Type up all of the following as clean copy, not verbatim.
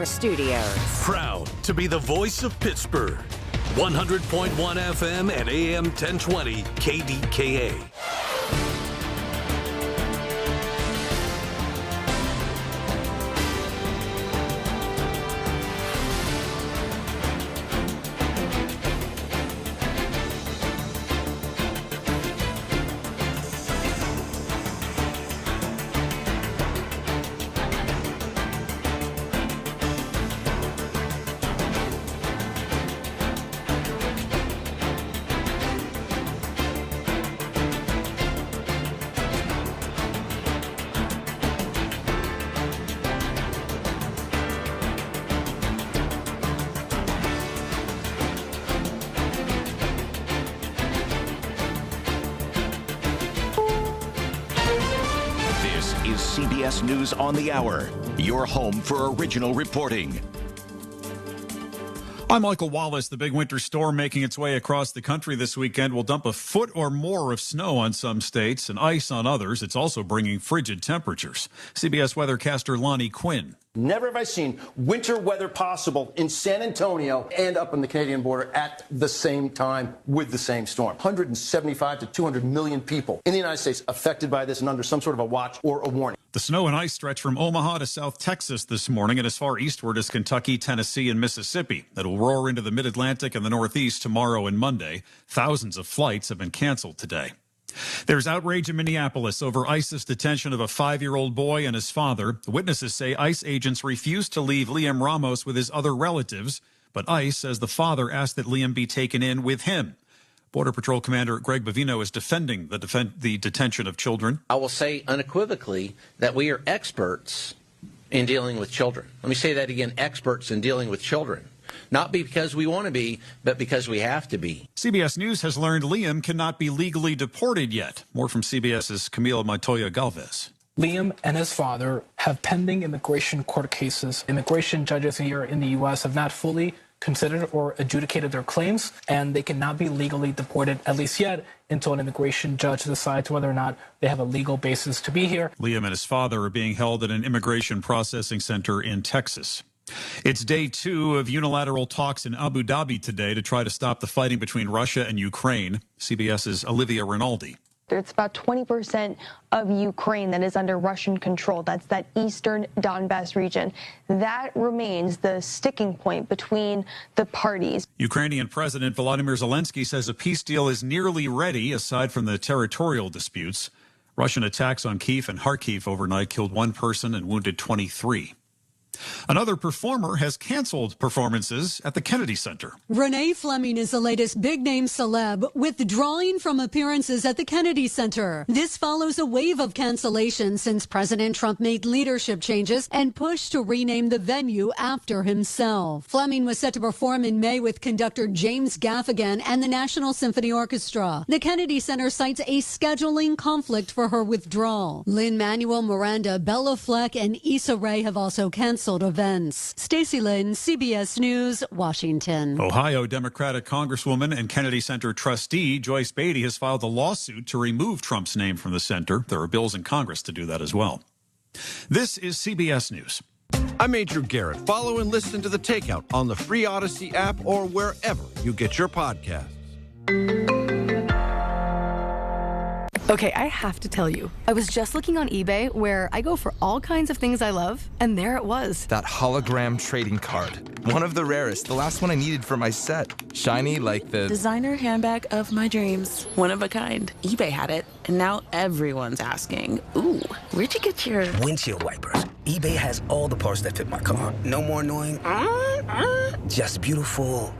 Studios. Proud to be the voice of Pittsburgh. 100.1 FM and AM 1020 KDKA. CBS News on the Hour, your home for original reporting. I'm Michael Wallace. The big winter storm making its way across the country this weekend will dump a foot or more of snow on some states and ice on others. It's also bringing frigid temperatures. CBS weathercaster Lonnie Quinn. Never have I seen winter weather possible in San Antonio and up on the Canadian border at the same time with the same storm. 175 to 200 million people in the United States affected by this and under some sort of a watch or a warning. The snow and ice stretch from Omaha to South Texas this morning and as far eastward as Kentucky, Tennessee, and Mississippi. It'll roar into the mid-Atlantic and the Northeast tomorrow and Monday. Thousands of flights have been canceled today. There's outrage in Minneapolis over ICE's detention of a 5-year-old boy and his father. Witnesses say ICE agents refused to leave Liam Ramos with his other relatives, but ICE says the father asked that Liam be taken in with him. Border Patrol Commander Greg Bavino is defending the detention of children. I will say unequivocally that we are experts in dealing with children. Let me say that again, experts in dealing with children. Not because we want to be, but because we have to be. CBS News has learned Liam cannot be legally deported yet. More from CBS's Camila Montoya Galvez. Liam and his father have pending immigration court cases. Immigration judges here in the U.S. have not fully considered or adjudicated their claims, and they cannot be legally deported, at least yet, until an immigration judge decides whether or not they have a legal basis to be here. Liam and his father are being held at an immigration processing center in Texas. It's day 2 of unilateral talks in Abu Dhabi today to try to stop the fighting between Russia and Ukraine. CBS's Olivia Rinaldi. It's about 20% of Ukraine that is under Russian control. That's that eastern Donbass region. That remains the sticking point between the parties. Ukrainian President Volodymyr Zelensky says a peace deal is nearly ready, aside from the territorial disputes. Russian attacks on Kyiv and Kharkiv overnight killed 1 person and wounded 23. Another performer has canceled performances at the Kennedy Center. Renee Fleming is the latest big-name celeb withdrawing from appearances at the Kennedy Center. This follows a wave of cancellations since President Trump made leadership changes and pushed to rename the venue after himself. Fleming was set to perform in May with conductor James Gaffigan and the National Symphony Orchestra. The Kennedy Center cites a scheduling conflict for her withdrawal. Lin-Manuel Miranda, Bella Fleck, and Issa Rae have also canceled events. Stacey Lynn, CBS News, Washington. Ohio Democratic Congresswoman and Kennedy Center trustee Joyce Beatty has filed a lawsuit to remove Trump's name from the center. There are bills in Congress to do that as well. This is CBS News. I'm Major Garrett. Follow and listen to The Takeout on the free Odyssey app or wherever you get your podcasts. Okay, I have to tell you, I was just looking on eBay where I go for all kinds of things I love, and there it was. That hologram trading card. One of the rarest, the last one I needed for my set. Shiny like the designer handbag of my dreams. One of a kind. eBay had it, and now everyone's asking, ooh, where'd you get your windshield wipers? eBay has all the parts that fit my car. No more annoying, just beautiful.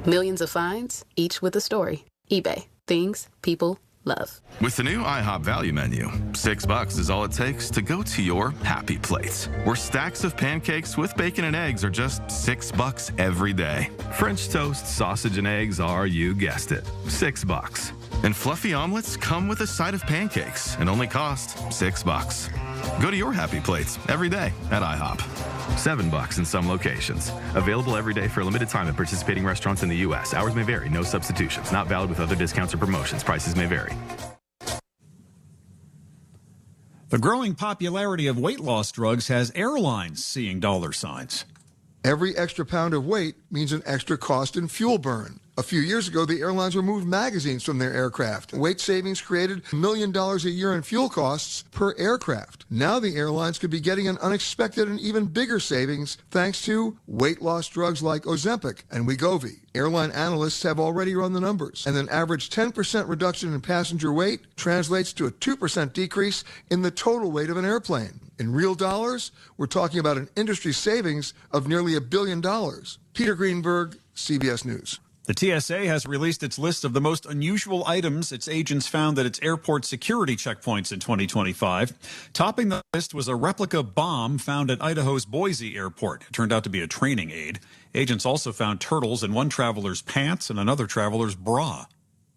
Millions of finds, each with a story. eBay. Things people love. With the new IHOP value menu, $6 is all it takes to go to your happy place, where stacks of pancakes with bacon and eggs are just $6 every day. French toast, sausage, and eggs are, you guessed it, $6. And fluffy omelets come with a side of pancakes and only cost $6. Go to your happy plates every day at IHOP. $7 in some locations. Available every day for a limited time at participating restaurants in the U.S. Hours may vary. No substitutions. Not valid with other discounts or promotions. Prices may vary. The growing popularity of weight loss drugs has airlines seeing dollar signs. Every extra pound of weight means an extra cost in fuel burn. A few years ago, the airlines removed magazines from their aircraft. Weight savings created $1 million a year in fuel costs per aircraft. Now the airlines could be getting an unexpected and even bigger savings thanks to weight loss drugs like Ozempic and Wegovy. Airline analysts have already run the numbers, and an average 10% reduction in passenger weight translates to a 2% decrease in the total weight of an airplane. In real dollars, we're talking about an industry savings of nearly $1 billion. Peter Greenberg, CBS News. The TSA has released its list of the most unusual items its agents found at its airport security checkpoints in 2025. Topping the list was a replica bomb found at Idaho's Boise Airport. It turned out to be a training aid. Agents also found turtles in one traveler's pants and another traveler's bra.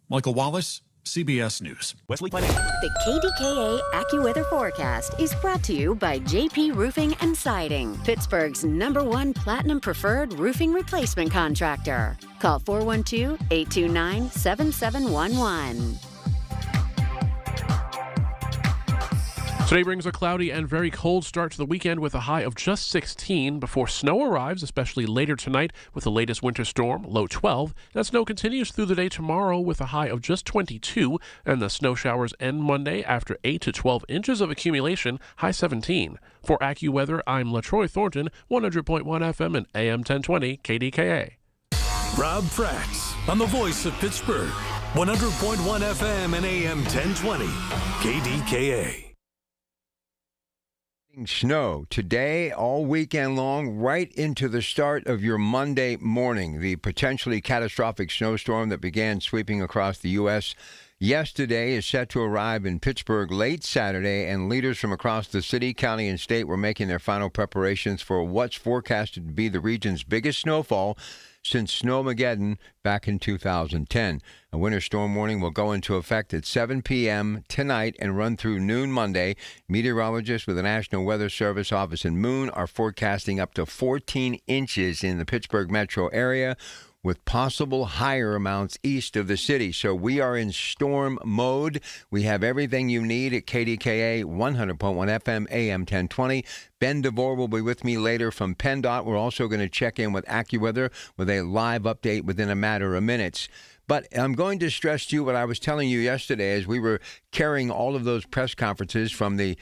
Michael Wallace, CBS News. The KDKA AccuWeather forecast is brought to you by JP Roofing and Siding, Pittsburgh's #1 Platinum Preferred roofing replacement contractor. Call 412-829-7711. Today brings a cloudy and very cold start to the weekend with a high of just 16 before snow arrives, especially later tonight with the latest winter storm, low 12. That snow continues through the day tomorrow with a high of just 22, and the snow showers end Monday after 8 to 12 inches of accumulation, high 17. For AccuWeather, I'm LaTroy Thornton, 100.1 FM and AM 1020 KDKA. Rob Fracks on the voice of Pittsburgh, 100.1 FM and AM 1020 KDKA. Snow today, all weekend long, right into the start of your Monday morning. The potentially catastrophic snowstorm that began sweeping across the U.S. yesterday is set to arrive in Pittsburgh late Saturday, and leaders from across the city, county, and state were making their final preparations for what's forecasted to be the region's biggest snowfall since Snowmageddon back in 2010. A winter storm warning will go into effect at 7 p.m. tonight and run through noon Monday. Meteorologists with the National Weather Service office in Moon are forecasting up to 14 inches in the Pittsburgh metro area, with possible higher amounts east of the city. So we are in storm mode. We have everything you need at KDKA 100.1 FM, AM 1020. Ben DeVore will be with me later from PennDOT. We're also going to check in with AccuWeather with a live update within a matter of minutes. But I'm going to stress to you what I was telling you yesterday as we were carrying all of those press conferences from the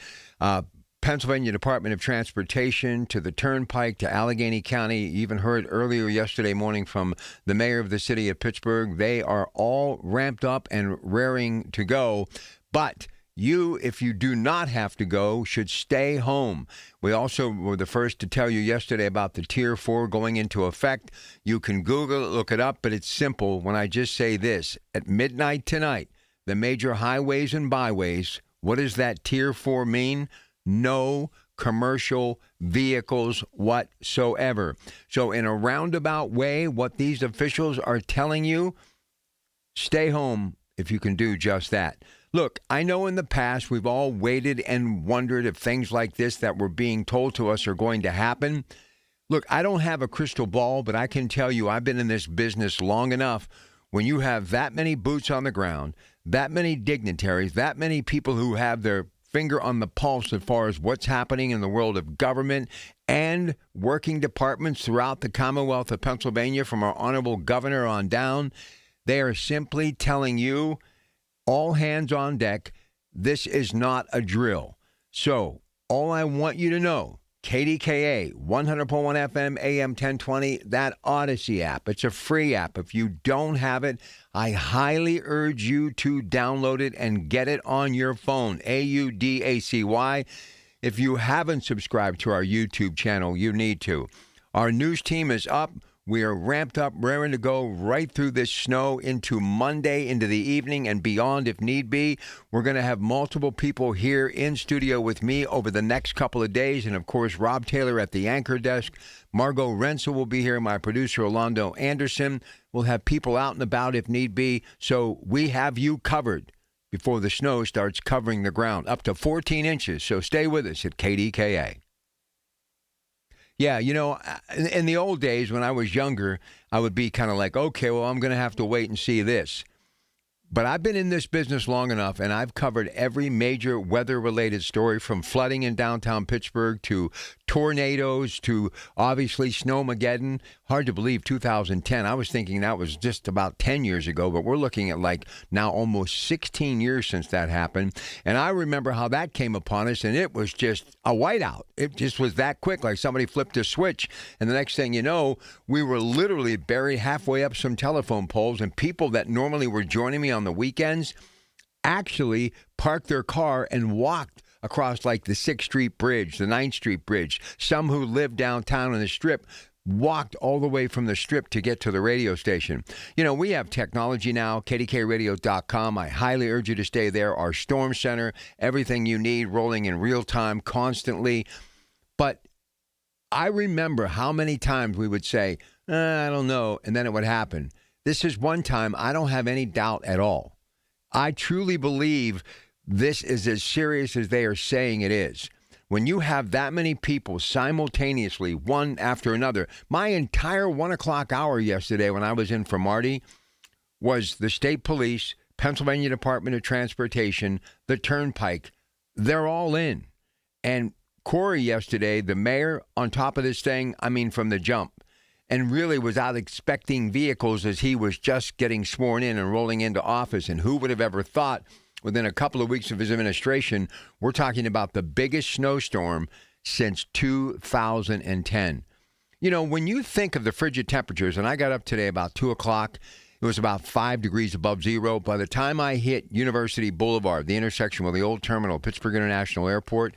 Pennsylvania Department of Transportation to the Turnpike to Allegheny County. You even heard earlier yesterday morning from the mayor of the city of Pittsburgh. They are all ramped up and raring to go. But you, if you do not have to go, should stay home. We also were the first to tell you yesterday about the Tier 4 going into effect. You can Google it, look it up, but it's simple when I just say this. At midnight tonight, the major highways and byways, what does that Tier 4 mean? No commercial vehicles whatsoever. So in a roundabout way, what these officials are telling you, stay home if you can do just that. Look, I know in the past we've all waited and wondered if things like this that were being told to us are going to happen. Look, I don't have a crystal ball, but I can tell you I've been in this business long enough. When you have that many boots on the ground, that many dignitaries, that many people who have their finger on the pulse as far as what's happening in the world of government and working departments throughout the Commonwealth of Pennsylvania, from our honorable governor on down, they are simply telling you, all hands on deck, this is not a drill. So all I want you to know, KDKA, 100.1 FM, AM 1020, that Odyssey app. It's a free app. If you don't have it, I highly urge you to download it and get it on your phone, AUDACY. If you haven't subscribed to our YouTube channel, you need to. Our news team is up. We are ramped up, raring to go right through this snow into Monday, into the evening and beyond if need be. We're going to have multiple people here in studio with me over the next couple of days. And, of course, Rob Taylor at the anchor desk. Margot Rensel will be here, my producer, Orlando Anderson. We'll have people out and about if need be. So we have you covered before the snow starts covering the ground, up to 14 inches. So stay with us at KDKA. Yeah, you know, in the old days when I was younger, I would be kind of like, okay, well, I'm going to have to wait and see this. But I've been in this business long enough, and I've covered every major weather-related story, from flooding in downtown Pittsburgh to tornadoes to, obviously, snowmageddon. Hard to believe 2010. I was thinking that was just about 10 years ago, but we're looking at like now almost 16 years since that happened. And I remember how that came upon us, and it was just a whiteout. It just was that quick, like somebody flipped a switch. And the next thing you know, we were literally buried halfway up some telephone poles, and people that normally were joining me on the weekends actually parked their car and walked across like the 6th Street Bridge, the 9th Street Bridge. Some who lived downtown on the Strip walked all the way from the Strip to get to the radio station. You know, we have technology now, KDKRadio.com. I highly urge you to stay there. Our Storm Center, everything you need, rolling in real time constantly. But I remember how many times we would say, I don't know, and then it would happen. This is one time I don't have any doubt at all. I truly believe this is as serious as they are saying it is. When you have that many people simultaneously, one after another, my entire 1 o'clock hour yesterday when I was in for Marty was the state police, Pennsylvania Department of Transportation, the Turnpike. They're all in. And Corey yesterday, the mayor, on top of this thing, I mean, from the jump, and really was out expecting vehicles as he was just getting sworn in and rolling into office. And who would have ever thought within a couple of weeks of his administration, we're talking about the biggest snowstorm since 2010. You know, when you think of the frigid temperatures, and I got up today about 2 o'clock, it was about 5 degrees above zero. By the time I hit University Boulevard, the intersection with the old terminal, Pittsburgh International Airport,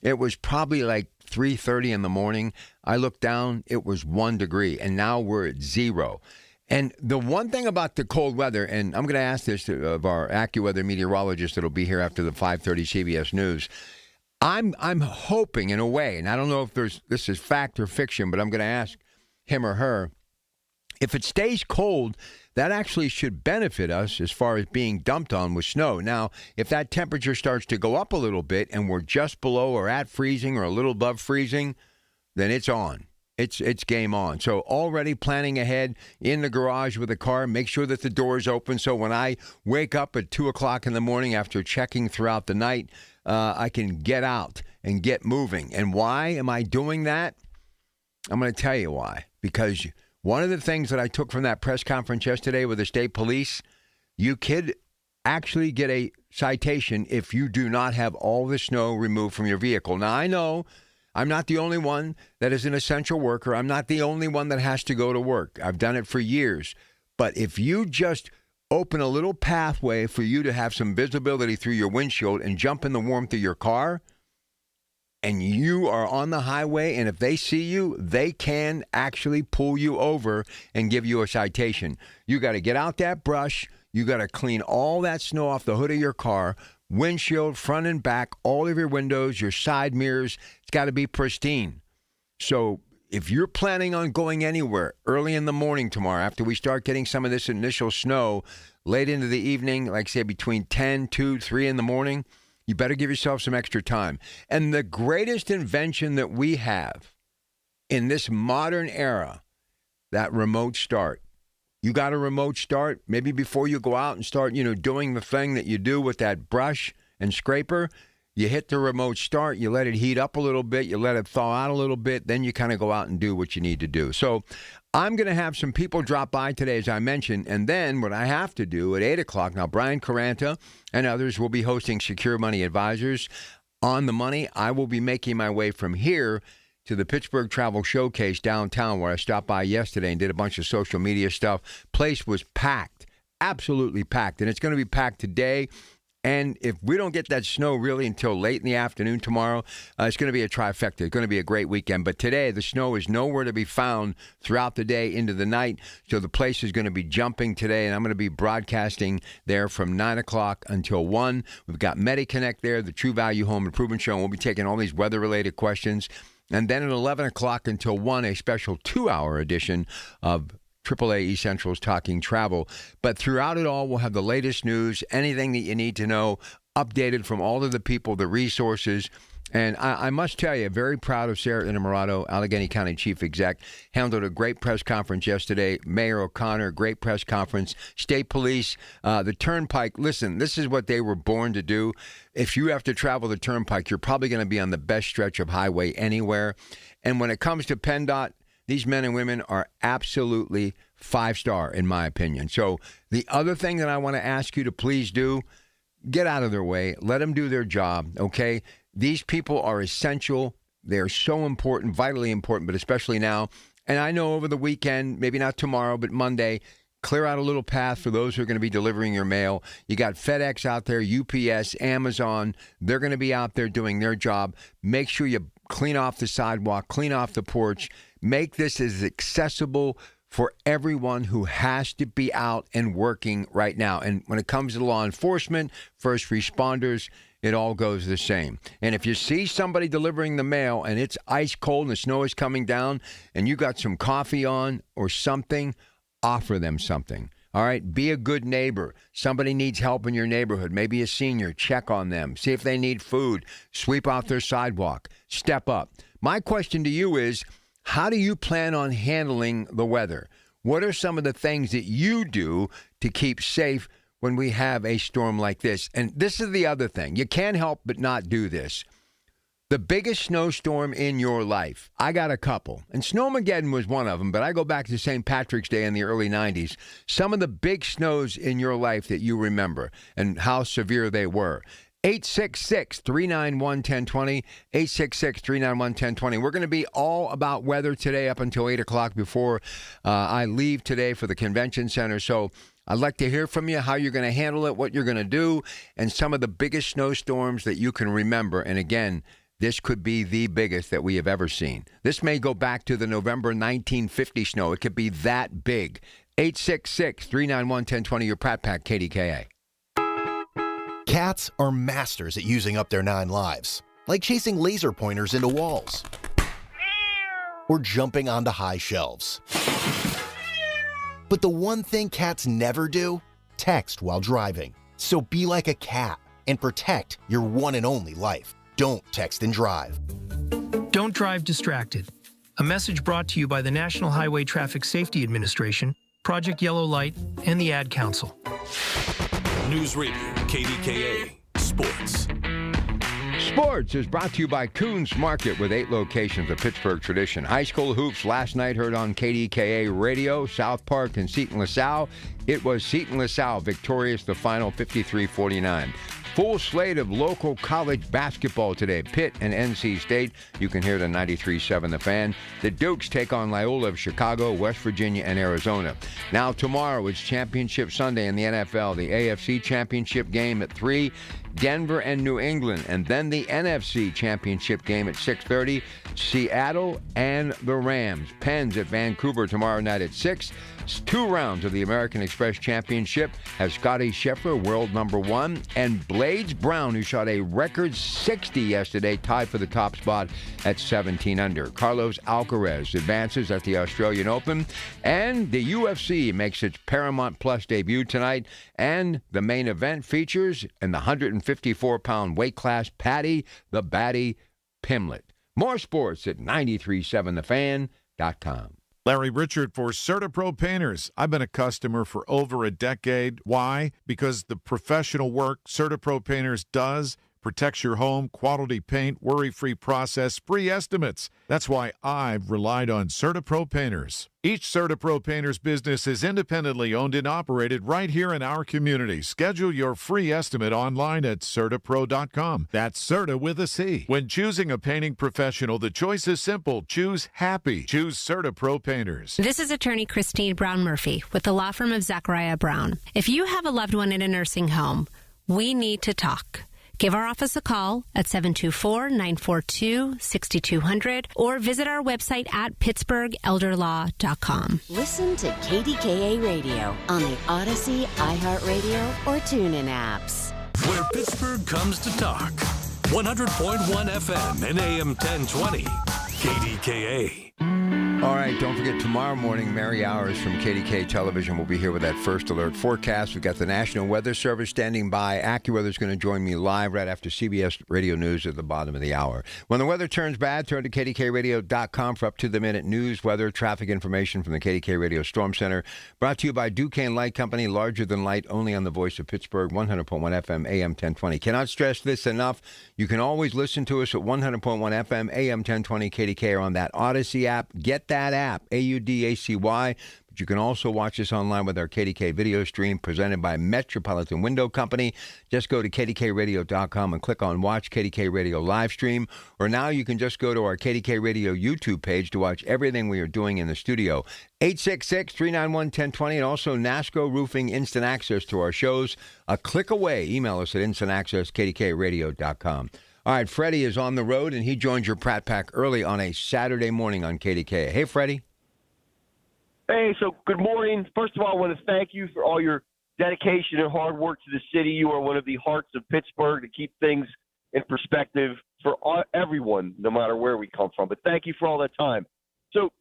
it was probably like 3:30 in the morning. I looked down, it was 1 degree, and now we're at zero. And the one thing about the cold weather, and I'm going to ask this of our AccuWeather meteorologist that'll be here after the 5:30 CBS News, I'm hoping in a way, and I don't know if this is fact or fiction, but I'm going to ask him or her, if it stays cold, that actually should benefit us as far as being dumped on with snow. Now, if that temperature starts to go up a little bit and we're just below or at freezing or a little above freezing, then it's on. It's game on. So already planning ahead in the garage with the car, make sure that the door is open so when I wake up at 2 o'clock in the morning after checking throughout the night, I can get out and get moving. And why am I doing that? I'm going to tell you why. Because one of the things that I took from that press conference yesterday with the state police, you could actually get a citation if you do not have all the snow removed from your vehicle. Now, I know I'm not the only one that is an essential worker. I'm not the only one that has to go to work. I've done it for years. But if you just open a little pathway for you to have some visibility through your windshield and jump in the warmth of your car, and you are on the highway, and if they see you, they can actually pull you over and give you a citation. You got to get out that brush. You got to clean all that snow off the hood of your car, windshield, front and back, all of your windows, your side mirrors. It's got to be pristine. So if you're planning on going anywhere early in the morning tomorrow, after we start getting some of this initial snow late into the evening, like say between 10, 2, 3 in the morning, you better give yourself some extra time. And the greatest invention that we have in this modern era, that remote start. You got a remote start, maybe before you go out and start, doing the thing that you do with that brush and scraper, you hit the remote start, you let it heat up a little bit, you let it thaw out a little bit, then you kind of go out and do what you need to do. So I'm going to have some people drop by today, as I mentioned, and then what I have to do at 8 o'clock, now Brian Caranta and others will be hosting Secure Money Advisors on the money. I will be making my way from here to the Pittsburgh Travel Showcase downtown, where I stopped by yesterday and did a bunch of social media stuff. Place was packed, absolutely packed, and it's going to be packed today. And if we don't get that snow really until late in the afternoon tomorrow, it's going to be a trifecta. It's going to be a great weekend. But today, the snow is nowhere to be found throughout the day into the night. So the place is going to be jumping today, and I'm going to be broadcasting there from 9 o'clock until 1. We've got MediConnect there, the True Value Home Improvement Show, and we'll be taking all these weather-related questions. And then at 11 o'clock until 1, a special 2-hour edition of AAA Essentials Talking Travel. But throughout it all, we'll have the latest news, anything that you need to know, updated from all of the people, the resources, And I must tell you, very proud of Sarah Innamorato, Allegheny County Chief Exec. Handled a great press conference yesterday. Mayor O'Connor, great press conference. State Police, the Turnpike. Listen, this is what they were born to do. If you have to travel the Turnpike, you're probably going to be on the best stretch of highway anywhere. And when it comes to PennDOT, these men and women are absolutely 5-star, in my opinion. So the other thing that I want to ask you to please do, get out of their way. Let them do their job, okay? These people are essential. They're so important, vitally important, but especially now. And I know over the weekend, maybe not tomorrow, but Monday, clear out a little path for those who are going to be delivering your mail. You got FedEx out there, UPS, Amazon. They're going to be out there doing their job. Make sure you clean off the sidewalk, clean off the porch. Make this as accessible for everyone who has to be out and working right now. And when it comes to law enforcement, first responders, it all goes the same. And if you see somebody delivering the mail and it's ice cold and the snow is coming down and you got some coffee on or something, offer them something. All right, be a good neighbor. Somebody needs help in your neighborhood, maybe a senior, check on them. See if they need food. Sweep out their sidewalk. Step up. My question to you is, how do you plan on handling the weather? What are some of the things that you do to keep safe when we have a storm like this? And this is the other thing. You can't help but not do this. The biggest snowstorm in your life. I got a couple. And Snowmageddon was one of them, but I go back to St. Patrick's Day in the early 90s. Some of the big snows in your life that you remember and how severe they were. 866-391-1020, 866-391-1020. We're going to be all about weather today up until 8 o'clock before I leave today for the convention center. So I'd like to hear from you how you're going to handle it, what you're going to do, and some of the biggest snowstorms that you can remember. And again, this could be the biggest that we have ever seen. This may go back to the November 1950 snow. It could be that big. 866-391-1020, your Pratt Pack, KDKA. Cats are masters at using up their 9 lives, like chasing laser pointers into walls or jumping onto high shelves. But the one thing cats never do, text while driving. So be like a cat and protect your one and only life. Don't text and drive. Don't drive distracted. A message brought to you by the National Highway Traffic Safety Administration, Project Yellow Light, and the Ad Council. News Radio, KDKA, Sports. Sports is brought to you by Coons Market with 8 locations of Pittsburgh tradition. High school hoops last night heard on KDKA Radio, South Park and Seton LaSalle. It was Seton LaSalle victorious the final 53-49. Full slate of local college basketball today. Pitt and NC State. You can hear the 93.7 The Fan. The Dukes take on Loyola of Chicago, West Virginia, and Arizona. Now tomorrow it's Championship Sunday in the NFL. The AFC Championship game at 3. Denver and New England. And then the NFC Championship game at 6:30. Seattle and the Rams. Pens at Vancouver tomorrow night at 6. 2 rounds of the American Express Championship has Scotty Scheffler, world number 1, and Blades Brown, who shot a record 60 yesterday, tied for the top spot at 17 under. Carlos Alcaraz advances at the Australian Open, and the UFC makes its Paramount Plus debut tonight, and the main event features in the 154-pound weight class Patty the Batty Pimlet. More sports at 937thefan.com. Larry Richard for CertaPro Painters. I've been a customer for over a decade. Why? Because the professional work CertaPro Painters does protects your home, quality paint, worry-free process, free estimates. That's why I've relied on CertaPro Painters. Each CertaPro Painters business is independently owned and operated right here in our community. Schedule your free estimate online at CertaPro.com. That's Certa with a C. When choosing a painting professional, the choice is simple. Choose happy. Choose CertaPro Painters. This is attorney Christine Brown-Murphy with the law firm of Zachariah Brown. If you have a loved one in a nursing home, we need to talk. Give our office a call at 724-942-6200 or visit our website at pittsburghelderlaw.com. Listen to KDKA Radio on the Odyssey, iHeartRadio, or TuneIn apps. Where Pittsburgh comes to talk. 100.1 FM and AM 1020. KDKA. All right, don't forget, tomorrow morning, Mary Hours from KDKA Television will be here with that first alert forecast. We've got the National Weather Service standing by. AccuWeather's going to join me live right after CBS Radio News at the bottom of the hour. When the weather turns bad, turn to KDKRadio.com for up-to-the-minute news, weather, traffic information from the KDK Radio Storm Center. Brought to you by Duquesne Light Company, larger than light, only on the Voice of Pittsburgh, 100.1 FM, AM 1020. Cannot stress this enough. You can always listen to us at 100.1 FM, AM 1020, KDK, or on that Odyssey app. Get that app, AUDACY. But you can also watch us online with our KDK video stream presented by Metropolitan Window Company. Just go to KDKRadio.com and click on Watch KDK Radio Livestream. Or now you can just go to our KDK Radio YouTube page to watch everything we are doing in the studio. 866-391-1020, and also NASCO Roofing instant access to our shows. A click away. Email us at instantaccess@KDKRadio.com. All right, Freddie is on the road, and he joins your Pratt Pack early on a Saturday morning on KDKA. Hey, Freddie. Hey, so good morning. First of all, I want to thank you for all your dedication and hard work to the city. You are one of the hearts of Pittsburgh to keep things in perspective for everyone, no matter where we come from. But thank you for all that time. So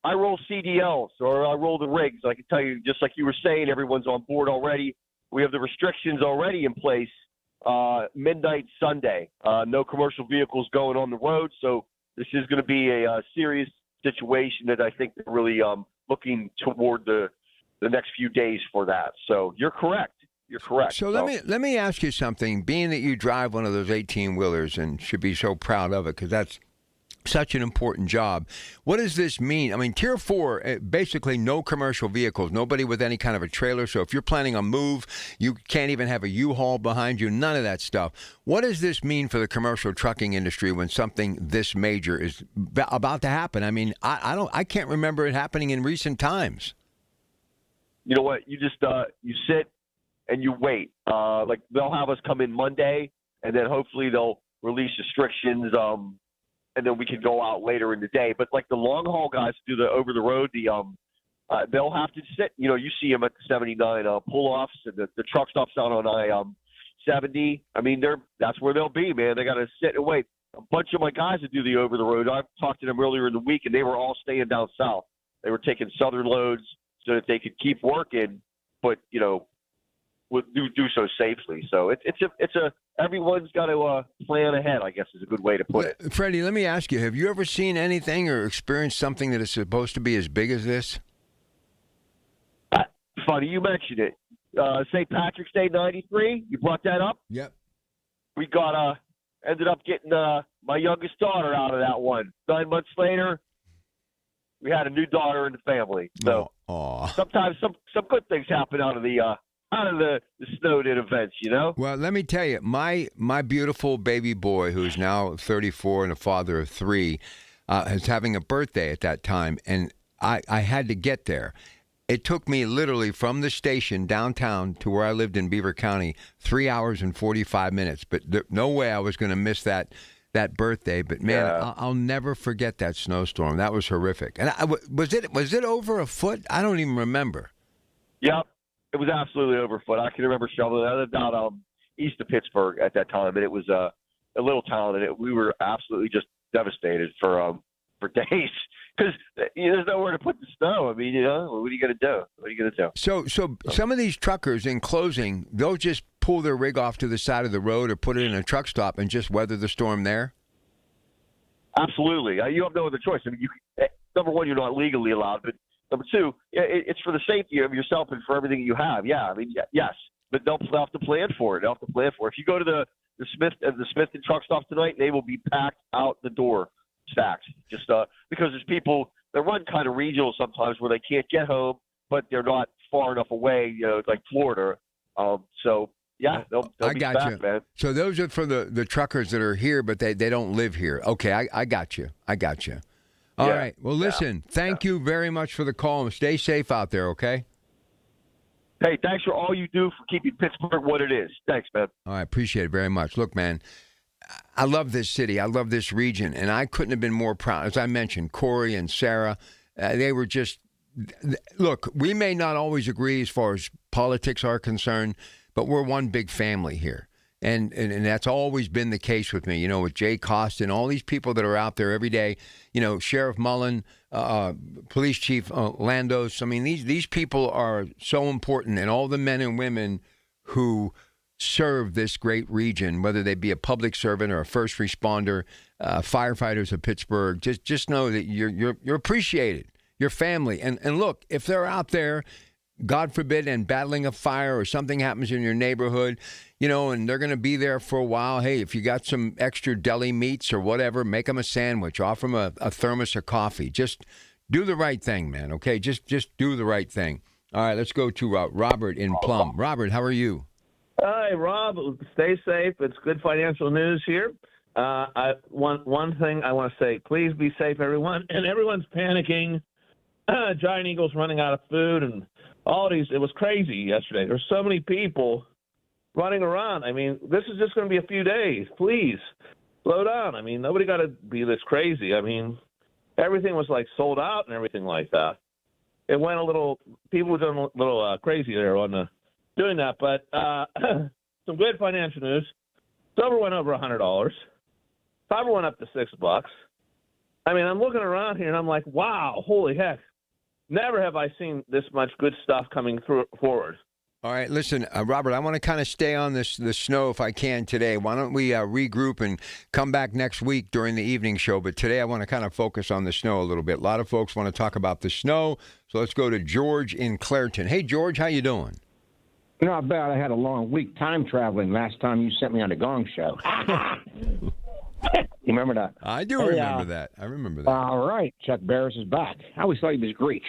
I roll CDLs, or I roll the rigs. I can tell you, just like you were saying, everyone's on board already. We have the restrictions already in place. Midnight Sunday, no commercial vehicles going on the road. So this is going to be a serious situation that I think they're really looking toward the next few days for that. So you're correct. You're correct. So let me ask you something. Being that you drive one of those 18-wheelers and should be so proud of it, because that's such an important job. What does this mean? I mean, Tier 4, basically no commercial vehicles, nobody with any kind of a trailer. So if you're planning a move, you can't even have a U-Haul behind you, none of that stuff. What does this mean for the commercial trucking industry when something this major is about to happen? I mean, I can't remember it happening in recent times. You know what? You just you sit and you wait. Like they'll have us come in Monday, and then hopefully they'll release restrictions. And then we can go out later in the day. But like the long haul guys do the over the road, they'll have to sit. You know, you see them at the 79 pull offs and the truck stops out on I-70. I mean, that's where they'll be, man. They got to sit and wait. A bunch of my guys that do the over the road, I've talked to them earlier in the week, and they were all staying down south. They were taking southern loads so that they could keep working, but you know, do so safely. So it's a everyone's got to plan ahead, I guess is a good way to put it. Freddie, let me ask you, have you ever seen anything or experienced something that is supposed to be as big as this? Funny you mentioned it. St. Patrick's Day 93, you brought that up? Yep. We got ended up getting my youngest daughter out of that one. 9 months later, we had a new daughter in the family. So sometimes some good things happen out of the snowed-in events, you know? Well, let me tell you, my beautiful baby boy, who's now 34 and a father of 3, is having a birthday at that time, and I had to get there. It took me literally from the station downtown to where I lived in Beaver County 3 hours and 45 minutes, but no way I was going to miss that birthday. But, man, yeah. I'll never forget that snowstorm. That was horrific. And was it over a foot? I don't even remember. Yep. It was absolutely overfoot. I can remember shoveling. I lived out east of Pittsburgh at that time, and it was a little town, and we were absolutely just devastated for days because there's nowhere to put the snow. I mean, you know, what are you going to do? What are you going to do? So some of these truckers, in closing, they'll just pull their rig off to the side of the road or put it in a truck stop and just weather the storm there? Absolutely. You have no other choice. I mean, number one, you're not legally allowed, but number two, it's for the safety of yourself and for everything you have. Yeah, I mean, yes, but they'll have to plan for it. They'll have to plan for it. If you go to the Smith and truck stop tonight, they will be packed out the door, stacked. Just because there's people that run kind of regional sometimes where they can't get home, but they're not far enough away, you know, like Florida. So yeah, they'll be back, man. So those are for the truckers that are here, but they don't live here. Okay, I got you. All right. Well, listen, thank you very much for the call, and stay safe out there, okay? Hey, thanks for all you do for keeping Pittsburgh what it is. Thanks, man. All right, appreciate it very much. Look, man, I love this city. I love this region, and I couldn't have been more proud. As I mentioned, Corey and Sarah, they were just – look, we may not always agree as far as politics are concerned, but we're one big family here. And that's always been the case with me, you know, with Jay Costa and all these people that are out there every day, you know, Sheriff Mullen, Police Chief Landos. I mean, these people are so important, and all the men and women who serve this great region, whether they be a public servant or a first responder, firefighters of Pittsburgh, just know that you're appreciated, your family. And look, if they're out there, God forbid, and battling a fire or something happens in your neighborhood, you know, and they're going to be there for a while. Hey, if you got some extra deli meats or whatever, make them a sandwich, offer them a thermos of coffee. Just do the right thing, man, okay? Just do the right thing. All right, let's go to Robert in Plum. Robert, how are you? Hi, Rob. Stay safe. It's good financial news here. One thing I want to say, please be safe, everyone. And everyone's panicking. Giant Eagle's running out of food and all these. It was crazy yesterday. There's so many people running around. I mean, this is just going to be a few days. Please slow down. I mean, nobody got to be this crazy. I mean, everything was like sold out and everything like that. It went a little. People were doing a little crazy there on doing that. But some good financial news. Silver went over $100. Copper went up to $6. I mean, I'm looking around here and I'm like, wow, holy heck. Never have I seen this much good stuff coming forward. All right, listen, Robert, I want to kind of stay on the snow if I can today. Why don't we regroup and come back next week during the evening show? But today I want to kind of focus on the snow a little bit. A lot of folks want to talk about the snow, so let's go to George in Clairton. Hey, George, how you doing? Not bad. I had a long week time traveling last time you sent me on the Gong Show. You remember that? I do remember that. I remember that. All right. Chuck Barris is back. I always thought he was Greek.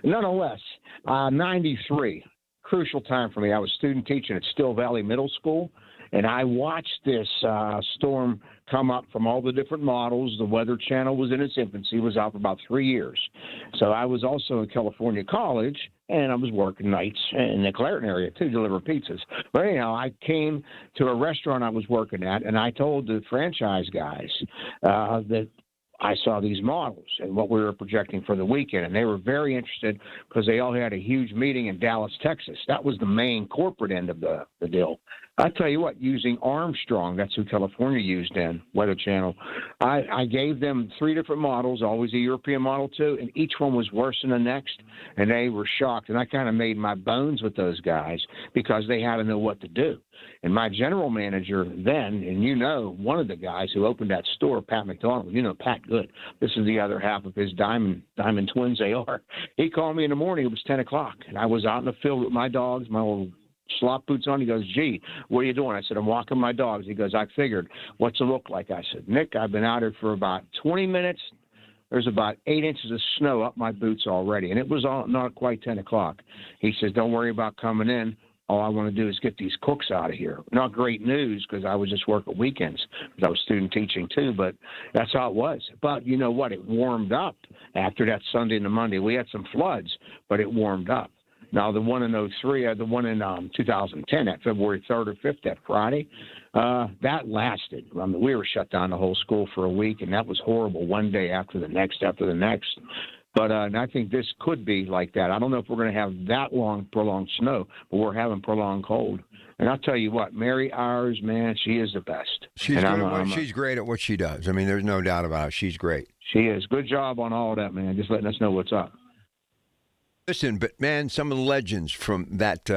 Nonetheless, 93, crucial time for me. I was student teaching at Still Valley Middle School, and I watched this storm come up from all the different models. The Weather Channel was in its infancy. It was out for about 3 years. So I was also in California College, and I was working nights in the Clairton area, too, delivering pizzas. But anyhow, I came to a restaurant I was working at, and I told the franchise guys that I saw these models and what we were projecting for the weekend, and they were very interested because they all had a huge meeting in Dallas, Texas. That was the main corporate end of the deal. I tell you what, using Armstrong, that's who California used in Weather Channel, I gave them 3 different models, always a European model too, and each one was worse than the next, and they were shocked. And I kind of made my bones with those guys because they had to know what to do. And my general manager then, and you know, one of the guys who opened that store, Pat McDonald, you know Pat good. This is the other half of his Diamond Twins they are. He called me in the morning. It was 10 o'clock, and I was out in the field with my dogs, my old slop boots on. He goes, gee, what are you doing? I said, I'm walking my dogs. He goes, I figured. What's it look like? I said, Nick, I've been out here for about 20 minutes. There's about 8 inches of snow up my boots already, and it was not quite 10 o'clock. He says, don't worry about coming in. All I want to do is get these cooks out of here. Not great news because I was just working weekends because I was student teaching too, but that's how it was. But you know what? It warmed up after that Sunday and the Monday. We had some floods, but it warmed up. Now, the one in 03, the one in 2010, that February 3rd or 5th, that Friday, that lasted. I mean, we were shut down the whole school for a week, and that was horrible, one day after the next. But and I think this could be like that. I don't know if we're going to have that long, prolonged snow, but we're having prolonged cold. And I'll tell you what, Mary Ayers, man, she is the best. She's great at what she does. I mean, there's no doubt about it. She's great. She is. Good job on all of that, man, just letting us know what's up. Listen, but man, some of the legends from that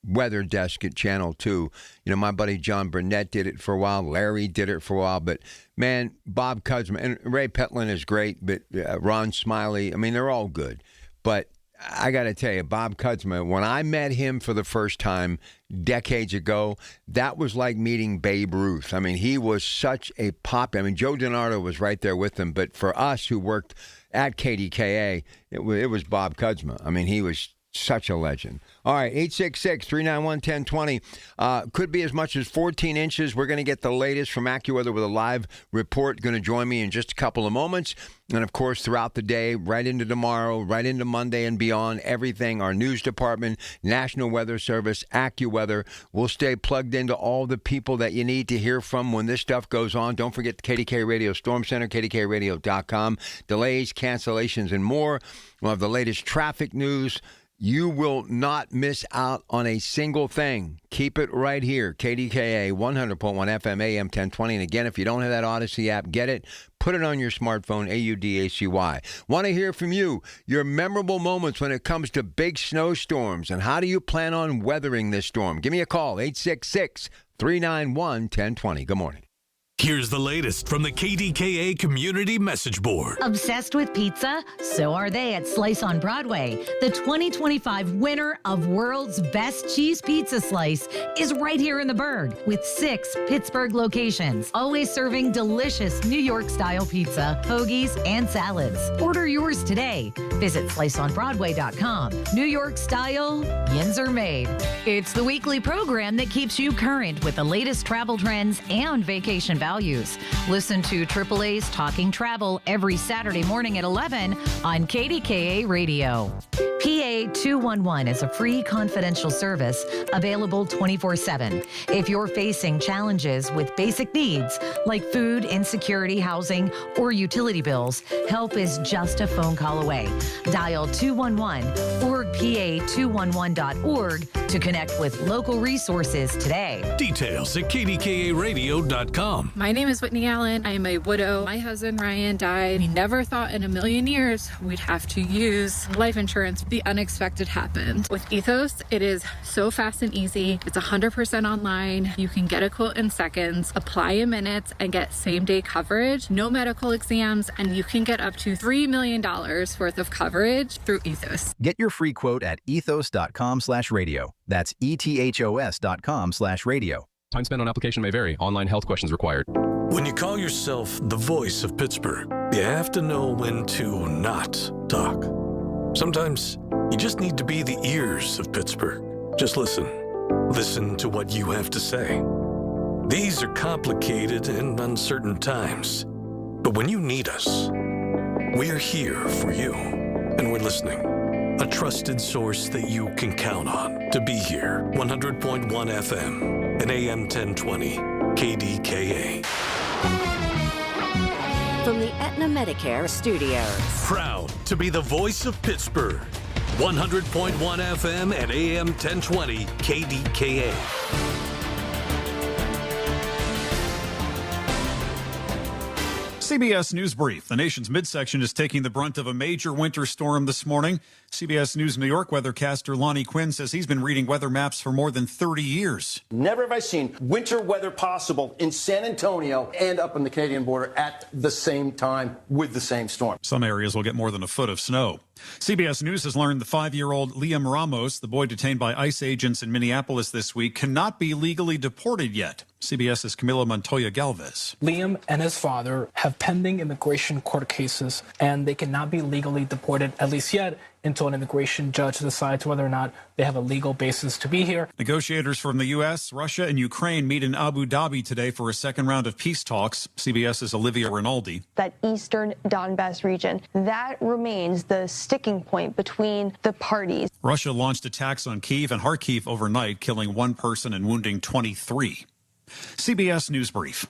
weather desk at Channel 2, you know, my buddy John Burnett did it for a while. Larry did it for a while. But, man, Bob Kudzma, and Ray Petlin is great, but Ron Smiley, I mean, they're all good. But I got to tell you, Bob Kudzma, when I met him for the first time decades ago, that was like meeting Babe Ruth. I mean, he was such a pop. I mean, Joe DiNardo was right there with him. But for us who worked at KDKA, it was Bob Kudzma. I mean, he was such a legend. All right, 866-391-1020. Could be as much as 14 inches. We're going to get the latest from AccuWeather with a live report. Going to join me in just a couple of moments. And, of course, throughout the day, right into tomorrow, right into Monday and beyond, everything, our news department, National Weather Service, AccuWeather, will stay plugged into all the people that you need to hear from when this stuff goes on. Don't forget the KDK Radio Storm Center, KDKRadio.com. Delays, cancellations, and more. We'll have the latest traffic news. You will not miss out on a single thing. Keep it right here. KDKA 100.1 FM AM 1020. And again, if you don't have that Odyssey app, get it. Put it on your smartphone, AUDACY. Want to hear from you, your memorable moments when it comes to big snowstorms, and how do you plan on weathering this storm? Give me a call, 866-391-1020. Good morning. Here's the latest from the KDKA Community Message Board. Obsessed with pizza? So are they at Slice on Broadway. The 2025 winner of World's Best Cheese Pizza Slice is right here in the Berg with 6 Pittsburgh locations, always serving delicious New York-style pizza, hoagies, and salads. Order yours today. Visit sliceonbroadway.com. New York style, yins are made. It's the weekly program that keeps you current with the latest travel trends and vacation values. Listen to AAA's Talking Travel every Saturday morning at 11 on KDKA Radio. PA 211 is a free confidential service available 24/7. If you're facing challenges with basic needs like food, insecurity, housing, or utility bills, help is just a phone call away. Dial 211 or PA211.org to connect with local resources today. Details at KDKARadio.com. My name is Whitney Allen. I am a widow. My husband Ryan died. We never thought in a million years we'd have to use life insurance. The unexpected happened. With Ethos, it is so fast and easy. It's 100% online. You can get a quote in seconds, apply in minutes, and get same-day coverage, no medical exams, and you can get up to $3 million worth of coverage through Ethos. Get your free quote at ethos.com/radio. That's ethos.com/radio. Time spent on application may vary. Online health questions required. When you call yourself the voice of Pittsburgh, you have to know when to not talk. Sometimes you just need to be the ears of Pittsburgh. Just listen. Listen to what you have to say. These are complicated and uncertain times. But when you need us, we are here for you. And we're listening. A trusted source that you can count on to be here. 100.1 FM and AM 1020 KDKA. From the Aetna Medicare Studios. Proud to be the voice of Pittsburgh. 100.1 FM and AM 1020 KDKA. CBS News Brief. The nation's midsection is taking the brunt of a major winter storm this morning. CBS News New York weathercaster Lonnie Quinn says he's been reading weather maps for more than 30 years. Never have I seen winter weather possible in San Antonio and up on the Canadian border at the same time with the same storm. Some areas will get more than a foot of snow. CBS News has learned the 5-year-old Liam Ramos, the boy detained by ICE agents in Minneapolis this week, cannot be legally deported yet. CBS's Camila Montoya Galvez. Liam and his father have pending immigration court cases, and they cannot be legally deported, at least yet, until an immigration judge decides whether or not they have a legal basis to be here. Negotiators from the U.S., Russia, and Ukraine meet in Abu Dhabi today for a second round of peace talks. CBS's Olivia Rinaldi. That eastern Donbass region, that remains the sticking point between the parties. Russia launched attacks on Kyiv and Kharkiv overnight, killing 1 person and wounding 23. CBS News Brief.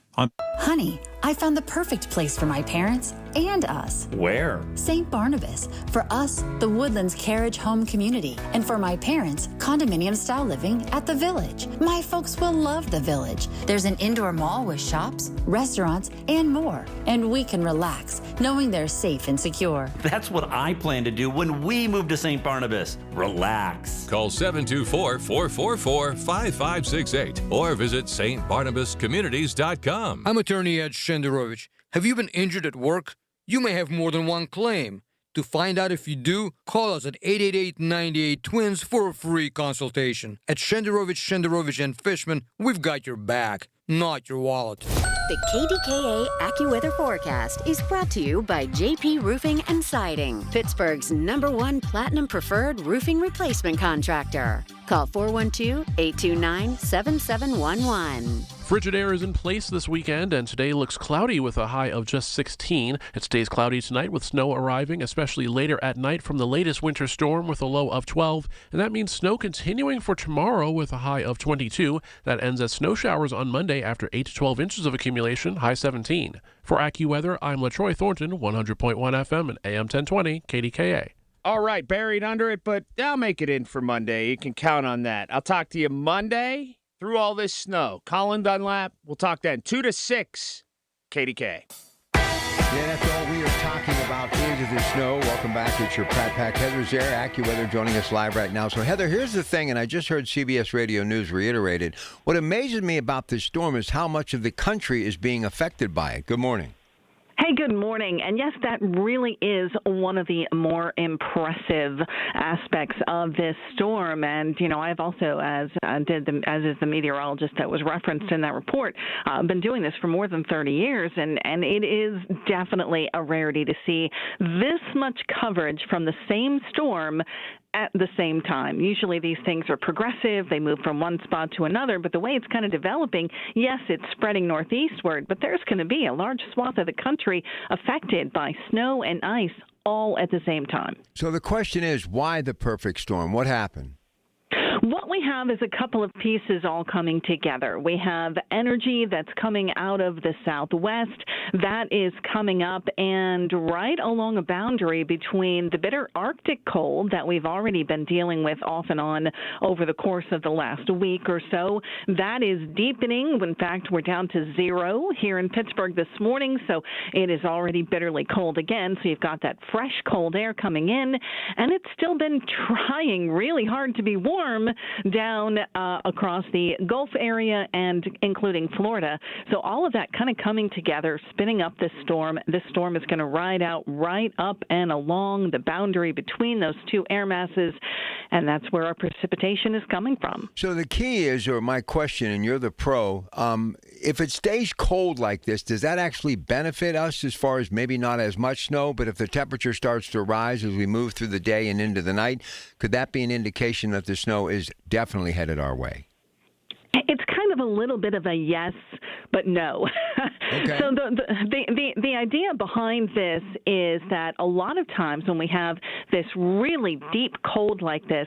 Honey, I found the perfect place for my parents and us. Where? St. Barnabas. For us, the Woodlands Carriage Home Community. And for my parents, condominium-style living at the Village. My folks will love the Village. There's an indoor mall with shops, restaurants, and more. And we can relax, knowing they're safe and secure. That's what I plan to do when we move to St. Barnabas. Relax. Call 724-444-5568 or visit stbarnabascommunities.com. I'm attorney Ed Shenderovich. Have you been injured at work? You may have more than one claim. To find out if you do, call us at 888-98-TWINS for a free consultation. At Shenderovich and Fishman, we've got your back, not your wallet. The KDKA AccuWeather forecast is brought to you by JP Roofing and Siding, Pittsburgh's #1 Platinum Preferred Roofing Replacement Contractor. Call 412-829-7711. Frigid air is in place this weekend, and today looks cloudy with a high of just 16. It stays cloudy tonight with snow arriving, especially later at night from the latest winter storm with a low of 12. And that means snow continuing for tomorrow with a high of 22. That ends as snow showers on Monday after 8 to 12 inches of accumulation, high 17. For AccuWeather, I'm LaTroy Thornton, 100.1 FM and AM 1020 KDKA. All right, buried under it, but I'll make it in for Monday. You can count on that. I'll talk to you Monday through all this snow. Colin Dunlap, we'll talk then. 2 to 6, KDK. Yeah, that's all we are talking about is the snow. Welcome back. It's your Pratt Pack. Heather's there, AccuWeather, joining us live right now. So, Heather, here's the thing, and I just heard CBS Radio News reiterate it. What amazes me about this storm is how much of the country is being affected by it. Good morning. Hey, good morning. And yes, that really is one of the more impressive aspects of this storm. And, you know, I've also, as is the meteorologist that was referenced in that report, been doing this for more than 30 years. And it is definitely a rarity to see this much coverage from the same storm at the same time. Usually these things are progressive. They move from one spot to another. But the way it's kind of developing, yes, it's spreading northeastward, but there's going to be a large swath of the country affected by snow and ice all at the same time. So the question is, why the perfect storm? What happened? What we have is a couple of pieces all coming together. We have energy that's coming out of the southwest that is coming up and right along a boundary between the bitter Arctic cold that we've already been dealing with off and on over the course of the last week or so. That is deepening. In fact, we're down to 0 here in Pittsburgh this morning, so it is already bitterly cold again. So you've got that fresh cold air coming in, and it's still been trying really hard to be warm down across the Gulf area and including Florida. So all of that kind of coming together, spinning up this storm. This storm is going to ride out right up and along the boundary between those two air masses, and that's where our precipitation is coming from. So the key is, or my question, and you're the pro, if it stays cold like this, does that actually benefit us as far as maybe not as much snow, but if the temperature starts to rise as we move through the day and into the night, could that be an indication that the snow is definitely headed our way? It's kind of a little bit of a yes, but no. Okay. So the idea behind this is that a lot of times when we have this really deep cold like this,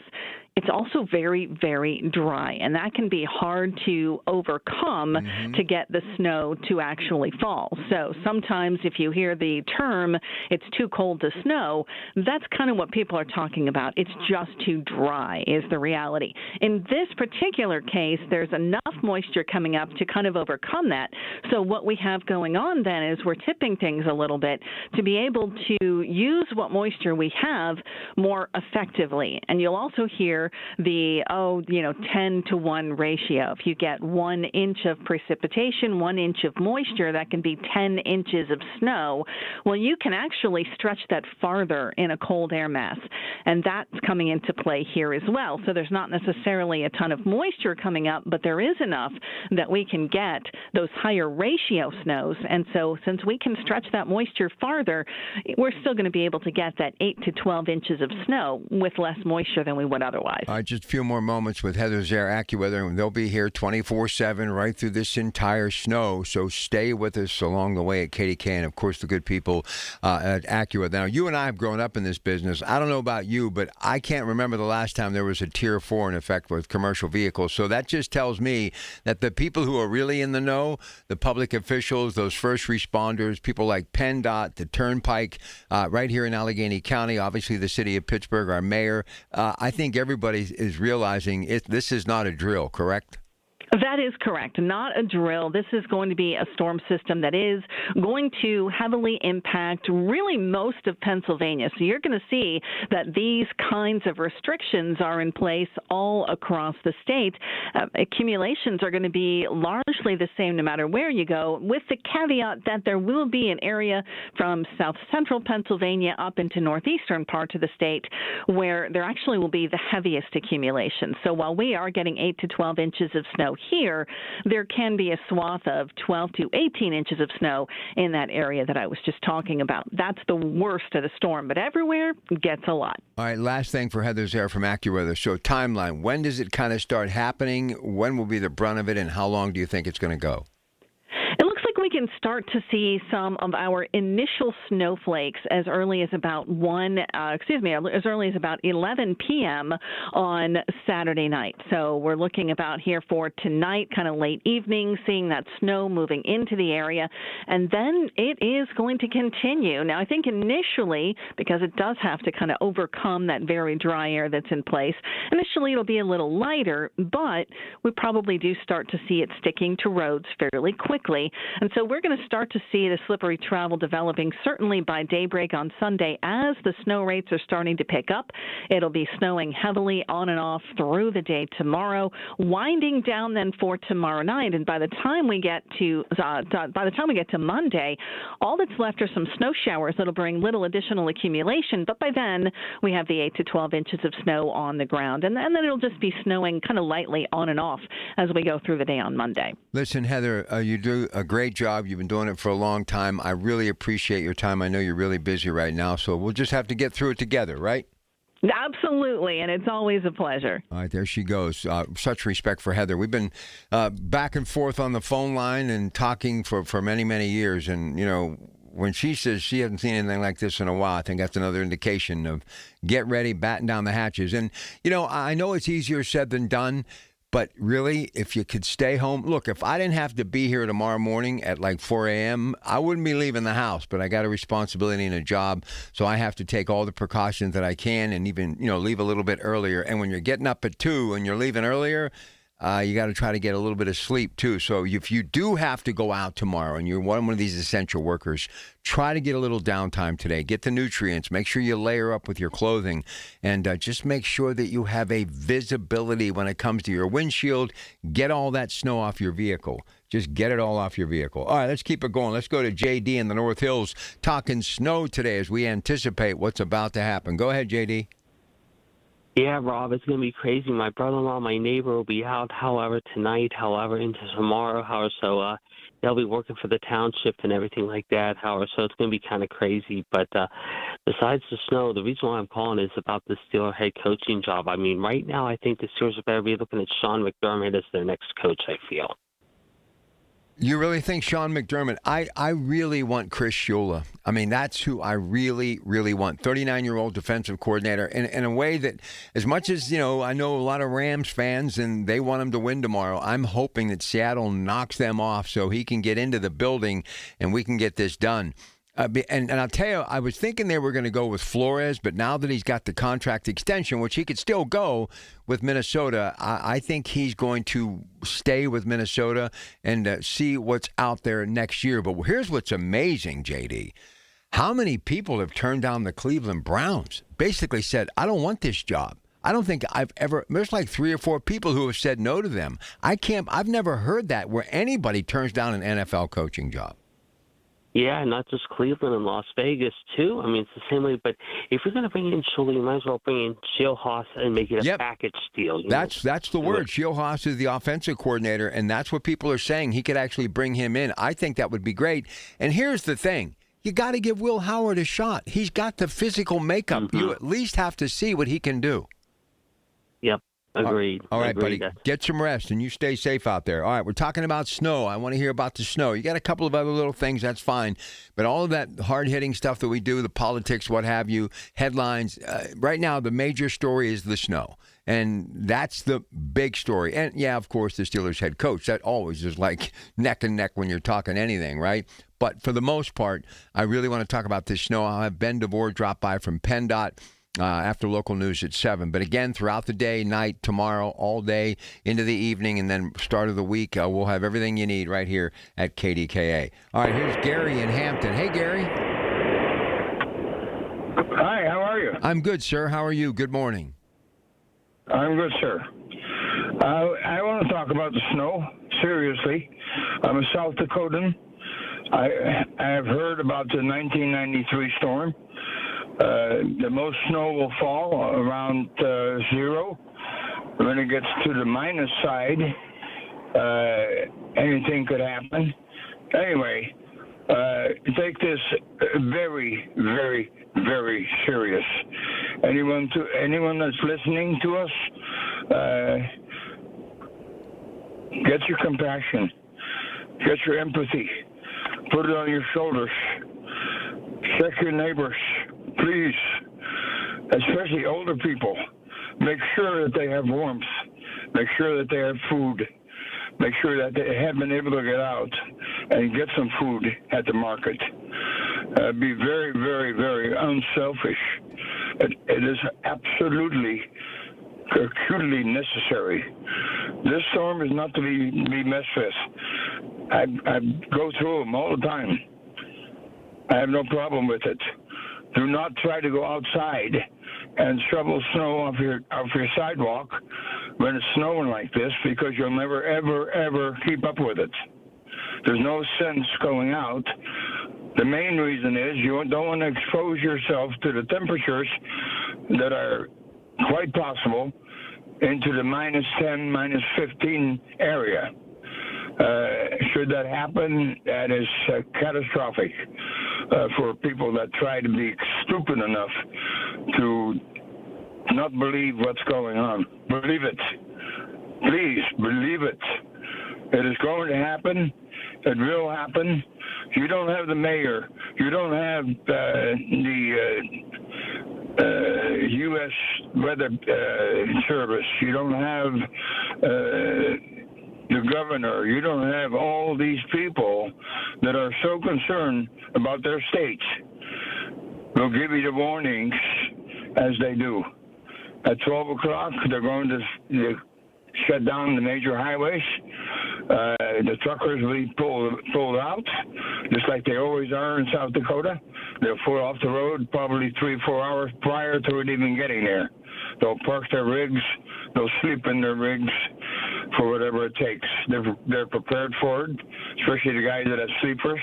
it's also very, very dry, and that can be hard to overcome to get the snow to actually fall. So sometimes if you hear the term, it's too cold to snow, that's kind of what people are talking about. It's just too dry is the reality. In this particular case, there's enough moisture coming up to kind of overcome that. So what we have going on then is we're tipping things a little bit to be able to use what moisture we have more effectively. And you'll also hear the 10-to-1 ratio. If you get 1 inch of precipitation, 1 inch of moisture, that can be 10 inches of snow. Well, you can actually stretch that farther in a cold air mass, and that's coming into play here as well. So there's not necessarily a ton of moisture coming up, but there is enough that we can get those higher ratio snows. And so since we can stretch that moisture farther, we're still going to be able to get that 8 to 12 inches of snow with less moisture than we would otherwise. Just a few more moments with Heather's Air AccuWeather, and they'll be here 24/7 right through this entire snow. So stay with us along the way at KDK and, of course, the good people at AccuWeather. Now, you and I have grown up in this business. I don't know about you, but I can't remember the last time there was a Tier 4 in effect with commercial vehicles. So that just tells me that the people who are really in the know, the public officials, those first responders, people like PennDOT, the Turnpike, right here in Allegheny County, obviously the city of Pittsburgh, our mayor, I think everybody is realizing this is not a drill, correct? That is correct. Not a drill. This is going to be a storm system that is going to heavily impact really most of Pennsylvania. So you're going to see that these kinds of restrictions are in place all across the state. Accumulations are going to be largely the same no matter where you go, with the caveat that there will be an area from south central Pennsylvania up into northeastern parts of the state where there actually will be the heaviest accumulation. So while we are getting 8 to 12 inches of snow here, there can be a swath of 12 to 18 inches of snow in that area that I was just talking about. That's the worst of the storm, but everywhere gets a lot. All right, last thing for Heather's Air from AccuWeather. So timeline, when does it kind of start happening? When will be the brunt of it, and how long do you think it's going to go? It looks like we can can start to see some of our initial snowflakes as early as about as early as about 11 p.m. on Saturday night. So we're looking about here for tonight, kind of late evening, seeing that snow moving into the area, and then it is going to continue. Now, I think initially, because it does have to kind of overcome that very dry air that's in place, initially it'll be a little lighter, but we probably do start to see it sticking to roads fairly quickly. And so we're going to start to see the slippery travel developing certainly by daybreak on Sunday as the snow rates are starting to pick up. It'll be snowing heavily on and off through the day tomorrow, winding down then for tomorrow night. And by the time we get to Monday, all that's left are some snow showers that'll bring little additional accumulation. But by then we have the 8 to 12 inches of snow on the ground, and then it'll just be snowing kind of lightly on and off as we go through the day on Monday. Listen, Heather, you do a great job. You've been doing it for a long time. I really appreciate your time. I know you're really busy right now, so we'll just have to get through it together, right? Absolutely, and it's always a pleasure. All right, there she goes. Such respect for Heather. We've been back and forth on the phone line and talking for many, many years, and, you know, when she says she hasn't seen anything like this in a while, I think that's another indication of get ready, batten down the hatches. And, you know, I know it's easier said than done, but really, if you could stay home. Look, if I didn't have to be here tomorrow morning at like 4 a.m., I wouldn't be leaving the house, but I got a responsibility and a job, so I have to take all the precautions that I can and even, you know, leave a little bit earlier. And when you're getting up at 2 and you're leaving earlier, you got to try to get a little bit of sleep, too. So if you do have to go out tomorrow and you're one of these essential workers, try to get a little downtime today. Get the nutrients. Make sure you layer up with your clothing. And just make sure that you have a visibility when it comes to your windshield. Get all that snow off your vehicle. Just get it all off your vehicle. All right, let's keep it going. Let's go to J.D. in the North Hills talking snow today as we anticipate what's about to happen. Go ahead, J.D. Yeah, Rob, it's going to be crazy. My brother-in-law, my neighbor, will be out, however, tonight, however, into tomorrow, however, so they'll be working for the township and everything like that, however, so it's going to be kind of crazy. But besides the snow, the reason why I'm calling is about the Steelers head coaching job. I mean, right now, I think the Steelers better be looking at Sean McDermott as their next coach, I feel. You really think Sean McDermott? I really want Chris Shula. I mean, that's who I really, really want. 39-year-old defensive coordinator. In a way that, as much as, you know, I know a lot of Rams fans and they want him to win tomorrow, I'm hoping that Seattle knocks them off so he can get into the building and we can get this done. And I'll tell you, I was thinking they were going to go with Flores, but now that he's got the contract extension, which he could still go with Minnesota, I think he's going to stay with Minnesota and see what's out there next year. But here's what's amazing, JD. How many people have turned down the Cleveland Browns? Basically said, I don't want this job. I don't think there's like 3 or 4 people who have said no to them. I've never heard that where anybody turns down an NFL coaching job. Yeah, not just Cleveland and Las Vegas, too. I mean, it's the same way. But if you're going to bring in Shula, you might as well bring in Schilhaas and make it a package deal. That's the word. Schilhaas is the offensive coordinator, and that's what people are saying. He could actually bring him in. I think that would be great. And here's the thing. You got to give Will Howard a shot. He's got the physical makeup. Mm-hmm. You at least have to see what he can do. Yep. Agreed. All right, buddy. Get some rest, and you stay safe out there. All right, we're talking about snow. I want to hear about the snow. You got a couple of other little things, that's fine. But all of that hard-hitting stuff that we do, the politics, what have you, headlines, right now the major story is the snow. And that's the big story. And, yeah, of course, the Steelers head coach. That always is like neck and neck when you're talking anything, right? But for the most part, I really want to talk about this snow. I'll have Ben DeVore drop by from PennDOT. After local news at 7. But again, throughout the day, night, tomorrow, all day, into the evening, and then start of the week, we'll have everything you need right here at KDKA. All right, here's Gary in Hampton. Hey, Gary. Hi, how are you? I'm good, sir. How are you? Good morning. I'm good, sir. I want to talk about the snow, seriously. I'm a South Dakotan. I have heard about the 1993 storm. The most snow will fall around 0. When it gets to the minus side, anything could happen. Anyway, take this very, very, very serious. Anyone that's listening to us, get your compassion, get your empathy. Put it on your shoulders. Check your neighbors, please, especially older people. Make sure that they have warmth. Make sure that they have food. Make sure that they have been able to get out and get some food at the market. Be very, very, very unselfish. It is absolutely, acutely necessary. This storm is not to be messed with. I go through them all the time. I have no problem with it. Do not try to go outside and shovel snow off your sidewalk when it's snowing like this, because you'll never, ever, ever keep up with it. There's no sense going out. The main reason is you don't want to expose yourself to the temperatures that are quite possible into the -10, -15 area. Should that happen, that is catastrophic for people that try to be stupid enough to not believe what's going on. Believe it. Please, believe it. It is going to happen. It will happen. You don't have the mayor. You don't have the U.S. Weather Service. You don't have the governor. You don't have all these people that are so concerned about their states. They'll give you the warnings as they do. At 12 o'clock, they're going to shut down the major highways. The truckers will be pulled out, just like they always are in South Dakota. They'll pull off the road probably 3-4 hours prior to it even getting there. They'll park their rigs. They'll sleep in their rigs for whatever it takes. They're prepared for it, especially the guys that have sleepers.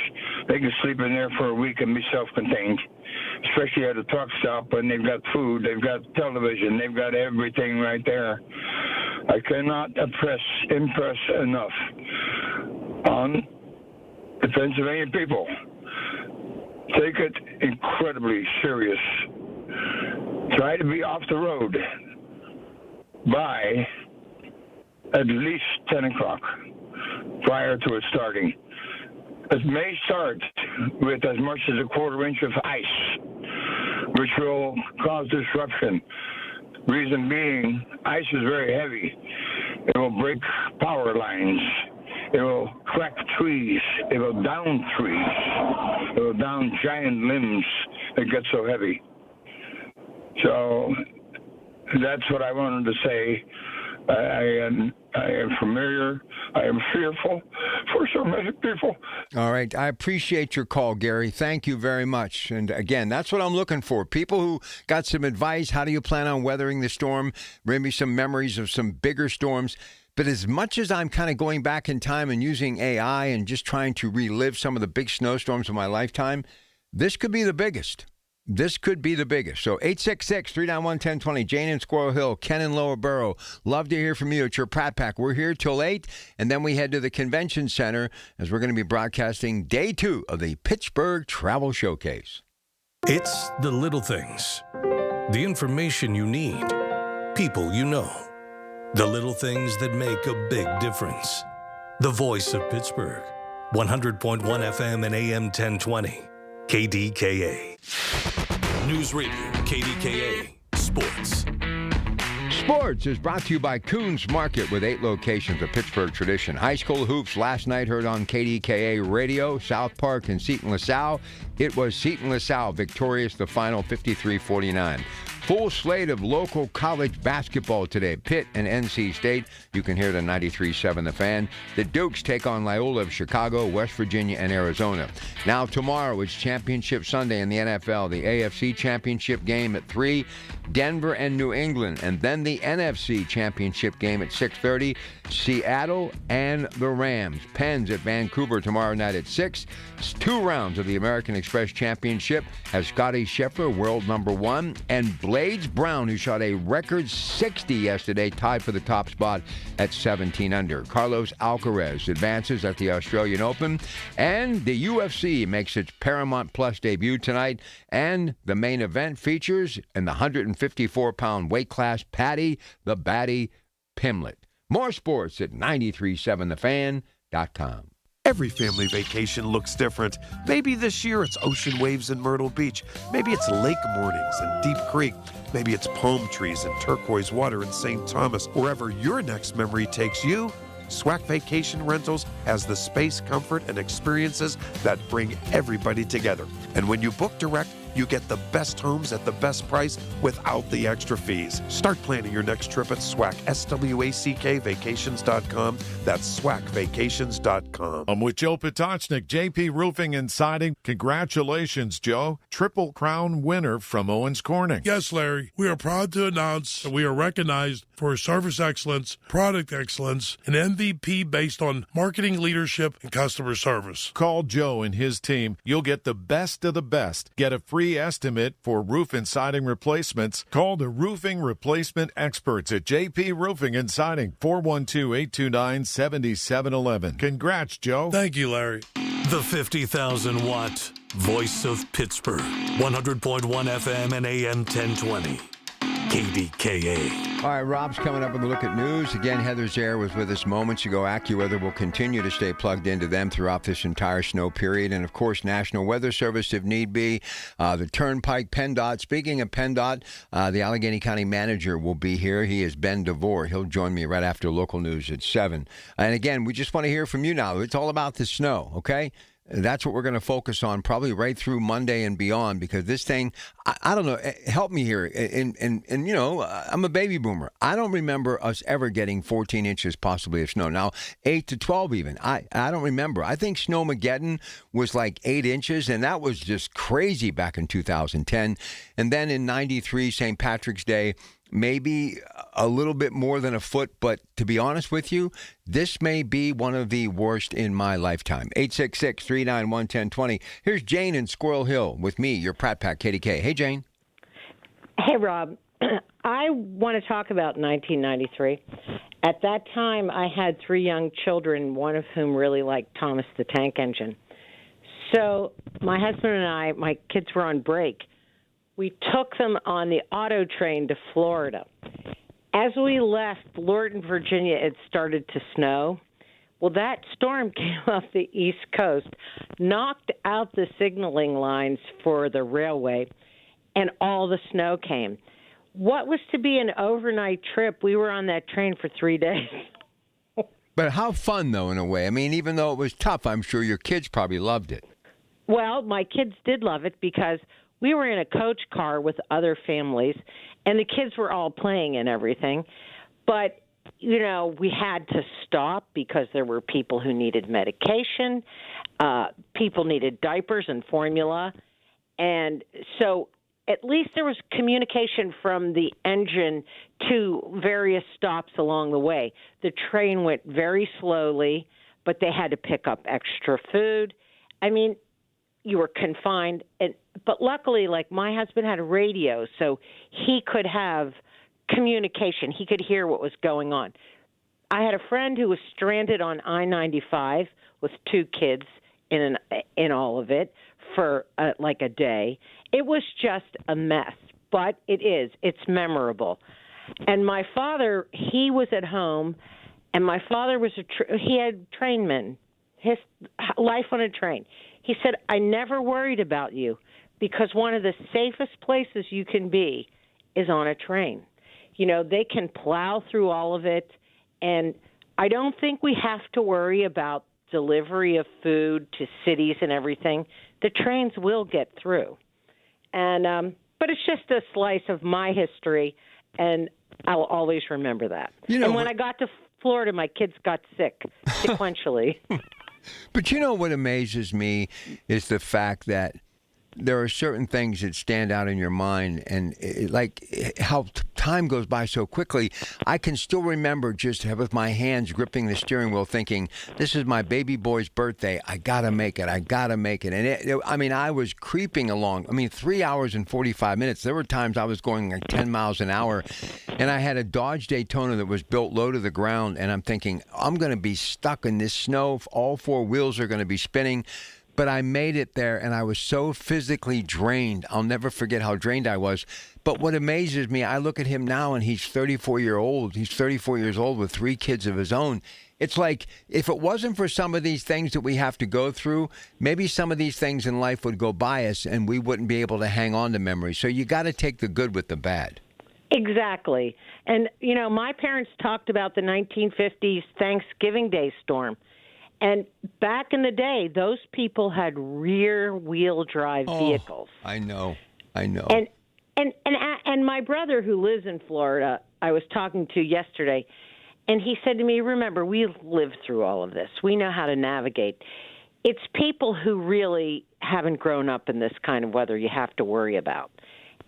They can sleep in there for a week and be self-contained, especially at a truck stop when they've got food, they've got television, they've got everything right there. I cannot impress enough on the Pennsylvania people. Take it incredibly serious. Try to be off the road by at least 10 o'clock prior to it starting. It may start with as much as a quarter inch of ice, which will cause disruption. Reason being, ice is very heavy. It will break power lines. It will crack trees. It will down trees. It will down giant limbs. It gets so heavy. So that's what I wanted to say. I am familiar. I am fearful for so many people. All right. I appreciate your call, Gary. Thank you very much. And again, that's what I'm looking for. People who got some advice. How do you plan on weathering the storm? Maybe some memories of some bigger storms. But as much as I'm kind of going back in time and using AI and just trying to relive some of the big snowstorms of my lifetime, this could be the biggest. This could be the biggest. So 866-391-1020, Jane in Squirrel Hill, Ken in Lower Borough. Love to hear from you at your Pratt Pack. We're here till 8, and then we head to the Convention Center as we're going to be broadcasting day 2 of the Pittsburgh Travel Showcase. It's the little things. The information you need. People you know. The little things that make a big difference. The voice of Pittsburgh. 100.1 FM and AM 1020. KDKA. News Radio, KDKA, Sports. Sports is brought to you by Coons Market with 8 locations of Pittsburgh tradition. High school hoops last night heard on KDKA Radio, South Park and Seton LaSalle. It was Seton LaSalle victorious, the final 53-49. Full slate of local college basketball today. Pitt and NC State. You can hear the 93.7 The Fan. The Dukes take on Loyola of Chicago, West Virginia, and Arizona. Now tomorrow it's Championship Sunday in the NFL. The AFC Championship game at 3. Denver and New England. And then the NFC Championship game at 6:30. Seattle and the Rams. Pens at Vancouver tomorrow night at 6. It's 2 rounds of the American Express Championship as Scotty Scheffler, world number 1, and Blades Brown, who shot a record 60 yesterday, tied for the top spot at 17 under. Carlos Alcaraz advances at the Australian Open, and the UFC makes its Paramount Plus debut tonight, and the main event features in the 154-pound weight class Patty the Batty Pimlet. More sports at 937thefan.com. Every family vacation looks different. Maybe this year it's ocean waves in Myrtle Beach. Maybe it's lake mornings in Deep Creek. Maybe it's palm trees and turquoise water in St. Thomas. Wherever your next memory takes you, SWAC Vacation Rentals has the space, comfort, and experiences that bring everybody together. And when you book direct, you get the best homes at the best price without the extra fees. Start planning your next trip at SWAC, SWACK vacations.com. That's SWACvacations.com. I'm with Joe Potocznik, JP Roofing and Siding. Congratulations, Joe. Triple Crown winner from Owens Corning. Yes, Larry. We are proud to announce that we are recognized for service excellence, product excellence, and MVP based on marketing leadership and customer service. Call Joe and his team. You'll get the best of the best. Get a free estimate for roof and siding replacements. Call the roofing replacement experts at JP Roofing and Siding, 412-829-7711. Congrats, Joe. Thank you, Larry. The 50,000-watt voice of Pittsburgh, 100.1 FM and AM 1020. KDKA. All right, Rob's coming up with a look at news. Again, Heather Zare was with us moments ago. AccuWeather will continue to stay plugged into them throughout this entire snow period. And, of course, National Weather Service, if need be. The Turnpike, PennDOT. Speaking of PennDOT, the Allegheny County manager will be here. He is Ben DeVore. He'll join me right after local news at 7. And, again, we just want to hear from you now. It's all about the snow, okay? That's what we're going to focus on probably right through Monday and beyond, because this thing, I don't know, help me here. And you know, I'm a baby boomer. I don't remember us ever getting 14 inches possibly of snow. Now, 8 to 12 even. I don't remember. I think Snowmageddon was like 8 inches, and that was just crazy back in 2010. And then in 93, St. Patrick's Day, maybe a little bit more than a foot, but to be honest with you, this may be one of the worst in my lifetime. 866-391-1020. Here's Jane in Squirrel Hill with me, your Pratt Pack KDK. Hey, Jane. Hey, Rob. I want to talk about 1993. At that time, I had 3 young children, one of whom really liked Thomas the Tank Engine. So my husband and I, my kids were on break. We took them on the auto train to Florida. As we left Lorton, Virginia, it started to snow. Well, that storm came off the East Coast, knocked out the signaling lines for the railway, and all the snow came. What was to be an overnight trip, we were on that train for 3 days. But how fun, though, in a way. I mean, even though it was tough, I'm sure your kids probably loved it. Well, my kids did love it because we were in a coach car with other families, and the kids were all playing and everything. But, you know, we had to stop because there were people who needed medication. People needed diapers and formula. And so at least there was communication from the engine to various stops along the way. The train went very slowly, but they had to pick up extra food. I mean, you were confined, but luckily, like, my husband had a radio, so he could have communication. He could hear what was going on. I had a friend who was stranded on I-95 with 2 kids in all of it for like a day. It was just a mess, but it's memorable. And my father, he was at home, and my father was he had trainmen, his life on a train. He said, I never worried about you because one of the safest places you can be is on a train. You know, they can plow through all of it, and I don't think we have to worry about delivery of food to cities and everything. The trains will get through. And but it's just a slice of my history, and I'll always remember that. You know, and when I got to Florida, my kids got sick sequentially. But you know what amazes me is the fact that there are certain things that stand out in your mind, and like how time goes by so quickly. I can still remember just with my hands gripping the steering wheel thinking, this is my baby boy's birthday. I got to make it. I got to make it. And I mean, I was creeping along. I mean, 3 hours and 45 minutes. There were times I was going like 10 miles an hour, and I had a Dodge Daytona that was built low to the ground, and I'm thinking, I'm going to be stuck in this snow. All 4 wheels are going to be spinning. but I made it there, and I was so physically drained. I'll never forget how drained I was. But what amazes me, I look at him now, and he's 34 years old with 3 kids of his own. It's like, if it wasn't for some of these things that we have to go through, maybe some of these things in life would go by us, and we wouldn't be able to hang on to memories. So you got to take the good with the bad. Exactly. And, you know, my parents talked about the 1950s Thanksgiving Day storm. And back in the day, those people had rear-wheel drive vehicles. I know. And my brother, who lives in Florida, I was talking to yesterday, and he said to me, remember, we've lived through all of this. We know how to navigate. It's people who really haven't grown up in this kind of weather you have to worry about.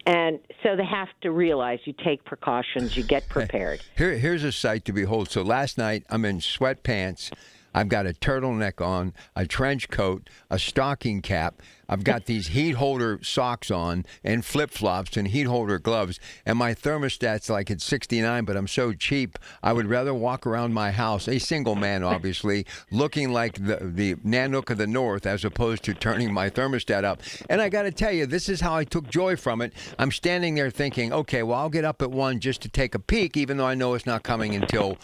And so they have to realize you take precautions, you get prepared. Here's a sight to behold. So last night, I'm in sweatpants. I've got a turtleneck on, a trench coat, a stocking cap. I've got these heat holder socks on and flip-flops and heat holder gloves. And my thermostat's like at 69, but I'm so cheap, I would rather walk around my house, a single man, obviously, looking like the Nanook of the North as opposed to turning my thermostat up. And I got to tell you, this is how I took joy from it. I'm standing there thinking, okay, well, I'll get up at 1 just to take a peek, even though I know it's not coming until,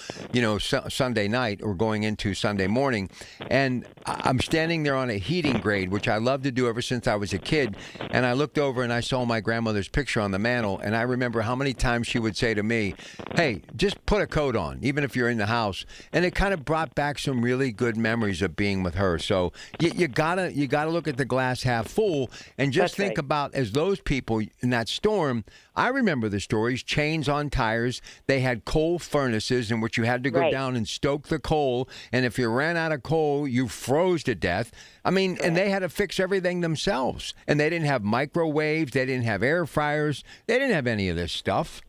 Sunday night or going into Sunday morning. And I'm standing there on a heating grade, which I love to do ever since I was a kid. And I looked over and I saw my grandmother's picture on the mantle. And I remember how many times she would say to me, hey, just put a coat on, even if you're in the house. And it kind of brought back some really good memories of being with her. So you gotta look at the glass half full and just think about, as those people in that storm, I remember the stories, chains on tires. They had coal furnaces in which you had to go down and stoke the coal. And if you ran out of coal, you froze to death. I mean, and they had to fix everything themselves. And they didn't have microwaves. They didn't have air fryers. They didn't have any of this stuff.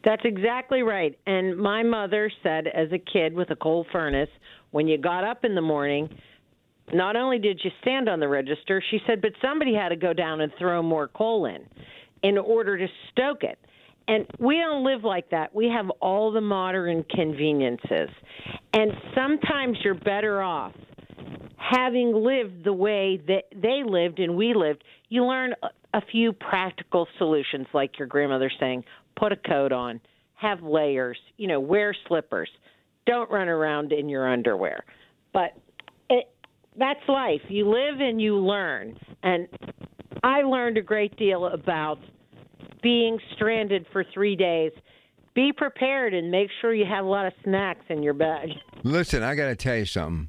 That's exactly right. And my mother said, as a kid with a coal furnace, when you got up in the morning, not only did you stand on the register, she said, but somebody had to go down and throw more coal in order to stoke it. And we don't live like that. We have all the modern conveniences. And sometimes you're better off having lived the way that they lived and we lived. You learn a few practical solutions, like your grandmother saying, put a coat on, have layers, wear slippers. Don't run around in your underwear. But that's life. You live and you learn. And I learned a great deal about being stranded for 3 days. Be prepared and make sure you have a lot of snacks in your bag. Listen, I got to tell you something,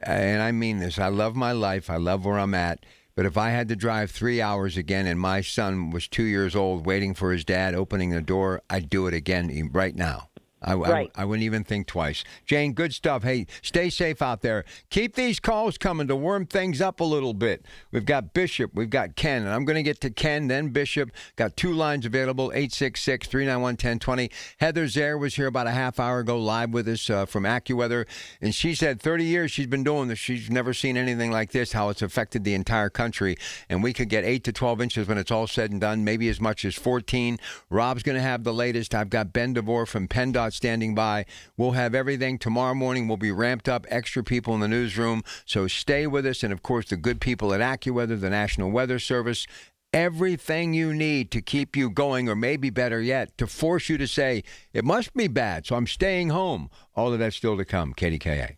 and I mean this. I love my life. I love where I'm at. But if I had to drive 3 hours again and my son was 2 years old waiting for his dad opening the door, I'd do it again right now. I wouldn't even think twice. Jane, good stuff. Hey, stay safe out there. Keep these calls coming to warm things up a little bit. We've got Bishop. We've got Ken. And I'm going to get to Ken, then Bishop. Got 2 lines available, 866-391-1020. Heather Zare was here about a half hour ago live with us from AccuWeather. And she said 30 years she's been doing this. She's never seen anything like this, how it's affected the entire country. And we could get 8 to 12 inches when it's all said and done, maybe as much as 14. Rob's going to have the latest. I've got Ben DeVore from PennDOT standing by. We'll have everything tomorrow morning. We'll be ramped up, extra people in the newsroom. So stay with us. And, of course, the good people at AccuWeather, the National Weather Service, everything you need to keep you going, or maybe better yet, to force you to say, it must be bad, so I'm staying home. All of that's still to come. KDKA.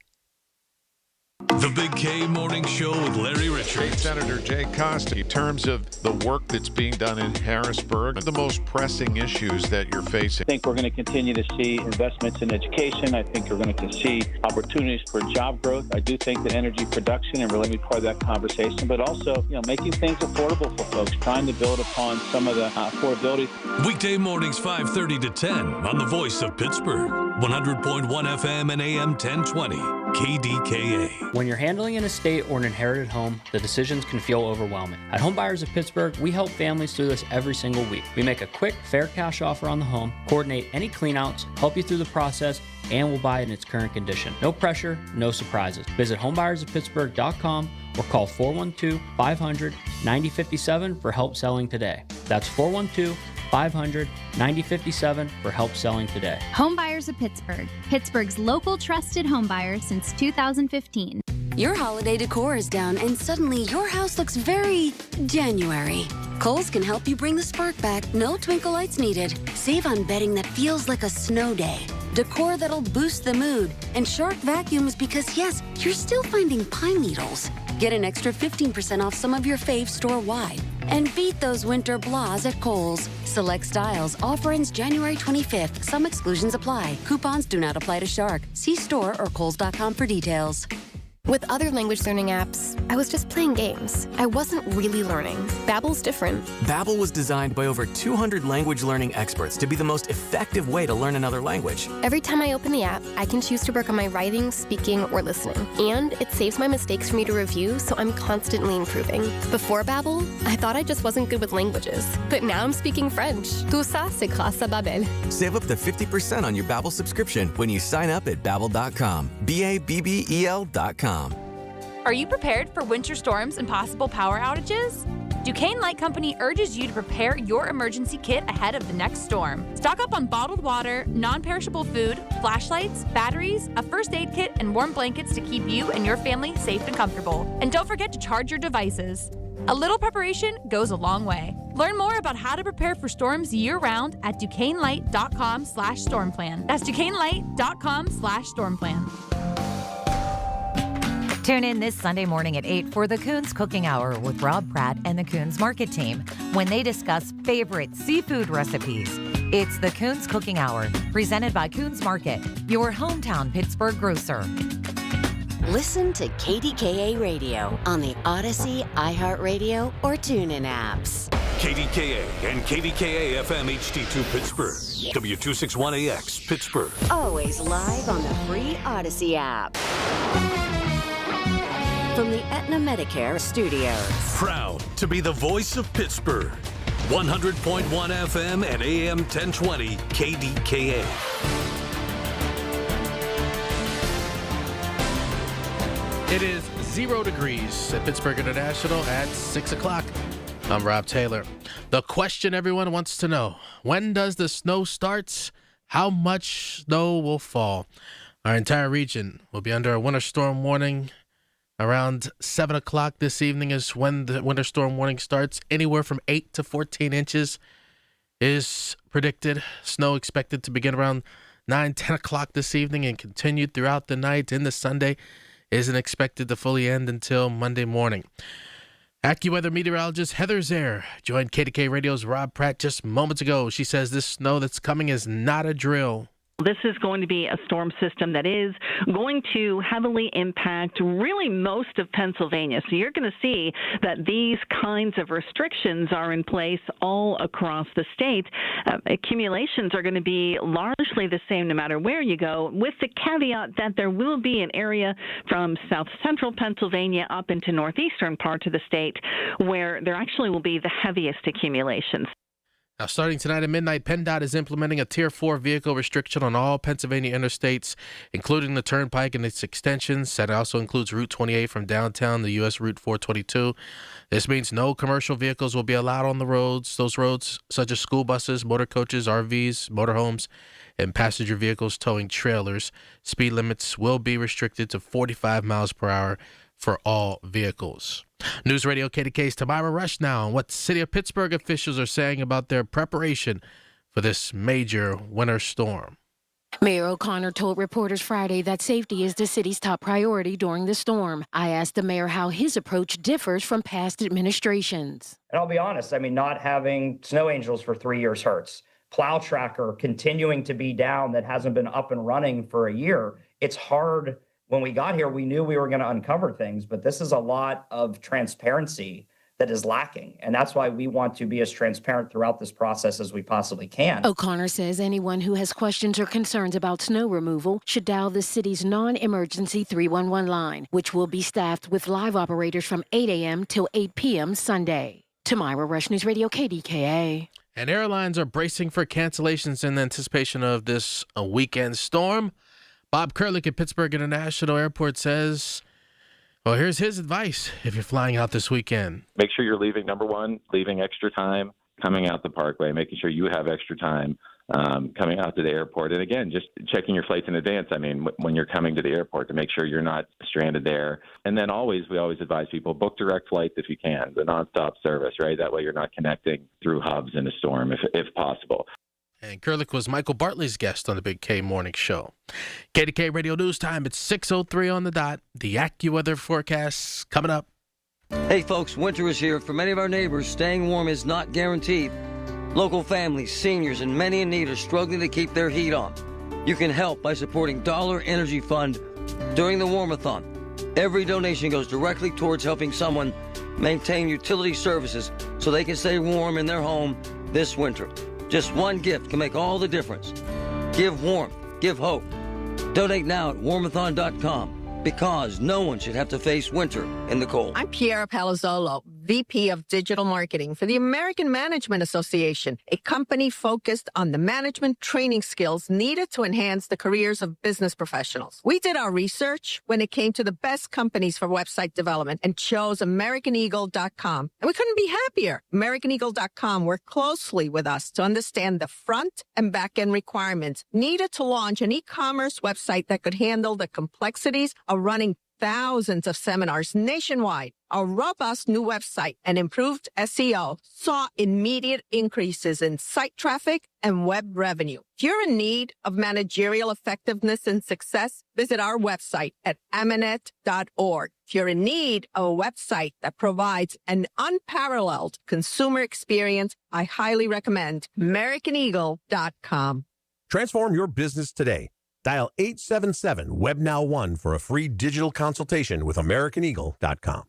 The Big K Morning Show with Larry Richards. State Senator Jay Costa, in terms of the work that's being done in Harrisburg, the most pressing issues that you're facing? I think we're going to continue to see investments in education. I think we're going to see opportunities for job growth. I do think that energy production, and really be part of that conversation, but also, making things affordable for folks, trying to build upon some of the affordability. Weekday mornings 5:30 to 10 on the Voice of Pittsburgh, 100.1 FM and AM 1020. KDKA. When you're handling an estate or an inherited home, the decisions can feel overwhelming. At Home Buyers of Pittsburgh, we help families through this every single week. We make a quick, fair cash offer on the home, coordinate any cleanouts, help you through the process, and we'll buy it in its current condition. No pressure, no surprises. Visit homebuyersoftpittsburgh.com or call 412-500-9057 for help selling today. That's 412-500-9057 for help selling today. Home Buyers of Pittsburgh, Pittsburgh's local trusted home buyer since 2015. Your holiday decor is down and suddenly your house looks very January. Kohl's can help you bring the spark back. No twinkle lights needed. Save on bedding that feels like a snow day. Decor that'll boost the mood. And Shark vacuums because, yes, you're still finding pine needles. Get an extra 15% off some of your faves store-wide. And beat those winter blahs at Kohl's. Select styles. Offer ends January 25th. Some exclusions apply. Coupons do not apply to Shark. See store or Kohls.com for details. With other language learning apps, I was just playing games. I wasn't really learning. Babbel's different. Babbel was designed by over 200 language learning experts to be the most effective way to learn another language. Every time I open the app, I can choose to work on my writing, speaking, or listening. And it saves my mistakes for me to review, so I'm constantly improving. Before Babbel, I thought I just wasn't good with languages. But now I'm speaking French. Tout ça, c'est grâce à Babbel. Save up to 50% on your Babbel subscription when you sign up at Babbel.com. Babbel.com. Are you prepared for winter storms and possible power outages? Duquesne Light Company urges you to prepare your emergency kit ahead of the next storm. Stock up on bottled water, non-perishable food, flashlights, batteries, a first aid kit, and warm blankets to keep you and your family safe and comfortable. And don't forget to charge your devices. A little preparation goes a long way. Learn more about how to prepare for storms year-round at DuquesneLight.com/stormplan. That's DuquesneLight.com/stormplan. Tune in this Sunday morning at 8 for the Coons Cooking Hour with Rob Pratt and the Coons Market Team when they discuss favorite seafood recipes. It's the Coons Cooking Hour, presented by Coons Market, your hometown Pittsburgh grocer. Listen to KDKA Radio on the Odyssey, iHeartRadio, or TuneIn apps. KDKA and KDKA-FM HD2 Pittsburgh. W261AX Pittsburgh. Always live on the free Odyssey app. From the Aetna Medicare studios. Proud to be the voice of Pittsburgh. 100.1 FM and AM 1020 KDKA. It is 0 degrees at Pittsburgh International at 6 o'clock. I'm Rob Taylor. The question everyone wants to know: when does the snow start? How much snow will fall? Our entire region will be under a winter storm warning. Around 7 o'clock this evening is when the winter storm warning starts. Anywhere from 8 to 14 inches is predicted. Snow expected to begin around 9, 10 o'clock this evening and continue throughout the night into Sunday. Isn't expected to fully end until Monday morning. AccuWeather meteorologist Heather Zare joined KDK Radio's Rob Pratt just moments ago. She says this snow that's coming is not a drill. This is going to be a storm system that is going to heavily impact really most of Pennsylvania. So you're going to see that these kinds of restrictions are in place all across the state. Accumulations are going to be largely the same no matter where you go, with the caveat that there will be an area from south central Pennsylvania up into northeastern parts of the state where there actually will be the heaviest accumulations. Now, starting tonight at midnight, PennDOT is implementing a Tier 4 vehicle restriction on all Pennsylvania interstates, including the Turnpike and its extensions. That also includes Route 28 from downtown to U.S. Route 422. This means no commercial vehicles will be allowed on the roads. Those roads, such as school buses, motor coaches, RVs, motorhomes, and passenger vehicles towing trailers. Speed limits will be restricted to 45 miles per hour for all vehicles. News Radio KDK's Tamara Rush now on what City of Pittsburgh officials are saying about their preparation for this major winter storm. Mayor O'Connor told reporters Friday that safety is the city's top priority during the storm. I asked the mayor how his approach differs from past administrations. And I'll be honest, not having snow angels for 3 years hurts. Plow Tracker continuing to be down that hasn't been up and running for a year. It's hard. When we got here, we knew we were going to uncover things, but this is a lot of transparency that is lacking. And that's why we want to be as transparent throughout this process as we possibly can. O'Connor says anyone who has questions or concerns about snow removal should dial the city's non-emergency 311 line, which will be staffed with live operators from 8 a.m. till 8 p.m. Sunday. Tamira Rush News Radio, KDKA. And airlines are bracing for cancellations in anticipation of this weekend storm. Bob Kurlick at Pittsburgh International Airport says, well, here's his advice if you're flying out this weekend. Make sure you're leaving, number one, leaving extra time coming out the parkway, making sure you have extra time coming out to the airport. And again, just checking your flights in advance. I mean, when you're coming to the airport, to make sure you're not stranded there. And then we always advise people, book direct flights if you can, the nonstop service, right? That way you're not connecting through hubs in a storm if possible. And Kurlick was Michael Bartley's guest on the Big K Morning Show. KDK Radio News Time, it's 6:03 on the dot. The AccuWeather forecast coming up. Hey folks, winter is here. For many of our neighbors, staying warm is not guaranteed. Local families, seniors, and many in need are struggling to keep their heat on. You can help by supporting Dollar Energy Fund during the Warmathon. Every donation goes directly towards helping someone maintain utility services so they can stay warm in their home this winter. Just one gift can make all the difference. Give warmth, give hope. Donate now at warmathon.com. Because no one should have to face winter in the cold. I'm Piera Palazzolo, VP of Digital Marketing for the American Management Association, a company focused on the management training skills needed to enhance the careers of business professionals. We did our research when it came to the best companies for website development and chose AmericanEagle.com. And we couldn't be happier. AmericanEagle.com worked closely with us to understand the front and back end requirements needed to launch an e-commerce website that could handle the complexities of running thousands of seminars nationwide. Our robust new website and improved SEO saw immediate increases in site traffic and web revenue. If you're in need of managerial effectiveness and success, visit our website at amanet.org. If you're in need of a website that provides an unparalleled consumer experience, I highly recommend AmericanEagle.com. Transform your business today. Dial 877-WebNow1 for a free digital consultation with AmericanEagle.com.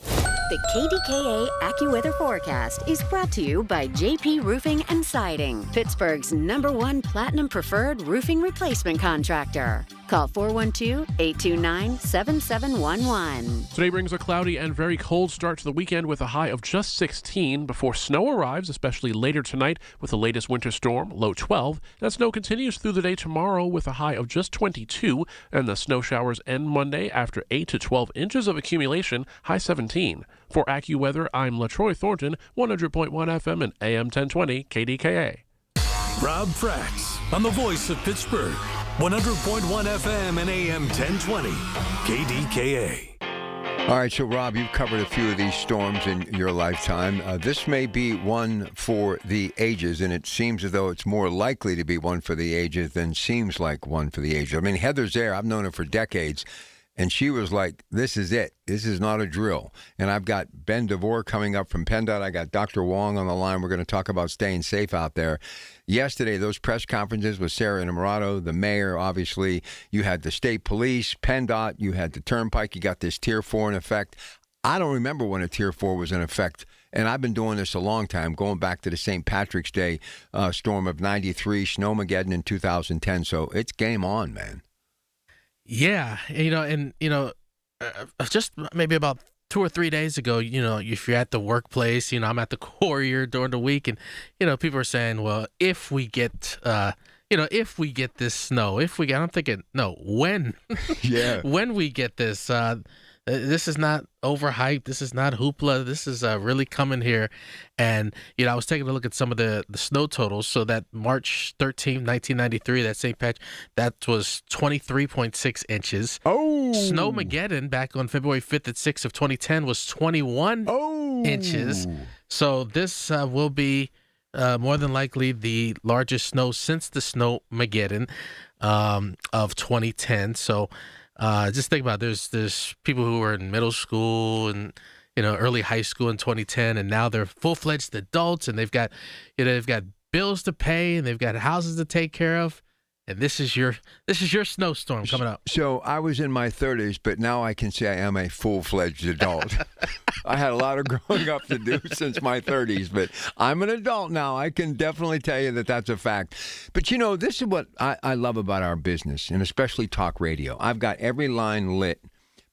The KDKA AccuWeather forecast is brought to you by JP Roofing and Siding, Pittsburgh's #1 Platinum Preferred Roofing Replacement Contractor. Call 412-829-7711. Today brings a cloudy and very cold start to the weekend with a high of just 16 before snow arrives, especially later tonight with the latest winter storm, low 12. That snow continues through the day tomorrow with a high of just 22, and the snow showers end Monday after 8 to 12 inches of accumulation, high 17. For AccuWeather, I'm LaTroy Thornton, 100.1 FM and AM 1020 KDKA. Rob Fracks on the voice of Pittsburgh, 100.1 FM and AM 1020 KDKA. All right, so Rob, you've covered a few of these storms in your lifetime. This may be one for the ages, and it seems as though it's more likely to be one for the ages than seems like one for the ages. I mean, Heather's there. I've known her for decades. And she was like, this is it. This is not a drill. And I've got Ben DeVore coming up from PennDOT. I got Dr. Wong on the line. We're going to talk about staying safe out there. Yesterday, those press conferences with Sarah Innamorato, the mayor, obviously. You had the state police, PennDOT. You had the Turnpike. You got this Tier 4 in effect. I don't remember when a Tier 4 was in effect. And I've been doing this a long time, going back to the St. Patrick's Day storm of 93, Snowmageddon in 2010. So it's game on, man. Yeah, just maybe about 2 or 3 days ago, if you're at the workplace, I'm at the Courier during the week, and people are saying, well, if we get this snow, I'm thinking, no, when? Yeah. When we get this, this is not overhyped. This is not hoopla. This is really coming here. And, I was taking a look at some of the snow totals. So that March 13th, 1993, that St. Patrick, that was 23.6 inches. Oh. Snowmageddon back on February 5th at 6 of 2010 was 21 inches. So this will be more than likely the largest snow since the Snowmageddon of 2010. So just think about it. There's people who were in middle school and early high school in 2010, and now they're full-fledged adults, and they've got bills to pay, and they've got houses to take care of, and this is your snowstorm coming up. So I was in my 30s, but now I can say I am a full-fledged adult. I had a lot of growing up to do since my 30s, but I'm an adult now. I can definitely tell you that that's a fact. But, this is what I love about our business, and especially talk radio. I've got every line lit,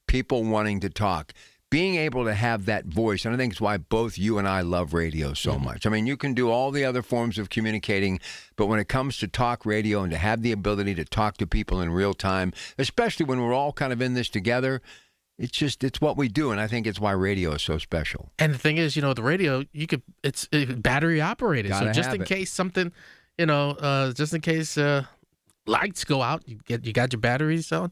people wanting to talk. Being able to have that voice, and I think it's why both you and I love radio so much. I mean, you can do all the other forms of communicating, but when it comes to talk radio and to have the ability to talk to people in real time, especially when we're all kind of in this together, it's what we do, and I think it's why radio is so special. And the thing is, the radio, it's battery operated. Gotta so just have in it. case something, just in case lights go out, you got your batteries on.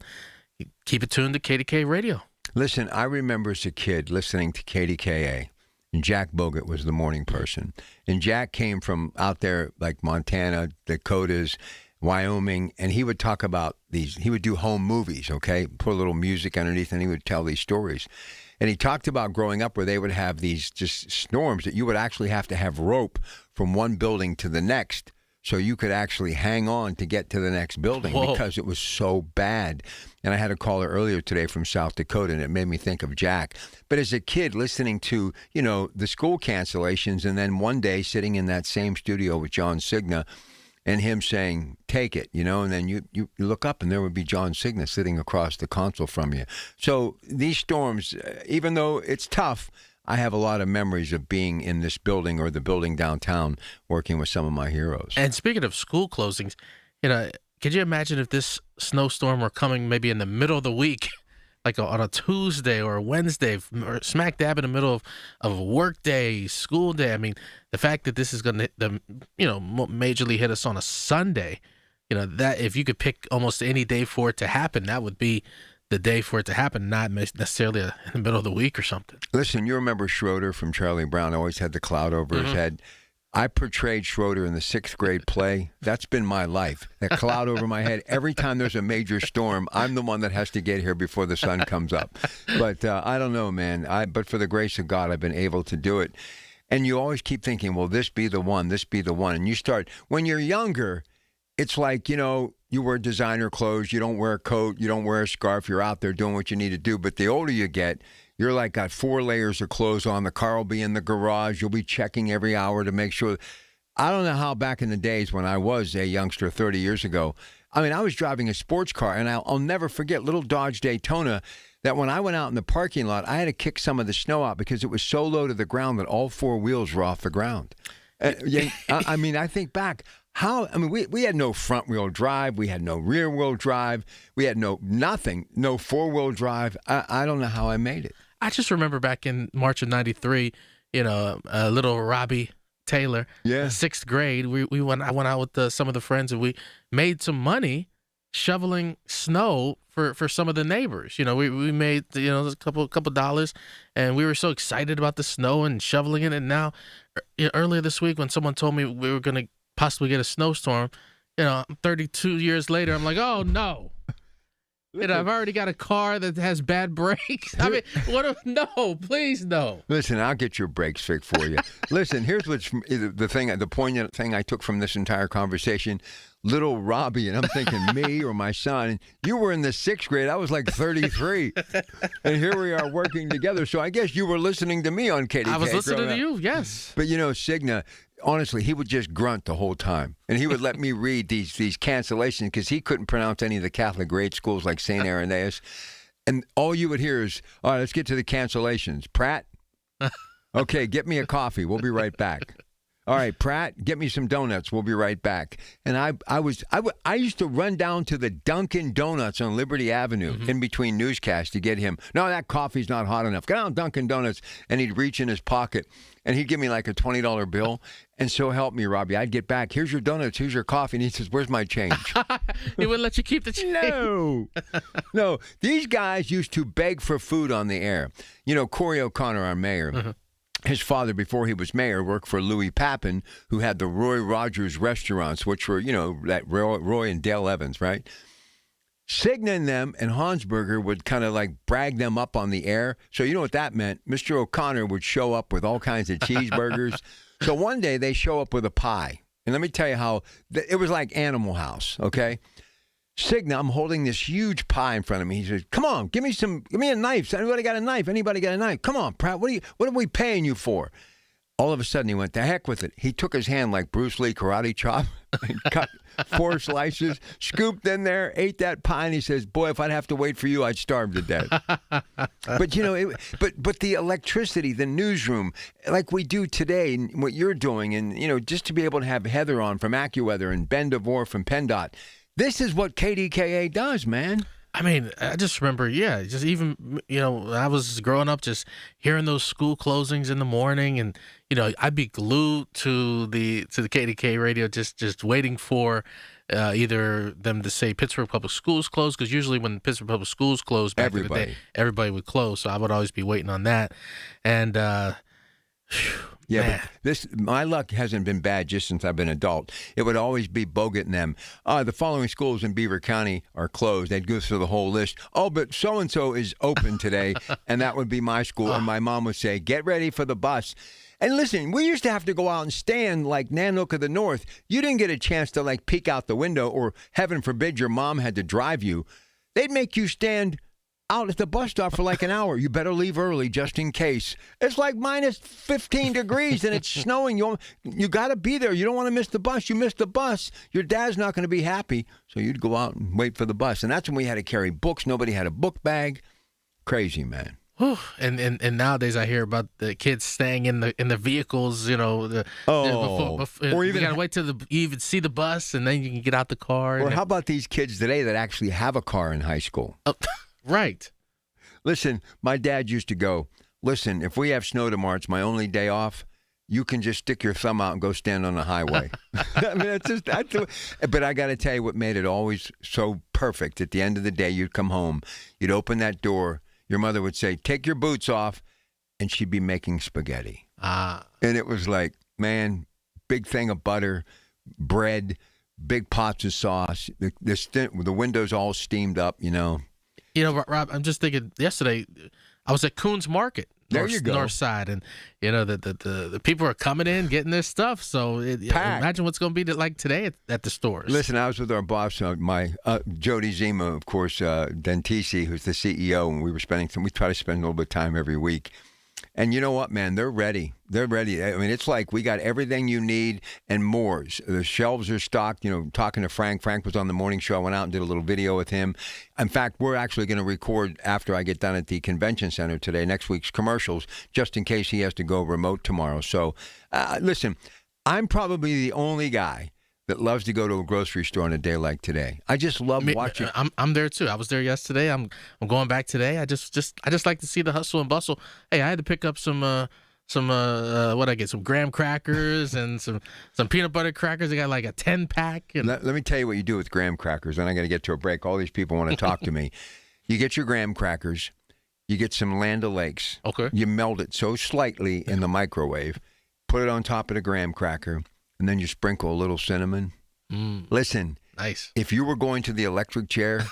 You keep it tuned to KDKA Radio. Listen, I remember as a kid listening to KDKA, and Jack Bogut was the morning person. And Jack came from out there like Montana, Dakotas, Wyoming, and he would talk about these. He would do home movies, okay? Put a little music underneath, and he would tell these stories. And he talked about growing up where they would have these just storms that you would actually have to have rope from one building to the next so you could actually hang on to get to the next building because it was so bad. And I had a caller earlier today from South Dakota, and it made me think of Jack. But as a kid listening to, the school cancellations, and then one day sitting in that same studio with John Cigna and him saying, take it, and then you look up and there would be John Cigna sitting across the console from you. So these storms, even though it's tough, I have a lot of memories of being in this building or the building downtown working with some of my heroes. And speaking of school closings, could you imagine if this snowstorm were coming maybe in the middle of the week, like on a Tuesday or a Wednesday, or smack dab in the middle of a work day, school day? I mean, the fact that this is going to, majorly hit us on a Sunday, that if you could pick almost any day for it to happen, that would be the day for it to happen, not necessarily in the middle of the week or something. Listen, you remember Schroeder from Charlie Brown always had the cloud over his head. I portrayed Schroeder in the 6th grade play. That's been my life. That cloud over my head. Every time there's a major storm, I'm the one that has to get here before the sun comes up. But I don't know, man. But for the grace of God, I've been able to do it. And you always keep thinking, will this be the one? This be the one. And you start, when you're younger, it's like, you wear designer clothes, you don't wear a coat, you don't wear a scarf, you're out there doing what you need to do. But the older you get, you're like got 4 layers of clothes on. The car will be in the garage. You'll be checking every hour to make sure. I don't know how back in the days when I was a youngster 30 years ago, I was driving a sports car, and I'll never forget little Dodge Daytona, that when I went out in the parking lot, I had to kick some of the snow out because it was so low to the ground that all 4 wheels were off the ground. I think back. We had no front wheel drive. We had no rear wheel drive. We had nothing, no 4-wheel drive. I don't know how I made it. I just remember back in March of '93, little Robbie Taylor, 6th grade. I went out with some of the friends, and we made some money shoveling snow for some of the neighbors. We made a couple dollars, and we were so excited about the snow and shoveling it. And now, earlier this week, when someone told me we were going to possibly get a snowstorm, 32 years later, I'm like, oh no. I've already got a car that has bad brakes. No, please no. Listen, I'll get your brakes fixed for you. Listen, here's what's the poignant thing I took from this entire conversation. Little Robbie, and I'm thinking me or my son, you were in the 6th grade. I was like 33. And here we are working together. So I guess you were listening to me on KDKA. I was listening to you, yes. But Cigna, honestly, he would just grunt the whole time. And he would let me read these cancellations because he couldn't pronounce any of the Catholic grade schools like St. Irenaeus. And all you would hear is, all right, let's get to the cancellations. Pratt? Okay, get me a coffee. We'll be right back. All right, Pratt, get me some donuts. We'll be right back. And I used to run down to the Dunkin' Donuts on Liberty Avenue in between newscasts to get him. No, that coffee's not hot enough. Get on Dunkin' Donuts. And he'd reach in his pocket, and he'd give me like a $20 bill. And so help me, Robbie. I'd get back. Here's your donuts. Here's your coffee. And he says, where's my change? He wouldn't let you keep the change. No. These guys used to beg for food on the air. Corey O'Connor, our mayor, his father, before he was mayor, worked for Louis Papin, who had the Roy Rogers restaurants, which were, that Roy and Dale Evans, right? Cigna and them and Hansberger would kind of like brag them up on the air. So you know what that meant? Mr. O'Connor would show up with all kinds of cheeseburgers. So one day they show up with a pie. And let me tell you how, it was like Animal House, okay? Cigna, I'm holding this huge pie in front of me. He says, come on, give me a knife. Anybody got a knife? Anybody got a knife? Come on, Pratt, what are we paying you for? All of a sudden, he went, the heck with it. He took his hand like Bruce Lee karate chop and cut 4 slices, scooped in there, ate that pie, and he says, boy, if I'd have to wait for you, I'd starve to death. But, but the electricity, the newsroom, like we do today, and what you're doing, and, just to be able to have Heather on from AccuWeather and Ben DeVore from PennDOT, this is what KDKA does, man. I mean, I just remember, just even, when I was growing up, just hearing those school closings in the morning, and I'd be glued to the KDKA radio, just waiting for either them to say Pittsburgh Public Schools closed, because usually when Pittsburgh Public Schools closed back in the day, everybody would close. So I would always be waiting on that, and. Yeah, but my luck hasn't been bad just since I've been an adult. It would always be Bogut and them. The following schools in Beaver County are closed. They'd go through the whole list. Oh, but so-and-so is open today, and that would be my school. And my mom would say, get ready for the bus. And listen, we used to have to go out and stand like Nanook of the North. You didn't get a chance to like peek out the window, or heaven forbid your mom had to drive you. They'd make you stand out at the bus stop for like an hour. You better leave early just in case. It's like minus 15 degrees and it's snowing. You got to be there. You don't want to miss the bus. You miss the bus, your dad's not going to be happy. So you'd go out and wait for the bus. And that's when we had to carry books. Nobody had a book bag. Crazy, man. And nowadays I hear about the kids staying in the vehicles, before or even you gotta wait till you even see the bus, and then you can get out the car. Or how about these kids today that actually have a car in high school? Right. Listen, my dad used to go, listen, if we have snow tomorrow, it's my only day off. You can just stick your thumb out and go stand on the highway. I mean, but I got to tell you what made it always so perfect. At the end of the day, you'd come home, you'd open that door, your mother would say, take your boots off, and she'd be making spaghetti. And it was like, man, big thing of butter, bread, big pots of sauce, the windows all steamed up, Rob, I'm just thinking, yesterday I was at Coons Market, North Side, and the people are coming in, getting their stuff. So imagine what's going to be like today at the stores. Listen, I was with our boss, Jody Zima, of course, Dentisi, who's the CEO, and we try to spend a little bit of time every week. And you know what, man? They're ready. They're ready. I mean, it's like we got everything you need and more. The shelves are stocked. Talking to Frank. Frank was on the morning show. I went out and did a little video with him. In fact, we're actually going to record after I get done at the convention center today, next week's commercials, just in case he has to go remote tomorrow. So, listen, I'm probably the only guy that loves to go to a grocery store on a day like today. I just love watching. I'm there too. I was there yesterday. I'm going back today. I just like to see the hustle and bustle. Hey, I had to pick up some what I get, some graham crackers and some peanut butter crackers. I got like a 10-pack. Let me tell you what you do with graham crackers. Then I got to get to a break. All these people want to talk to me. You get your graham crackers. You get some Land O'Lakes. Okay. You melt it so slightly in the microwave. Put it on top of the graham cracker. And then you sprinkle a little cinnamon. Listen, nice. If you were going to the electric chair,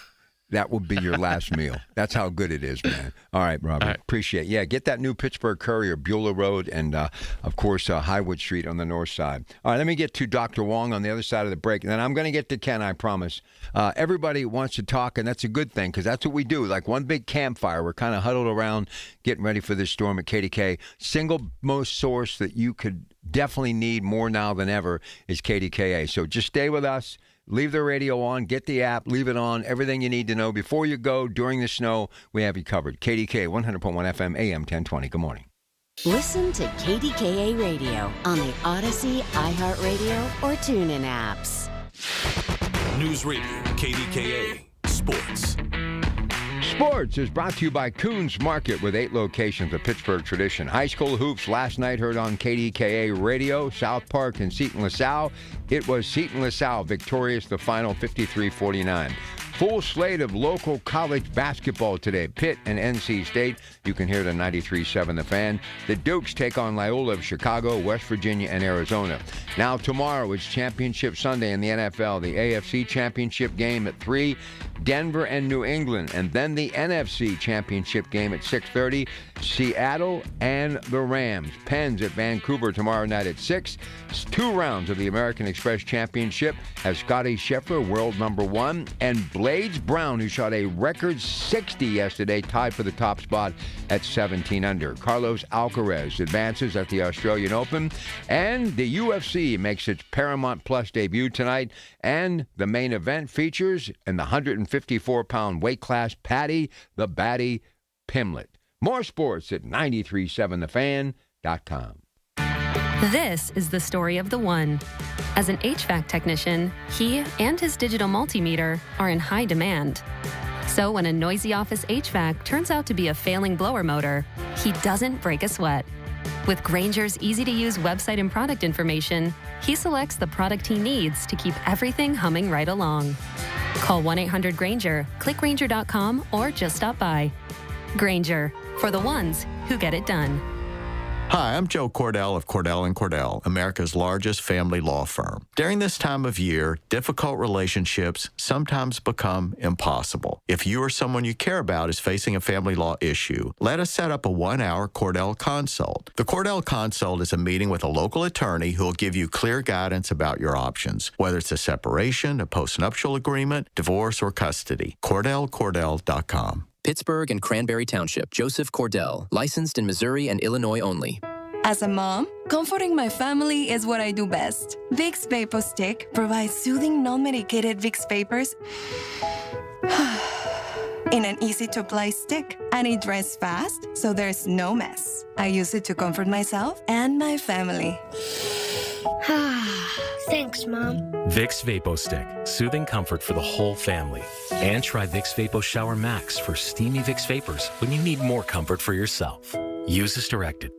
that would be your last meal. That's how good it is, man. All right, Robert. All right. Appreciate it. Yeah, get that new Pittsburgh Courier, Beulah Road, and, of course, Highwood Street on the north side. All right, let me get to Dr. Wong on the other side of the break, and then I'm going to get to Ken, I promise. Everybody wants to talk, and that's a good thing, because that's what we do. Like one big campfire. We're kind of huddled around getting ready for this storm at KDK. Single most source that you could definitely need more now than ever is KDKA. So just stay with us. Leave the radio on, get the app, leave it on, everything you need to know before you go, during the snow, we have you covered. KDKA 100.1 FM, AM 1020. Good morning. Listen to KDKA Radio on the Odyssey, iHeartRadio, or TuneIn apps. News Radio, KDKA, Sports. Sports is brought to you by Coons Market with 8 locations of Pittsburgh tradition. High school hoops last night heard on KDKA Radio, South Park and Seton LaSalle. It was Seton LaSalle victorious the final 53-49. Full slate of local college basketball today. Pitt and NC State. You can hear the 93.7 The Fan. The Dukes take on Loyola of Chicago, West Virginia, and Arizona. Now tomorrow it's Championship Sunday in the NFL. The AFC Championship game at 3, Denver and New England. And then the NFC Championship game at 6:30, Seattle and the Rams. Pens at Vancouver tomorrow night at 6. It's 2 rounds of the American Express Championship as Scotty Scheffler, world number 1, and Blades Brown, who shot a record 60 yesterday, tied for the top spot at 17 under. Carlos Alcaraz advances at the Australian Open, and the UFC makes its Paramount Plus debut tonight, and the main event features in the 154-pound weight class Patty the Batty Pimlet. More sports at 937thefan.com. This is the story of the one. As an HVAC technician, he and his digital multimeter are in high demand. So when a noisy office HVAC turns out to be a failing blower motor, he doesn't break a sweat. With Grainger's easy-to-use website and product information, he selects the product he needs to keep everything humming right along. Call 1-800-GRAINGER, click Grainger.com, or just stop by. Grainger, for the ones who get it done. Hi, I'm Joe Cordell of Cordell & Cordell, America's largest family law firm. During this time of year, difficult relationships sometimes become impossible. If you or someone you care about is facing a family law issue, let us set up a 1-hour Cordell Consult. The Cordell Consult is a meeting with a local attorney who will give you clear guidance about your options, whether it's a separation, a postnuptial agreement, divorce, or custody. CordellCordell.com. Pittsburgh and Cranberry Township. Joseph Cordell, licensed in Missouri and Illinois only. As a mom, comforting my family is what I do best. Vicks Vapor Stick provides soothing, non-medicated Vicks Vapors in an easy-to-apply stick, and it dries fast, so there's no mess. I use it to comfort myself and my family. Thanks, Mom. Vicks Vapo Stick, soothing comfort for the whole family. And try Vicks Vapo Shower Max for steamy Vicks Vapors when you need more comfort for yourself. Use as directed.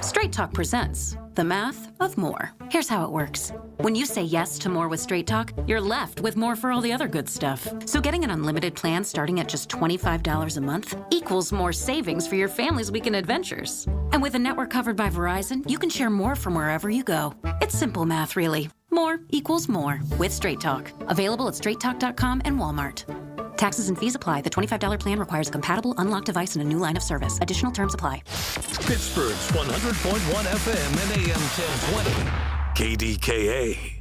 Straight Talk presents the math of more. Here's how it works. When you say yes to more with Straight Talk, you're left with more for all the other good stuff. So getting an unlimited plan starting at just $25 a month equals more savings for your family's weekend adventures. And with a network covered by Verizon, you can share more from wherever you go. It's simple math, really. More equals more with Straight Talk. Available at straighttalk.com and Walmart. Taxes and fees apply. The $25 plan requires a compatible unlocked device and a new line of service. Additional terms apply. Pittsburgh's 100.1 FM and AM 1020. KDKA.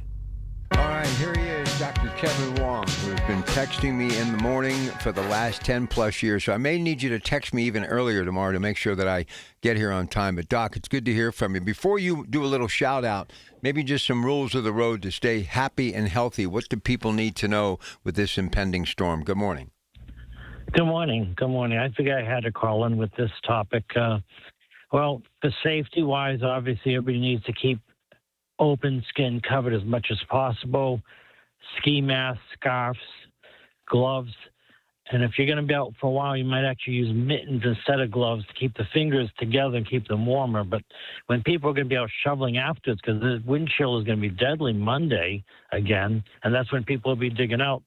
All right, here he is, Dr. Kevin Wong, who's been texting me in the morning for the last 10-plus years. So I may need you to text me even earlier tomorrow to make sure that I get here on time. But, Doc, it's good to hear from you. Before you do a little shout-out, maybe just some rules of the road to stay happy and healthy. What do people need to know with this impending storm? Good morning. Good morning. Good morning. I think I had to call in with this topic. Well, for safety-wise, obviously, everybody needs to keep open skin covered as much as possible, ski masks, scarves, gloves. And if you're going to be out for a while, you might actually use mittens instead of gloves to keep the fingers together and keep them warmer. But when people are going to be out shoveling afterwards, because the wind chill is going to be deadly Monday again, and that's when people will be digging out.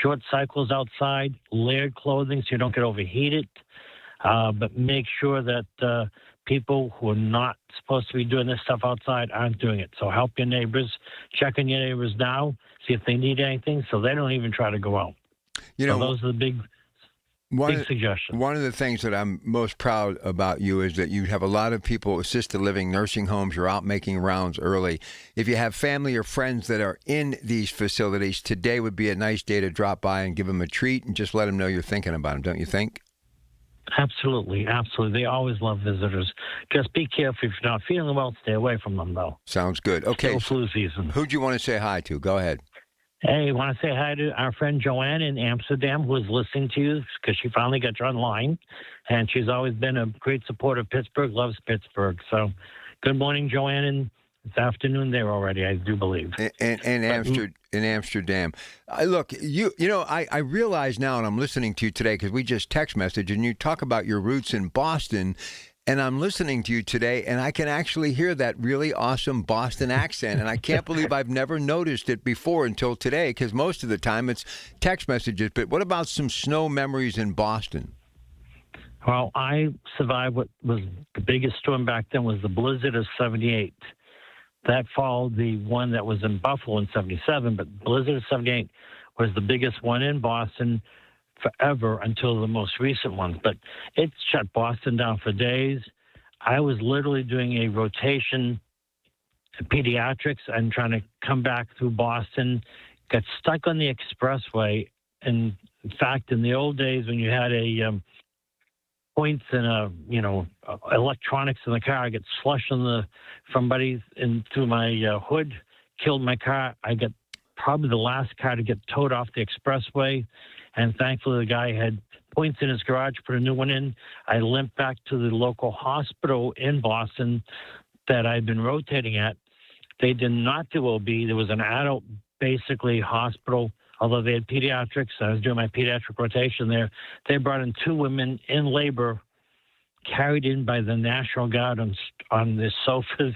Short cycles outside, layered clothing so you don't get overheated. But make sure that people who are not supposed to be doing this stuff outside aren't doing it. So help your neighbors, check on your neighbors now, see if they need anything so they don't even try to go out. You know, those are the big suggestions. One of the things that I'm most proud about you is that you have a lot of people, assisted living, nursing homes. You're out making rounds early. If you have family or friends that are in these facilities, today would be a nice day to drop by and give them a treat and just let them know you're thinking about them, don't you think? Absolutely, absolutely. They always love visitors. Just be careful. If you're not feeling well, stay away from them, though. Sounds good. Okay. Still flu season. Who do you want to say hi to? Go ahead. Hey, I want to say hi to our friend Joanne in Amsterdam, who is listening to you because she finally got you online. And she's always been a great supporter of Pittsburgh, loves Pittsburgh. So good morning, Joanne. And it's afternoon there already, I do believe. In Amsterdam. Look, I realize now, and I'm listening to you today because we just text message, and you talk about your roots in Boston, and I'm listening to you today, and I can actually hear that really awesome Boston accent, and I can't believe I've never noticed it before until today, because most of the time it's text messages. But what about some snow memories in Boston? Well, I survived what was the biggest storm back then was the blizzard of 78. That followed the one that was in Buffalo in 77, but blizzard of 78 was the biggest one in Boston forever until the most recent ones. But it shut Boston down for days. I was literally doing a rotation in pediatrics and trying to come back through Boston, got stuck on the expressway. And in fact, in the old days when you had a points and electronics in the car, I get slushed from somebody through my hood, killed my car. I got probably the last car to get towed off the expressway, and thankfully the guy had points in his garage, put a new one in. I limped back to the local hospital in Boston that I'd been rotating at. They did not do OB. There was an adult, basically, hospital although they had pediatrics. I was doing my pediatric rotation there. They brought in 2 women in labor, carried in by the National Guard on the sofas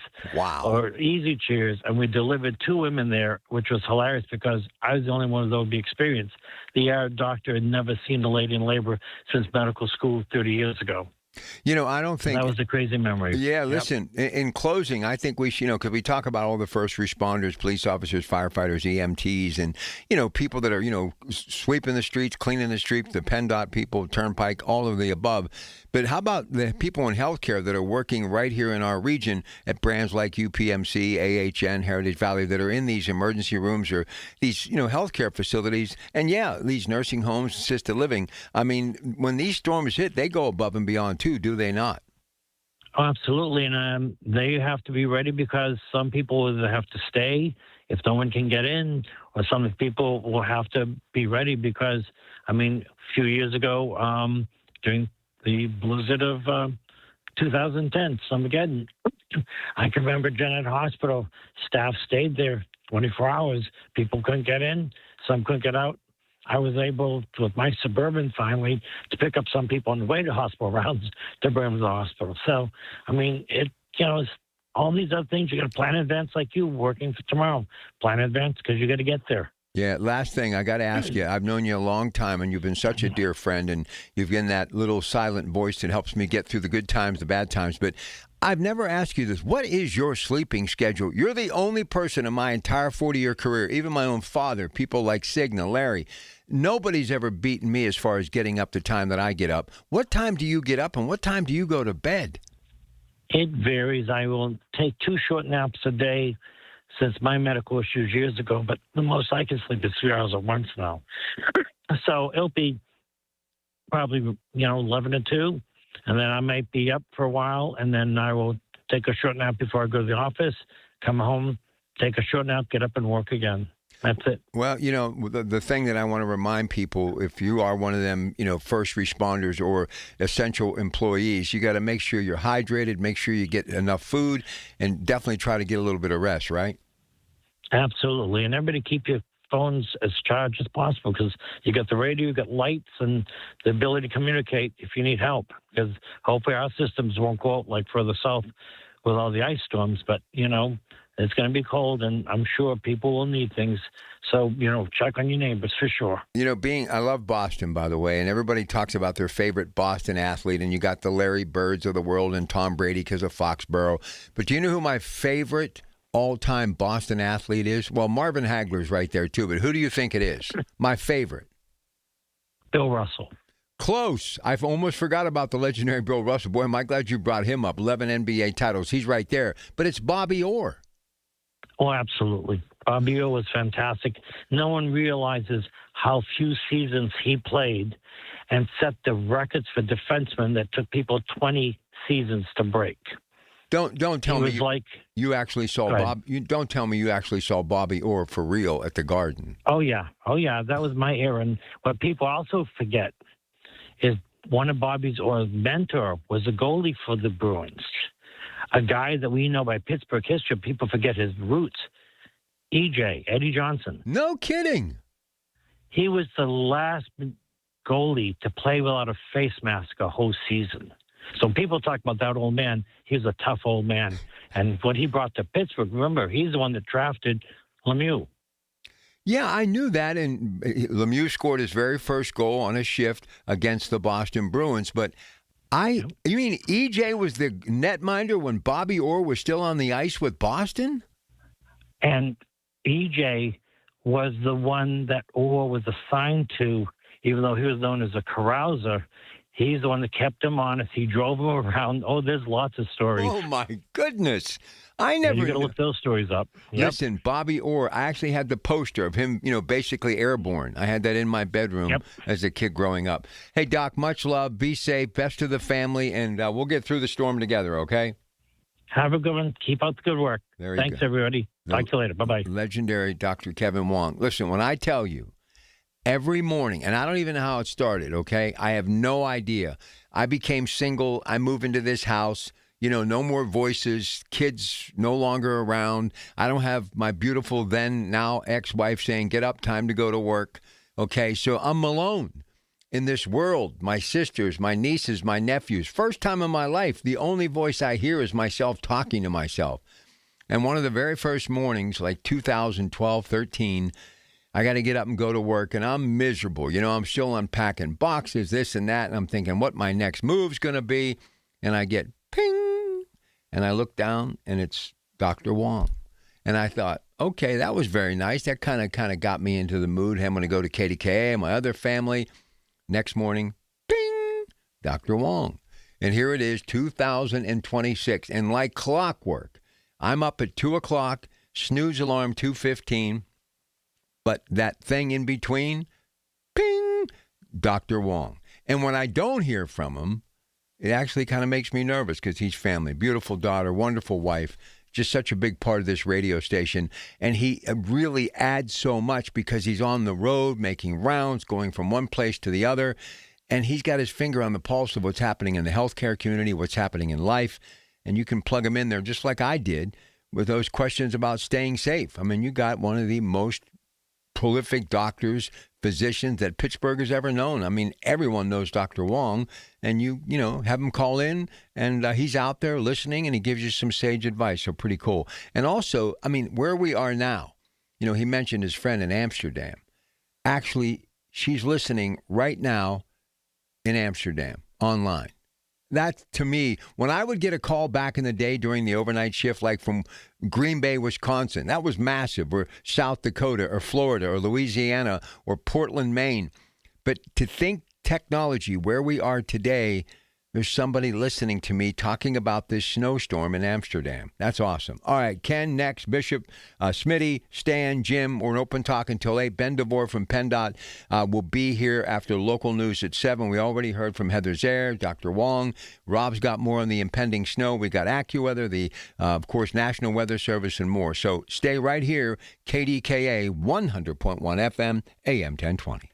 or easy chairs, and we delivered 2 women there, which was hilarious because I was the only one that would be experienced. The doctor had never seen a lady in labor since medical school 30 years ago. You know, I don't think that was a crazy memory. Yeah, listen, in closing, I think we should, because we talk about all the first responders, police officers, firefighters, EMTs, and, people that are, sweeping the streets, cleaning the streets, the PennDOT people, Turnpike, all of the above. But how about the people in healthcare that are working right here in our region at brands like UPMC, AHN, Heritage Valley, that are in these emergency rooms or these, healthcare facilities, and these nursing homes, assisted living. I mean, when these storms hit, they go above and beyond too, do they not? Oh, absolutely, and they have to be ready because some people will have to stay if no one can get in, or some people will have to be ready because, a few years ago, during the blizzard of 2010, Snowmageddon, I can remember Janet Hospital staff stayed there 24 hours. People couldn't get in, some couldn't get out. I was able, with my Suburban finally, to pick up some people on the way to hospital rounds to bring them to the hospital. So, it's all these other things. You got to plan in advance, like you working for tomorrow. Plan in advance because you got to get there. Yeah, last thing, I got to ask you, I've known you a long time, and you've been such a dear friend, and you've been that little silent voice that helps me get through the good times, the bad times, but I've never asked you this. What is your sleeping schedule? You're the only person in my entire 40-year career, even my own father, people like Cigna, Larry, nobody's ever beaten me as far as getting up the time that I get up. What time do you get up, and what time do you go to bed? It varies. I will take 2 short naps a day since my medical issues years ago, but the most I can sleep is 3 hours at once now. So it'll be probably, 11 to 2, and then I might be up for a while, and then I will take a short nap before I go to the office, come home, take a short nap, get up and work again. That's it. Well, the thing that I want to remind people, if you are one of them, first responders or essential employees, you got to make sure you're hydrated, make sure you get enough food, and definitely try to get a little bit of rest, right? Absolutely. And everybody keep your phones as charged as possible because you got the radio, you got lights, and the ability to communicate if you need help. Because hopefully our systems won't go out like further south with all the ice storms, but, it's going to be cold, and I'm sure people will need things. So, check on your neighbors for sure. I love Boston, by the way, and everybody talks about their favorite Boston athlete, and you got the Larry Birds of the world and Tom Brady because of Foxborough. But do you know who my favorite all-time Boston athlete is? Well, Marvin Hagler's right there, too, but who do you think it is? My favorite? Bill Russell. Close. I've almost forgot about the legendary Bill Russell. Boy, am I glad you brought him up. 11 NBA titles. He's right there. But it's Bobby Orr. Oh, absolutely. Bobby Orr was fantastic. No one realizes how few seasons he played and set the records for defensemen that took people 20 seasons to break. Don't tell me you actually saw Bob. Don't tell me you actually saw Bobby Orr for real at the Garden. Oh yeah, that was my era. And what people also forget is one of Bobby's Orr's mentor was a goalie for the Bruins. A guy that we know by Pittsburgh history, people forget his roots. EJ, Eddie Johnson. No kidding. He was the last goalie to play without a face mask a whole season. So people talk about that old man. He was a tough old man. And what he brought to Pittsburgh, remember, he's the one that drafted Lemieux. Yeah, I knew that. And Lemieux scored his very first goal on a shift against the Boston Bruins. But you mean EJ was the netminder when Bobby Orr was still on the ice with Boston? And EJ was the one that Orr was assigned to, even though he was known as a carouser. He's the one that kept him honest. He drove him around. Oh, there's lots of stories. Oh, my goodness. I never... You got to look those stories up. Yep. Listen, Bobby Orr, I actually had the poster of him, basically airborne. I had that in my bedroom as a kid growing up. Hey, Doc, much love. Be safe. Best to the family. And we'll get through the storm together, okay? Have a good one. Keep up the good work. Thanks, everybody. Talk to you later. Bye-bye. Legendary Dr. Kevin Wong. Listen, when I tell you, every morning, and I don't even know how it started, okay? I have no idea. I became single. I moved into this house. no more voices, kids no longer around. I don't have my beautiful now ex-wife saying, get up, time to go to work. Okay, so I'm alone in this world. My sisters, my nieces, my nephews. First time in my life, the only voice I hear is myself talking to myself. And one of the very first mornings, like 2012, 13, I got to get up and go to work, and I'm miserable. I'm still unpacking boxes, this and that, and I'm thinking what my next move's going to be. And I get ping, and I look down, and it's Dr. Wong. And I thought, okay, that was very nice. That kind of got me into the mood. I'm going to go to KDKA, my other family. Next morning, ding, Dr. Wong. And here it is, 2026. And like clockwork, I'm up at 2 o'clock, snooze alarm 2:15. But that thing in between, ping, Dr. Wong. And when I don't hear from him, it actually kind of makes me nervous because he's family. Beautiful daughter, wonderful wife, just such a big part of this radio station. And he really adds so much because he's on the road, making rounds, going from one place to the other. And he's got his finger on the pulse of what's happening in the healthcare community, what's happening in life. And you can plug him in there just like I did with those questions about staying safe. I mean, you got one of the most prolific doctors, physicians that Pittsburgh has ever known. I mean, everyone knows Dr. Wong, and you have him call in, and he's out there listening, and he gives you some sage advice. So pretty cool. And also, I mean, where we are now, he mentioned his friend in Amsterdam. Actually, she's listening right now in Amsterdam online. That, to me, when I would get a call back in the day during the overnight shift, like from Green Bay, Wisconsin, that was massive, or South Dakota, or Florida, or Louisiana, or Portland, Maine. But to think technology, where we are today, there's somebody listening to me talking about this snowstorm in Amsterdam. That's awesome. All right, Ken, next. Bishop, Smitty, Stan, Jim. We're in open talk until 8. Ben DeVore from PennDOT will be here after local news at 7. We already heard from Heather Zaire, Dr. Wong. Rob's got more on the impending snow. We got AccuWeather, the, of course, National Weather Service, and more. So stay right here. KDKA 100.1 FM, AM 1020.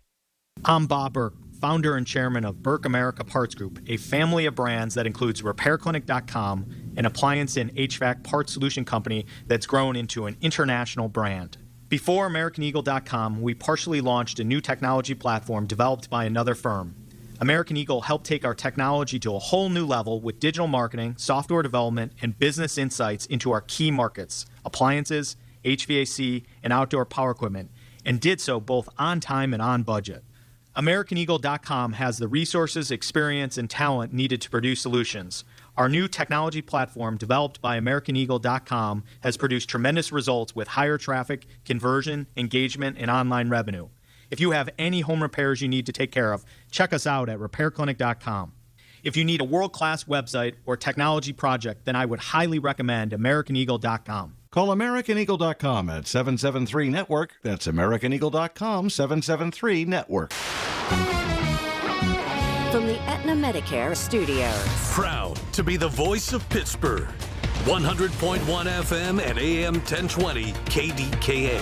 I'm Bob Burke, founder and chairman of Burke America Parts Group, a family of brands that includes RepairClinic.com, an appliance and HVAC parts solution company that's grown into an international brand. Before AmericanEagle.com, we partially launched a new technology platform developed by another firm. American Eagle helped take our technology to a whole new level with digital marketing, software development, and business insights into our key markets, appliances, HVAC, and outdoor power equipment, and did so both on time and on budget. AmericanEagle.com has the resources, experience, and talent needed to produce solutions. Our new technology platform, developed by AmericanEagle.com, has produced tremendous results with higher traffic, conversion, engagement, and online revenue. If you have any home repairs you need to take care of, check us out at RepairClinic.com. If you need a world-class website or technology project, then I would highly recommend AmericanEagle.com. Call AmericanEagle.com at 773-NETWORK. That's AmericanEagle.com, 773-NETWORK. From the Aetna Medicare studios. Proud to be the voice of Pittsburgh. 100.1 FM and AM 1020 KDKA.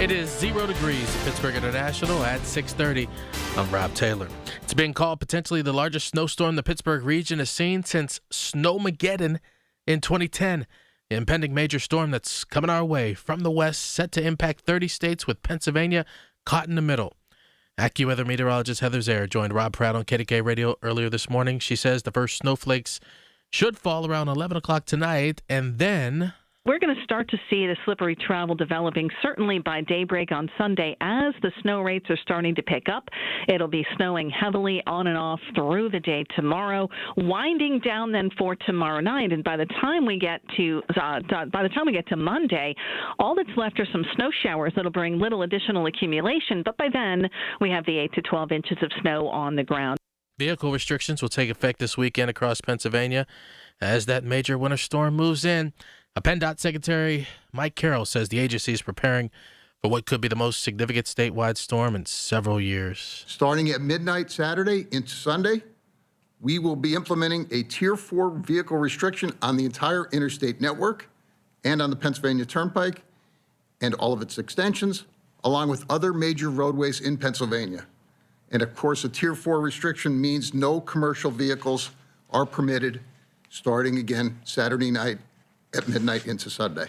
It is 0 degrees at Pittsburgh International at 6:30. I'm Rob Taylor. It's being called potentially the largest snowstorm the Pittsburgh region has seen since Snowmageddon in 2010. The impending major storm that's coming our way from the west, set to impact 30 states with Pennsylvania caught in the middle. AccuWeather meteorologist Heather Zaire joined Rob Pratt on KDKA Radio earlier this morning. She says the first snowflakes should fall around 11 o'clock tonight, and then we're going to start to see the slippery travel developing certainly by daybreak on Sunday as the snow rates are starting to pick up. It'll be snowing heavily on and off through the day tomorrow, winding down then for tomorrow night. And by the time we get to Monday, all that's left are some snow showers that'll bring little additional accumulation. But by then, we have the 8 to 12 inches of snow on the ground. Vehicle restrictions will take effect this weekend across Pennsylvania as that major winter storm moves in. PennDOT Secretary Mike Carroll says the agency is preparing for what could be the most significant statewide storm in several years. Starting at midnight Saturday into Sunday, we will be implementing a Tier 4 vehicle restriction on the entire interstate network and on the Pennsylvania Turnpike and all of its extensions, along with other major roadways in Pennsylvania. And of course, a Tier 4 restriction means no commercial vehicles are permitted starting again Saturday night at midnight into Sunday.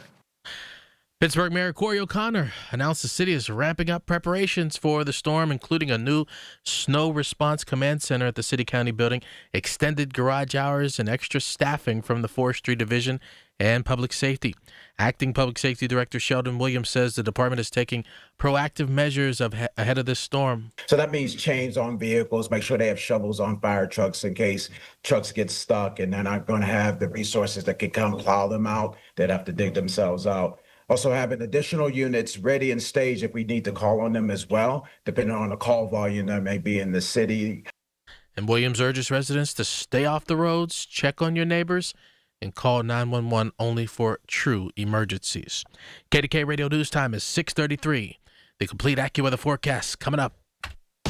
Pittsburgh Mayor Corey O'Connor announced the city is ramping up preparations for the storm, including a new snow response command center at the City County building, extended garage hours, and extra staffing from the Forestry Division and Public Safety. Acting Public Safety Director Sheldon Williams says the department is taking proactive measures ahead of this storm. So that means chains on vehicles, make sure they have shovels on fire trucks in case trucks get stuck and they're not going to have the resources that can come plow them out. They'd have to dig themselves out. Also having additional units ready and staged if we need to call on them as well, depending on the call volume that may be in the city. And Williams urges residents to stay off the roads, check on your neighbors, and call 911 only for true emergencies. KDKA Radio News Time is 6:33. The complete AccuWeather forecast coming up.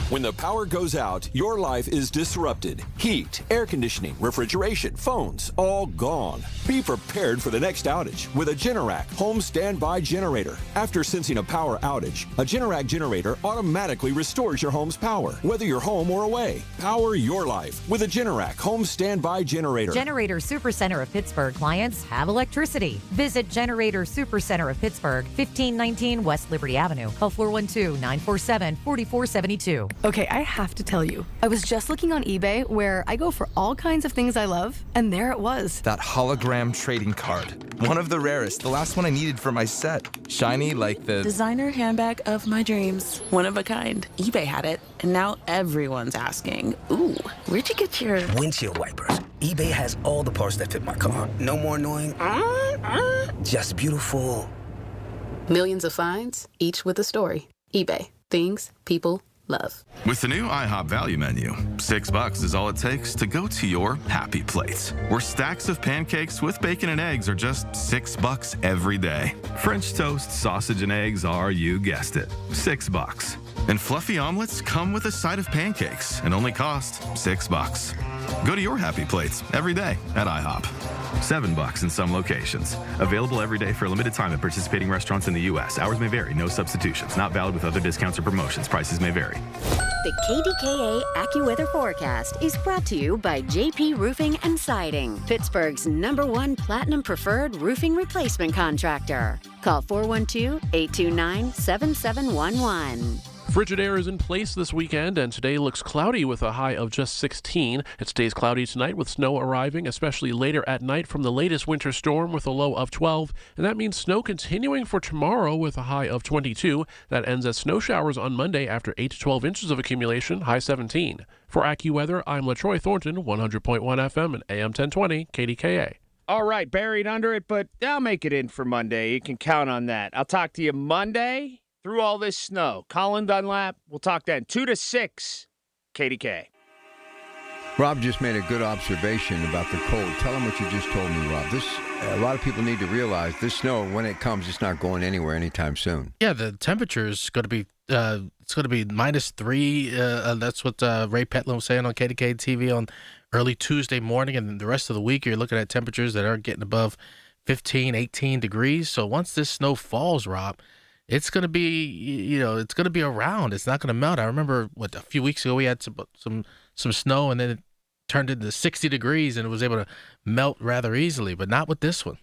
When the power goes out, your life is disrupted. Heat, air conditioning, refrigeration, phones, all gone. Be prepared for the next outage with a Generac home standby generator. After sensing a power outage, a Generac generator automatically restores your home's power, whether you're home or away. Power your life with a Generac home standby generator. Generator Supercenter of Pittsburgh clients have electricity. Visit Generator Supercenter of Pittsburgh, 1519 West Liberty Avenue. Call 412-947-4472. Okay, I have to tell you, I was just looking on eBay where I go for all kinds of things I love, and there it was. That hologram trading card. One of the rarest, the last one I needed for my set. Shiny like the designer handbag of my dreams. One of a kind. eBay had it, and now everyone's asking, ooh, where'd you get your windshield wipers? eBay has all the parts that fit my car. No more annoying, just beautiful. Millions of finds, each with a story. eBay. Things people love. With the new IHOP value menu, $6 is all it takes to go to your happy place, where stacks of pancakes with bacon and eggs are just $6 every day. French toast, sausage, and eggs are, you guessed it, $6. And fluffy omelets come with a side of pancakes and only cost $6. Go to your happy plates every day at IHOP. $7 in some locations. Available every day for a limited time at participating restaurants in the U.S. Hours may vary. No substitutions. Not valid with other discounts or promotions. Prices may vary. The KDKA AccuWeather forecast is brought to you by JP Roofing and Siding, Pittsburgh's #1 Platinum Preferred Roofing Replacement Contractor. Call 412-829-7711. Frigid air is in place this weekend, and today looks cloudy with a high of just 16. It stays cloudy tonight with snow arriving, especially later at night from the latest winter storm with a low of 12. And that means snow continuing for tomorrow with a high of 22. That ends as snow showers on Monday after 8 to 12 inches of accumulation, high 17. For AccuWeather, I'm LaTroy Thornton, 100.1 FM and AM 1020, KDKA. All right, buried under it, but I'll make it in for Monday. You can count on that. I'll talk to you Monday. Through all this snow. Colin Dunlap, we'll talk then. 2 to 6, KDK. Rob just made a good observation about the cold. Tell him what you just told me, Rob. A lot of people need to realize this snow, when it comes, it's not going anywhere anytime soon. Yeah, the temperature is going to be it's going to be -3. That's what Ray Petlin was saying on KDK TV on early Tuesday morning, and the rest of the week you're looking at temperatures that aren't getting above 15, 18 degrees. So once this snow falls, Rob, it's going to be, it's going to be around. It's not going to melt. I remember, a few weeks ago we had some snow, and then it turned into 60 degrees, and it was able to melt rather easily, but not with this one.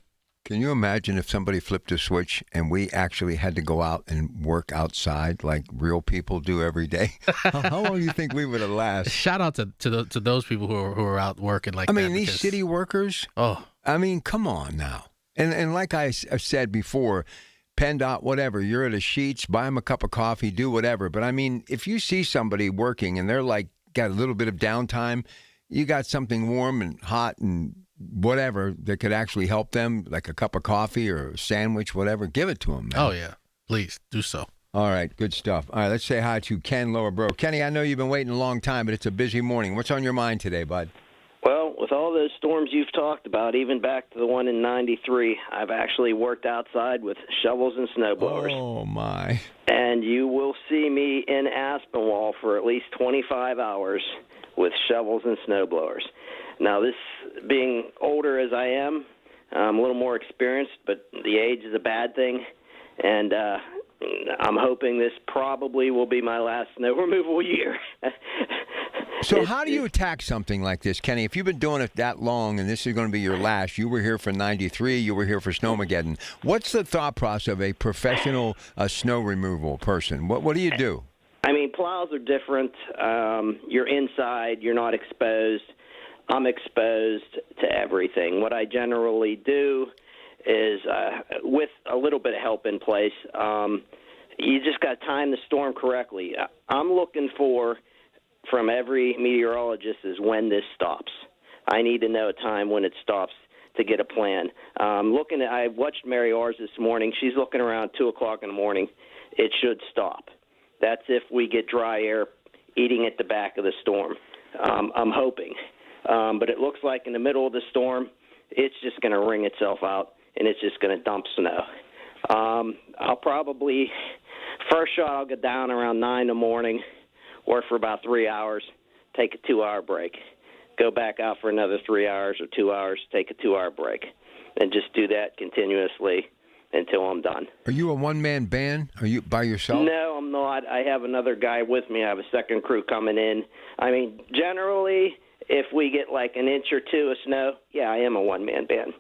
Can you imagine if somebody flipped a switch and we actually had to go out and work outside like real people do every day? How long do you think we would have lasted? Shout out to those people who are out working like that. I mean, these city workers. Oh, I mean, come on now. And like I've said before, PennDOT, whatever, you're at a Sheetz, buy them a cup of coffee, do whatever. But I mean, if you see somebody working and they're like got a little bit of downtime, you got something warm and hot and whatever that could actually help them, like a cup of coffee or a sandwich, whatever, give it to them, man. Oh, yeah. Please do so. All right. Good stuff. All right. Let's say hi to Ken Lower Borough. Kenny, I know you've been waiting a long time, but it's a busy morning. What's on your mind today, bud? Well, with all those storms you've talked about, even back to the one in 93, I've actually worked outside with shovels and snowblowers. Oh, my. And you will see me in Aspinwall for at least 25 hours with shovels and snowblowers. Now, this being older as I am, I'm a little more experienced, but the age is a bad thing. And I'm hoping this probably will be my last snow removal year. So how do you attack something like this, Kenny? If you've been doing it that long and this is going to be your last, you were here for 93, you were here for Snowmageddon. What's the thought process of a professional snow removal person? What do you do? I mean, plows are different. You're inside. You're not exposed. I'm exposed to everything. What I generally do is, with a little bit of help in place, you just got to time the storm correctly. I'm looking for, from every meteorologist, is when this stops. I need to know a time when it stops to get a plan. I watched Mary Ars this morning. She's looking around 2 o'clock in the morning. It should stop. That's if we get dry air eating at the back of the storm. I'm hoping. But it looks like in the middle of the storm, it's just going to wring itself out, and it's just going to dump snow. I'll probably, first shot, I'll get down around 9 in the morning, work for about 3 hours, take a 2-hour break, go back out for another 3 hours or 2 hours, take a 2-hour break, and just do that continuously until I'm done. Are you a one-man band? Are you by yourself? No, I'm not. I have another guy with me. I have a second crew coming in. I mean, generally, if we get like an inch or two of snow, yeah, I am a one-man band.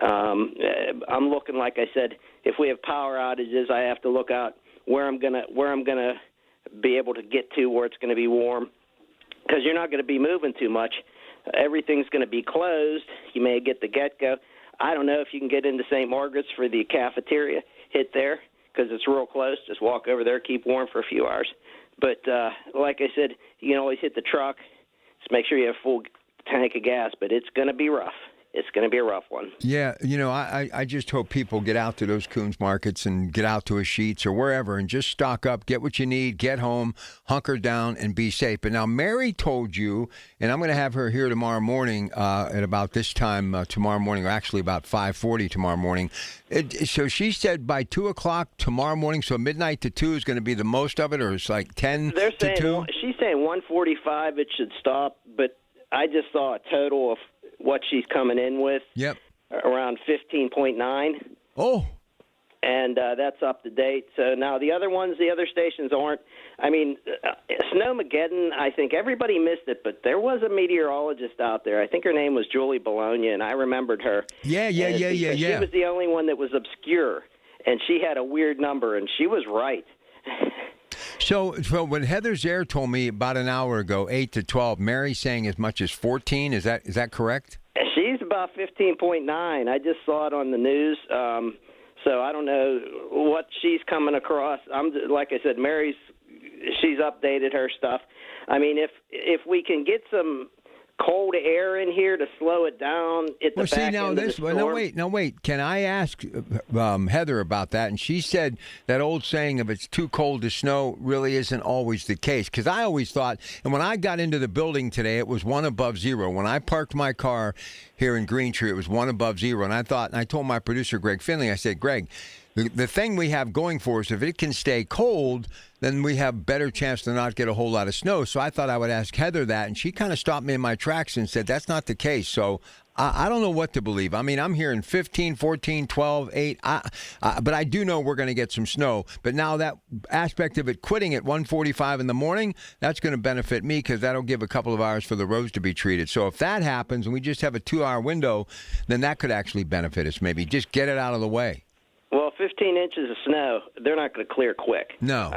I'm looking, like I said, if we have power outages, I have to look out where I'm gonna be able to get to where it's going to be warm, because you're not going to be moving too much. Everything's going to be closed. You may get the get-go. I don't know if you can get into St. Margaret's for the cafeteria. Hit there, because it's real close. Just walk over there, keep warm for a few hours. But like I said, you can always hit the truck. Just make sure you have a full tank of gas, but it's going to be rough. It's going to be a rough one. Yeah, I just hope people get out to those Coons markets and get out to a Sheetz or wherever and just stock up, get what you need, get home, hunker down, and be safe. But now Mary told you, and I'm going to have her here tomorrow morning at about this time tomorrow morning, or actually about 5:40 tomorrow morning. So she said by 2 o'clock tomorrow morning, so midnight to 2 is going to be the most of it, or it's like 10 They're to saying, 2? She's saying 1:45 it should stop, but I just saw a total of what she's coming in with. Yep. Around 15.9. Oh. And that's up to date. So now the other ones, the other stations aren't. I mean, Snowmageddon, I think everybody missed it, but there was a meteorologist out there. I think her name was Julie Bologna, and I remembered her. Yeah. She was the only one that was obscure, and she had a weird number, and she was right. So when Heather Zare told me about an hour ago, 8 to 12, Mary's saying as much as 14. Is that correct? She's about 15.9. I just saw it on the news. So I don't know what she's coming across. Like I said, she's updated her stuff. I mean, if we can get some cold air in here to slow it down at the back end of the storm. Now wait. Can I ask Heather about that? And she said that old saying of it's too cold to snow really isn't always the case. Because I always thought, and when I got into the building today, it was 1 above 0. When I parked my car here in Green Tree, it was 1 above 0. And I told my producer, Greg Finley, I said, Greg, the thing we have going for us, if it can stay cold, then we have better chance to not get a whole lot of snow. So I thought I would ask Heather that, and she kind of stopped me in my tracks and said that's not the case. So I don't know what to believe. I mean, I'm hearing 15, 14, 12, 8, but I do know we're going to get some snow. But now that aspect of it quitting at 1:45 in the morning, that's going to benefit me because that'll give a couple of hours for the roads to be treated. So if that happens and we just have a 2-hour window, then that could actually benefit us maybe. Just get it out of the way. Well, 15 inches of snow, they're not going to clear quick. No.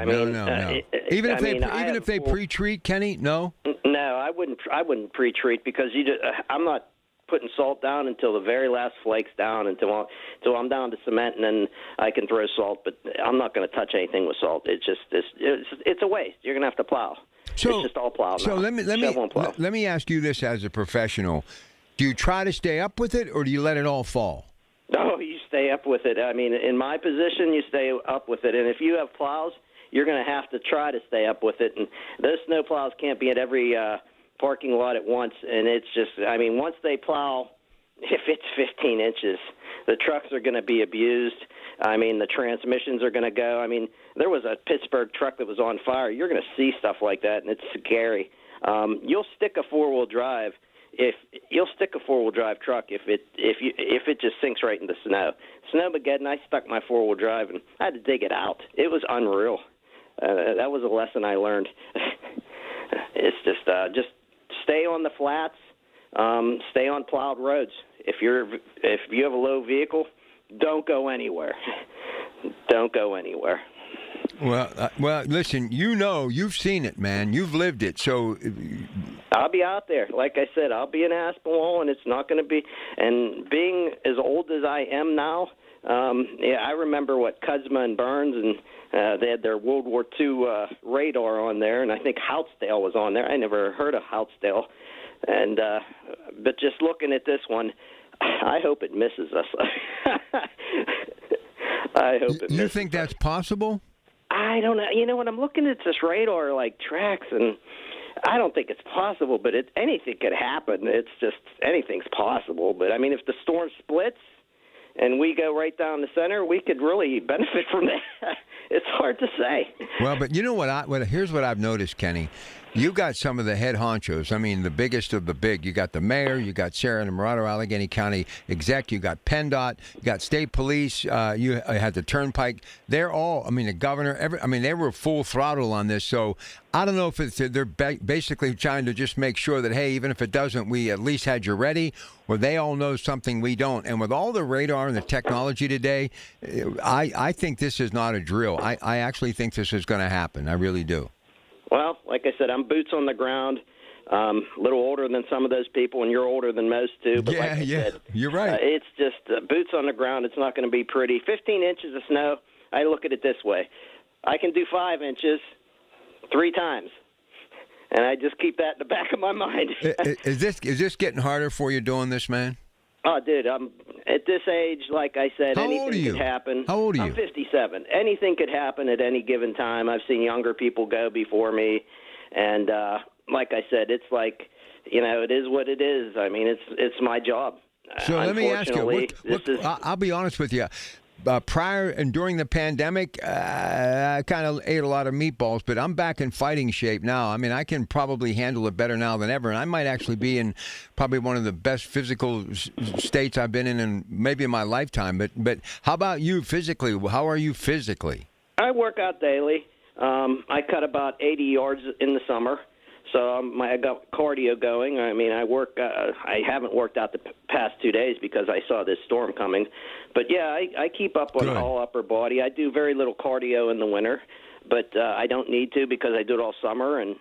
Even if they pre-treat, Kenny, no? No, I wouldn't pre-treat because I'm not putting salt down until the very last flakes down, until I'm down to cement, and then I can throw salt. But I'm not going to touch anything with salt. It's a waste. You're going to have to plow. So, it's just all plow. So let me ask you this as a professional: do you try to stay up with it, or do you let it all fall? No, you stay up with it. I mean, in my position, you stay up with it. And if you have plows, you're going to have to try to stay up with it. And those snow plows can't be at every parking lot at once. And it's just, I mean, once they plow, if it's 15 inches, the trucks are going to be abused. I mean, the transmissions are going to go. I mean, there was a Pittsburgh truck that was on fire. You're going to see stuff like that, and it's scary. You'll stick a four-wheel drive. You'll stick a four-wheel drive truck if it just sinks right into snow. Snowmageddon, I stuck my four-wheel drive and I had to dig it out. It was unreal. That was a lesson I learned. It's just stay on the flats, stay on plowed roads. If you have a low vehicle, don't go anywhere. Don't go anywhere. Well, listen, you've seen it, man. You've lived it. So I'll be out there. Like I said, I'll be in Aspinwall, and it's not going to be. And being as old as I am now, I remember what Kuzma and Burns, and they had their World War II radar on there, and I think Houtsdale was on there. I never heard of Houtsdale, and but just looking at this one, I hope it misses us. I hope it misses. You think that's possible? I don't know. You know, when I'm looking at this radar like tracks, and I don't think it's possible, but anything could happen. It's just anything's possible. But I mean, if the storm splits and we go right down the center, we could really benefit from that. It's hard to say. Well, but you know what? Here's what I've noticed, Kenny. You got some of the head honchos. I mean, the biggest of the big. You got the mayor. You got Sarah Murado, Allegheny County exec. You got PennDOT. You got state police. You had the Turnpike. They're all. I mean, the governor. They were full throttle on this. So I don't know if they're basically trying to just make sure that, hey, even if it doesn't, we at least had you ready, or they all know something we don't. And with all the radar and the technology today, I think this is not a drill. I actually think this is going to happen. I really do. Well, like I said, I'm boots on the ground. A little older than some of those people, and you're older than most too. But like I said, you're right. It's just boots on the ground. It's not going to be pretty. 15 inches of snow. I look at it this way: I can do 5 inches 3 times, and I just keep that in the back of my mind. Is this getting harder for you doing this, man? Oh, dude, I'm at this age. Like I said, anything could happen. How old are you? I'm 57. Anything could happen at any given time. I've seen younger people go before me, and like I said, it's like, it is what it is. I mean, it's my job. So let me ask you. I'll be honest with you. Prior and during the pandemic, I kind of ate a lot of meatballs, but I'm back in fighting shape now. I mean, I can probably handle it better now than ever, and I might actually be in probably one of the best physical states I've been in maybe in my lifetime. But how about you physically? How are you physically? I work out daily. I cut about 80 yards in the summer. So I got cardio going. I mean, I haven't worked out the past 2 days because I saw this storm coming. But, yeah, I keep up on all upper body. I do very little cardio in the winter, but I don't need to because I do it all summer. And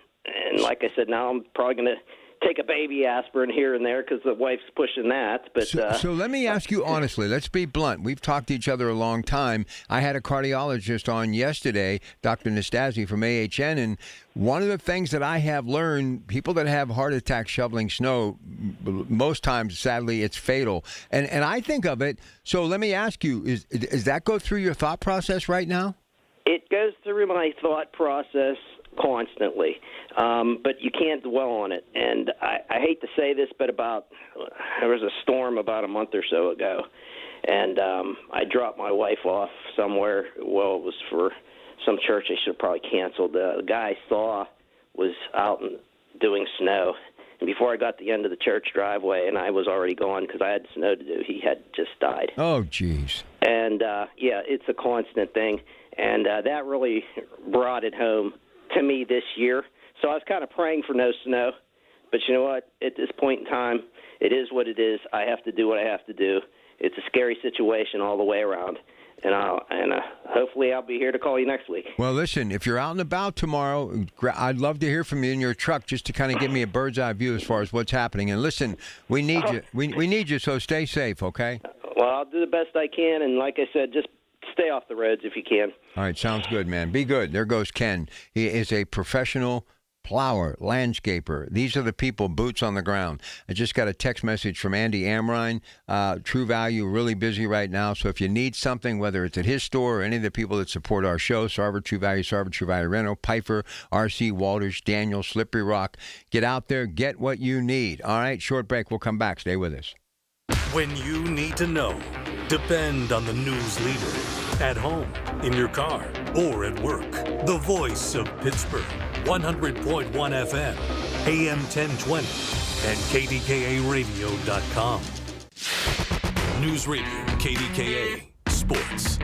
like I said, now I'm probably going to take a baby aspirin here and there because the wife's pushing that. But so let me ask you honestly. Let's be blunt. We've talked to each other a long time. I had a cardiologist on yesterday, Dr. Nastasi from AHN, and one of the things that I have learned, people that have heart attacks shoveling snow, most times, sadly, it's fatal. And I think of it. So let me ask you: does that go through your thought process right now? It goes through my thought process constantly, but you can't dwell on it. And I hate to say this, but there was a storm about a month or so ago, and I dropped my wife off somewhere. Well, it was for some church I should have probably canceled. The guy I saw was out and doing snow, and before I got to the end of the church driveway, and I was already gone because I had snow to do, he had just died. Oh, jeez. And, yeah, it's a constant thing, and that really brought it home to me this year. So I was kind of praying for no snow, but you know what? At this point in time, it is what it is. I have to do what I have to do. It's a scary situation all the way around, and hopefully I'll be here to call you next week. Well, listen, if you're out and about tomorrow, I'd love to hear from you in your truck just to kind of give me a bird's eye view as far as what's happening. And listen, we need you. We need you, so stay safe, okay? Well, I'll do the best I can, and like I said, just stay off the roads if you can. All right, sounds good, man. Be good. There goes Ken. He is a professional plower, landscaper. These are the people, boots on the ground. I just got a text message from Andy Amrine. True Value, really busy right now. So if you need something, whether it's at his store or any of the people that support our show, Sarver, True Value Rental, Piper, RC, Walters, Daniel, Slippery Rock, get out there, get what you need. All right, short break. We'll come back. Stay with us. When you need to know, depend on the news leader. At home, in your car, or at work. The voice of Pittsburgh. 100.1 FM, AM 1020, and KDKA-radio.com. News Radio, KDKA, Sports.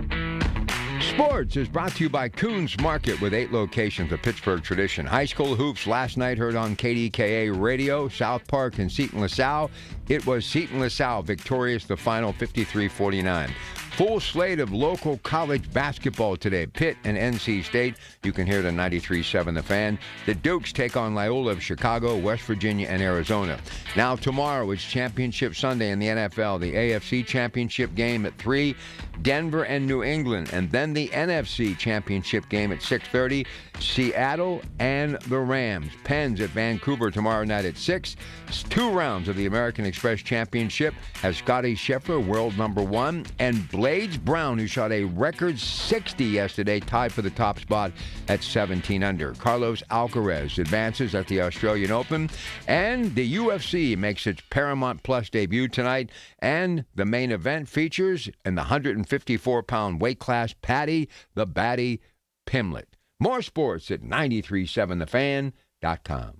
Sports is brought to you by Coons Market with 8 locations of Pittsburgh tradition. High school hoops last night heard on KDKA Radio, South Park and Seton LaSalle. It was Seton LaSalle victorious the final 53-49. Full slate of local college basketball today. Pitt and NC State. You can hear it on 93.7 The Fan. The Dukes take on Loyola of Chicago, West Virginia, and Arizona. Now tomorrow it's Championship Sunday in the NFL. The AFC Championship game at 3, Denver and New England. And then the NFC Championship game at 6:30, Seattle and the Rams. Pens at Vancouver tomorrow night at 6. It's 2 rounds of the American Express Championship has Scotty Scheffler, world number 1, and Blades Brown, who shot a record 60 yesterday, tied for the top spot at 17 under. Carlos Alcaraz advances at the Australian Open, and the UFC makes its Paramount Plus debut tonight, and the main event features in the 154-pound weight class Patty the Batty Pimlet. More sports at 937thefan.com.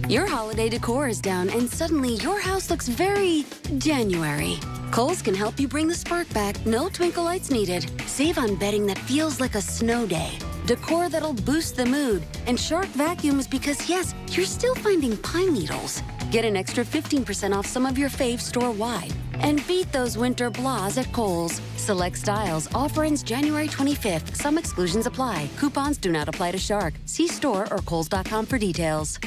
Your holiday decor is down and suddenly your house looks very January. Kohl's can help you bring the spark back. No twinkle lights needed. Save on bedding that feels like a snow day. Decor that'll boost the mood. And Shark vacuums because, yes, you're still finding pine needles. Get an extra 15% off some of your faves store-wide. And beat those winter blahs at Kohl's. Select styles. Offer ends January 25th. Some exclusions apply. Coupons do not apply to Shark. See store or Kohls.com for details.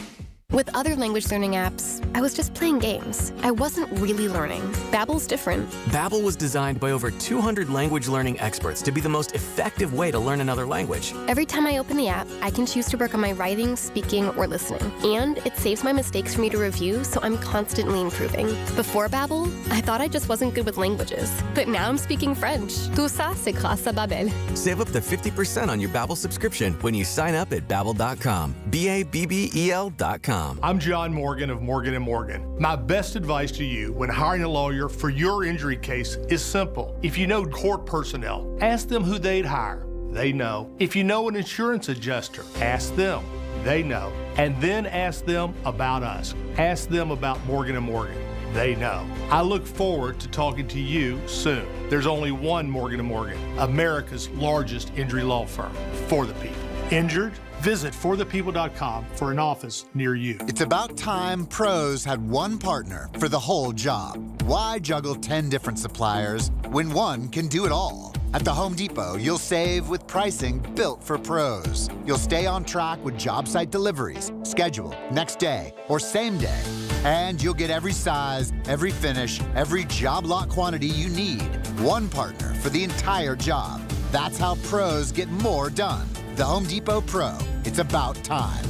With other language learning apps, I was just playing games. I wasn't really learning. Babbel's different. Babbel was designed by over 200 language learning experts to be the most effective way to learn another language. Every time I open the app, I can choose to work on my writing, speaking, or listening. And it saves my mistakes for me to review, so I'm constantly improving. Before Babbel, I thought I just wasn't good with languages. But now I'm speaking French. Tout ça, c'est grâce à Babbel. Save up to 50% on your Babbel subscription when you sign up at Babbel.com. Babbel.com. I'm John Morgan of Morgan & Morgan. My best advice to you when hiring a lawyer for your injury case is simple. If you know court personnel, ask them who they'd hire. They know. If you know an insurance adjuster, ask them. They know. And then ask them about us. Ask them about Morgan & Morgan. They know. I look forward to talking to you soon. There's only one Morgan & Morgan, America's largest injury law firm, for the people. Injured? Visit forthepeople.com for an office near you. It's about time pros had one partner for the whole job. Why juggle 10 different suppliers when one can do it all? At the Home Depot, you'll save with pricing built for pros. You'll stay on track with job site deliveries, scheduled, next day, or same day. And you'll get every size, every finish, every job lot quantity you need. One partner for the entire job. That's how pros get more done. The Home Depot Pro. It's about time.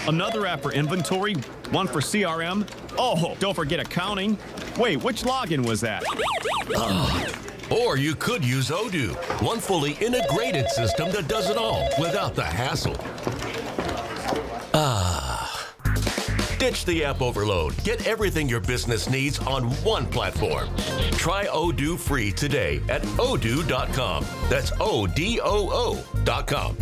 Another app for inventory, one for CRM. Oh, don't forget accounting. Wait, which login was that? Or you could use Odoo, one fully integrated system that does it all without the hassle. Ditch the app overload. Get everything your business needs on one platform. Try Odoo free today at odoo.com. That's ODOO.com.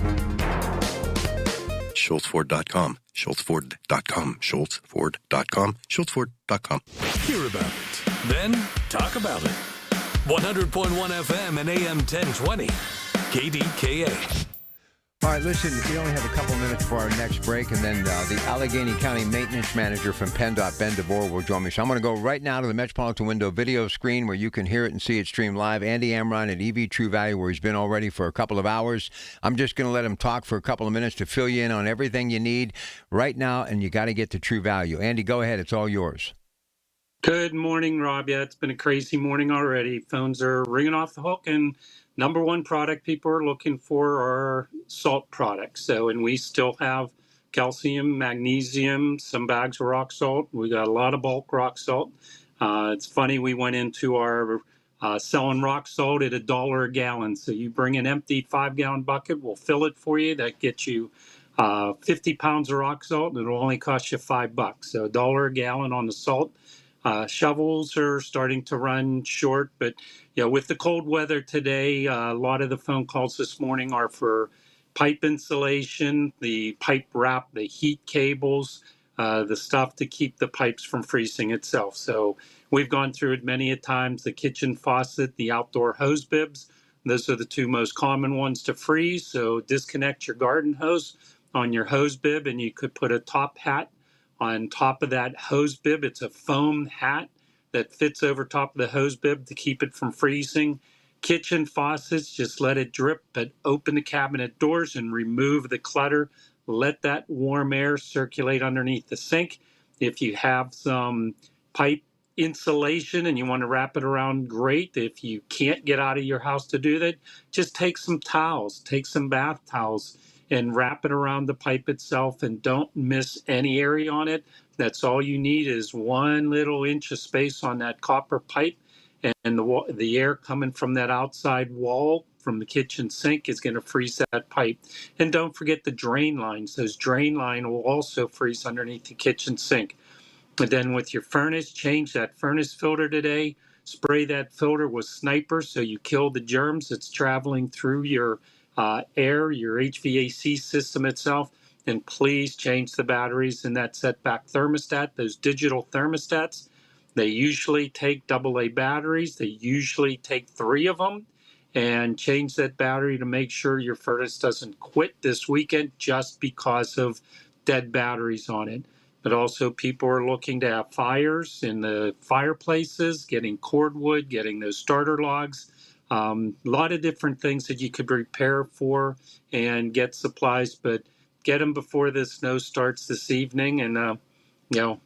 SchultzFord.com. SchultzFord.com. SchultzFord.com. SchultzFord.com. Hear about it. Then talk about it. 100.1 FM and AM 1020. KDKA. All right, listen, we only have a couple minutes for our next break, and then the Allegheny County Maintenance Manager from PennDOT, Ben DeVore, will join me. So I'm going to go right now to the Metropolitan Window video screen where you can hear it and see it stream live. Andy Amron at EV True Value, where he's been already for a couple of hours. I'm just going to let him talk for a couple of minutes to fill you in on everything you need right now, and you got to get to True Value. Andy, go ahead. It's all yours. Good morning, Rob. Yeah, it's been a crazy morning already. Phones are ringing off the hook, and number one product people are looking for are salt products. And we still have calcium, magnesium, some bags of rock salt. We got a lot of bulk rock salt. It's funny, we went into our selling rock salt at $1 a gallon. So you bring an empty 5-gallon bucket, we'll fill it for you. That gets you 50 pounds of rock salt, and it'll only cost you $5. So $1 a gallon on the salt. Shovels are starting to run short, but with the cold weather today, a lot of the phone calls this morning are for pipe insulation, the pipe wrap, the heat cables, the stuff to keep the pipes from freezing itself. So We've gone through it many a times. The kitchen faucet, the outdoor hose bibs, those are the two most common ones to freeze. So disconnect your garden hose on your hose bib, and you could put a top hat on top of that hose bib. It's a foam hat that fits over top of the hose bib to keep it from freezing. Kitchen faucets, just let it drip, but open the cabinet doors and remove the clutter. Let that warm air circulate underneath the sink. If you have some pipe insulation and you want to wrap it around, great. If you can't get out of your house to do that, just take some towels, take some bath towels and wrap it around the pipe itself, and don't miss any area on it. That's all you need is 1 little inch of space on that copper pipe, and the air coming from that outside wall from the kitchen sink is going to freeze that pipe. And don't forget the drain lines. Those drain lines will also freeze underneath the kitchen sink. And then with your furnace, change that furnace filter today. Spray that filter with Sniper so you kill the germs that's traveling through your air, your HVAC system itself. And please change the batteries in that setback thermostat, those digital thermostats. They usually take AA batteries. They usually take 3 of them. And change that battery to make sure your furnace doesn't quit this weekend just because of dead batteries on it. But also people are looking to have fires in the fireplaces, getting cordwood, getting those starter logs. A lot of different things that you could prepare for and get supplies, but get them before the snow starts this evening, and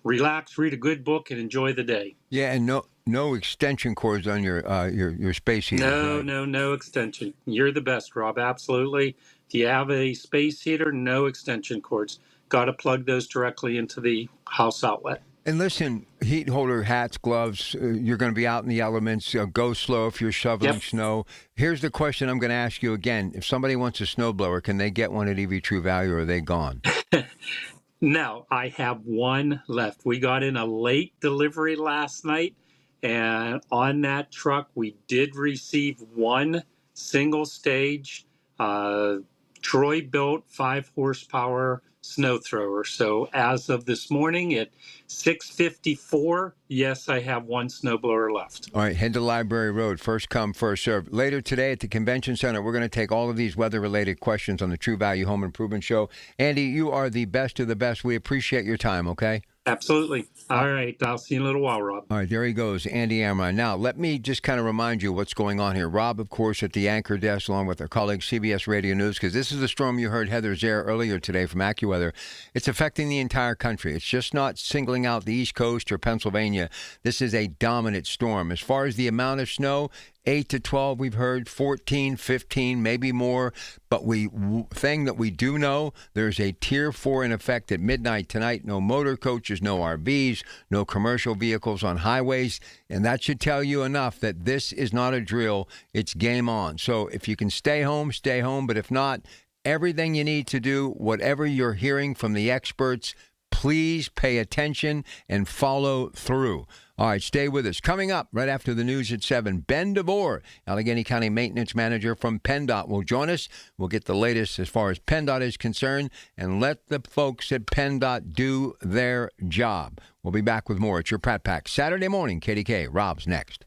relax, read a good book, and enjoy the day. Yeah, and no extension cords on your space heater. No extension. You're the best, Rob. Absolutely. If you have a space heater, no extension cords. Got to plug those directly into the house outlet. And listen, heat holder, hats, gloves, you're going to be out in the elements. Go slow if you're shoveling snow. Here's the question I'm going to ask you again. If somebody wants a snowblower, can they get one at EV True Value, or are they gone? No, I have one left. We got in a late delivery last night, and on that truck, we did receive one single stage Troy-built 5-horsepower snow thrower. So as of this morning at 6:54, yes, I have one snowblower left. All right, head to Library Road. First come, first served. Later today at the Convention Center, we're going to take all of these weather-related questions on the True Value Home Improvement Show. Andy, you are the best of the best. We appreciate your time, okay? Absolutely. All right. I'll see you in a little while, Rob. All right, there he goes, Andy Amrine. Now, let me just kind of remind you what's going on here. Rob, of course, at the anchor desk, along with our colleague CBS Radio News, because this is the storm you heard Heather Zare earlier today from AccuWeather. It's affecting the entire country. It's just not singling out the East Coast or Pennsylvania. This is a dominant storm. As far as the amount of snow, 8 to 12, we've heard 14, 15, maybe more. But thing that we do know, there's a Tier 4 in effect at midnight tonight. No motor coaches, no RVs, no commercial vehicles on highways. And that should tell you enough that this is not a drill. It's game on. So if you can stay home, stay home. But if not, everything you need to do, whatever you're hearing from the experts, please pay attention and follow through. All right, stay with us. Coming up right after the news at 7, Ben DeVore, Allegheny County Maintenance Manager from PennDOT, will join us. We'll get the latest as far as PennDOT is concerned and let the folks at PennDOT do their job. We'll be back with more at your Pratt Pack Saturday morning. KDK, Rob's next.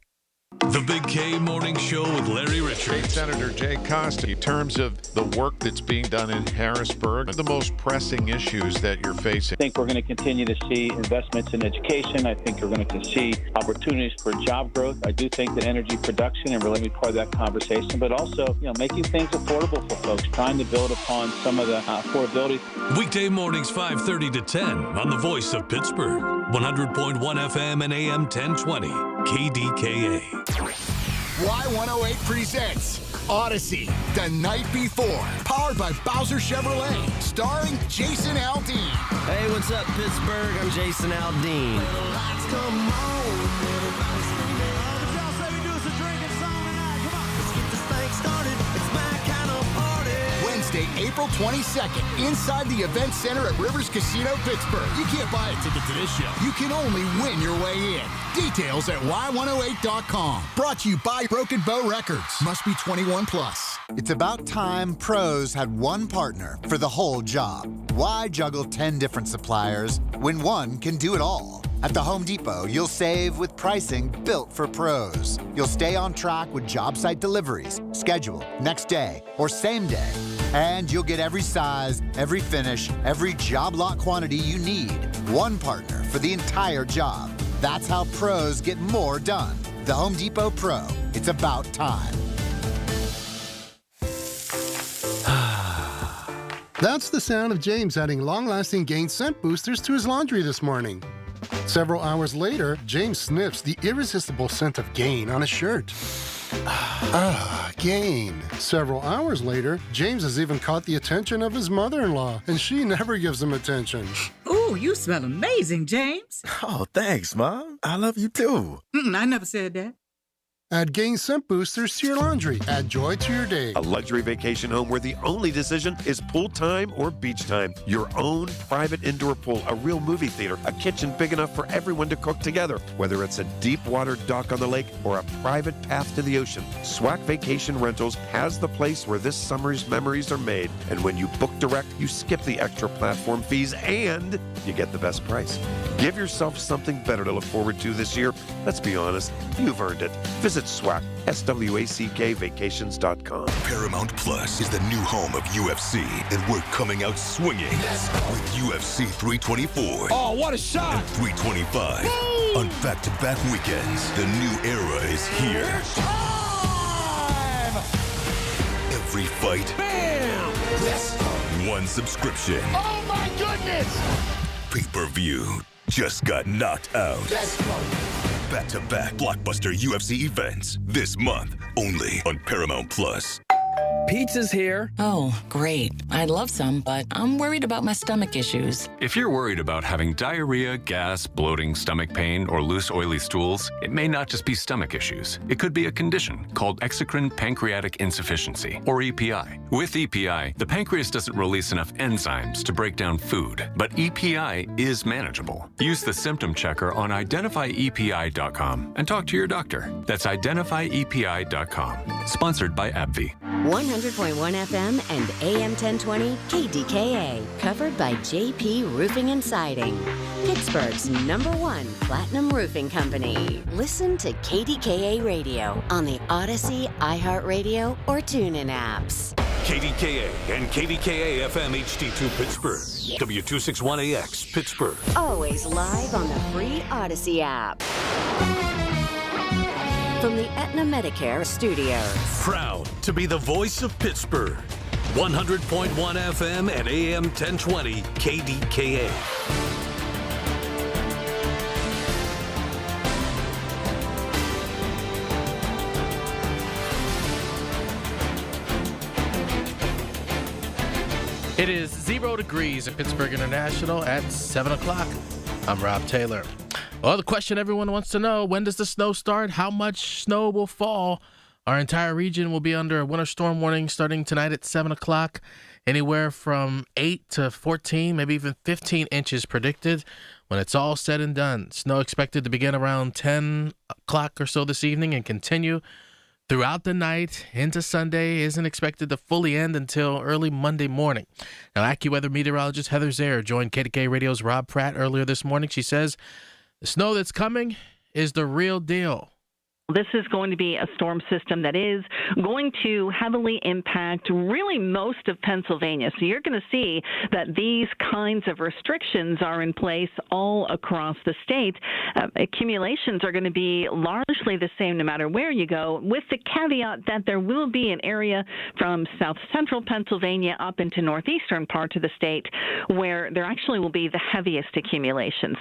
The Big K Morning Show with Larry Richards. Senator Jay Costa, in terms of the work that's being done in Harrisburg, the most pressing issues that you're facing. I think we're going to continue to see investments in education. I think we're going to see opportunities for job growth. I do think that energy production and really be part of that conversation, but also, making things affordable for folks, trying to build upon some of the affordability. Weekday mornings 5:30 to 10 on the Voice of Pittsburgh, 100.1 FM and AM 1020, KDKA. Y108 presents Odyssey, The Night Before, powered by Bowser Chevrolet, starring Jason Aldean. Hey, what's up, Pittsburgh? I'm Jason Aldean. Wednesday, April 22nd, inside the Event Center at Rivers Casino, Pittsburgh. You can't buy a ticket to this show. You can only win your way in. Details at y108.com. Brought to you by Broken Bow Records. Must be 21 plus. It's about time pros had one partner for the whole job. Why juggle 10 different suppliers when one can do it all? At the Home Depot, you'll save with pricing built for pros. You'll stay on track with job site deliveries, schedule, next day, or same day. And you'll get every size, every finish, every job lot quantity you need. One partner for the entire job. That's how pros get more done. The Home Depot Pro. It's about time. That's the sound of James adding long-lasting Gain scent boosters to his laundry this morning. Several hours later, James sniffs the irresistible scent of Gain on his shirt. Gain. Several hours later, James has even caught the attention of his mother-in-law, and she never gives him attention. Ooh, you smell amazing, James. Oh, thanks, Mom. I love you too. I never said that. Add Gain scent boosters to your laundry. Add joy to your day. A luxury vacation home where the only decision is pool time or beach time. Your own private indoor pool, a real movie theater, a kitchen big enough for everyone to cook together. Whether it's a deep water dock on the lake or a private path to the ocean, SWAC Vacation Rentals has the place where this summer's memories are made. And when you book direct, you skip the extra platform fees and you get the best price. Give yourself something better to look forward to this year. Let's be honest, you've earned it. Visit SWAC, SWACKvacations.com. Paramount Plus is the new home of UFC, and we're coming out swinging with UFC 324. Oh, what a shot! And 325 on back-to-back weekends. The new era is here. It's time! Every fight. Bam! Yes! One subscription. Oh my goodness! Pay-per-view just got knocked out. Let's go! Back-to-back blockbuster UFC events this month, only on Paramount Plus. Pizza's here. Oh, great. I'd love some, but I'm worried about my stomach issues. If you're worried about having diarrhea, gas, bloating, stomach pain, or loose, oily stools, it may not just be stomach issues. It could be a condition called exocrine pancreatic insufficiency, or EPI. With EPI, the pancreas doesn't release enough enzymes to break down food, but EPI is manageable. Use the symptom checker on identifyepi.com and talk to your doctor. That's identifyepi.com. Sponsored by AbbVie. 100.1 FM and AM 1020 KDKA, covered by JP Roofing and Siding, Pittsburgh's #1 platinum roofing company. Listen to KDKA Radio on the Odyssey, iHeartRadio, or TuneIn apps. KDKA and KDKA-FM HD2 Pittsburgh. W261AX Pittsburgh. Always live on the free Odyssey app. From the Aetna Medicare studios. Proud to be the voice of Pittsburgh. 100.1 FM and AM 1020 KDKA. It is 0 degrees at Pittsburgh International at 7 o'clock. I'm Rob Taylor. Well, the question everyone wants to know, when does the snow start? How much snow will fall? Our entire region will be under a winter storm warning starting tonight at 7 o'clock. Anywhere from 8 to 14, maybe even 15 inches predicted when it's all said and done. Snow expected to begin around 10 o'clock or so this evening and continue throughout the night into Sunday. Isn't expected to fully end until early Monday morning. Now, AccuWeather meteorologist Heather Zaire joined KDK Radio's Rob Pratt earlier this morning. She says the snow that's coming is the real deal. This is going to be a storm system that is going to heavily impact really most of Pennsylvania. So you're going to see that these kinds of restrictions are in place all across the state. Accumulations are going to be largely the same no matter where you go, with the caveat that there will be an area from south central Pennsylvania up into northeastern parts of the state where there actually will be the heaviest accumulations.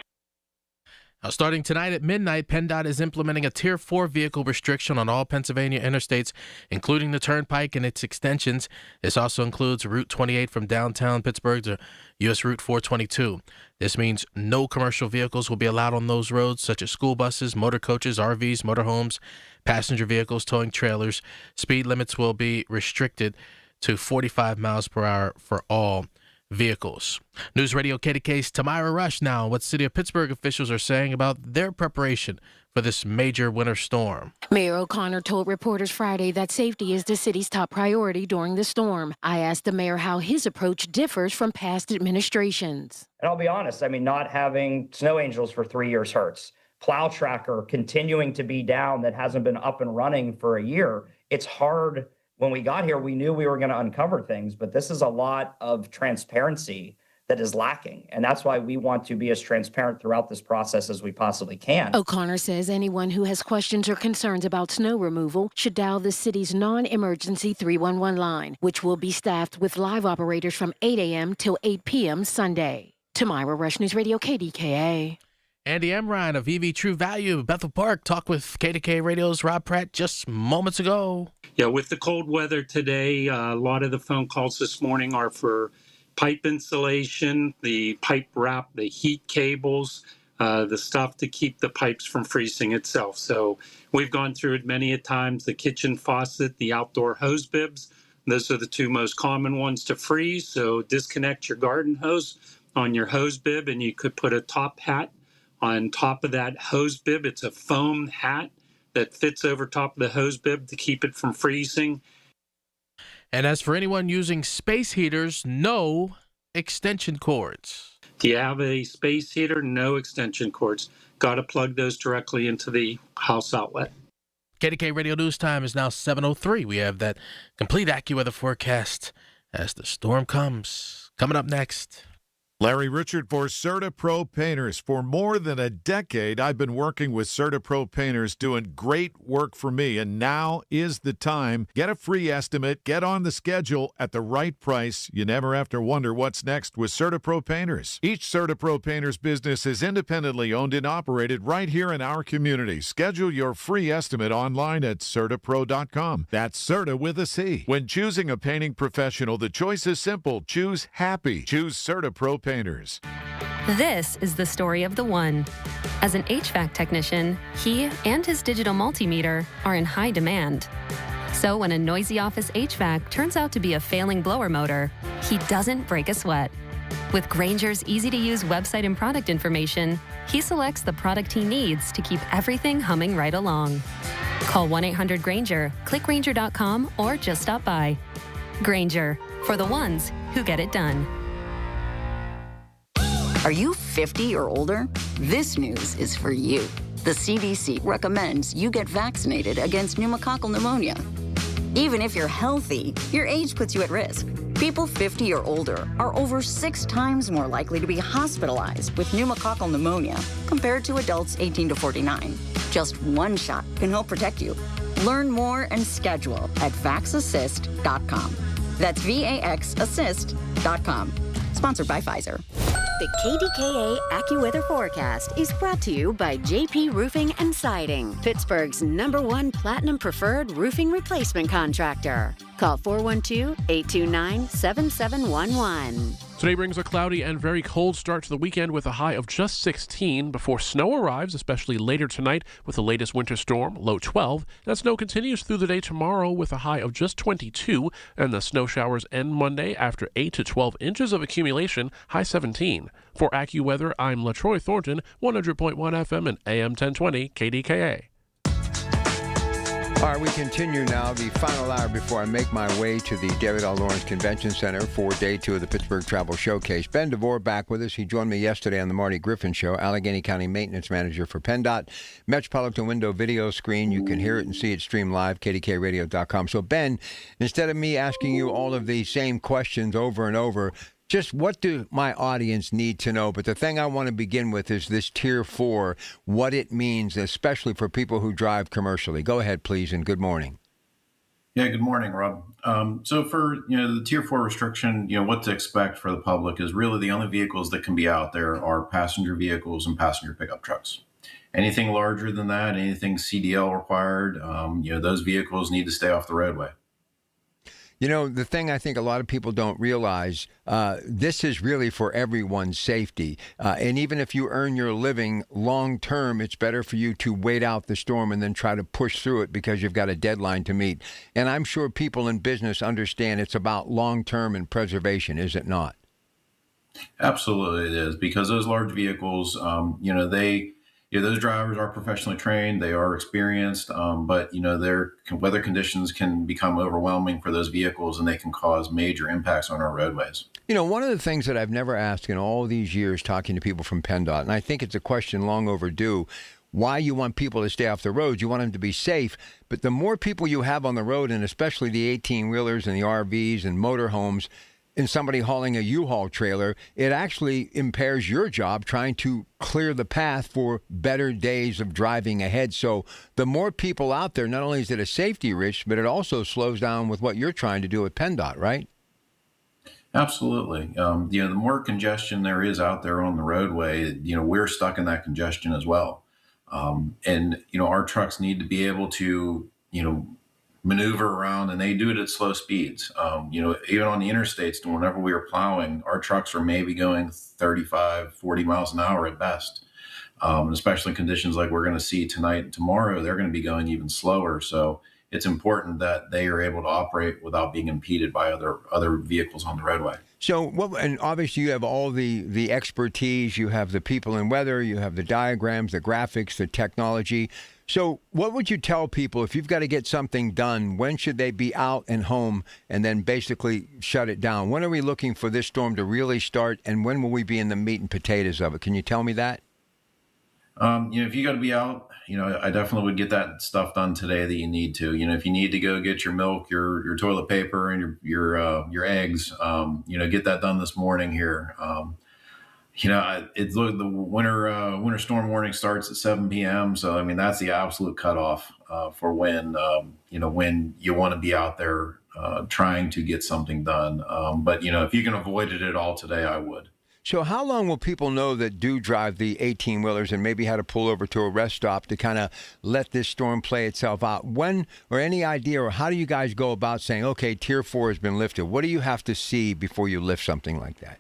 Now, starting tonight at midnight, PennDOT is implementing a Tier 4 vehicle restriction on all Pennsylvania interstates, including the Turnpike and its extensions. This also includes Route 28 from downtown Pittsburgh to U.S. Route 422. This means no commercial vehicles will be allowed on those roads, such as school buses, motor coaches, RVs, motorhomes, passenger vehicles, towing trailers. Speed limits will be restricted to 45 miles per hour for all vehicles. News Radio KDK's Tamira Rush now. What City of Pittsburgh officials are saying about their preparation for this major winter storm. Mayor O'Connor told reporters Friday that safety is the city's top priority during the storm. I asked the mayor how his approach differs from past administrations. And I'll be honest, I mean, not having snow angels for 3 years hurts. Plow tracker continuing to be down that hasn't been up and running for a year. It's hard. When we got here, we knew we were going to uncover things, but this is a lot of transparency that is lacking. And that's why we want to be as transparent throughout this process as we possibly can. O'Connor says anyone who has questions or concerns about snow removal should dial the city's non-emergency 311 line, which will be staffed with live operators from 8 a.m. till 8 p.m. Sunday. Tamara Rush News Radio, KDKA. Andy Emrine of EV True Value, Bethel Park, talked with KDKA Radio's Rob Pratt just moments ago. Yeah, with the cold weather today, a lot of the phone calls this morning are for pipe insulation, the pipe wrap, the heat cables, the stuff to keep the pipes from freezing itself. So we've gone through it many a times, the kitchen faucet, the outdoor hose bibs. Those are the two most common ones to freeze. So disconnect your garden hose on your hose bib, and you could put a top hat on top of that hose bib. It's a foam hat that fits over top of the hose bib to keep it from freezing. And as for anyone using space heaters, no extension cords. Do you have a space heater? No extension cords. Got to plug those directly into the house outlet. KDK Radio News Time is now 7:03. We have that complete AccuWeather forecast as the storm comes. Coming up next. Larry Richard for CertaPro Painters. For more than a decade, I've been working with CertaPro Painters, doing great work for me, and now is the time. Get a free estimate, get on the schedule at the right price. You never have to wonder what's next with CertaPro Painters. Each CertaPro Painters business is independently owned and operated right here in our community. Schedule your free estimate online at CertaPro.com. That's Certa with a C. When choosing a painting professional, the choice is simple. Choose happy. Choose CertaPro Painters. This is the story of the one. As an HVAC technician, he and his digital multimeter are in high demand. So when a noisy office HVAC turns out to be a failing blower motor, he doesn't break a sweat. With Grainger's easy-to-use website and product information, he selects the product he needs to keep everything humming right along. Call 1-800-GRAINGER, click Grainger.com, or just stop by. Grainger, for the ones who get it done. Are you 50 or older? This news is for you. The CDC recommends you get vaccinated against pneumococcal pneumonia. Even if you're healthy, your age puts you at risk. People 50 or older are over 6 times more likely to be hospitalized with pneumococcal pneumonia compared to adults 18 to 49. Just one shot can help protect you. Learn more and schedule at vaxassist.com. That's VAXassist.com. Sponsored by Pfizer. The KDKA AccuWeather forecast is brought to you by JP Roofing and Siding, Pittsburgh's #1 Platinum Preferred Roofing Replacement Contractor. Call 412-829-7711. Today brings a cloudy and very cold start to the weekend with a high of just 16 before snow arrives, especially later tonight with the latest winter storm, low 12. That snow continues through the day tomorrow with a high of just 22, and the snow showers end Monday after 8 to 12 inches of accumulation, high 17. For AccuWeather, I'm LaTroy Thornton, 100.1 FM and AM 1020 KDKA. All right, we continue now, the final hour before I make my way to the David L. Lawrence Convention Center for Day 2 of the Pittsburgh Travel Showcase. Ben DeVore back with us. He joined me yesterday on the Marty Griffin Show, Allegheny County Maintenance Manager for PennDOT. Metropolitan Window video screen. You can hear it and see it stream live, kdkradio.com. So, Ben, instead of me asking you all of these same questions over and over, just what do my audience need to know? But the thing I want to begin with is this Tier 4, what it means, especially for people who drive commercially. Go ahead, please, and good morning. Yeah, good morning, Rob. So for the Tier 4 restriction, what to expect for the public is really the only vehicles that can be out there are passenger vehicles and passenger pickup trucks. Anything larger than that, anything CDL required, those vehicles need to stay off the roadway. The thing I think a lot of people don't realize, this is really for everyone's safety. And even if you earn your living long term, it's better for you to wait out the storm and then try to push through it because you've got a deadline to meet. And I'm sure people in business understand it's about long term and preservation, is it not? Absolutely it is, because those large vehicles, those drivers are professionally trained, they are experienced, but their weather conditions can become overwhelming for those vehicles, and they can cause major impacts on our roadways. One of the things that I've never asked in all these years talking to people from PennDOT, and I think it's a question long overdue, why you want people to stay off the roads. You want them to be safe, but the more people you have on the road, and especially the 18-wheelers and the RVs and motorhomes, and somebody hauling a U-Haul trailer, it actually impairs your job trying to clear the path for better days of driving ahead. So the more people out there, not only is it a safety risk, but it also slows down with what you're trying to do with PennDOT, right? Absolutely. The more congestion there is out there on the roadway, we're stuck in that congestion as well. And our trucks need to be able to, maneuver around, and they do it at slow speeds. Even on the interstates, whenever we are plowing, our trucks are maybe going 35, 40 miles an hour at best. Especially conditions like we're going to see tonight and tomorrow, they're going to be going even slower. So it's important that they are able to operate without being impeded by other vehicles on the roadway. So, and obviously you have all the expertise, you have the people in weather, you have the diagrams, the graphics, the technology. So what would you tell people if you've got to get something done? When should they be out and home and then basically shut it down? When are we looking for this storm to really start, and when will we be in the meat and potatoes of it? Can you tell me that? If you got to be out, I definitely would get that stuff done today that you need to. If you need to go get your milk, your toilet paper, and your eggs, get that done this morning here. The winter storm warning starts at 7 p.m. So that's the absolute cutoff for when you want to be out there trying to get something done. But if you can avoid it at all today, I would. So how long will people know that do drive the 18-wheelers and maybe how to pull over to a rest stop to kind of let this storm play itself out? When, or any idea, or how do you guys go about saying, okay, Tier 4 has been lifted? What do you have to see before you lift something like that?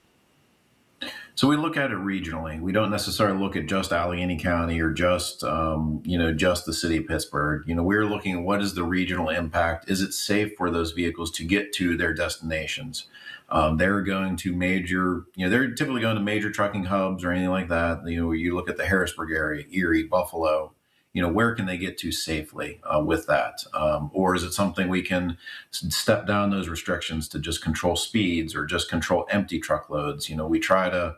So we look at it regionally. We don't necessarily look at just Allegheny County or just the city of Pittsburgh. We're looking at what is the regional impact. Is it safe for those vehicles to get to their destinations? They're going to they're typically going to major trucking hubs or anything like that. You look at the Harrisburg area, Erie, Buffalo. Where can they get to safely with that? Or is it something we can step down those restrictions to just control speeds or just control empty truckloads? We try to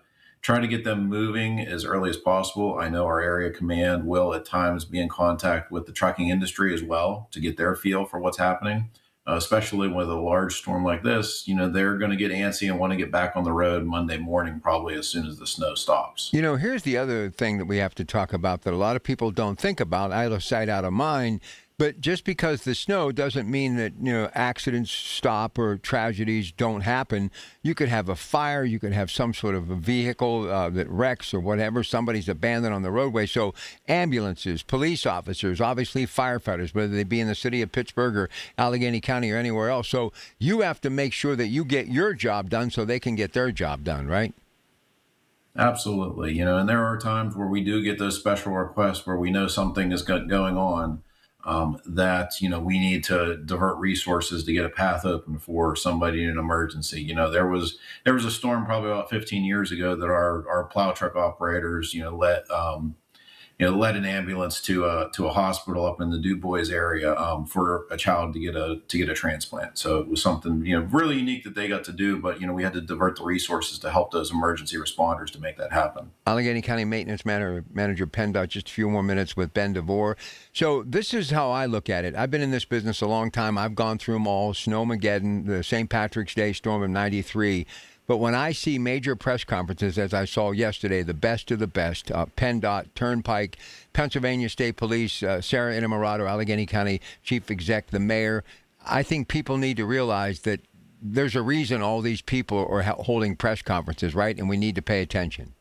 get them moving as early as possible. I know our area command will at times be in contact with the trucking industry as well to get their feel for what's happening. Especially with a large storm like this, they're going to get antsy and want to get back on the road Monday morning, probably as soon as the snow stops. Here's the other thing that we have to talk about that a lot of people don't think about, out of sight, out of mind. But just because the snow doesn't mean that, accidents stop or tragedies don't happen. You could have a fire, you could have some sort of a vehicle that wrecks or whatever, somebody's abandoned on the roadway. So ambulances, police officers, obviously firefighters, whether they be in the city of Pittsburgh or Allegheny County or anywhere else. So you have to make sure that you get your job done so they can get their job done, right? Absolutely. And there are times where we do get those special requests where we know something is going on. That we need to divert resources to get a path open for somebody in an emergency. There was a storm probably about 15 years ago that our plow truck operators led an ambulance to a hospital up in the Du Bois area for a child to get a transplant. So it was something really unique that they got to do, but we had to divert the resources to help those emergency responders to make that happen. Allegheny County Maintenance Manager PennDOT, just a few more minutes with Ben DeVore. So this is how I look at it. I've been in this business a long time. I've gone through them all: Snowmageddon, the St. Patrick's Day storm of '93. But when I see major press conferences, as I saw yesterday, the best of the best, PennDOT, Turnpike, Pennsylvania State Police, Sarah Innamorato, Allegheny County Chief Exec, the mayor, I think people need to realize that there's a reason all these people are holding press conferences, right? And we need to pay attention.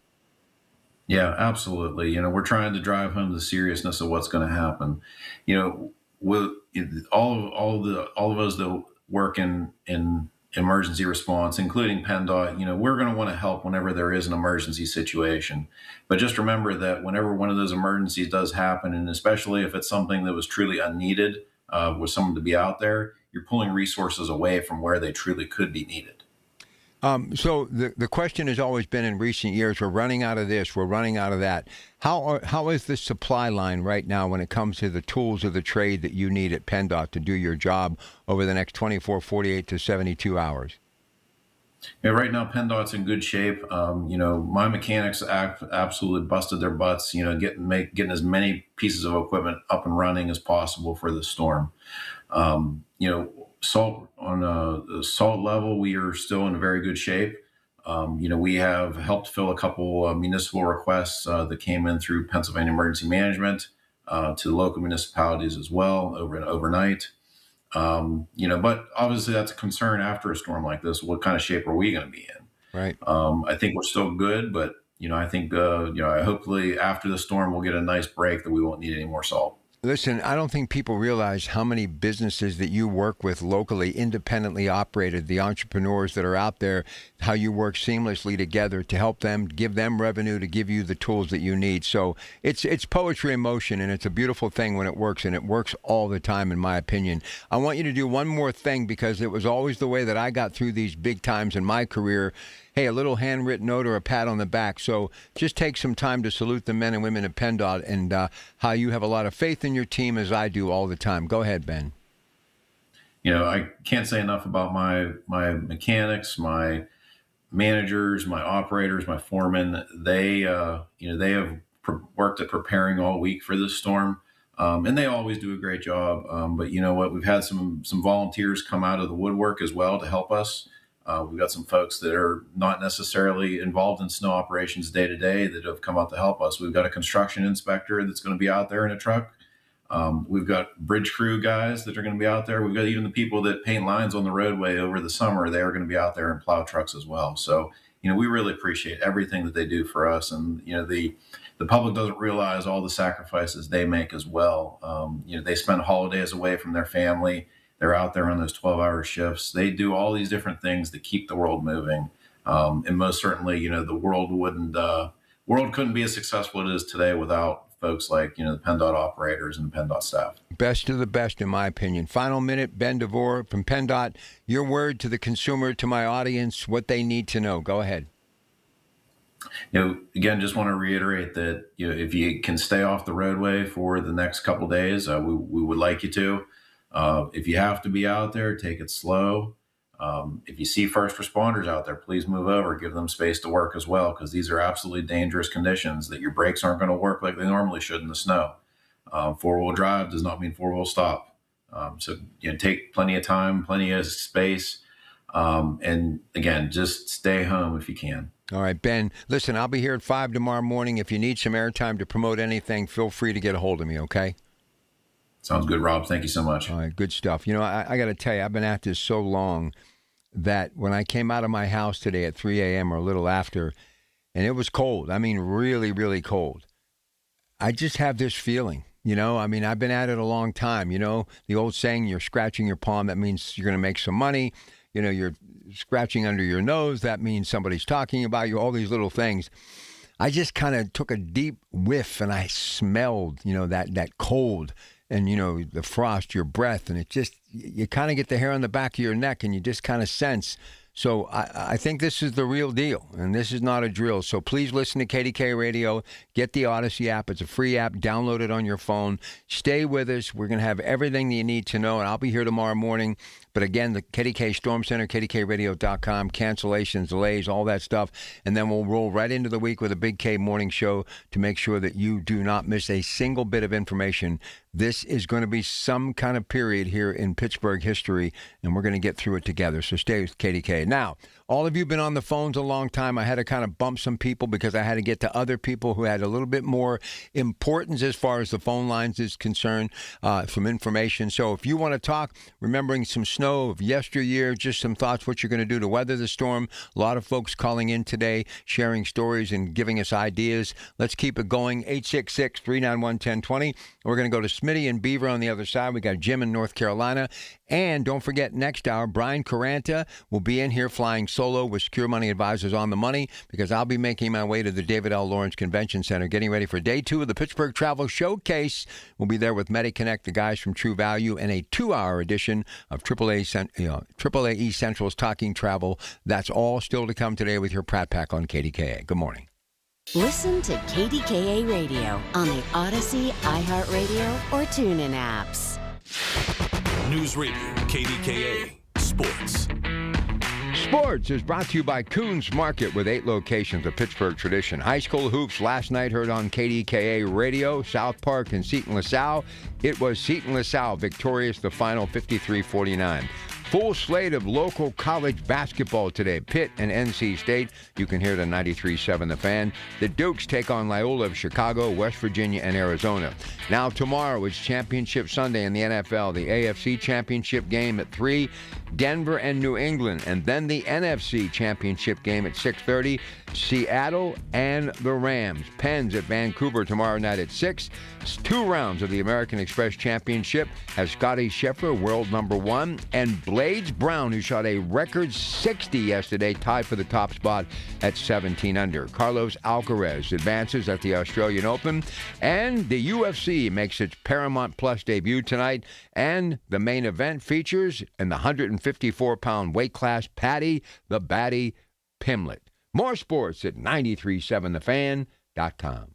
Yeah, absolutely. We're trying to drive home the seriousness of what's going to happen. With all of us that work in emergency response, including PennDOT, we're going to want to help whenever there is an emergency situation. But just remember that whenever one of those emergencies does happen, and especially if it's something that was truly unneeded, with someone to be out there, you're pulling resources away from where they truly could be needed. So the question has always been in recent years, we're running out of this, we're running out of that. How is the supply line right now when it comes to the tools of the trade that you need at PennDOT to do your job over the next 24, 48 to 72 hours? Yeah, right now PennDOT's in good shape. My mechanics absolutely busted their butts. Getting as many pieces of equipment up and running as possible for the storm. Salt on the salt level, we are still in very good shape. We have helped fill a couple municipal requests that came in through Pennsylvania Emergency Management to the local municipalities as well overnight. But obviously that's a concern after a storm like this. What kind of shape are we going to be in? Right. I think we're still good, but I think hopefully after the storm we'll get a nice break that we won't need any more salt. Listen, I don't think people realize how many businesses that you work with locally, independently operated, the entrepreneurs that are out there, how you work seamlessly together to help them, give them revenue, to give you the tools that you need. So it's poetry in motion, and it's a beautiful thing when it works, and it works all the time, in my opinion. I want you to do one more thing, because it was always the way that I got through these big times in my career. Hey, a little handwritten note or a pat on the back. So just take some time to salute the men and women at PennDOT and how you have a lot of faith in your team, as I do all the time. Go ahead, Ben. I can't say enough about my mechanics, my managers, my operators, my foremen. They have worked at preparing all week for this storm, and they always do a great job. But you know what? We've had some volunteers come out of the woodwork as well to help us. We've got some folks that are not necessarily involved in snow operations day to day that have come out to help us. We've got a construction inspector that's going to be out there in a truck. We've got bridge crew guys that are going to be out there. We've got even the people that paint lines on the roadway over the summer. They are going to be out there in plow trucks as well. So, we really appreciate everything that they do for us. And, the public doesn't realize all the sacrifices they make as well. They spend holidays away from their family. They're out there on those 12-hour shifts. They do all these different things to keep the world moving. And most certainly, the world couldn't be as successful as it is today without folks like, the PennDOT operators and the PennDOT staff. Best of the best, in my opinion. Final minute, Ben DeVore from PennDOT. Your word to the consumer, to my audience, what they need to know. Go ahead. Again, just want to reiterate that, if you can stay off the roadway for the next couple of days, we would like you to. If you have to be out there, take it slow. If you see first responders out there, please move over, give them space to work as well, because these are absolutely dangerous conditions that your brakes aren't going to work like they normally should in the snow. Four-wheel drive does not mean four-wheel stop. So take plenty of time, plenty of space. And again, just stay home if you can. All right, Ben, listen, I'll be here at 5 tomorrow morning. If you need some airtime to promote anything, feel free to get a hold of me, okay? Sounds good, Rob. Thank you so much. All right, good stuff. I got to tell you, I've been at this so long that when I came out of my house today at 3 a.m. or a little after, and it was cold, I mean really, really cold, I just have this feeling, I've been at it a long time. The old saying, you're scratching your palm, that means you're going to make some money. You're scratching under your nose, that means somebody's talking about you, all these little things. I just kind of took a deep whiff and I smelled, that cold. And, the frost, your breath, and it just, you kind of get the hair on the back of your neck and you just kind of sense. So I think this is the real deal, and this is not a drill. So please listen to KDKA Radio. Get the Odyssey app. It's a free app. Download it on your phone. Stay with us. We're going to have everything that you need to know, and I'll be here tomorrow morning. But again, the KDK Storm Center, KDKRadio.com, cancellations, delays, all that stuff. And then we'll roll right into the week with a Big K morning show to make sure that you do not miss a single bit of information. This is going to be some kind of period here in Pittsburgh history, and we're going to get through it together. So stay with KDK. Now, all of you have been on the phones a long time. I had to kind of bump some people because I had to get to other people who had a little bit more importance as far as the phone lines is concerned, some information. So if you want to talk, remembering some snow of yesteryear, just some thoughts what you're going to do to weather the storm. A lot of folks calling in today, sharing stories and giving us ideas. Let's keep it going. 866-391-1020. We're going to go to Smitty and Beaver on the other side. We got Jim in North Carolina. And don't forget, next hour, Brian Caranta will be in here flying solo with Secure Money Advisors on the money because I'll be making my way to the David L. Lawrence Convention Center, getting ready for day 2 of the Pittsburgh Travel Showcase. We'll be there with MediConnect, the guys from True Value, and a 2-hour edition of AAA Central's Talking Travel. That's all still to come today with your Pratt Pack on KDKA. Good morning. Listen to KDKA Radio on the Odyssey, iHeartRadio, or TuneIn apps. News Radio, KDKA, Sports. Sports is brought to you by Coons Market with 8 locations of Pittsburgh tradition. High school hoops last night heard on KDKA Radio, South Park and Seton LaSalle. It was Seton LaSalle victorious, the final 53-49. Full slate of local college basketball today. Pitt and NC State. You can hear it on 93.7 The Fan. The Dukes take on Loyola of Chicago, West Virginia, and Arizona. Now tomorrow is Championship Sunday in the NFL. The AFC Championship game at 3, Denver and New England. And then the NFC Championship game at 6:30, Seattle and the Rams. Pens at Vancouver tomorrow night at 6. 2 rounds of the American Express Championship has Scotty Scheffler, world number 1, and Blades Brown, who shot a record 60 yesterday, tied for the top spot at 17 under. Carlos Alcaraz advances at the Australian Open, and the UFC makes its Paramount Plus debut tonight, and the main event features in the 154-pound weight class Patty the Batty Pimlet. More sports at 937thefan.com.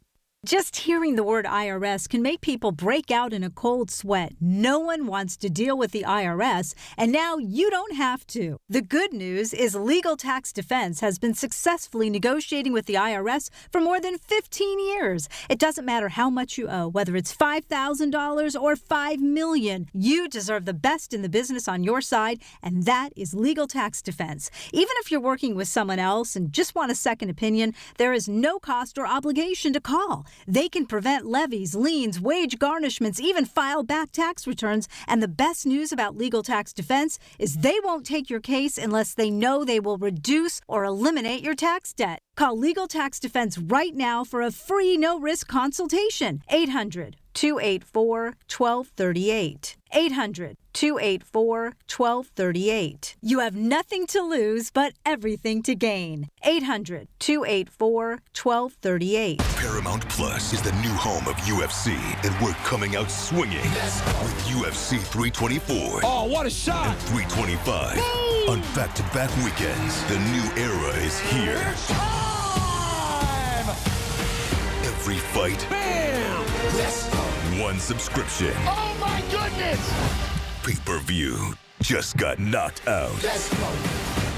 Just hearing the word IRS can make people break out in a cold sweat. No one wants to deal with the IRS, and now you don't have to. The good news is Legal Tax Defense has been successfully negotiating with the IRS for more than 15 years. It doesn't matter how much you owe, whether it's $5,000 or $5 million. You deserve the best in the business on your side, and that is Legal Tax Defense. Even if you're working with someone else and just want a second opinion, there is no cost or obligation to call. They can prevent levies, liens, wage garnishments, even file back tax returns. And the best news about Legal Tax Defense is they won't take your case unless they know they will reduce or eliminate your tax debt. Call Legal Tax Defense right now for a free no-risk consultation. 800-284-1238. 800-284-1238. You have nothing to lose but everything to gain. 800-284-1238. Paramount Plus is the new home of UFC, and we're coming out swinging with UFC 324. Oh, what a shot! And 325. Boom! On back-to-back weekends, the new era is here. It's time! Every fight. Bam! Let's go! One subscription. Oh my goodness! Pay-per-view just got knocked out. Let's go!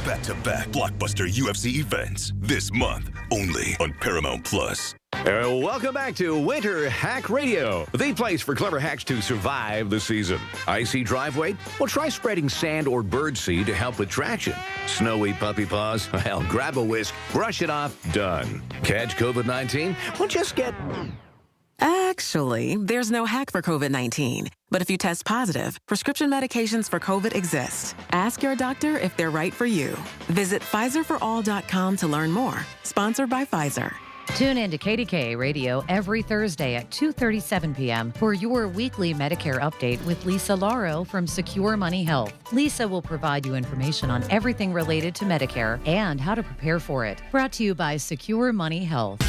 Back-to-back blockbuster UFC events this month, only on Paramount Plus. Welcome back to Winter Hack Radio, the place for clever hacks to survive the season. Icy driveway? Well, try spreading sand or birdseed to help with traction. Snowy puppy paws? Well, grab a whisk, brush it off, done. Catch COVID-19? Well, just get... Actually, there's no hack for COVID-19. But if you test positive, prescription medications for COVID exist. Ask your doctor if they're right for you. Visit PfizerForAll.com to learn more. Sponsored by Pfizer. Tune in to KDKA Radio every Thursday at 2:37 p.m. for your weekly Medicare update with Lisa Lauro from Secure Money Health. Lisa will provide you information on everything related to Medicare and how to prepare for it. Brought to you by Secure Money Health.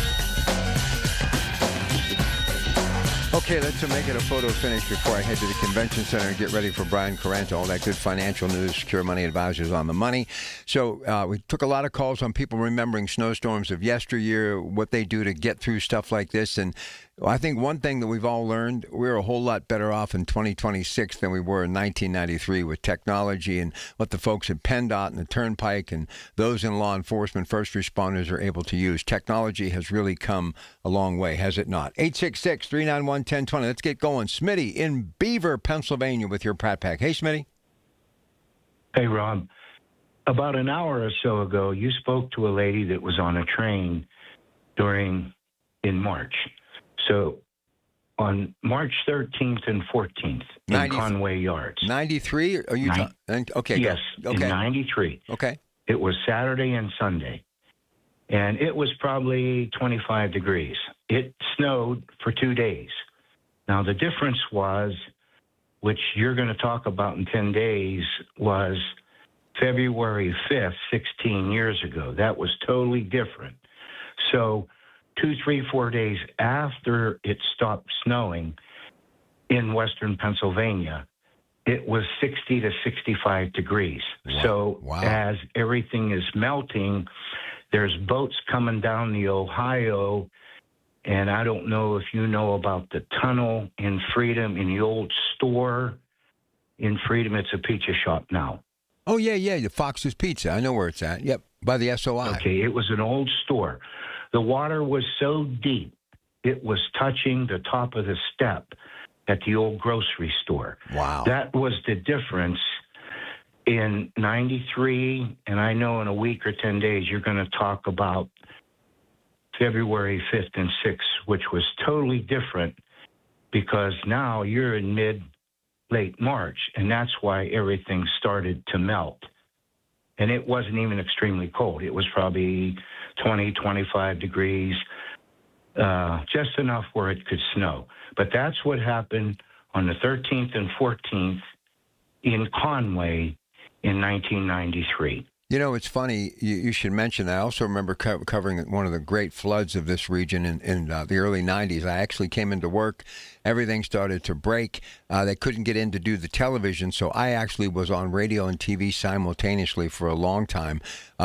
Okay, let's make it a photo finish before I head to the convention center and get ready for Brian Caranta, all that good financial news, Secure Money Advisors on the money. So we took a lot of calls on people remembering snowstorms of yesteryear, what they do to get through stuff like this. And I think one thing that we've all learned, we're a whole lot better off in 2026 than we were in 1993 with technology and what the folks at PennDOT and the Turnpike and those in law enforcement, first responders are able to use. Technology has really come a long way, has it not? 866-391-1020. Let's get going. Smitty in Beaver, Pennsylvania with your Pratt Pack. Hey, Smitty. Hey, Rob. About an hour or so ago, you spoke to a lady that was on a train in March. So on March 13th and 14th in Conway Yards. 93? Are you okay, yes, go. Okay. In 93. Okay. It was Saturday and Sunday. And it was probably 25 degrees. It snowed for 2 days. Now, the difference was, which you're going to talk about in 10 days, was February 5th, 16 years ago. That was totally different. So 2, 3, 4 days after it stopped snowing in western Pennsylvania, it was 60 to 65 degrees. Wow. So Wow. as everything is melting, there's boats coming down the Ohio. And I don't know if you know about the tunnel in Freedom, in the old store in Freedom. It's a pizza shop now. Oh, yeah, the Fox's Pizza. I know where it's at. Yep, by the SOI. Okay, it was an old store. The water was so deep, it was touching the top of the step at the old grocery store. Wow. That was the difference in 93, and I know in a week or 10 days you're going to talk about February 5th and 6th, which was totally different because now you're in late March, and that's why everything started to melt. And it wasn't even extremely cold. It was probably 20, 25 degrees, just enough where it could snow. But that's what happened on the 13th and 14th in Conway in 1993. You know, it's funny, you should mention that. I also remember covering one of the great floods of this region in the early 90s. I actually came into work. Everything started to break. They couldn't get in to do the television, so I actually was on radio and TV simultaneously for a long time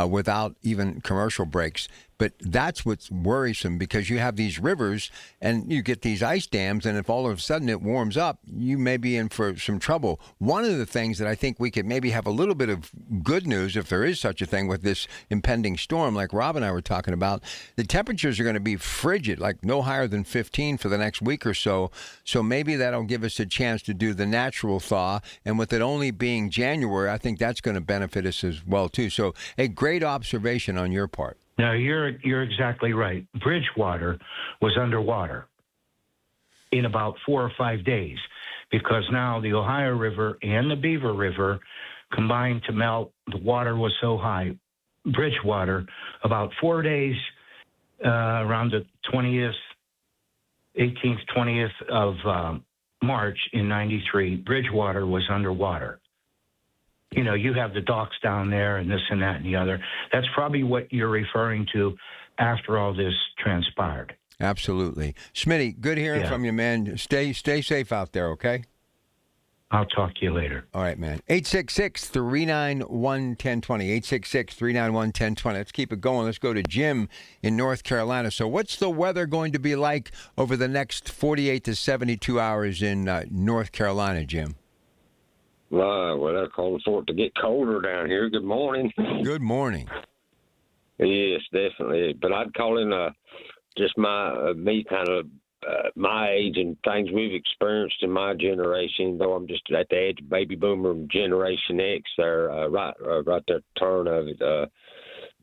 without even commercial breaks. But that's what's worrisome because you have these rivers and you get these ice dams, and if all of a sudden it warms up, you may be in for some trouble. One of the things that I think we could maybe have a little bit of good news, if there is such a thing with this impending storm, like Rob and I were talking about, the temperatures are going to be frigid, like no higher than 15 for the next week or so. So maybe that'll give us a chance to do the natural thaw. And with it only being January, I think that's going to benefit us as well, too. So a great observation on your part. No, you're exactly right. Bridgewater was underwater in about 4 or 5 days because now the Ohio River and the Beaver River combined to melt. The water was so high. Bridgewater, about 4 days, around the 20th, 18th, 20th of March in 93, Bridgewater was underwater. You know, you have the docks down there and this and that and the other. That's probably what you're referring to after all this transpired. Absolutely. Smitty, good hearing from you, man. Stay safe out there, okay? I'll talk to you later. All right, man. 866-391-1020. 866-391-1020. Let's keep it going. Let's go to Jim in North Carolina. So what's the weather going to be like over the next 48 to 72 hours in North Carolina, Jim? Well, they're calling for it to get colder down here. Good morning. Good morning. Yes, definitely. But I'd call in just me kind of my age and things we've experienced in my generation, though I'm just at the edge of baby boomer Generation X there, right there turn of it.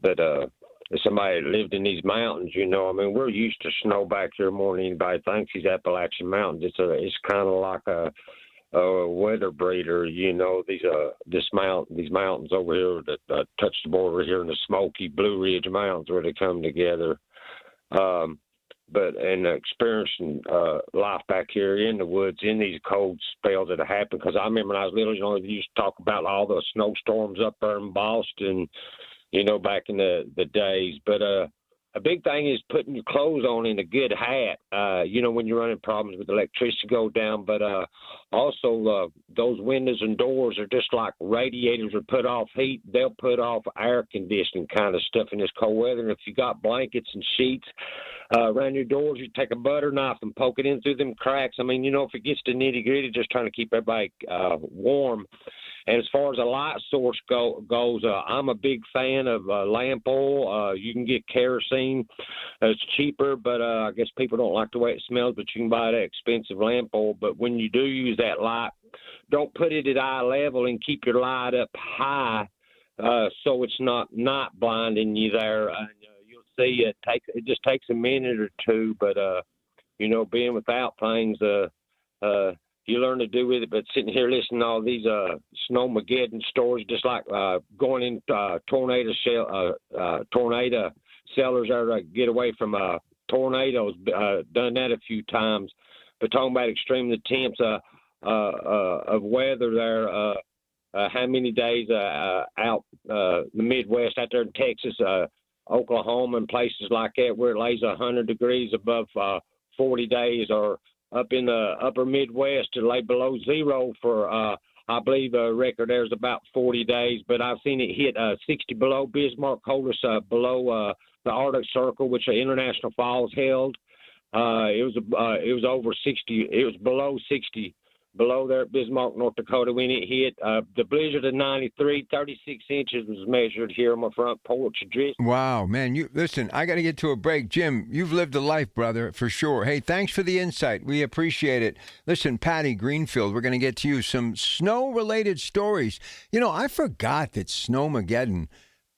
But as somebody that lived in these mountains, you know, I mean, we're used to snow back here more than anybody thinks. These Appalachian Mountains, it's kind of like a weather breeder, you know. These mountains over here that touch the border here in the Smoky Blue Ridge Mountains where they come together. But experiencing life back here in the woods in these cold spells that have happened, because I remember when I was little, you know, they used to talk about all the snowstorms up there in Boston, you know, back in the days. But a big thing is putting your clothes on in a good hat, you know, when you're running problems with electricity go down. But also those windows and doors are just like radiators that put off heat. They'll put off air conditioning kind of stuff in this cold weather. And if you got blankets and sheets around your doors, you take a butter knife and poke it in through them cracks. I mean, you know, if it gets to nitty gritty, just trying to keep everybody warm. And as far as a light source goes, I'm a big fan of lamp oil. You can get kerosene. It's cheaper, but I guess people don't like the way it smells, but you can buy that expensive lamp oil. But when you do use that light, don't put it at eye level and keep your light up high so it's not blinding you there. You'll see it just takes a minute or two, but, you know, being without things, you learn to do with it. But sitting here listening to all these snowmageddon stories, just like going in tornado cellars there to get away from tornadoes, done that a few times. But talking about extreme the temps of weather there, how many days out the Midwest, out there in Texas, Oklahoma, and places like that where it lays 100 degrees above 40 days, or up in the upper Midwest to lay below zero for, I believe, a record there's about 40 days. But I've seen it hit 60 below Bismarck, coldest below the Arctic Circle, which the International Falls held. It was over 60. It was below 60. Below there at Bismarck, North Dakota, when it hit. The blizzard of 93, 36 inches was measured here on my front porch. Wow, man. Listen, I got to get to a break. Jim, you've lived a life, brother, for sure. Hey, thanks for the insight. We appreciate it. Listen, Patty Greenfield, we're going to get to you some snow-related stories. You know, I forgot that Snowmageddon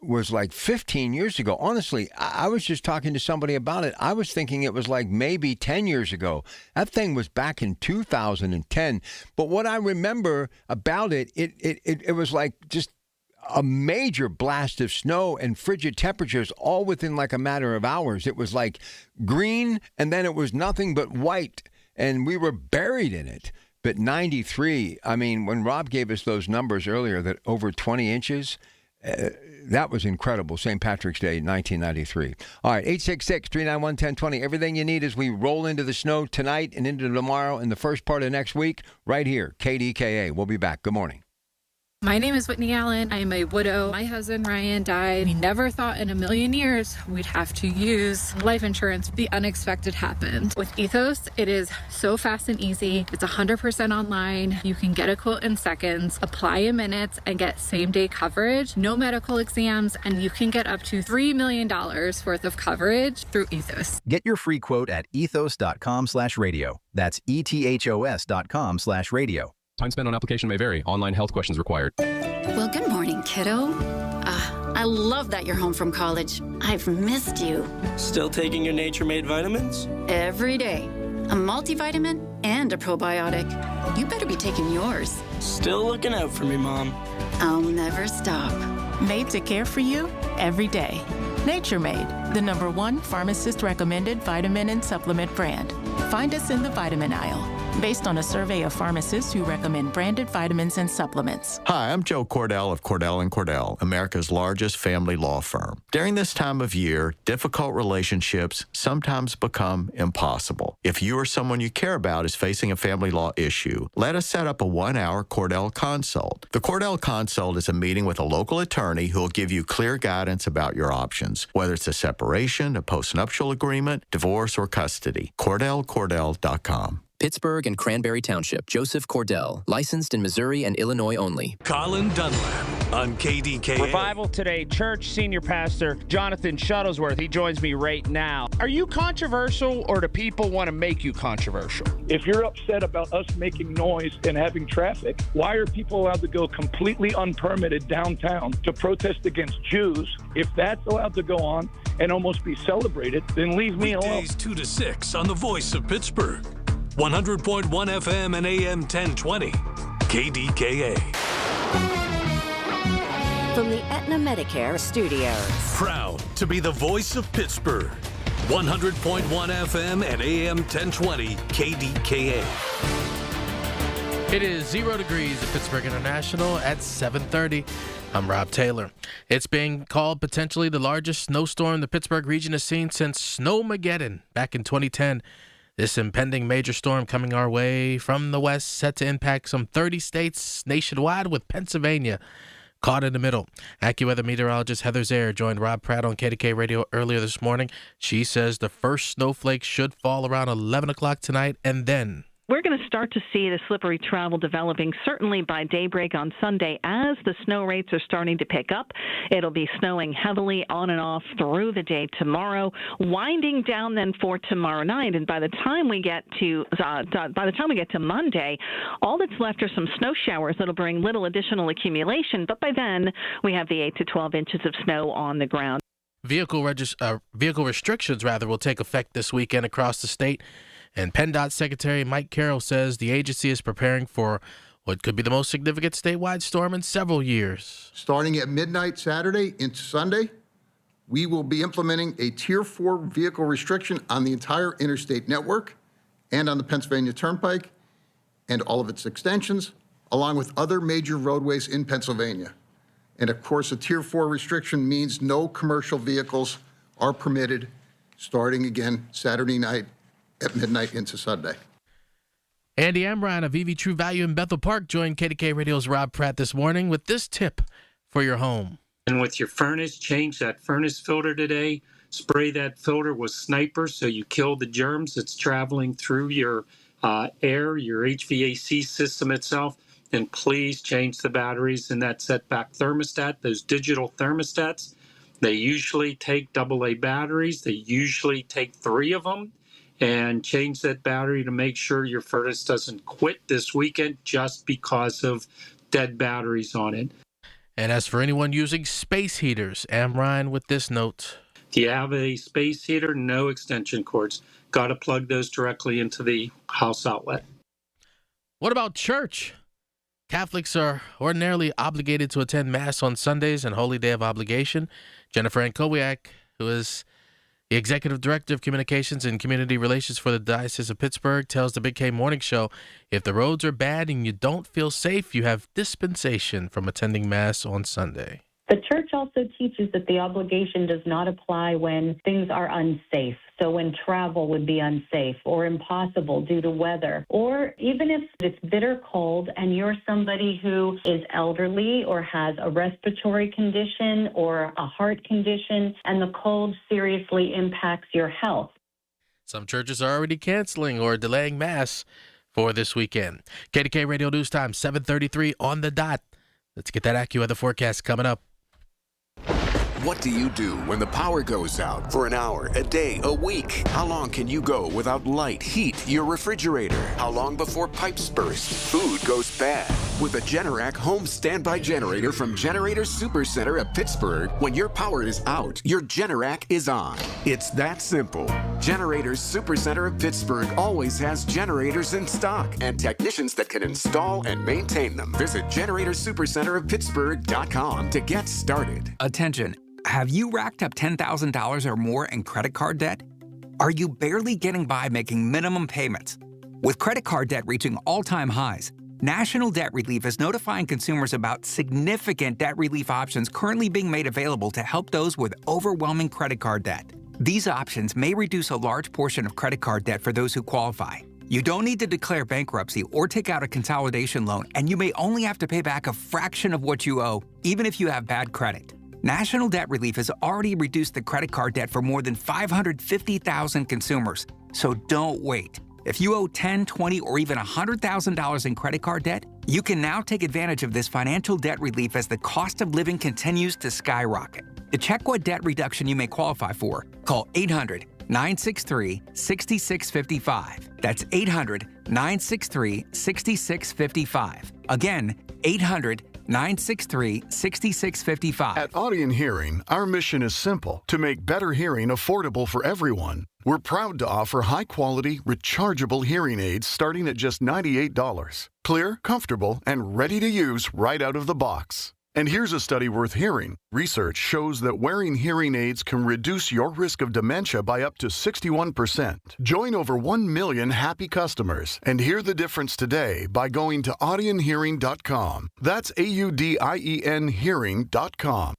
was like 15 years ago. Honestly, I was just talking to somebody about it. I was thinking it was like maybe 10 years ago. That thing was back in 2010. But what I remember about it was like just a major blast of snow and frigid temperatures all within like a matter of hours. It was like green, and then it was nothing but white, and we were buried in it. But 93, I mean, when Rob gave us those numbers earlier, that over 20 inches, that was incredible. St. Patrick's Day, 1993. All right, 866-391-1020. Everything you need as we roll into the snow tonight and into tomorrow and the first part of next week, right here, KDKA. We'll be back. Good morning. My name is Whitney Allen. I am a widow. My husband, Ryan, died. We never thought in a million years we'd have to use life insurance. The unexpected happened. With Ethos, it is so fast and easy. It's 100% online. You can get a quote in seconds, apply in minutes, and get same-day coverage, no medical exams, and you can get up to $3 million worth of coverage through Ethos. Get your free quote at ethos.com/radio. That's ethos.com/radio. Time spent on application may vary. Online health questions required. Well, good morning, kiddo. I love that you're home from college. I've missed you. Still taking your Nature-Made vitamins? Every day. A multivitamin and a probiotic. You better be taking yours. Still looking out for me, Mom. I'll never stop. Made to care for you every day. Nature-Made, the #1 pharmacist-recommended vitamin and supplement brand. Find us in the vitamin aisle, based on a survey of pharmacists who recommend branded vitamins and supplements. Hi, I'm Joe Cordell of Cordell & Cordell, America's largest family law firm. During this time of year, difficult relationships sometimes become impossible. If you or someone you care about is facing a family law issue, let us set up a 1-hour Cordell Consult. The Cordell Consult is a meeting with a local attorney who will give you clear guidance about your options, whether it's a separation, a postnuptial agreement, divorce, or custody. CordellCordell.com. Pittsburgh and Cranberry Township. Joseph Cordell. Licensed in Missouri and Illinois only. Colin Dunlap on KDKA. Revival Today Church Senior Pastor Jonathan Shuttlesworth. He joins me right now. Are you controversial, or do people want to make you controversial? If you're upset about us making noise and having traffic, why are people allowed to go completely unpermitted downtown to protest against Jews? If that's allowed to go on and almost be celebrated, then leave me alone. Weekdays 2 to 6 on the Voice of Pittsburgh. 100.1 FM and AM 1020. KDKA. From the Aetna Medicare Studios. Proud to be the voice of Pittsburgh. 100.1 FM and AM 1020. KDKA. It is 0 degrees at Pittsburgh International at 7:30. I'm Rob Taylor. It's being called potentially the largest snowstorm the Pittsburgh region has seen since Snowmageddon back in 2010. This impending major storm coming our way from the west, set to impact some 30 states nationwide, with Pennsylvania caught in the middle. AccuWeather meteorologist Heather Zaire joined Rob Pratt on KDK Radio earlier this morning. She says the first snowflakes should fall around 11 o'clock tonight, and then we're going to start to see the slippery travel developing certainly by daybreak on Sunday as the snow rates are starting to pick up. It'll be snowing heavily on and off through the day tomorrow, winding down then for tomorrow night. And by the time we get to Monday, all that's left are some snow showers that'll bring little additional accumulation. But by then, we have the 8 to 12 inches of snow on the ground. Vehicle restrictions will take effect this weekend across the state. And PennDOT Secretary Mike Carroll says the agency is preparing for what could be the most significant statewide storm in several years. Starting at midnight Saturday into Sunday, we will be implementing a Tier 4 vehicle restriction on the entire interstate network and on the Pennsylvania Turnpike and all of its extensions, along with other major roadways in Pennsylvania. And of course, a Tier 4 restriction means no commercial vehicles are permitted starting again Saturday night at midnight into Sunday. Andy Amrine of EV True Value in Bethel Park joined KDKA Radio's Rob Pratt this morning with this tip for your home. And with your furnace, change that furnace filter today. Spray that filter with Sniper so you kill the germs that's traveling through your air, your HVAC system itself. And please change the batteries in that setback thermostat, those digital thermostats. They usually take AA batteries. They usually take 3 of them. And change that battery to make sure your furnace doesn't quit this weekend just because of dead batteries on it. And as for anyone using space heaters, Amrine with this note. If you have a space heater, no extension cords. Got to plug those directly into the house outlet. What about church? Catholics are ordinarily obligated to attend Mass on Sundays and Holy Day of Obligation. Jennifer Ankowiak, who is the Executive Director of Communications and Community Relations for the Diocese of Pittsburgh, tells the Big K Morning Show, if the roads are bad and you don't feel safe, you have dispensation from attending Mass on Sunday. The church also teaches that the obligation does not apply when things are unsafe. So when travel would be unsafe or impossible due to weather, or even if it's bitter cold and you're somebody who is elderly or has a respiratory condition or a heart condition and the cold seriously impacts your health. Some churches are already canceling or delaying Mass for this weekend. KDKA Radio News Time, 7:33 on the dot. Let's get that AccuWeather forecast coming up. What do you do when the power goes out for an hour, a day, a week? How long can you go without light, heat, your refrigerator? How long before pipes burst, food goes bad? With a Generac home standby generator from Generator Supercenter of Pittsburgh, when your power is out, your Generac is on. It's that simple. Generator Supercenter of Pittsburgh always has generators in stock and technicians that can install and maintain them. Visit GeneratorSupercenterofPittsburgh.com to get started. Attention. Have you racked up $10,000 or more in credit card debt? Are you barely getting by making minimum payments? With credit card debt reaching all-time highs, National Debt Relief is notifying consumers about significant debt relief options currently being made available to help those with overwhelming credit card debt. These options may reduce a large portion of credit card debt for those who qualify. You don't need to declare bankruptcy or take out a consolidation loan, and you may only have to pay back a fraction of what you owe, even if you have bad credit. National Debt Relief has already reduced the credit card debt for more than 550,000 consumers. So don't wait. If you owe $10,000, $20,000, or even $100,000 in credit card debt, you can now take advantage of this financial debt relief as the cost of living continues to skyrocket. To check what debt reduction you may qualify for, call 800-963-6655. That's 800-963-6655. Again, 800-963-6655. At Audion Hearing, our mission is simple: to make better hearing affordable for everyone. We're proud to offer high-quality, rechargeable hearing aids starting at just $98. Clear, comfortable, and ready to use right out of the box. And here's a study worth hearing. Research shows that wearing hearing aids can reduce your risk of dementia by up to 61%. Join over 1 million happy customers and hear the difference today by going to audionhearing.com. That's AUDIEN hearing.com.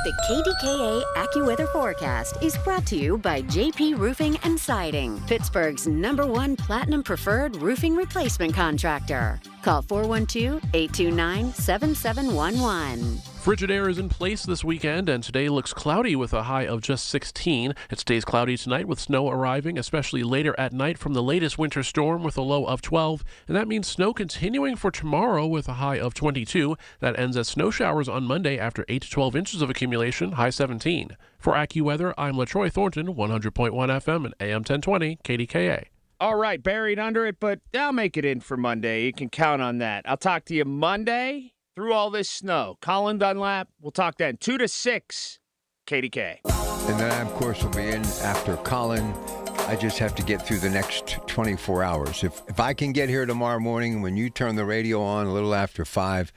The KDKA AccuWeather forecast is brought to you by JP Roofing and Siding, Pittsburgh's #1 Platinum Preferred Roofing Replacement Contractor. Call 412-829-7711. Frigid air is in place this weekend, and today looks cloudy with a high of just 16. It stays cloudy tonight with snow arriving, especially later at night from the latest winter storm with a low of 12. And that means snow continuing for tomorrow with a high of 22. That ends as snow showers on Monday after 8 to 12 inches of accumulation, high 17. For AccuWeather, I'm LaTroy Thornton, 100.1 FM and AM 1020 KDKA. All right, buried under it, but I'll make it in for Monday. You can count on that. I'll talk to you Monday through all this snow. Colin Dunlap, we'll talk then. 2 to 6, KDK. And then I, of course, will be in after Colin. I just have to get through the next 24 hours. If I can get here tomorrow morning when you turn the radio on a little after 5,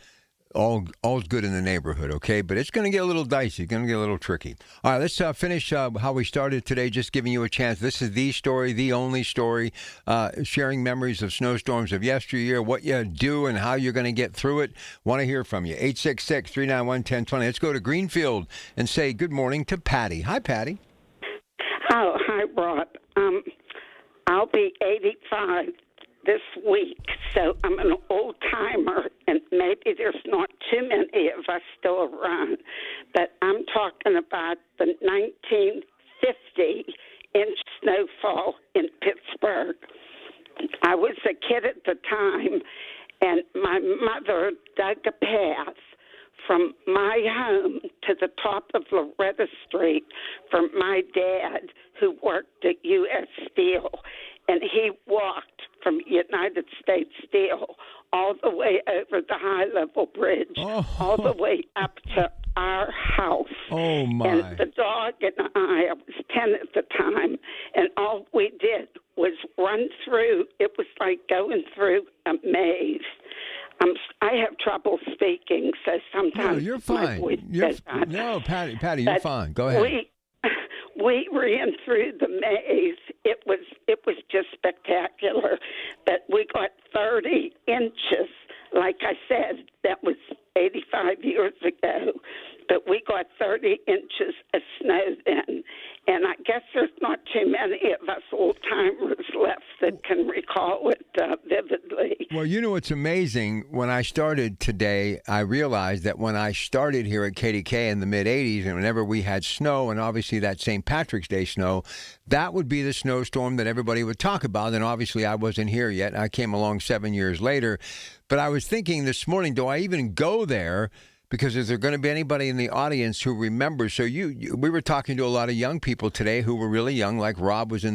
all's good in the neighborhood, okay? But it's going to get a little dicey, going to get a little tricky. All right, let's finish how we started today, just giving you a chance. This is the story, the only story, sharing memories of snowstorms of yesteryear, what you do and how you're going to get through it. Want to hear from you. 866-391-1020. Let's go to Greenfield and say good morning to Patty. Hi, Patty. Oh, hi, Rod. I'll be 85 this week, so I'm an old-timer, and maybe there's not too many of us still around, but I'm talking about the 1950-inch snowfall in Pittsburgh. I was a kid at the time, and my mother dug a path from my home to the top of Loretta Street for my dad, who worked at U.S. Steel. And he walked from United States Steel all the way over the high-level bridge, all the way up to our house. Oh, my. And the dog and I was 10 at the time, and all we did was run through. It was like going through a maze. I have trouble speaking, so sometimes... No, you're fine. No, Patty, you're fine. Go ahead. We ran through the maze. It was just spectacular. But we got 30 inches. Like I said, that was 85 years ago. But we got 30 inches of snow then. And I guess there's not too many of us old-timers left that can recall it vividly. Well, you know what's amazing? When I started today, I realized that when I started here at KDKA in the mid-'80s, and whenever we had snow, and obviously that St. Patrick's Day snow, that would be the snowstorm that everybody would talk about. And obviously I wasn't here yet. I came along 7 years later. But I was thinking this morning, do I even go there? Because is there going to be anybody in the audience who remembers? So we were talking to a lot of young people today who were really young, like Rob was he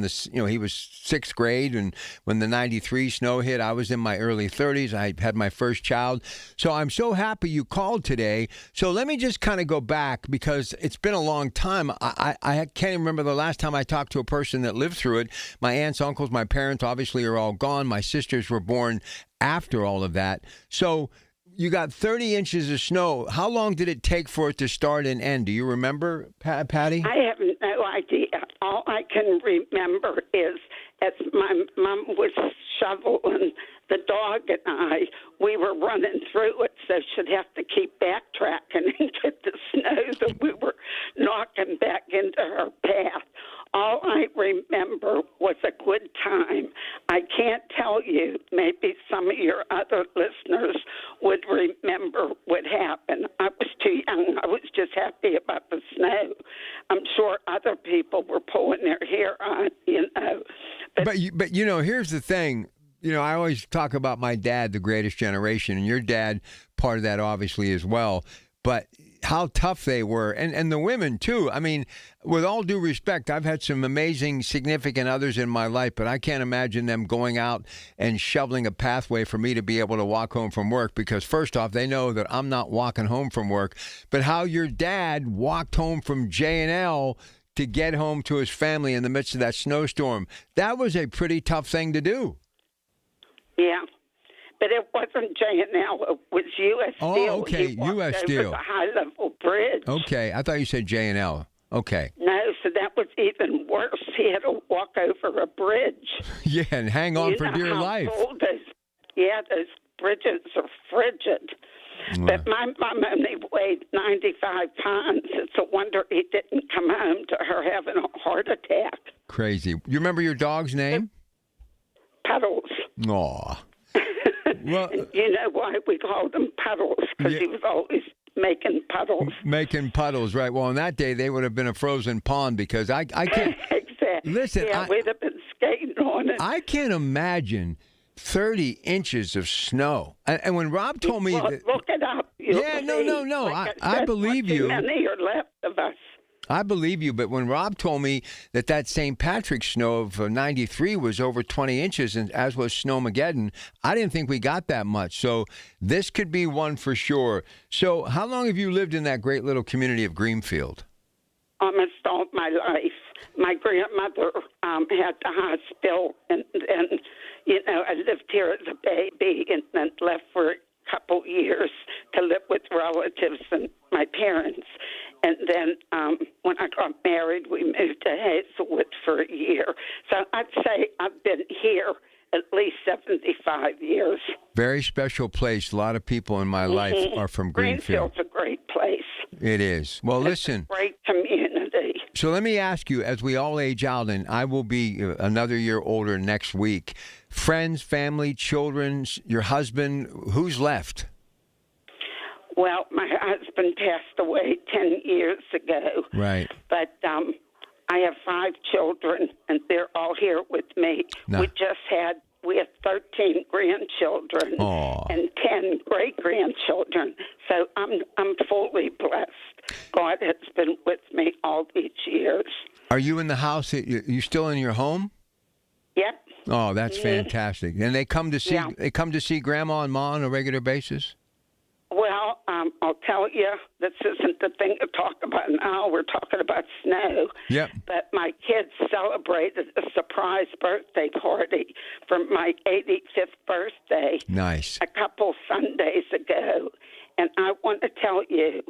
was 6th grade, and when the 93 snow hit, I was in my early 30s. I had my first child. So I'm so happy you called today. So let me just kind of go back, because it's been a long time. I can't even remember the last time I talked to a person that lived through it. My aunts, uncles, my parents obviously are all gone. My sisters were born after all of that. So you got 30 inches of snow. How long did it take for it to start and end? Do you remember, Patty? I have no idea. All I can remember is as my mom was shoveling, the dog and I, we were running through it, so she'd have to keep backtracking into the snow that we were knocking back into her path. All I remember was a good time. I can't tell you, maybe some of your other listeners would remember what happened. I was too young. I was just happy about the snow. I'm sure other people were pulling their hair out, But here's the thing. I always talk about my dad, the greatest generation, and your dad, part of that obviously as well. But how tough they were, and the women too. I mean, with all due respect, I've had some amazing, significant others in my life, but I can't imagine them going out and shoveling a pathway for me to be able to walk home from work, because first off, they know that I'm not walking home from work. But how your dad walked home from J&L to get home to his family in the midst of that snowstorm, that was a pretty tough thing to do. Yeah. But it wasn't J&L. It was U.S. Steel. Oh, okay, U.S. Steel. The high-level bridge. Okay, I thought you said J&L. Okay. No, so that was even worse. He had to walk over a bridge. Yeah, and hang on for dear life. Those bridges are frigid. But my mom only weighed 95 pounds. It's a wonder he didn't come home to her having a heart attack. Crazy. You remember your dog's name? Puddles. Aw. Well, you know why we called him Puddles? Because he was always making puddles. Making puddles, right. Well, on that day, they would have been a frozen pond, because I can't. Exactly. Listen, we'd have been skating on it. I can't imagine 30 inches of snow. And when Rob told me that. Look it up. No. Like I believe you. Many are left of us. I believe you, but when Rob told me that St. Patrick's snow of 93 was over 20 inches, and as was Snowmageddon, I didn't think we got that much. So this could be one for sure. So how long have you lived in that great little community of Greenfield? Almost all my life. My grandmother had the hospital, and I lived here as a baby and then left for a couple years to live with Inglewood for a year. So I'd say I've been here at least 75 years. Very special place. A lot of people in my life are from Greenfield. Greenfield's a great place. It is. Well, listen. Great community. So let me ask you, as we all age out, and I will be another year older next week, friends, family, children, your husband, who's left? Well, my husband passed away 10 years ago. Right. But I have 5 children, and they're all here with me. No. We have 13 grandchildren and 10 great-grandchildren. So I'm fully blessed. God has been with me all these years. Are you in the house? You still in your home? Yep. Oh, that's fantastic. And they come to see Grandma and Ma on a regular basis? Well, I'll tell you, this isn't the thing to talk about now. We're talking about snow. Yep. But my kids celebrated a surprise birthday party for my 85th birthday. Nice. A couple Sundays ago. And I want to tell you,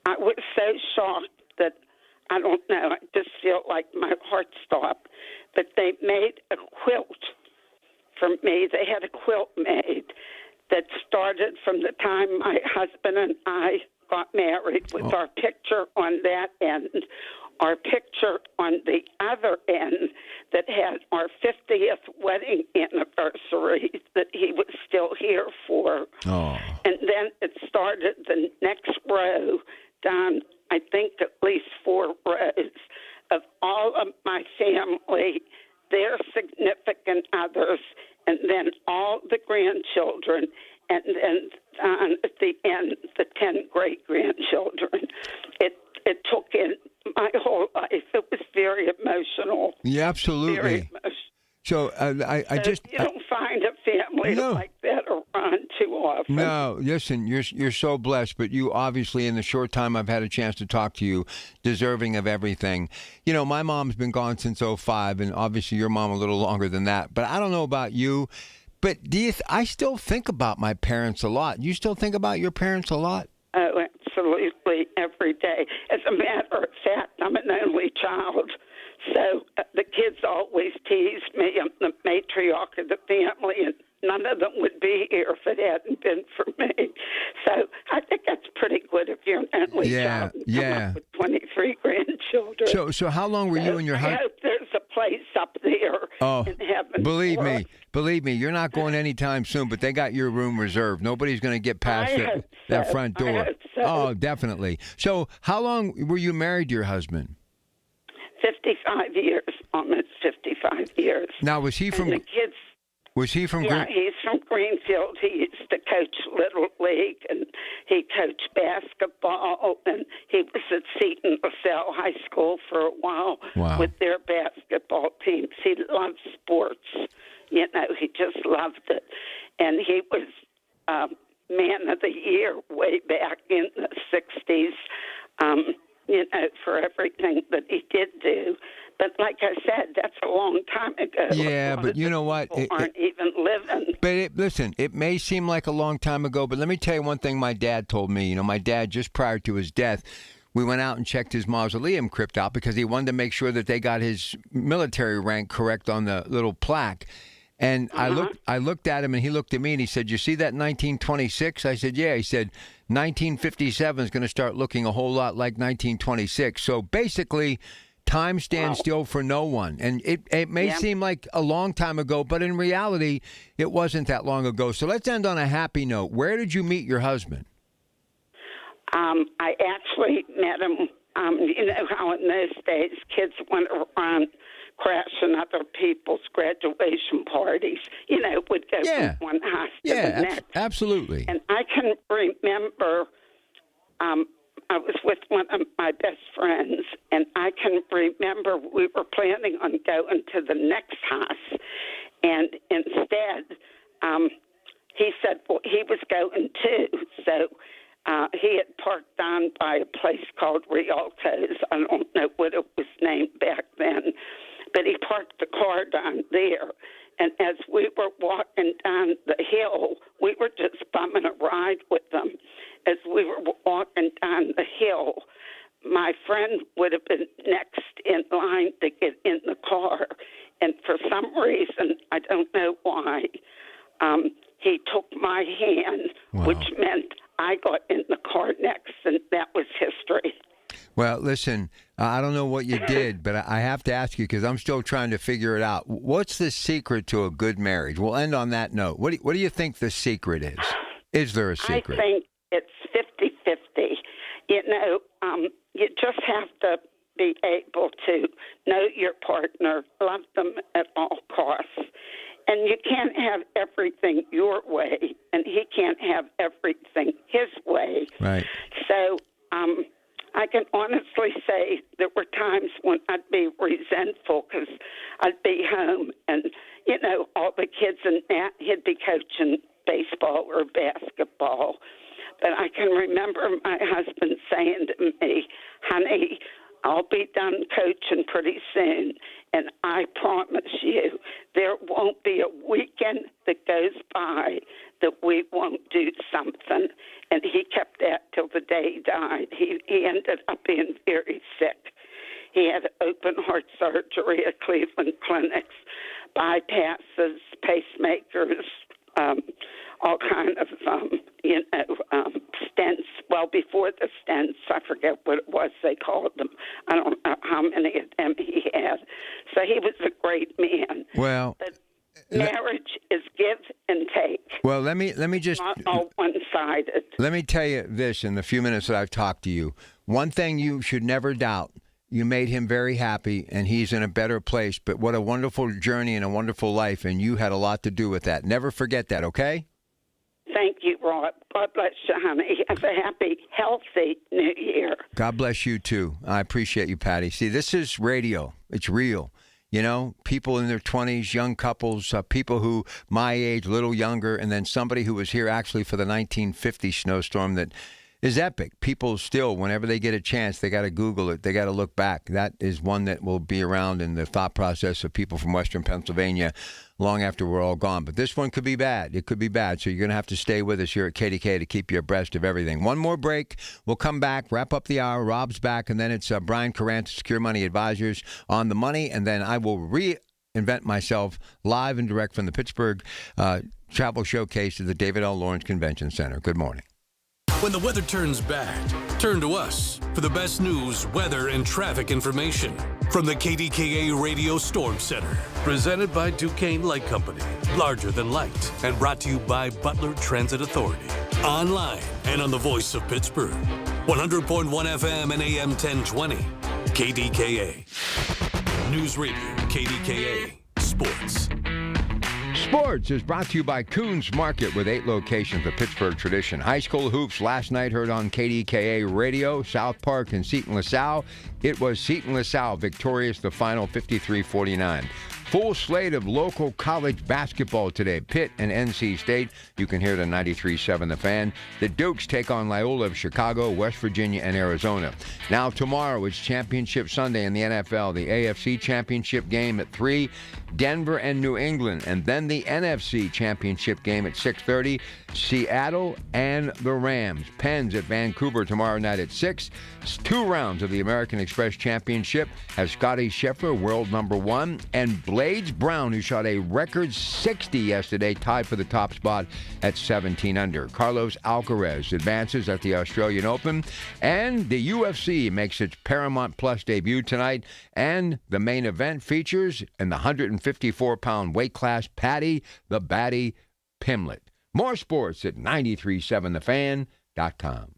I was so shocked that, I don't know, I just feel like my heart stopped. But they made a quilt for me. They had a quilt made that started from the time my husband and I got married with our picture on that end, our picture on the other end that had our 50th wedding anniversary that he was still here for. Oh. And then it started the next row down, I think at least 4 rows of all of my family, their significant others, and then all the grandchildren, and then at the end, the 10 great-grandchildren. It took in my whole life. It was very emotional. Yeah, absolutely. Very emotional. So You don't find a family like that around too often. No, listen, you're so blessed, but you obviously, in the short time I've had a chance to talk to you, deserving of everything. You know, my mom's been gone since 2005, and obviously your mom a little longer than that. But I don't know about you, but I still think about my parents a lot. You still think about your parents a lot? Oh, absolutely, every day. As a matter of fact, I'm an only child. So the kids always tease me. I'm the matriarch of the family, and none of them would be here if it hadn't been for me. So I think that's pretty good if you're an only child. Yeah. With 23 grandchildren. So how long were you and your I husband? hope there's a place up there in heaven. Believe me, you're not going anytime soon, but they got your room reserved. Nobody's going to get past that front door. I hope so. Oh, definitely. So how long were you married to your husband? 55 years, almost 55 years. Now, was he from? And the kids. Was he from? Yeah, he's from Greenfield. He used to coach Little League, and he coached basketball, and he was at Seton LaSalle High School for a while with their basketball teams. He loved sports. You know, he just loved it. And he was Man of the Year way back in the 60s. You know, for everything that he did do. But like I said, that's a long time ago. Yeah, but you know what? People aren't even living. But listen, it may seem like a long time ago, but let me tell you one thing my dad told me. You know, my dad, just prior to his death, we went out and checked his mausoleum crypt out because he wanted to make sure that they got his military rank correct on the little plaque. And I looked at him, and he looked at me, and he said, "You see that 1926?" I said, "Yeah." He said, 1957 is going to start looking a whole lot like 1926. So basically, time stands still for no one. And it may seem like a long time ago, but in reality, it wasn't that long ago. So let's end on a happy note. Where did you meet your husband? I actually met him. You know how in those days kids went around crashing other people's graduation parties. You know, would go from one house to the next. Absolutely. And I can remember I was with one of my best friends, and I can remember we were planning on going to the next house, and instead he said, well, he was going too. So he had parked down by a place called Rialto's. I don't know what it was named back then. But he parked the car down there. And as we were walking down the hill, we were just bumming a ride with them. As we were walking down the hill, my friend would have been next in Well, listen, I don't know what you did, but I have to ask you because I'm still trying to figure it out. What's the secret to a good marriage? We'll end on that note. What do you think the secret is? Is there a secret? I think it's 50-50. You know, you just have to be able to know your partner, love them at all costs. And you can't have everything your way, and he can't have everything his way. Right. So I can honestly say there were times when I'd be resentful because I'd be home and, you know, all the kids and that, he'd be coaching baseball or basketball. But I can remember my husband saying to me, honey, I'll be done coaching pretty soon, and I promise you there won't be a weekend that goes by that we won't do something. And he kept that till the day he died. He ended up being very sick. He had open heart surgery at Cleveland Clinics, bypasses, pacemakers, all kind of, stents. Well, before the stents, I forget what it was they called them. I don't know how many of them he had. So he was a great man. Well, but marriage is give and take. Well, let me just not all one-sided. Let me tell you this in the few minutes that I've talked to you. One thing you should never doubt. You made him very happy, and he's in a better place. But what a wonderful journey and a wonderful life, and you had a lot to do with that. Never forget that, okay? Thank you, Rob. God bless you, honey. Have a happy, healthy New Year. God bless you, too. I appreciate you, Patty. See, this is radio. It's real. You know, people in their 20s, young couples, people who my age, a little younger, and then somebody who was here actually for the 1950 snowstorm that is epic. People still, whenever they get a chance, they got to Google it. They got to look back. That is one that will be around in the thought process of people from Western Pennsylvania long after we're all gone. But this one could be bad. It could be bad. So you're going to have to stay with us here at KDK to keep you abreast of everything. One more break. We'll come back, wrap up the hour. Rob's back, and then it's Brian Carant, Secure Money Advisors, on the money. And then I will reinvent myself live and direct from the Pittsburgh Travel Showcase to the David L. Lawrence Convention Center. Good morning. When the weather turns bad, turn to us for the best news, weather, and traffic information from the KDKA Radio Storm Center. Presented by Duquesne Light Company, larger than light, and brought to you by Butler Transit Authority. Online and on the voice of Pittsburgh. 100.1 FM and AM 1020. KDKA. News Radio, KDKA. Sports. Sports is brought to you by Coons Market with 8 locations, a Pittsburgh tradition. High school hoops last night heard on KDKA Radio, South Park and Seton LaSalle. It was Seton LaSalle victorious, the final 53-49. Full slate of local college basketball today. Pitt and NC State. You can hear it on 93.7 The Fan. The Dukes take on Loyola of Chicago, West Virginia, and Arizona. Now tomorrow it's Championship Sunday in the NFL. The AFC Championship game at 3, Denver and New England. And then the NFC Championship game at 6:30, Seattle and the Rams. Pens at Vancouver tomorrow night at 6. 2 rounds of the American Express Championship has Scotty Scheffler, world number 1, and Blades Brown, who shot a record 60 yesterday, tied for the top spot at 17 under. Carlos Alcaraz advances at the Australian Open, and the UFC makes its Paramount Plus debut tonight, and the main event features in the 154-pound weight class Patty the Batty Pimlet. More sports at 937thefan.com.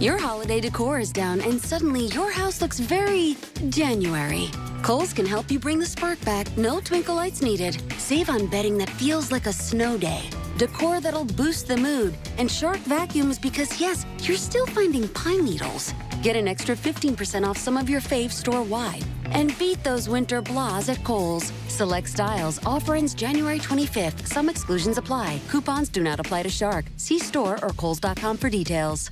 Your holiday decor is down and suddenly your house looks very January. Kohl's can help you bring the spark back. No twinkle lights needed. Save on bedding that feels like a snow day. Decor that'll boost the mood. And Shark vacuums because, yes, you're still finding pine needles. Get an extra 15% off some of your faves store-wide. And beat those winter blahs at Kohl's. Select styles. Offer ends January 25th. Some exclusions apply. Coupons do not apply to Shark. See store or Kohls.com for details.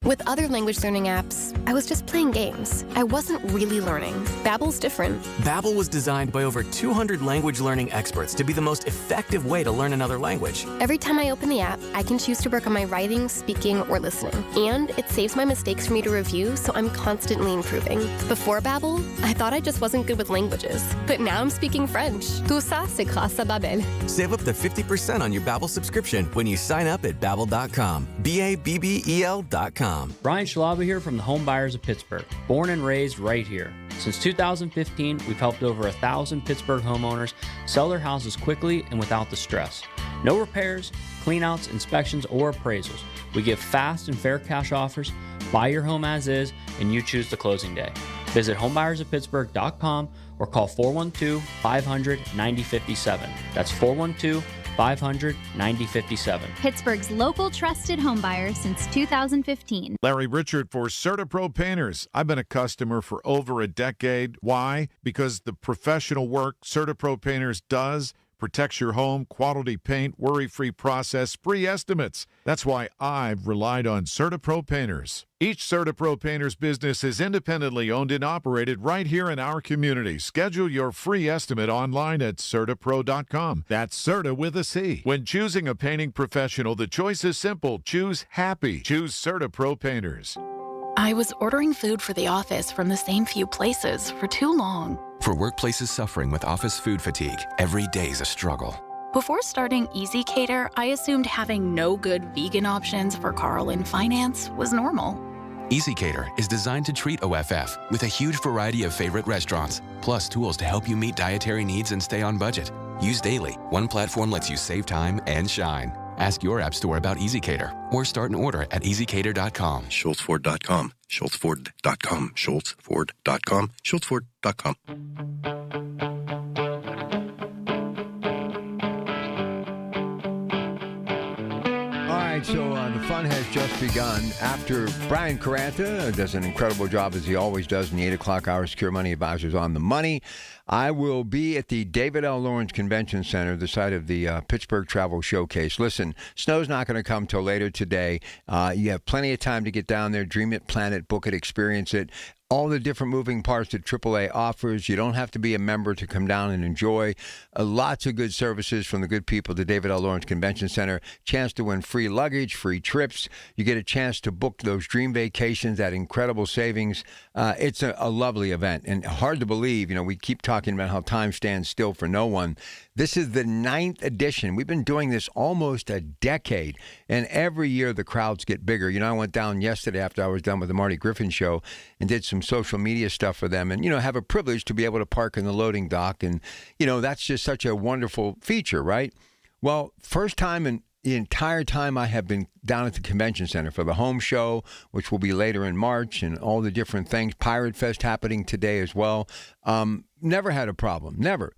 With other language learning apps, I was just playing games. I wasn't really learning. Babbel's different. Babbel was designed by over 200 language learning experts to be the most effective way to learn another language. Every time I open the app, I can choose to work on my writing, speaking, or listening. And it saves my mistakes for me to review, so I'm constantly improving. Before Babbel, I thought I just wasn't good with languages. But now I'm speaking French. Tout ça, c'est grâce à Babbel. Save up to 50% on your Babbel subscription when you sign up at Babbel.com. BABBEL.com. HomeBuyersOfPittsburgh.com. Brian Schlaba here from the Home Buyers of Pittsburgh. Born and raised right here. Since 2015, we've helped over 1,000 Pittsburgh homeowners sell their houses quickly and without the stress. No repairs, cleanouts, inspections, or appraisals. We give fast and fair cash offers, buy your home as is, and you choose the closing day. Visit HomeBuyersOfPittsburgh.com or call 412-500-9057. That's 412-500-9057. Pittsburgh's local trusted home buyer since 2015. Larry Richard for CertaPro Painters. I've been a customer for over a decade. Why? Because the professional work CertaPro Painters does protects your home, quality paint, worry-free process, free estimates. That's why I've relied on CertaPro Painters. Each CertaPro Painters business is independently owned and operated right here in our community. Schedule your free estimate online at CertaPro.com. That's Certa with a C. When choosing a painting professional, the choice is simple. Choose happy. Choose CertaPro Painters. I was ordering food for the office from the same few places for too long. For workplaces suffering with office food fatigue, every day's a struggle. Before starting Easy Cater, I assumed having no good vegan options for Carl in finance was normal. Easy Cater is designed to treat OFF with a huge variety of favorite restaurants, plus tools to help you meet dietary needs and stay on budget. Used daily, one platform lets you save time and shine. Ask your app store about Easy Cater or start an order at easycater.com. SchultzFord.com. SchultzFord.com. SchultzFord.com. SchultzFord.com. All right, so the fun has just begun. After Brian Caranta does an incredible job, as he always does, in the 8 o'clock hour, Secure Money Advisors on the Money, I will be at the David L. Lawrence Convention Center, the site of the Pittsburgh Travel Showcase. Listen, snow's not going to come till later today. You have plenty of time to get down there, dream it, plan it, book it, experience it. All the different moving parts that AAA offers. You don't have to be a member to come down and enjoy. Lots of good services from the good people at the David L. Lawrence Convention Center. Chance to win free luggage, free trips. You get a chance to book those dream vacations at incredible savings. It's a lovely event, and hard to believe. You know, we keep talking about how time stands still for no one. This is the 9th edition. We've been doing this almost a decade, and every year the crowds get bigger. You know, I went down yesterday after I was done with the Marty Griffin Show and did some social media stuff for them, and, you know, have a privilege to be able to park in the loading dock, and, you know, that's just such a wonderful feature, right? Well, first time in the entire time I have been down at the convention center for the home show, which will be later in March, and all the different things. Pirate Fest happening today as well. Never had a problem. Never.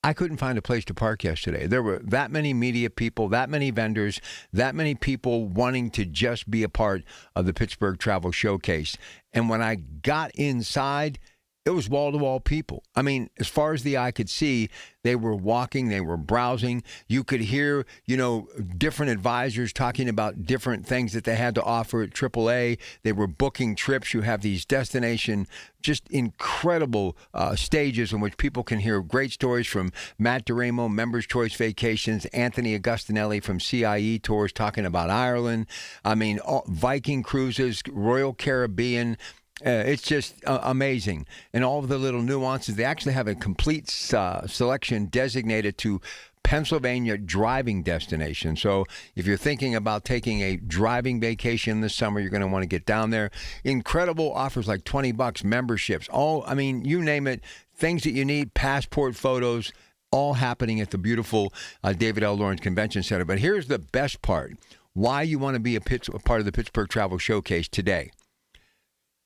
I couldn't find a place to park yesterday. There were that many media people, that many vendors, that many people wanting to just be a part of the Pittsburgh Travel Showcase. And when I got inside, it was wall-to-wall people. I mean, as far as the eye could see, they were walking, they were browsing. You could hear, you know, different advisors talking about different things that they had to offer at AAA. They were booking trips. You have these destination, just incredible stages in which people can hear great stories from Matt DeRamo, Members Choice Vacations, Anthony Agostinelli from CIE Tours talking about Ireland. I mean, Viking Cruises, Royal Caribbean. It's just amazing. And all of the little nuances. They actually have a complete selection designated to Pennsylvania driving destination. So if you're thinking about taking a driving vacation this summer, you're going to want to get down there. Incredible offers like $20 memberships. I mean, you name it. Things that you need, passport photos, all happening at the beautiful David L. Lawrence Convention Center. But here's the best part. Why you want to be a part of the Pittsburgh Travel Showcase today.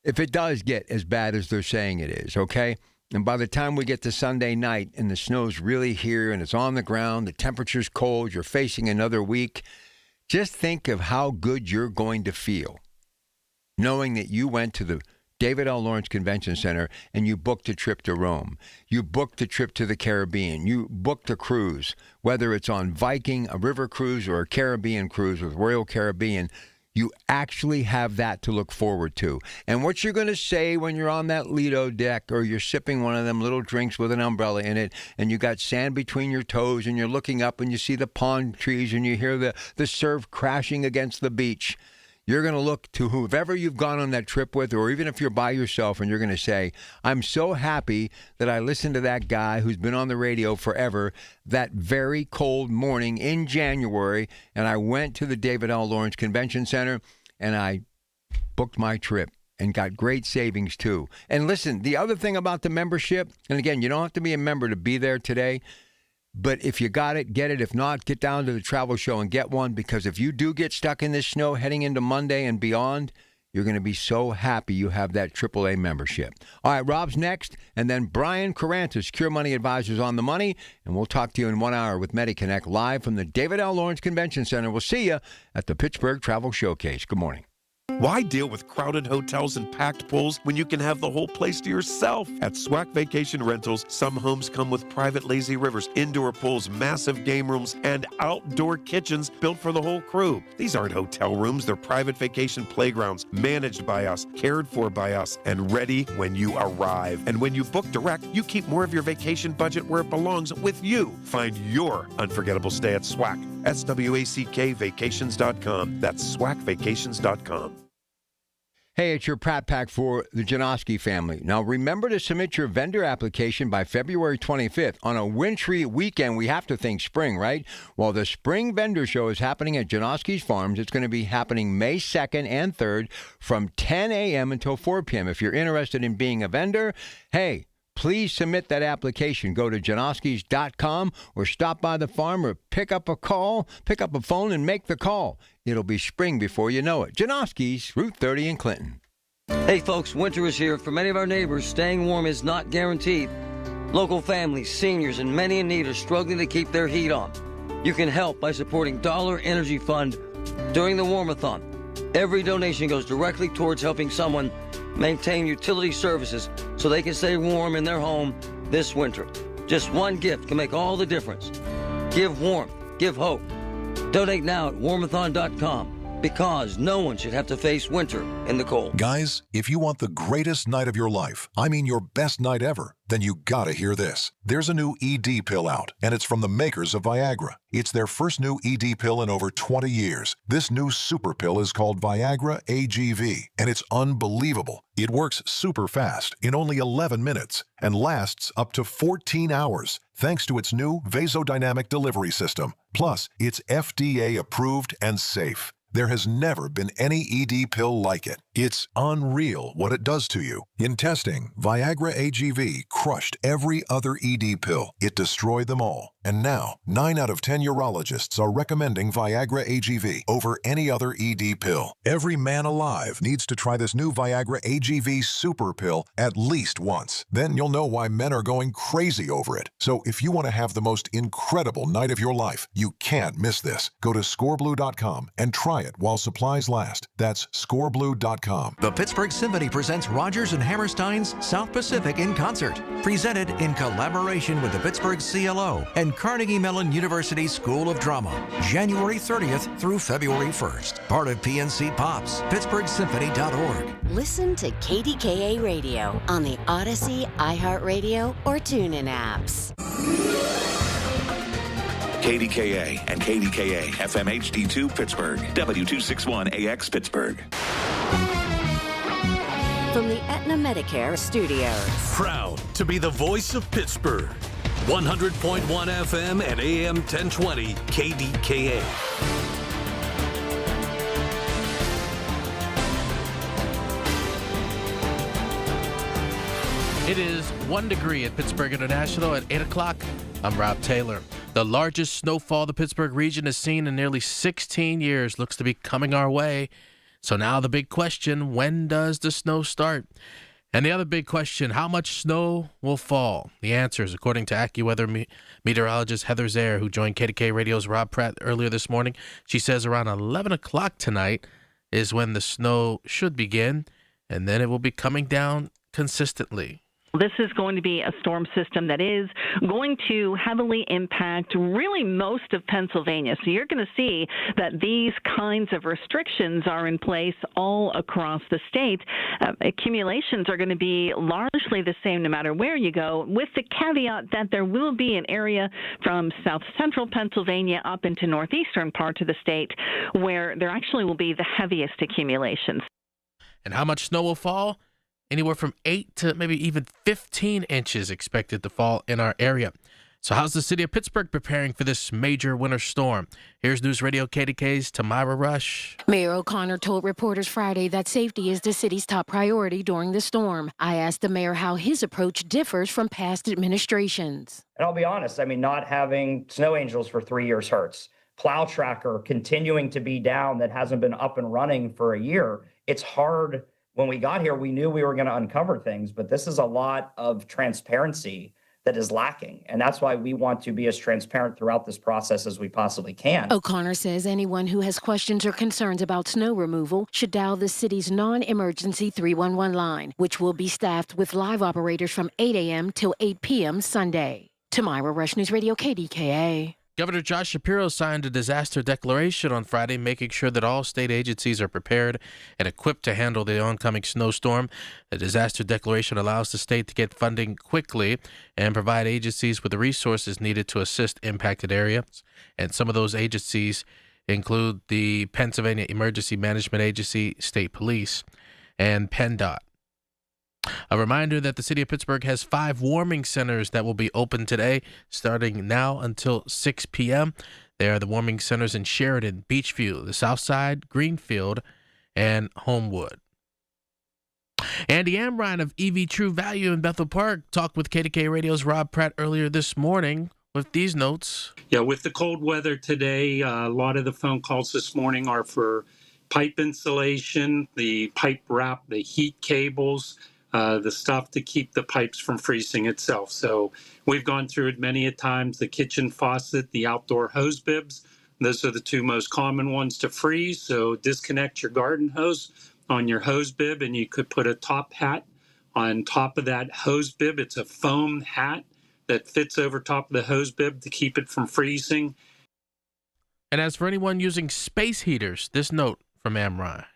If it does get as bad as they're saying it is, okay? And by the time we get to Sunday night and the snow's really here and it's on the ground, the temperature's cold, you're facing another week, just think of how good you're going to feel knowing that you went to the David L. Lawrence Convention Center and you booked a trip to Rome. You booked a trip to the Caribbean. You booked a cruise, whether it's on Viking, a river cruise, or a Caribbean cruise with Royal Caribbean. You actually have that to look forward to. And what you're going to say when you're on that Lido deck or you're sipping one of them little drinks with an umbrella in it and you got sand between your toes and you're looking up and you see the palm trees and you hear the surf crashing against the beach, you're going to look to whoever you've gone on that trip with, or even if you're by yourself, and you're going to say, I'm so happy that I listened to that guy who's been on the radio forever that very cold morning in January, and I went to the David L. Lawrence Convention Center, and I booked my trip and got great savings too. And listen, the other thing about the membership, and again, you don't have to be a member to be there today, but if you got it, get it. If not, get down to the travel show and get one, because if you do get stuck in this snow heading into Monday and beyond, you're going to be so happy you have that AAA membership. All right, Rob's next, and then Brian Carantas, Cure Money Advisors on the Money, and we'll talk to you in 1 hour with MediConnect live from the David L. Lawrence Convention Center. We'll see you at the Pittsburgh Travel Showcase. Good morning. Why deal with crowded hotels and packed pools when you can have the whole place to yourself? At SWAC Vacation Rentals, some homes come with private lazy rivers, indoor pools, massive game rooms, and outdoor kitchens built for the whole crew. These aren't hotel rooms, they're private vacation playgrounds, managed by us, cared for by us, and ready when you arrive. And when you book direct, you keep more of your vacation budget where it belongs, with you. Find your unforgettable stay at SWAC. SWACK Vacations.com. That's SWACvacations.com. Hey, it's your Pratt Pack for the Janoski family. Now, remember to submit your vendor application by February 25th. On a wintry weekend, we have to think spring, right? Well, the Spring Vendor Show is happening at Janoski's Farms. It's going to be happening May 2nd and 3rd from 10 a.m. until 4 p.m. If you're interested in being a vendor, hey, please submit that application. Go to janoskis.com or stop by the farm or pick up a phone and make the call. It'll be spring before you know it. Janoski's, Route 30 in Clinton. Hey folks, winter is here. For many of our neighbors, staying warm is not guaranteed. Local families, seniors, and many in need are struggling to keep their heat on. You can help by supporting Dollar Energy Fund during the Warmathon. Every donation goes directly towards helping someone maintain utility services so they can stay warm in their home this winter. Just one gift can make all the difference. Give warmth, give hope. Donate now at warmathon.com, because no one should have to face winter in the cold. Guys, if you want the greatest night of your life, I mean your best night ever, then you gotta hear this. There's a new ED pill out, and it's from the makers of Viagra. It's their first new ED pill in over 20 years. This new super pill is called Viagra AGV, and it's unbelievable. It works super fast in only 11 minutes and lasts up to 14 hours, thanks to its new vasodynamic delivery system. Plus, it's FDA approved and safe. There has never been any ED pill like it. It's unreal what it does to you. In testing, Viagra AGV crushed every other ED pill. It destroyed them all. And now, 9 out of 10 urologists are recommending Viagra AGV over any other ED pill. Every man alive needs to try this new Viagra AGV super pill at least once. Then you'll know why men are going crazy over it. So if you want to have the most incredible night of your life, you can't miss this. Go to scoreblue.com and try it while supplies last. That's scoreblue.com. The Pittsburgh Symphony presents Rodgers and Hammerstein's South Pacific in Concert, presented in collaboration with the Pittsburgh CLO and Carnegie Mellon University School of Drama, January 30th through February 1st. Part of PNC Pops, PittsburghSymphony.org. Listen to KDKA Radio on the Odyssey, iHeartRadio, or TuneIn apps. KDKA and KDKA FM HD2 Pittsburgh, W261AX Pittsburgh. From the Aetna Medicare Studios. Proud to be the voice of Pittsburgh. 100.1 FM and AM 1020 KDKA. It is 1 degree at Pittsburgh International at 8 o'clock. I'm Rob Taylor. The largest snowfall the Pittsburgh region has seen in nearly 16 years looks to be coming our way. So now the big question, when does the snow start? And the other big question, how much snow will fall? The answers, according to AccuWeather meteorologist Heather Zaire, who joined KDK Radio's Rob Pratt earlier this morning. She says around 11 o'clock tonight is when the snow should begin, and then it will be coming down consistently. This is going to be a storm system that is going to heavily impact really most of Pennsylvania. So you're going to see that these kinds of restrictions are in place all across the state. Accumulations are going to be largely the same no matter where you go, with the caveat that there will be an area from south central Pennsylvania up into northeastern parts of the state where there actually will be the heaviest accumulations. And how much snow will fall? Anywhere from 8 to maybe even 15 inches expected to fall in our area. So how's the city of Pittsburgh preparing for this major winter storm? Here's News Radio KDKA's Tamara Rush. Mayor O'Connor told reporters Friday that safety is the city's top priority during the storm. I asked the mayor how his approach differs from past administrations. And I'll be honest, not having snow angels for 3 years hurts. Plow tracker continuing to be down that hasn't been up and running for a year. It's hard. When we got here, we knew we were going to uncover things, but this is a lot of transparency that is lacking. And that's why we want to be as transparent throughout this process as we possibly can. O'Connor says anyone who has questions or concerns about snow removal should dial the city's non-emergency 311 line, which will be staffed with live operators from 8 a.m. till 8 p.m. Sunday. Tamara Rush, News Radio KDKA. Governor Josh Shapiro signed a disaster declaration on Friday, making sure that all state agencies are prepared and equipped to handle the oncoming snowstorm. The disaster declaration allows the state to get funding quickly and provide agencies with the resources needed to assist impacted areas. And some of those agencies include the Pennsylvania Emergency Management Agency, State Police, and PennDOT. A reminder that the city of Pittsburgh has 5 warming centers that will be open today, starting now until 6 p.m. They are the warming centers in Sheridan, Beachview, the South Side, Greenfield, and Homewood. Andy Amrine of EV True Value in Bethel Park talked with KDKA Radio's Rob Pratt earlier this morning with these notes. Yeah, with the cold weather today, a lot of the phone calls this morning are for pipe insulation, the pipe wrap, the heat cables, the stuff to keep the pipes from freezing itself. So we've gone through it many a times. The kitchen faucet, the outdoor hose bibs, those are the 2 most common ones to freeze. So disconnect your garden hose on your hose bib, and you could put a top hat on top of that hose bib. It's a foam hat that fits over top of the hose bib to keep it from freezing. And as for anyone using space heaters, this note from Amrine.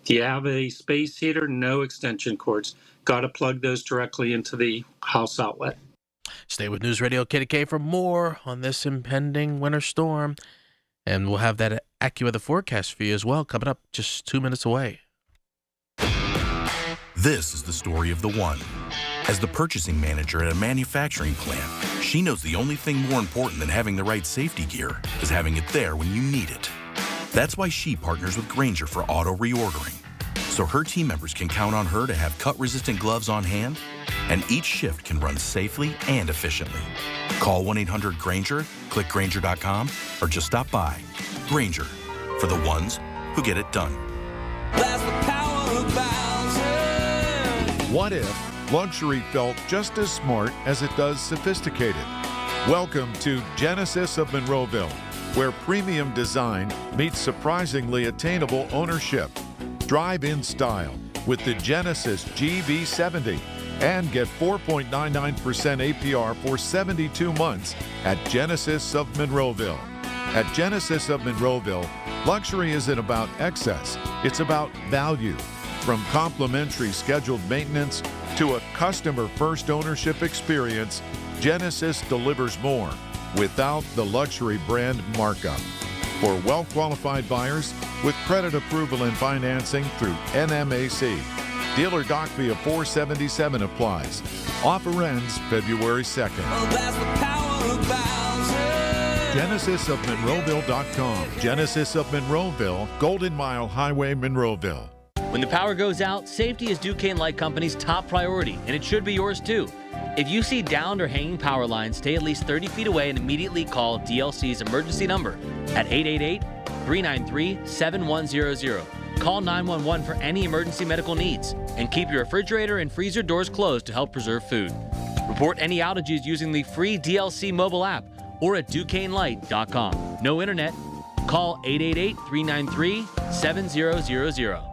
If you have a space heater, no extension cords. Got to plug those directly into the house outlet. Stay with News Radio KDK for more on this impending winter storm. And we'll have that AccuWeather forecast for you as well, coming up just 2 minutes away. This is the story of the one. As the purchasing manager at a manufacturing plant, she knows the only thing more important than having the right safety gear is having it there when you need it. That's why she partners with Grainger for auto reordering, so her team members can count on her to have cut-resistant gloves on hand, and each shift can run safely and efficiently. Call 1-800-GRAINGER, click Grainger.com, or just stop by. Grainger, for the ones who get it done. That's the power of Bowser. What if luxury felt just as smart as it does sophisticated? Welcome to Genesis of Monroeville, where premium design meets surprisingly attainable ownership. Drive in style with the Genesis GV70 and get 4.99% APR for 72 months at Genesis of Monroeville. At Genesis of Monroeville, luxury isn't about excess, it's about value. From complimentary scheduled maintenance to a customer-first ownership experience, Genesis delivers more without the luxury brand markup. For well-qualified buyers with credit approval and financing through NMAC. Dealer doc fee of $477 applies. Offer ends February 2nd. Oh, that's the power of Bowser. GenesisofMonroeville.com. Genesis of Monroeville, Golden Mile Highway, Monroeville. When the power goes out, safety is Duquesne Light Company's top priority, and it should be yours too. If you see downed or hanging power lines, stay at least 30 feet away and immediately call DLC's emergency number at 888-393-7100. Call 911 for any emergency medical needs, and keep your refrigerator and freezer doors closed to help preserve food. Report any outages using the free DLC mobile app or at DuquesneLight.com. No internet. Call 888-393-7000.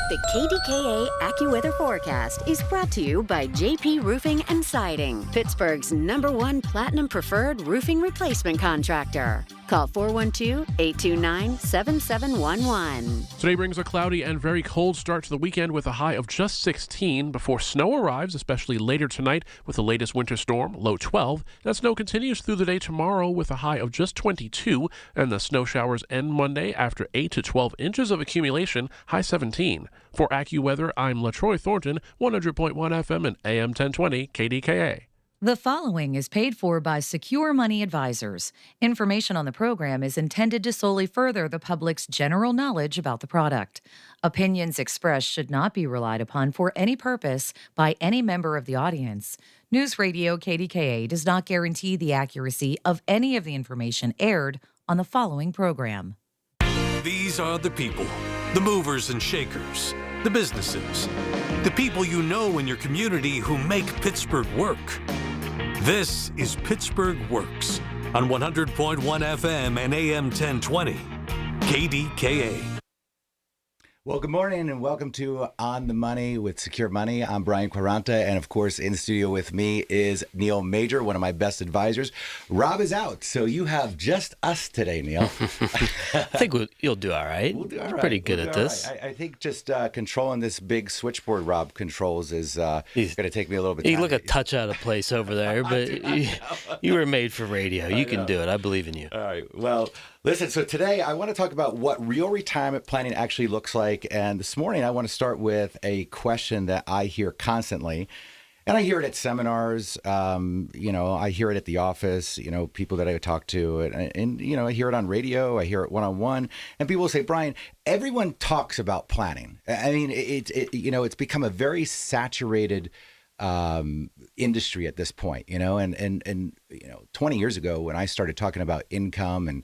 The KDKA AccuWeather forecast is brought to you by JP Roofing and Siding, Pittsburgh's #1 Platinum Preferred Roofing Replacement Contractor. Call 412-829-7711. Today brings a cloudy and very cold start to the weekend with a high of just 16 before snow arrives, especially later tonight with the latest winter storm, low 12. That snow continues through the day tomorrow with a high of just 22, and the snow showers end Monday after 8 to 12 inches of accumulation, high 17. For AccuWeather, I'm LaTroy Thornton, 100.1 FM and AM 1020 KDKA. The following is paid for by Secure Money Advisors. Information on the program is intended to solely further the public's general knowledge about the product. Opinions expressed should not be relied upon for any purpose by any member of the audience. News Radio KDKA does not guarantee the accuracy of any of the information aired on the following program. These are the people, the movers and shakers, the businesses, the people you know in your community who make Pittsburgh work. This is Pittsburgh Works on 100.1 FM and AM 1020, KDKA. Well, good morning and welcome to On the Money with Secure Money. I'm Brian Quaranta, and of course, in the studio with me is Neil Major, one of my best advisors. Rob is out, so you have just us today, Neil. I think you'll do all right. We'll do all right. Pretty good at this. Right. I think just controlling this big switchboard Rob controls is going to take me a little bit. You look a touch out of place over there, but you were made for radio. You can do it. I believe in you. All right. Well, listen, so today I want to talk about what real retirement planning actually looks like. And this morning I want to start with a question that I hear constantly. And I hear it at seminars, I hear it at the office, people that I talk to, and I hear it on radio, I hear it one-on-one, and people will say, Brian, everyone talks about planning. I mean, it's become a very saturated industry at this point, and 20 years ago when I started talking about income and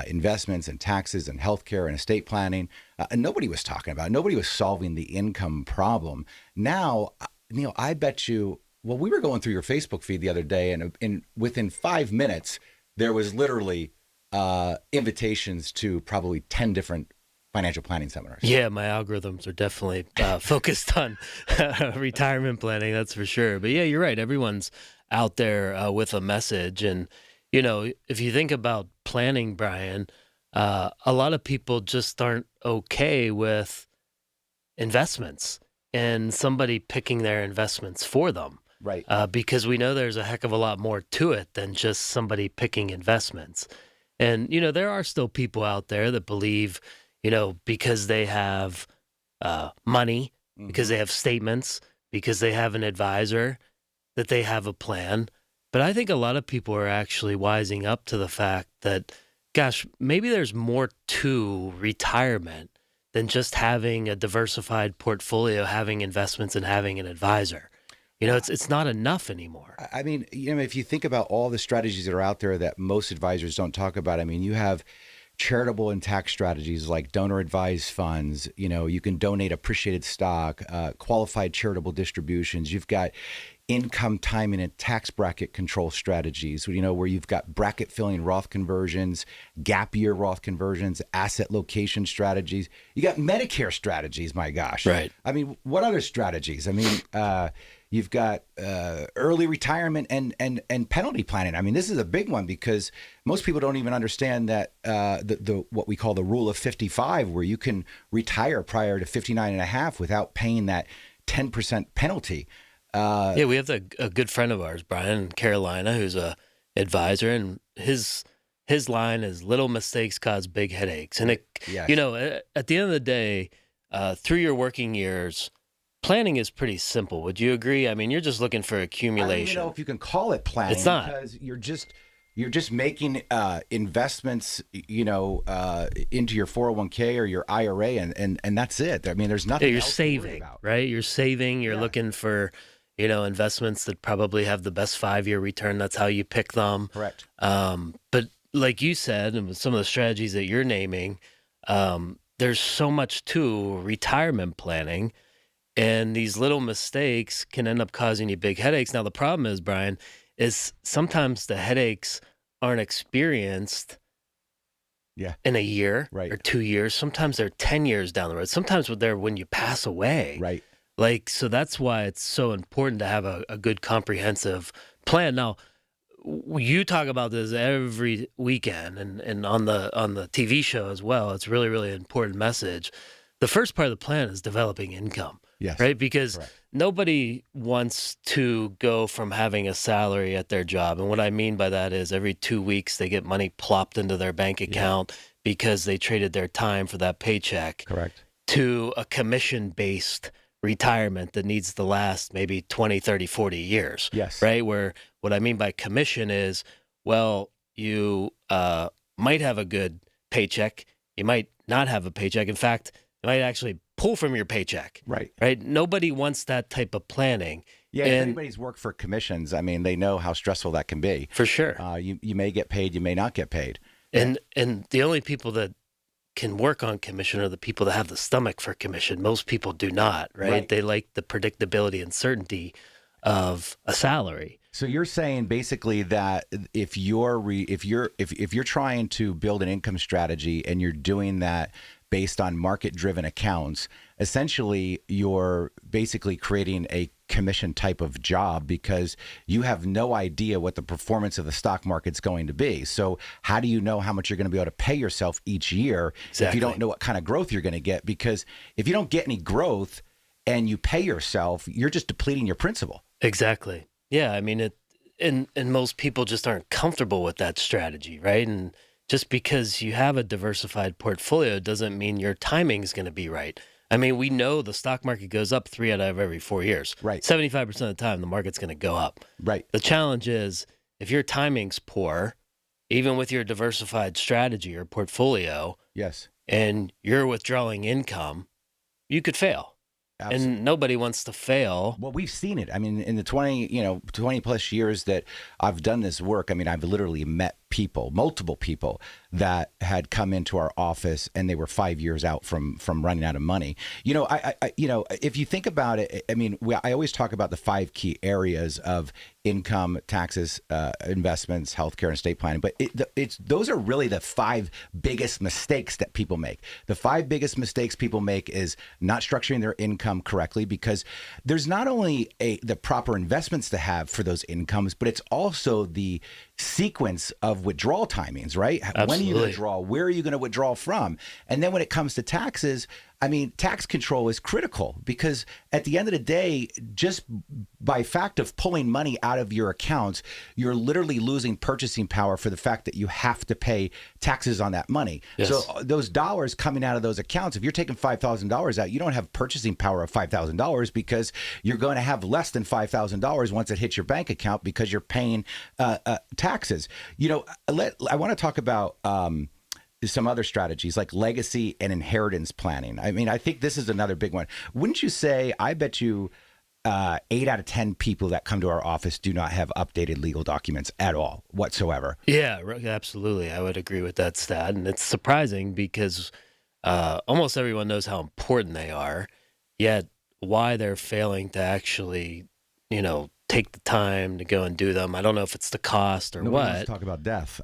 investments and taxes and healthcare and estate planning, and nobody was talking about it. Nobody was solving the income problem. Now, Neil, I bet you, we were going through your Facebook feed the other day, and within 5 minutes, there was literally invitations to probably 10 different financial planning seminars. Yeah, my algorithms are definitely focused on retirement planning, that's for sure. But yeah, you're right. Everyone's out there with a message. And, if you think about planning, Brian, a lot of people just aren't okay with investments and somebody picking their investments for them. Right. Because we know there's a heck of a lot more to it than just somebody picking investments. And, there are still people out there that believe, because they have money, because they have statements, because they have an advisor, that they have a plan. But I think a lot of people are actually wising up to the fact that, gosh, maybe there's more to retirement than just having a diversified portfolio, having investments, and having an advisor. It's not enough anymore. I mean, if you think about all the strategies that are out there that most advisors don't talk about, I mean, you have charitable and tax strategies like donor advised funds. You can donate appreciated stock, qualified charitable distributions. You've got income timing and tax bracket control strategies, where you've got bracket filling Roth conversions, gap year Roth conversions, asset location strategies. You got Medicare strategies, my gosh. Right. I mean, what other strategies? I mean, you've got early retirement and penalty planning. I mean, this is a big one because most people don't even understand that the what we call the rule of 55, where you can retire prior to 59 and a half without paying that 10% penalty. Yeah, we have a good friend of ours, Brian in Carolina, who's a advisor, and his line is little mistakes cause big headaches. And Yes. At the end of the day, through your working years, planning is pretty simple. Would you agree? I mean, you're just looking for accumulation. I don't know if you can call it planning. It's not. Because you're just making investments, into your 401k or your IRA, and that's it. I mean, there's nothing. Yeah, you're else saving, to worry about. right? You're saving. You're looking for, investments that probably have the best 5-year return. That's how you pick them. Correct. But like you said, and with some of the strategies that you're naming, there's so much to retirement planning. And these little mistakes can end up causing you big headaches. Now, the problem is, Brian, is sometimes the headaches aren't experienced in a year or 2 years. Sometimes they're 10 years down the road. Sometimes they're when you pass away. Right. So that's why it's so important to have a good comprehensive plan. Now, you talk about this every weekend and on the TV show as well. It's really, really important message. The first part of the plan is developing income. Yes. Right? Because nobody wants to go from having a salary at their job. And what I mean by that is every 2 weeks they get money plopped into their bank account because they traded their time for that paycheck. Correct. To a commission-based retirement that needs to last maybe 20, 30, 40 years. Yes. Right? Where what I mean by commission is, well, you might have a good paycheck. You might not have a paycheck. In fact, you might actually pull from your paycheck. Right. Right? Nobody wants that type of planning. Yeah, if and anybody's worked for commissions, I mean, they know how stressful that can be. For sure. You may get paid, you may not get paid. And the only people that can work on commission are the people that have the stomach for commission. Most people do not, right? They like the predictability and certainty of a salary. So you're saying basically that if you're trying to build an income strategy and you're doing that based on market-driven accounts, essentially you're basically creating a commission type of job because you have no idea what the performance of the stock market's going to be. So how do you know how much you're going to be able to pay yourself each year if you don't know what kind of growth you're going to get? Because if you don't get any growth and you pay yourself, you're just depleting your principal. Exactly. Yeah, I mean, and most people just aren't comfortable with that strategy, right? And just because you have a diversified portfolio doesn't mean your timing is going to be right. I mean, we know the stock market goes up 3 out of every 4 years. Right. 75% of the time, the market's going to go up. Right. The challenge is if your timing's poor, even with your diversified strategy or portfolio, yes, and you're withdrawing income, you could fail. Absolutely. And nobody wants to fail. Well, we've seen it. I mean, in the 20 plus years that I've done this work, I mean, I've literally met people, multiple people that had come into our office and they were 5 years out from running out of money. I if you think about it, I mean, I always talk about the 5 key areas of income, taxes, investments, healthcare, and estate planning. But those are really the 5 biggest mistakes that people make. The 5 biggest mistakes people make is not structuring their income correctly, because there's not only the proper investments to have for those incomes, but it's also the sequence of withdrawal timings, right? Absolutely. When are you going to withdraw? Where are you going to withdraw from? And then when it comes to taxes, I mean, tax control is critical, because at the end of the day, just by fact of pulling money out of your accounts, you're literally losing purchasing power for the fact that you have to pay taxes on that money. Yes. So those dollars coming out of those accounts, if you're taking $5,000 out, you don't have purchasing power of $5,000, because you're going to have less than $5,000 once it hits your bank account because you're paying taxes. I want to talk about some other strategies like legacy and inheritance planning. I mean, I think this is another big one. Wouldn't you say, I bet you 8 out of 10 people that come to our office do not have updated legal documents at all whatsoever? Yeah, absolutely. I would agree with that stat. And it's surprising because almost everyone knows how important they are, yet why they're failing to actually, take the time to go and do them. I don't know if it's the cost or Nobody what. wants to talk about death.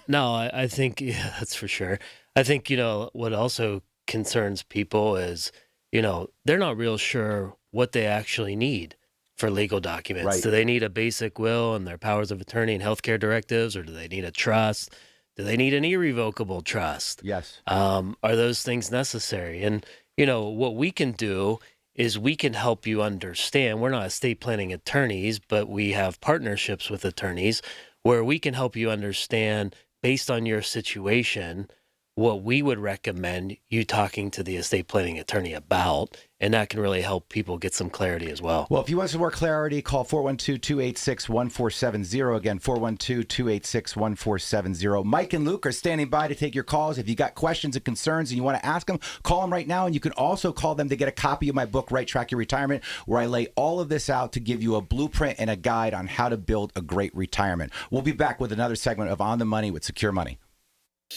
No, I think, yeah, that's for sure. I think, what also concerns people is, they're not real sure what they actually need for legal documents. Right. Do they need a basic will and their powers of attorney and healthcare directives, or do they need a trust? Do they need an irrevocable trust? Yes. Are those things necessary? And, what we can do is we can help you understand. We're not estate planning attorneys, but we have partnerships with attorneys where we can help you understand, based on your situation, what we would recommend you talking to the estate planning attorney about. And that can really help people get some clarity as well. Well, if you want some more clarity, call 412-286-1470. Again, 412-286-1470. Mike and Luke are standing by to take your calls. If you got questions and concerns and you want to ask them, call them right now. And you can also call them to get a copy of my book, Right Track Your Retirement, where I lay all of this out to give you a blueprint and a guide on how to build a great retirement. We'll be back with another segment of On the Money with Secure Money.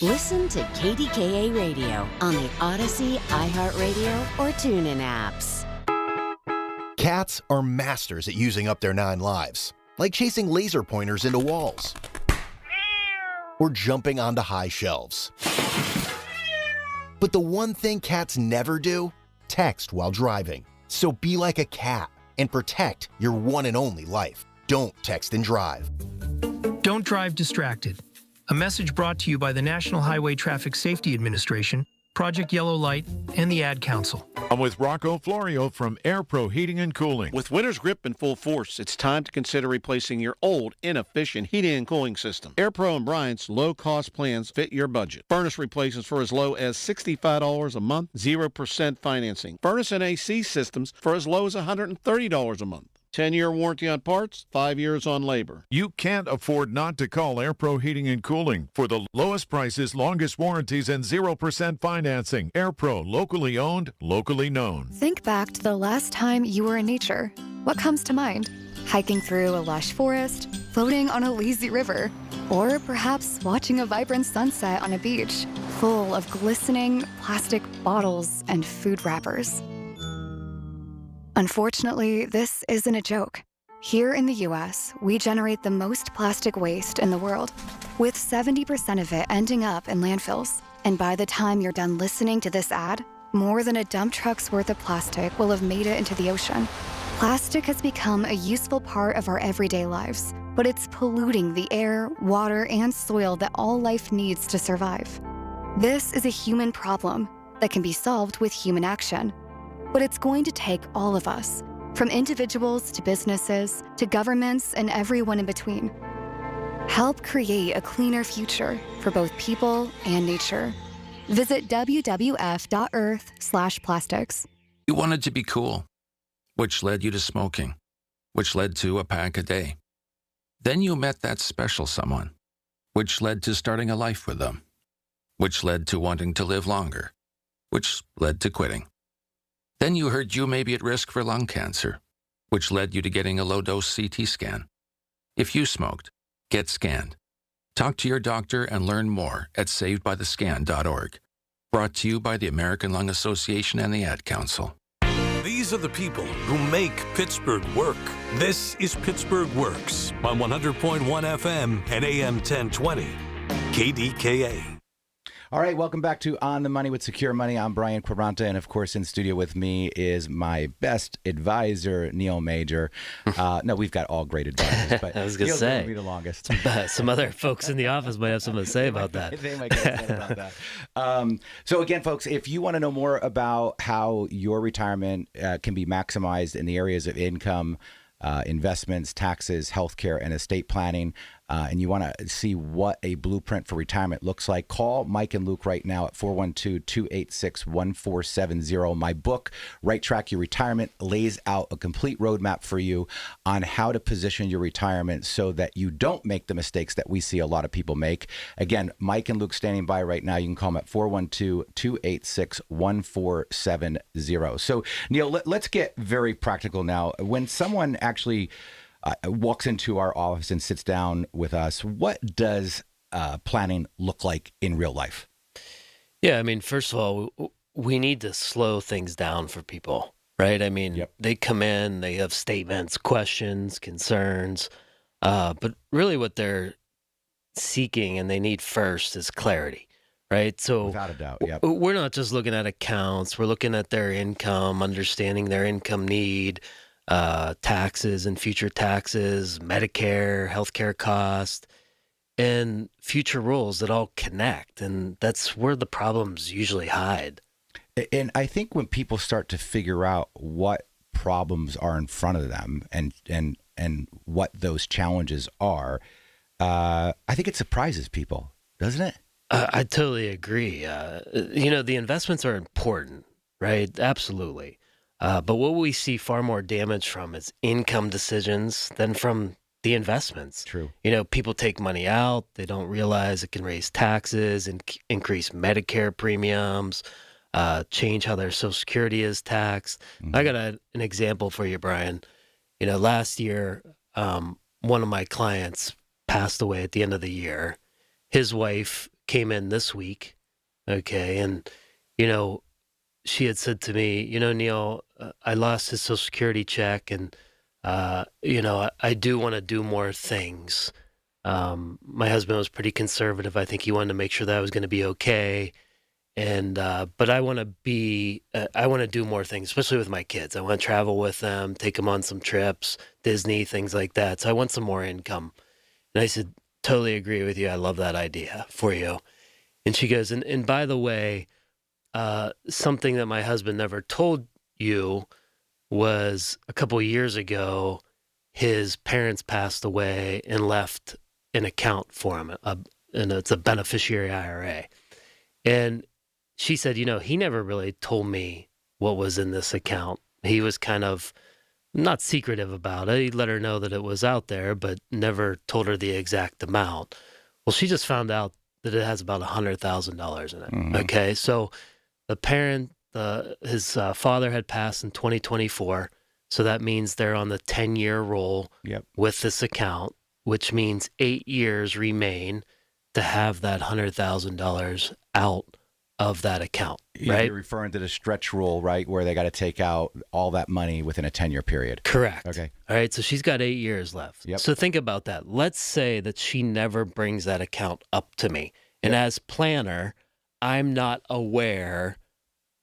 Listen to KDKA Radio on the Odyssey, iHeartRadio, or TuneIn apps. Cats are masters at using up their 9 lives, like chasing laser pointers into walls or jumping onto high shelves. But the one thing cats never do, text while driving. So be like a cat and protect your one and only life. Don't text and drive. Don't drive distracted. A message brought to you by the National Highway Traffic Safety Administration, Project Yellow Light, and the Ad Council. I'm with Rocco Florio from Air Pro Heating and Cooling. With winter's grip in full force, it's time to consider replacing your old, inefficient heating and cooling system. Air Pro and Bryant's low-cost plans fit your budget. Furnace replacements for as low as $65 a month, 0% financing. Furnace and AC systems for as low as $130 a month. 10-year warranty on parts, 5 years on labor. You can't afford not to call Air Pro Heating and Cooling for the lowest prices, longest warranties, and 0% financing. Air Pro, locally owned, locally known. Think back to the last time you were in nature. What comes to mind? Hiking through a lush forest, floating on a lazy river, or perhaps watching a vibrant sunset on a beach full of glistening plastic bottles and food wrappers. Unfortunately, this isn't a joke. Here in the US, we generate the most plastic waste in the world, with 70% of it ending up in landfills. And by the time you're done listening to this ad, more than a dump truck's worth of plastic will have made it into the ocean. Plastic has become a useful part of our everyday lives, but it's polluting the air, water, and soil that all life needs to survive. This is a human problem that can be solved with human action. But it's going to take all of us, from individuals to businesses to governments and everyone in between. Help create a cleaner future for both people and nature. Visit wwf.earth/plastics. You wanted to be cool, which led you to smoking, which led to a pack a day. Then you met that special someone, which led to starting a life with them, which led to wanting to live longer, which led to quitting. Then you heard you may be at risk for lung cancer, which led you to getting a low-dose CT scan. If you smoked, get scanned. Talk to your doctor and learn more at savedbythescan.org. Brought to you by the American Lung Association and the Ad Council. These are the people who make Pittsburgh work. This is Pittsburgh Works on 100.1 FM and AM 1020. KDKA. All right, welcome back to On the Money with Secure Money. I'm Brian Quaranta, and of course, in studio with me is my best advisor, Neil Major. No, we've got all great advisors, but I was going to Neil's say, gonna be the longest. Some other folks in the office might have something to say about that. They might get upset about that. So again, folks, if you want to know more about how your retirement can be maximized in the areas of income, investments, taxes, healthcare, and estate planning, and you want to see what a blueprint for retirement looks like, call Mike and Luke right now at 412-286-1470. My book, Right Track Your Retirement, lays out a complete roadmap for you on how to position your retirement so that you don't make the mistakes that we see a lot of people make. Again, Mike and Luke standing by right now. You can call them at 412-286-1470. So, Neil, let's get very practical now. When someone actually walks into our office and sits down with us, what does planning look like in real life? Yeah, I mean, first of all, we need to slow things down for people, right? I mean, They come in, they have statements, questions, concerns, but really what they're seeking and they need first is clarity, right? So without a doubt, we're not just looking at accounts, we're looking at their income, understanding their income need, taxes and future taxes, Medicare, healthcare cost, and future rules that all connect. And that's where the problems usually hide. And I think when people start to figure out what problems are in front of them and what those challenges are, I think it surprises people, doesn't it? I totally agree. The investments are important, right? Absolutely. But what we see far more damage from is income decisions than from the investments. True. People take money out. They don't realize it can raise taxes and increase Medicare premiums, change how their Social Security is taxed. Mm-hmm. I got an example for you, Brian. Last year, one of my clients passed away at the end of the year. His wife came in this week, okay, and, she had said to me, Neil, I lost his Social Security check, and, I do want to do more things. My husband was pretty conservative. I think he wanted to make sure that I was going to be okay. And, but I want to do more things, especially with my kids. I want to travel with them, take them on some trips, Disney, things like that. So I want some more income. And I said, totally agree with you. I love that idea for you. And she goes, and by the way, something that my husband never told you was a couple of years ago, his parents passed away and left an account for him, and it's a beneficiary IRA. And she said, he never really told me what was in this account. He was kind of not secretive about it. He let her know that it was out there, but never told her the exact amount. Well, she just found out that it has about $100,000 in it. Mm-hmm. Okay, so the parent, his father had passed in 2024, so that means they're on the 10-year roll with this account, which means 8 years remain to have that $100,000 out of that account, right? You're referring to the stretch rule, right, where they got to take out all that money within a 10-year period. Correct. Okay. All right, so she's got 8 years left. Yep. So think about that. Let's say that she never brings that account up to me. And as planner, I'm not aware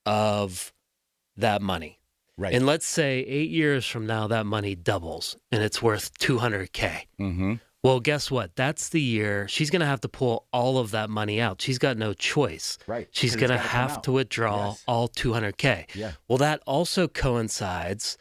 of that money. Right. And let's say 8 years from now, that money doubles and it's worth $200K. Mm-hmm. Well, guess what? That's the year she's going to have to pull all of that money out. She's got no choice. Right. She's going to have to withdraw all $200K. Yeah. Well, that also coincides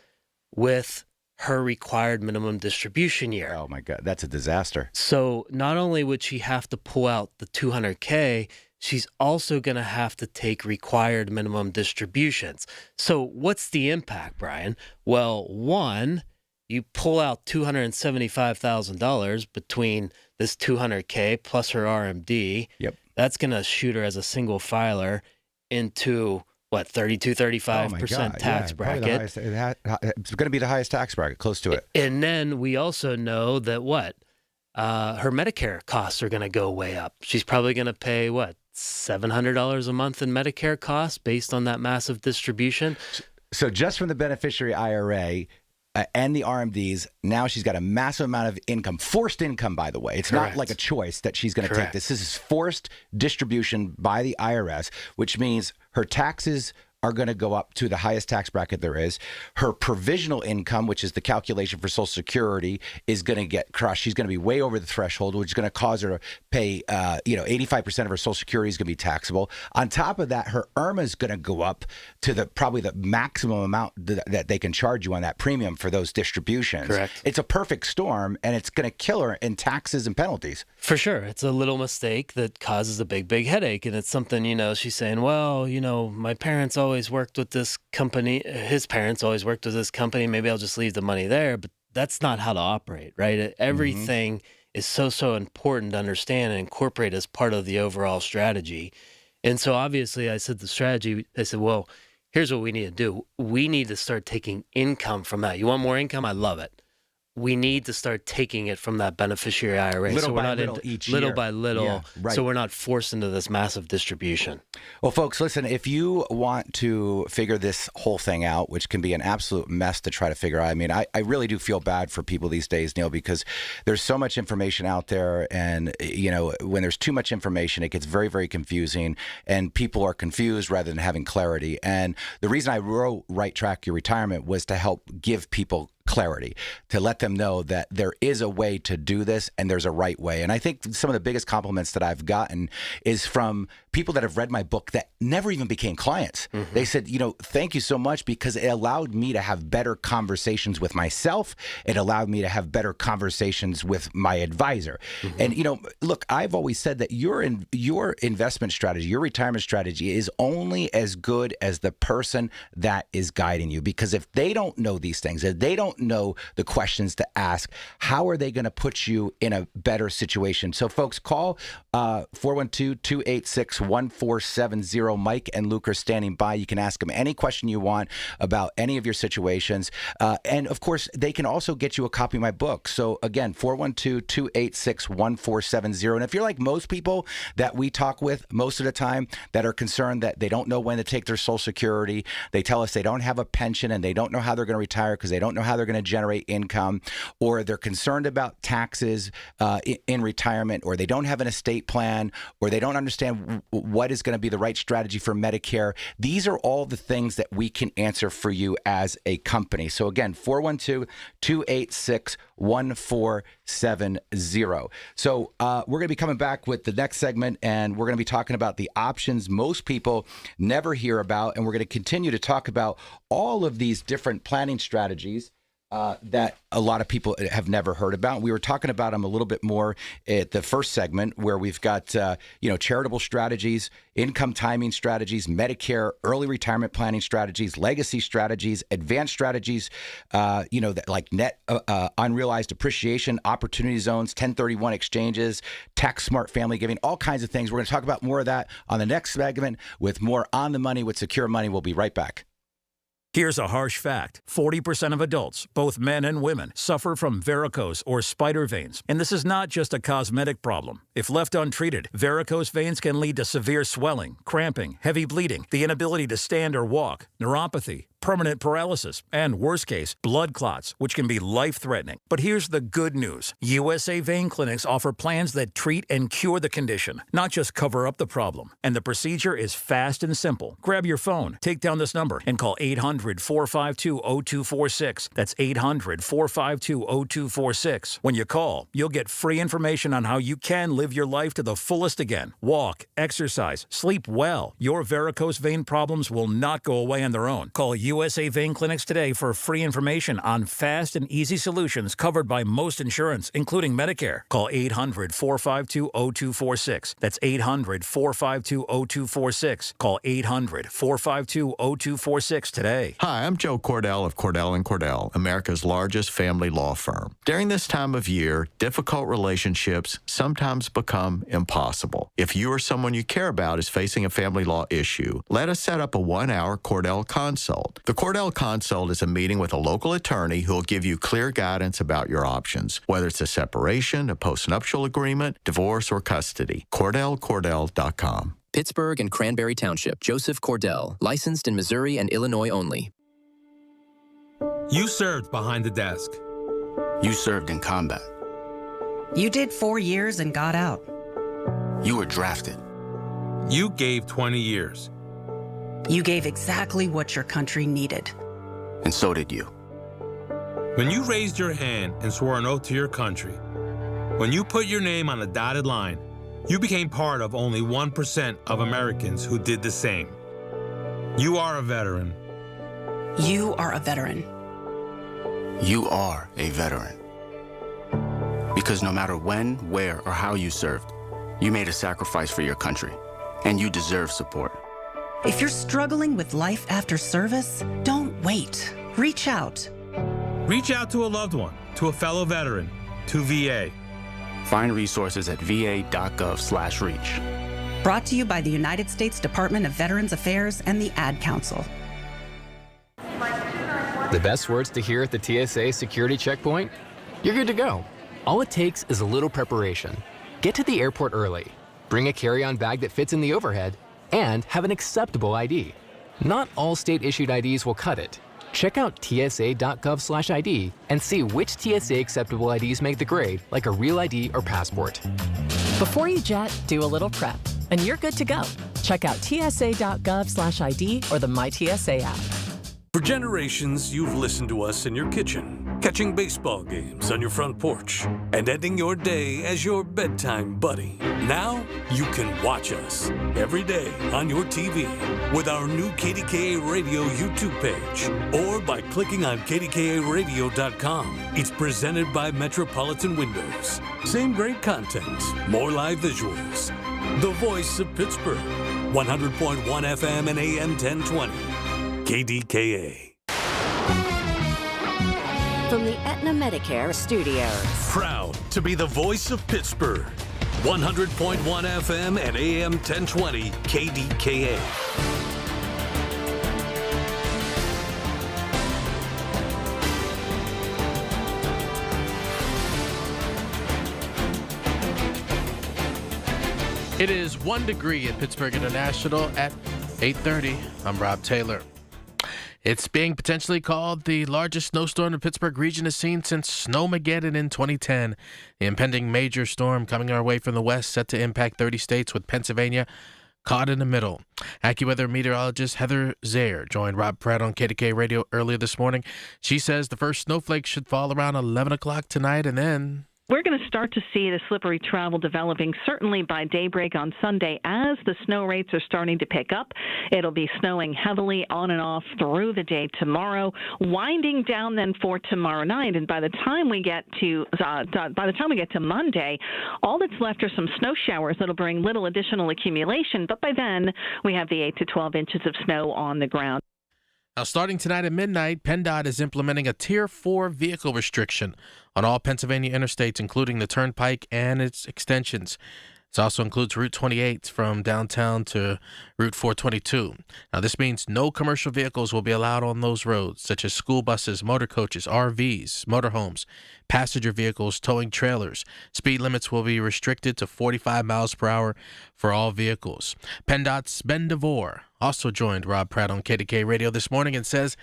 with her required minimum distribution year. Oh, my God. That's a disaster. So not only would she have to pull out the $200K, she's also going to have to take required minimum distributions. So what's the impact, Brian? Well, one, you pull out $275,000 between this $200K plus her RMD. Yep. That's going to shoot her as a single filer into, 35% tax bracket. It's going to be the highest tax bracket, close to it. And then we also know that her Medicare costs are going to go way up. She's probably going to pay, $700 a month in Medicare costs based on that massive distribution. So just from the beneficiary IRA and the RMDs, now she's got a massive amount of income, forced income, by the way. It's Correct. not like a choice that she's going to take Correct. this. This is forced distribution by the IRS, which means her taxes are going to go up to the highest tax bracket there is. Her provisional income, which is the calculation for Social Security, is going to get crushed. She's going to be way over the threshold, which is going to cause her to pay, 85% of her Social Security is going to be taxable. On top of that, her IRMA is going to go up to probably the maximum amount that they can charge you on that premium for those distributions. Correct. It's a perfect storm, and it's going to kill her in taxes and penalties. For sure. It's a little mistake that causes a big, big headache. And it's something, she's saying, my parents always worked with this company. His parents always worked with this company. Maybe I'll just leave the money there. But that's not how to operate, right? Everything is so important to understand and incorporate as part of the overall strategy. And so obviously I said well, here's what we need to do. We need to start taking income from that. You want more income? I love it. We need to start taking it from that beneficiary IRA. Little so we're by not little each little year. by little. Yeah, right. So we're not forced into this massive distribution. Well, folks, listen, if you want to figure this whole thing out, which can be an absolute mess to try to figure out, I mean, I really do feel bad for people these days, Neil, because there's so much information out there. And, when there's too much information, it gets very, very confusing. And people are confused rather than having clarity. And the reason I wrote Right Track Your Retirement was to help give people clarity, to let them know that there is a way to do this and there's a right way. And I think some of the biggest compliments that I've gotten is from people that have read my book that never even became clients. Mm-hmm. They said, thank you so much, because it allowed me to have better conversations with myself. It allowed me to have better conversations with my advisor. Mm-hmm. And, look, I've always said that your investment strategy, your retirement strategy is only as good as the person that is guiding you. Because if they don't know these things, if they don't know the questions to ask, how are they going to put you in a better situation? So folks, call 412-286-1470. Mike and Luke are standing by. You can ask them any question you want about any of your situations. And of course, they can also get you a copy of my book. So again, 412-286-1470. And if you're like most people that we talk with most of the time that are concerned that they don't know when to take their Social Security, they tell us they don't have a pension and they don't know how they're going to retire because they don't know how they're going to generate income, or they're concerned about taxes in retirement, or they don't have an estate plan, or they don't understand what is going to be the right strategy for Medicare. These are all the things that we can answer for you as a company. So again, 412-286-1470. So we're going to be coming back with the next segment, and we're going to be talking about the options most people never hear about, and we're going to continue to talk about all of these different planning strategies that a lot of people have never heard about. We were talking about them a little bit more at the first segment, where we've got charitable strategies, income timing strategies, Medicare, early retirement planning strategies, legacy strategies, advanced strategies, like net unrealized appreciation, opportunity zones, 1031 exchanges, tax smart family giving, all kinds of things. We're going to talk about more of that on the next segment with more On the Money with Secure Money. We'll be right back. Here's a harsh fact. 40% of adults, both men and women, suffer from varicose or spider veins. And this is not just a cosmetic problem. If left untreated, varicose veins can lead to severe swelling, cramping, heavy bleeding, the inability to stand or walk, neuropathy, permanent paralysis, and worst case, blood clots, which can be life-threatening. But here's the good news. USA Vein Clinics offer plans that treat and cure the condition, not just cover up the problem. And the procedure is fast and simple. Grab your phone, take down this number, and call 800-452-0246. That's 800-452-0246. When you call, you'll get free information on how you can live your life to the fullest again. Walk, exercise, sleep well. Your varicose vein problems will not go away on their own. Call USA Vein Clinics today for free information on fast and easy solutions covered by most insurance, including Medicare. Call 800-452-0246. That's 800-452-0246. Call 800-452-0246 today. Hi, I'm Joe Cordell of Cordell & Cordell, America's largest family law firm. During this time of year, difficult relationships sometimes become impossible. If you or someone you care about is facing a family law issue, let us set up a 1-hour Cordell consult. The Cordell Consult is a meeting with a local attorney who will give you clear guidance about your options, whether it's a separation, a postnuptial agreement, divorce, or custody. CordellCordell.com. Pittsburgh and Cranberry Township. Joseph Cordell, licensed in Missouri and Illinois only. You served behind the desk. You served in combat. You did 4 years and got out. You were drafted. You gave 20 years. You gave exactly what your country needed. And so did you. When you raised your hand and swore an oath to your country, when you put your name on a dotted line, you became part of only 1% of Americans who did the same. You are a veteran. You are a veteran. You are a veteran. Because no matter when, where, or how you served, you made a sacrifice for your country, and you deserve support. If you're struggling with life after service, don't wait. Reach out. Reach out to a loved one, to a fellow veteran, to VA. Find resources at va.gov/reach. Brought to you by the United States Department of Veterans Affairs and the Ad Council. The best words to hear at the TSA security checkpoint? You're good to go. All it takes is a little preparation. Get to the airport early. Bring a carry-on bag that fits in the overhead, and have an acceptable ID. Not all state-issued IDs will cut it. Check out tsa.gov/ID and see which TSA acceptable IDs make the grade, like a real ID or passport. Before you jet, do a little prep, and you're good to go. Check out tsa.gov/ID or the MyTSA app. For generations, you've listened to us in your kitchen, catching baseball games on your front porch, and ending your day as your bedtime buddy. Now, you can watch us every day on your TV with our new KDKA Radio YouTube page, or by clicking on KDKARadio.com. It's presented by Metropolitan Windows. Same great content, more live visuals. The voice of Pittsburgh, 100.1 FM and AM 1020. KDKA. From the Aetna Medicare Studios. Proud to be the voice of Pittsburgh. 100.1 FM and AM 1020 KDKA. It is 1 degree at Pittsburgh International at 8:30. I'm Rob Taylor. It's being potentially called the largest snowstorm the Pittsburgh region has seen since Snowmageddon in 2010. The impending major storm coming our way from the west set to impact 30 states, with Pennsylvania caught in the middle. AccuWeather meteorologist Heather Zaire joined Rob Pratt on KDKA Radio earlier this morning. She says the first snowflakes should fall around 11 o'clock tonight, and then we're going to start to see the slippery travel developing certainly by daybreak on Sunday as the snow rates are starting to pick up. It'll be snowing heavily on and off through the day tomorrow, winding down then for tomorrow night. And by the time we get to Monday, all that's left are some snow showers that'll bring little additional accumulation. But by then, we have the 8 to 12 inches of snow on the ground. Now, starting tonight at midnight, PennDOT is implementing a Tier 4 vehicle restriction on all Pennsylvania interstates, including the Turnpike and its extensions. This also includes Route 28 from downtown to Route 422. Now, this means no commercial vehicles will be allowed on those roads, such as school buses, motor coaches, RVs, motorhomes, passenger vehicles, towing trailers. Speed limits will be restricted to 45 miles per hour for all vehicles. PennDOT's Ben DeVore also joined Rob Pratt on KDKA Radio this morning and says,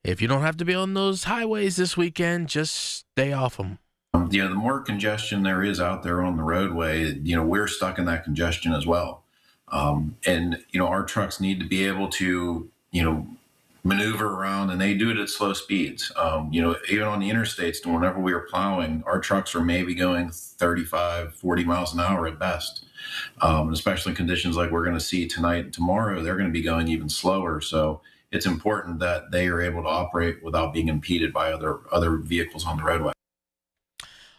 if you don't have to be on those highways this weekend, just stay off them. The more congestion there is out there on the roadway, we're stuck in that congestion as well. And our trucks need to be able to, maneuver around, and they do it at slow speeds. Even on the interstates, whenever we are plowing, our trucks are maybe going 35, 40 miles an hour at best. Especially in conditions like we're going to see tonight and tomorrow, they're going to be going even slower. So it's important that they are able to operate without being impeded by other vehicles on the roadway.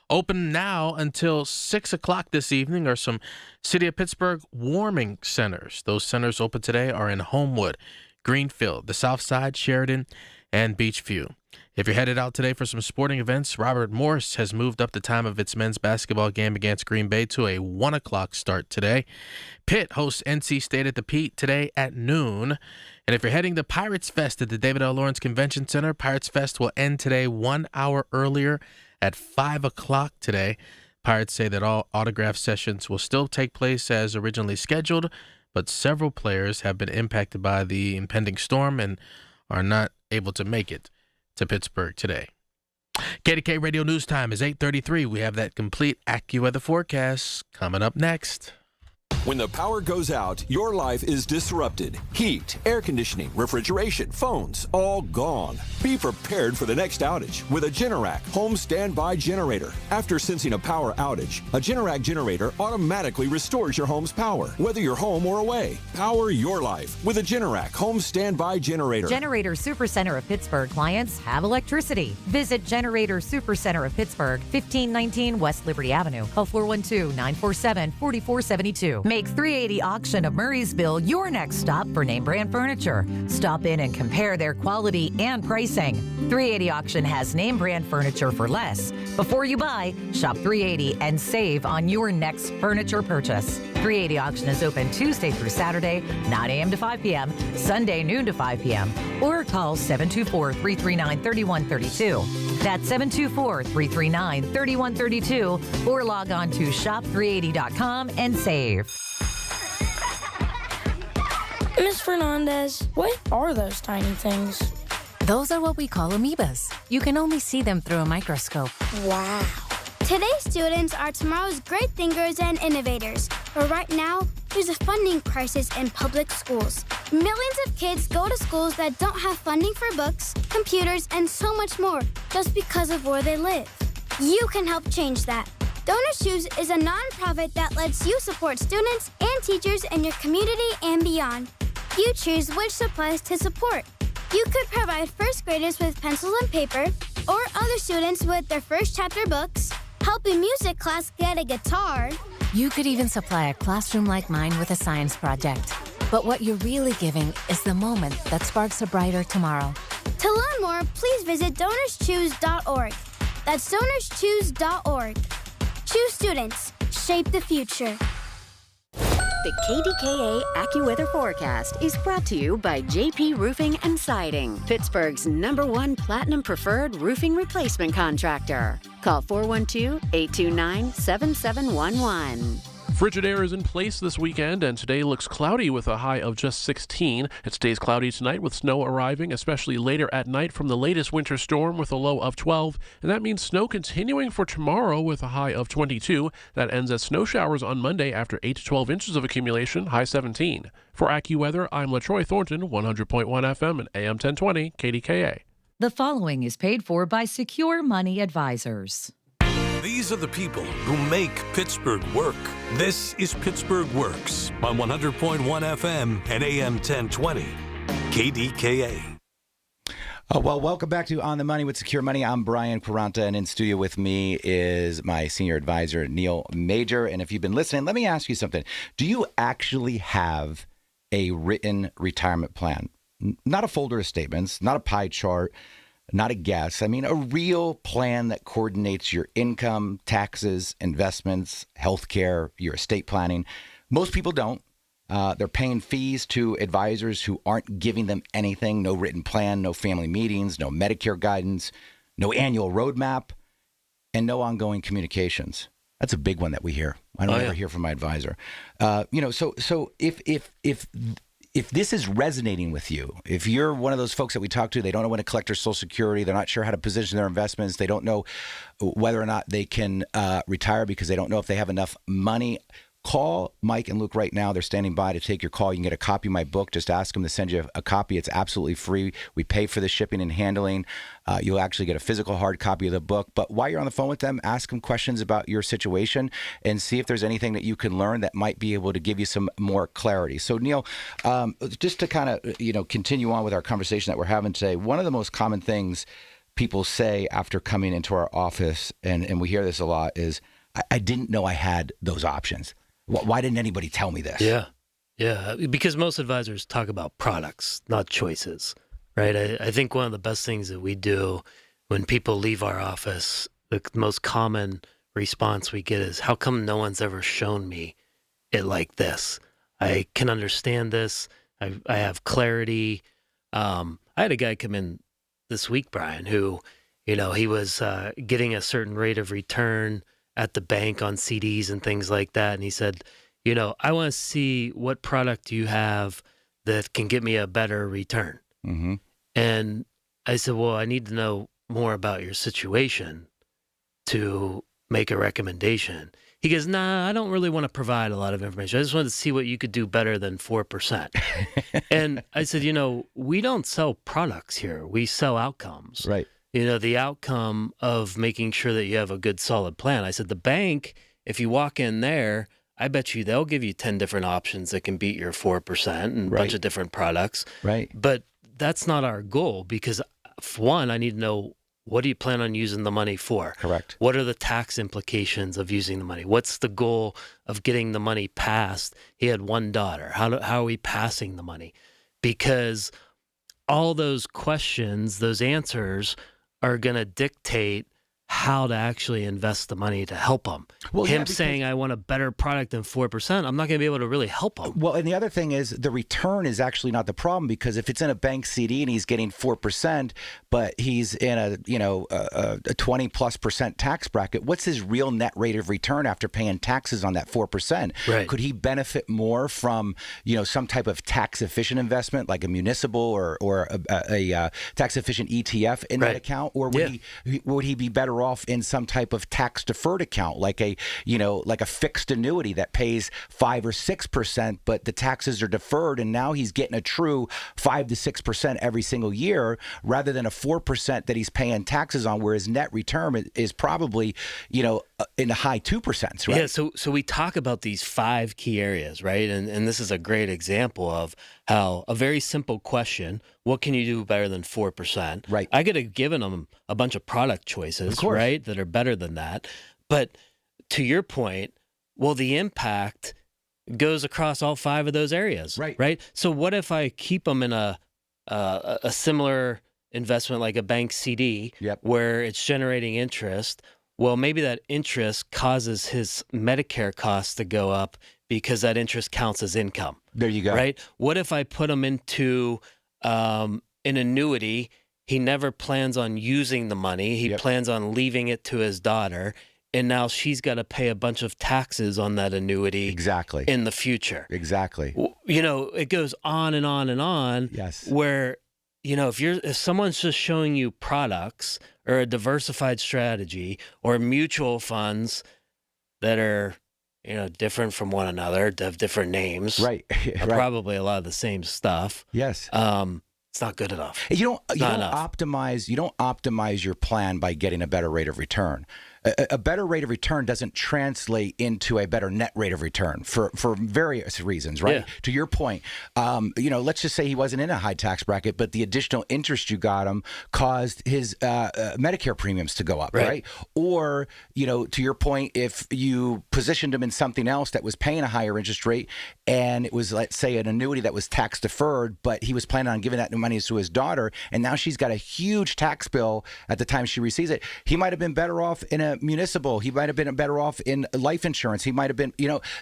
Open now until 6 o'clock this evening are some City of Pittsburgh warming centers. Those centers open today are in Homewood, Greenfield, the South Side, Sheridan, and Beachview. If you're headed out today for some sporting events, Robert Morris has moved up the time of its men's basketball game against Green Bay to a 1 o'clock start today. Pitt hosts NC State at the Pete today at noon. And if you're heading to Pirates Fest at the David L. Lawrence Convention Center, Pirates Fest will end today 1 hour earlier at 5 o'clock today. Pirates say that all autograph sessions will still take place as originally scheduled, but several players have been impacted by the impending storm and are not able to make it to Pittsburgh today. KDKA Radio News Time is 8:33. We have that complete AccuWeather forecast coming up next. When the power goes out, your life is disrupted. Heat, air conditioning, refrigeration, phones, all gone. Be prepared for the next outage with a Generac home standby generator. After sensing a power outage, a Generac generator automatically restores your home's power, whether you're home or away. Power your life with a Generac home standby generator. Generator Supercenter of Pittsburgh clients have electricity. Visit Generator Supercenter of Pittsburgh, 1519 West Liberty Avenue. Call 412-947-4472. Make 380 Auction of Murraysville your next stop for name brand furniture. Stop in and compare their quality and pricing. 380 Auction has name brand furniture for less. Before you buy, shop 380 and save on your next furniture purchase. 380 Auction is open Tuesday through Saturday, 9 a.m. to 5 p.m., Sunday noon to 5 p.m., or call 724-339-3132. That's 724-339-3132, or log on to shop380.com and save. Ms. Fernandez, what are those tiny things? Those are what we call amoebas. You can only see them through a microscope. Wow. Today's students are tomorrow's great thinkers and innovators. But right now, there's a funding crisis in public schools. Millions of kids go to schools that don't have funding for books, computers, and so much more just because of where they live. You can help change that. Donors Choose is a nonprofit that lets you support students and teachers in your community and beyond. You choose which supplies to support. You could provide first graders with pencils and paper, or other students with their first chapter books, help a music class get a guitar. You could even supply a classroom like mine with a science project. But what you're really giving is the moment that sparks a brighter tomorrow. To learn more, please visit DonorsChoose.org. That's DonorsChoose.org. Choose students. Shape the future. The KDKA AccuWeather forecast is brought to you by JP Roofing and Siding, Pittsburgh's #1 Platinum Preferred roofing replacement contractor. Call 412-829-7711. Frigid air is in place this weekend, and today looks cloudy with a high of just 16. It stays cloudy tonight with snow arriving, especially later at night from the latest winter storm with a low of 12. And that means snow continuing for tomorrow with a high of 22. That ends at snow showers on Monday after 8 to 12 inches of accumulation, high 17. For AccuWeather, I'm LaTroy Thornton, 100.1 FM and AM 1020 KDKA. The following is paid for by Secure Money Advisors. These are the people who make Pittsburgh work. This is Pittsburgh Works on 100.1 FM and AM 1020 KDKA. Well, welcome back to On the Money with Secure Money. I'm Brian Quaranta, and in studio with me is my senior advisor, Neil Major. And if you've been listening, let me ask you something. Do you actually have a written retirement plan? Not a folder of statements, not a pie chart, not a guess. I mean, a real plan that coordinates your income, taxes, investments, healthcare, your estate planning. Most people don't. They're paying fees to advisors who aren't giving them anything. No written plan, no family meetings, no Medicare guidance, no annual roadmap, and no ongoing communications. That's a big one that we hear. I don't ever hear from my advisor. So if this is resonating with you, if you're one of those folks that we talk to, they don't know when to collect their Social Security, they're not sure how to position their investments, they don't know whether or not they can retire because they don't know if they have enough money, call Mike and Luke right now. They're standing by to take your call. You can get a copy of my book. Just ask them to send you a copy. It's absolutely free. We pay for the shipping and handling. You'll actually get a physical hard copy of the book. But while you're on the phone with them, ask them questions about your situation and see if there's anything that you can learn that might be able to give you some more clarity. So, Neil, just to kind of continue on with our conversation that we're having today, one of the most common things people say after coming into our office, and we hear this a lot, is, I didn't know I had those options. Why didn't anybody tell me this? Yeah, because most advisors talk about products, not choices, right? I think one of the best things that we do when people leave our office, the most common response we get is, how come no one's ever shown me it like this? I can understand this. I have clarity. I had a guy come in this week, Brian, who, he was getting a certain rate of return at the bank on CDs and things like that. And he said, I want to see what product you have that can get me a better return. Mm-hmm. And I said, well, I need to know more about your situation to make a recommendation. He goes, nah, I don't really want to provide a lot of information. I just wanted to see what you could do better than 4%. And I said, we don't sell products here. We sell outcomes. Right. The outcome of making sure that you have a good, solid plan. I said, the bank, if you walk in there, I bet you they'll give you 10 different options that can beat your 4% and a bunch of different products. Right. But that's not our goal because, one, I need to know, what do you plan on using the money for? Correct. What are the tax implications of using the money? What's the goal of getting the money passed? He had one daughter. How are we passing the money? Because all those questions, those answers are going to dictate how to actually invest the money to help them. Well, saying, I want a better product than 4%, I'm not going to be able to really help him. Well, and the other thing is the return is actually not the problem, because if it's in a bank CD and he's getting 4%, but he's in a 20+% tax bracket, what's his real net rate of return after paying taxes on that 4%? Right. Could he benefit more from, some type of tax efficient investment like a municipal or a tax efficient ETF in that account? Or would he be better off in some type of tax deferred account like a fixed annuity that pays 5 or 6%, but the taxes are deferred, and now he's getting a true 5 to 6% every single year rather than a 4% that he's paying taxes on, where his net return is probably in the high 2%, right? Yeah, so we talk about these 5 key areas, right? And this is a great example of how a very simple question, what can you do better than 4%? Right. I could have given them a bunch of product choices, right, that are better than that. But to your point, well, the impact goes across all 5 of those areas, right? So what if I keep them in a similar investment like a bank CD where it's generating interest? Well, maybe that interest causes his Medicare costs to go up because that interest counts as income. There you go. Right? What if I put him into an annuity? He never plans on using the money. He plans on leaving it to his daughter. and now she's got to pay a bunch of taxes on that annuity exactly in the future. Exactly. It goes on and on and on. Yes. Where, if someone's just showing you products or a diversified strategy or mutual funds that are, different from one another, have different names, right? Probably a lot of the same stuff. Yes. It's not good enough. You don't optimize your plan by getting a better rate of return. A better rate of return doesn't translate into a better net rate of return for various reasons, right? Yeah. To your point, let's just say he wasn't in a high tax bracket, but the additional interest you got him caused his Medicare premiums to go up, right? Or, to your point, if you positioned him in something else that was paying a higher interest rate, and it was, let's say, an annuity that was tax deferred, but he was planning on giving that money to his daughter, and now she's got a huge tax bill at the time she receives it, he might have been better off in a municipal. He might have been better off in life insurance. He might have been,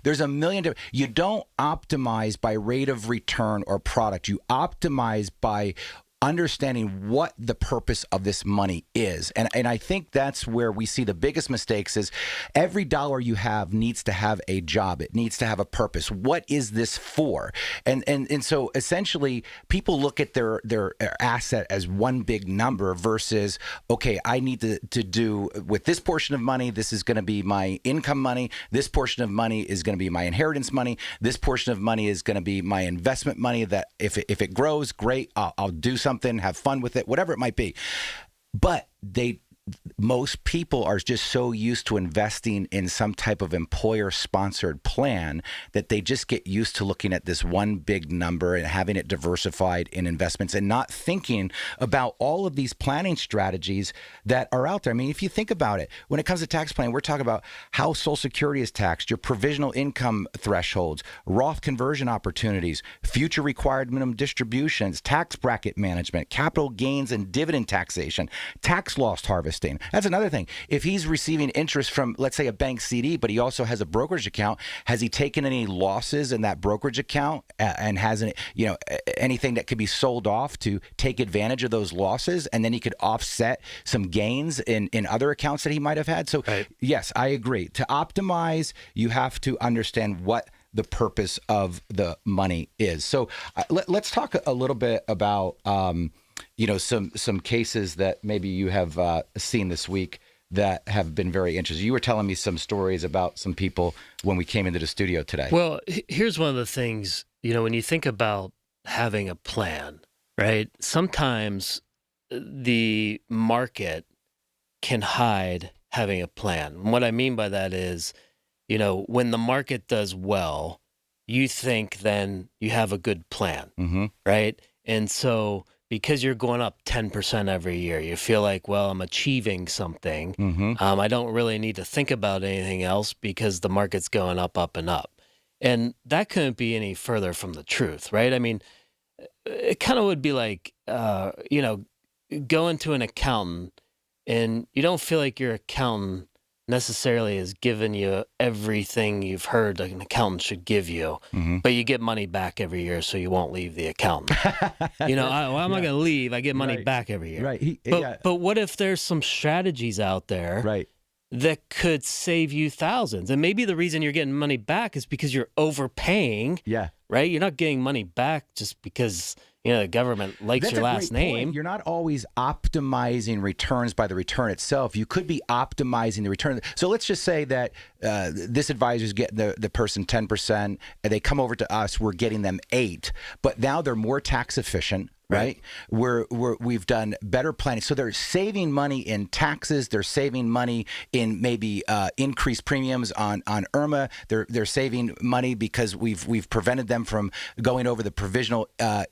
there's a million. You don't optimize by rate of return or product. You optimize by understanding what the purpose of this money is. And I think that's where we see the biggest mistakes is every dollar you have needs to have a job. It needs to have a purpose. What is this for? And so essentially people look at their asset as one big number versus, okay, I need to do with this portion of money, this is going to be my income money. This portion of money is going to be my inheritance money. This portion of money is going to be my investment money that if it grows, great, I'll do something, have fun with it, whatever it might be. But most people are just so used to investing in some type of employer-sponsored plan that they just get used to looking at this one big number and having it diversified in investments and not thinking about all of these planning strategies that are out there. I mean, if you think about it, when it comes to tax planning, we're talking about how Social Security is taxed, your provisional income thresholds, Roth conversion opportunities, future required minimum distributions, tax bracket management, capital gains and dividend taxation, tax loss harvesting. That's another thing. If he's receiving interest from, let's say, a bank CD, but he also has a brokerage account, has he taken any losses in that brokerage account and has anything that could be sold off to take advantage of those losses, and then he could offset some gains in other accounts that he might have had? So, yes, I agree. To optimize, you have to understand what the purpose of the money is. So let's talk a little bit about some cases that maybe you have seen this week that have been very interesting. You were telling me some stories about some people when we came into the studio today. Well, here's one of the things, when you think about having a plan, right? Sometimes the market can hide having a plan. And what I mean by that is, when the market does well, you think then you have a good plan, right? And so because you're going up 10% every year, you feel like, well, I'm achieving something. I don't really need to think about anything else because the market's going up, up, and up. And that couldn't be any further from the truth, right? I mean, it kind of would be like, going to an accountant and you don't feel like your accountant necessarily has given you everything you've heard an accountant should give you, but you get money back every year, so you won't leave the accountant. I'm not going to leave. I get money back every year. Right. But what if there's some strategies out there that could save you thousands? And maybe the reason you're getting money back is because you're overpaying. Yeah. Right? You're not getting money back just because the government likes your last name. Point. You're not always optimizing returns by the return itself. You could be optimizing the return. So let's just say that this advisor's getting the person 10%, and they come over to us, we're getting them 8%, but now they're more tax efficient. Right. We've done better planning. So they're saving money in taxes. They're saving money in maybe increased premiums on IRMA. They're saving money because we've prevented them from going over the provisional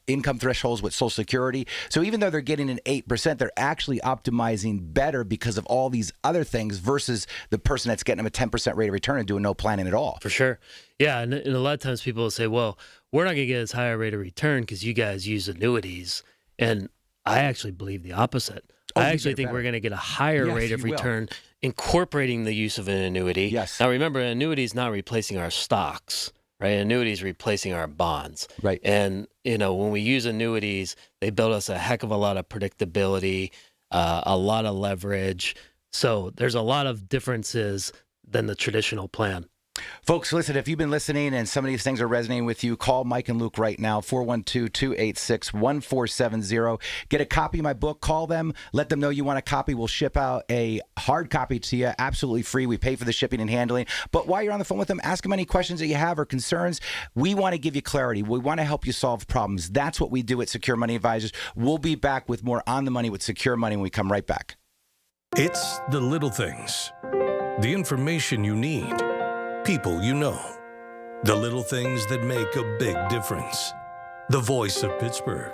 income thresholds with Social Security. So even though they're getting an 8%, they're actually optimizing better because of all these other things versus the person that's getting them a 10% rate of return and doing no planning at all. For sure. Yeah. And a lot of times people will say, well, we're not going to get as high a rate of return because you guys use annuities. And I actually believe the opposite. I actually think we're going to get a higher rate of return incorporating the use of an annuity. Yes. Now, remember, an annuity is not replacing our stocks, right? Annuity is replacing our bonds. Right. And, when we use annuities, they build us a heck of a lot of predictability, a lot of leverage. So there's a lot of differences than the traditional plan. Folks, listen, if you've been listening and some of these things are resonating with you, call Mike and Luke right now, 412-286-1470. Get a copy of my book. Call them. Let them know you want a copy. We'll ship out a hard copy to you, absolutely free. We pay for the shipping and handling. But while you're on the phone with them, ask them any questions that you have or concerns. We want to give you clarity. We want to help you solve problems. That's what we do at Secure Money Advisors. We'll be back with more On the Money with Secure Money when we come right back. It's the little things, the information you need, people you know, the little things that make a big difference. The voice of Pittsburgh,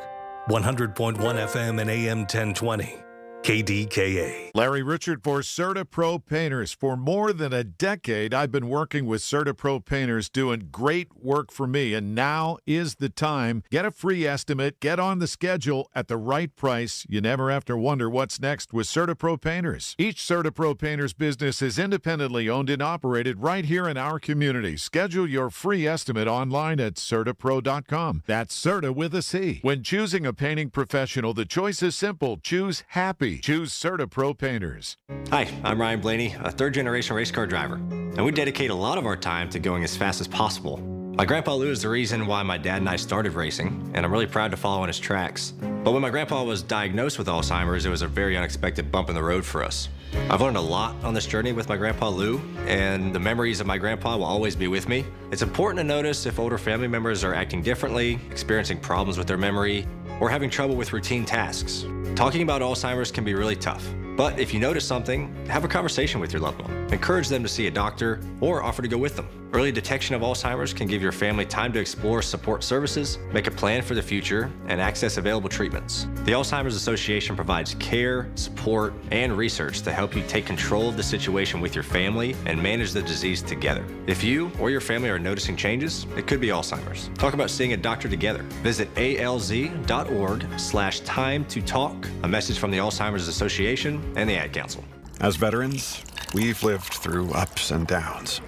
100.1 FM and AM 1020, KDKA. Larry Richard for CertaPro Painters. For more than a decade, I've been working with CertaPro Painters doing great work for me, and now is the time. Get a free estimate, get on the schedule at the right price. You never have to wonder what's next with CertaPro Painters. Each CertaPro Painters business is independently owned and operated right here in our community. Schedule your free estimate online at CertaPro.com. That's Certa with a C. When choosing a painting professional, the choice is simple. Choose happy. Choose CertaPro Painters. Hi, I'm Ryan Blaney, a third-generation race car driver, and we dedicate a lot of our time to going as fast as possible. My grandpa Lou is the reason why my dad and I started racing, and I'm really proud to follow in his tracks. But when my grandpa was diagnosed with Alzheimer's, it was a very unexpected bump in the road for us. I've learned a lot on this journey with my grandpa Lou, and the memories of my grandpa will always be with me. It's important to notice if older family members are acting differently, experiencing problems with their memory, or having trouble with routine tasks. Talking about Alzheimer's can be really tough, but if you notice something, have a conversation with your loved one. Encourage them to see a doctor or offer to go with them. Early detection of Alzheimer's can give your family time to explore support services, make a plan for the future, and access available treatments. The Alzheimer's Association provides care, support, and research to help you take control of the situation with your family and manage the disease together. If you or your family are noticing changes, it could be Alzheimer's. Talk about seeing a doctor together. Visit alz.org/time to talk. A message from the Alzheimer's Association and the Ad Council. As veterans, we've lived through ups and downs.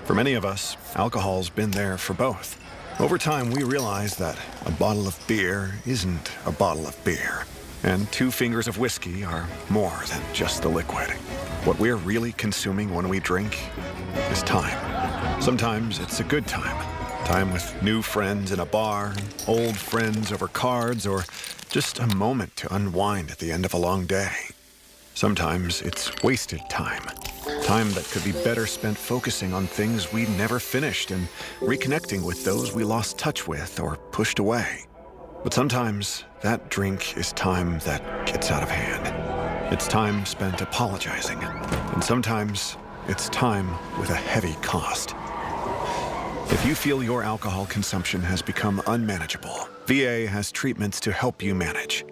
For many of us, alcohol's been there for both. Over time, we realized that a bottle of beer isn't a bottle of beer, and 2 fingers of whiskey are more than just the liquid. What we're really consuming when we drink is time. Sometimes it's a good time. Time with new friends in a bar, old friends over cards, or just a moment to unwind at the end of a long day. Sometimes it's wasted time. Time that could be better spent focusing on things we never finished and reconnecting with those we lost touch with or pushed away. But sometimes that drink is time that gets out of hand. It's time spent apologizing. And sometimes it's time with a heavy cost. If you feel your alcohol consumption has become unmanageable, VA has treatments to help you manage.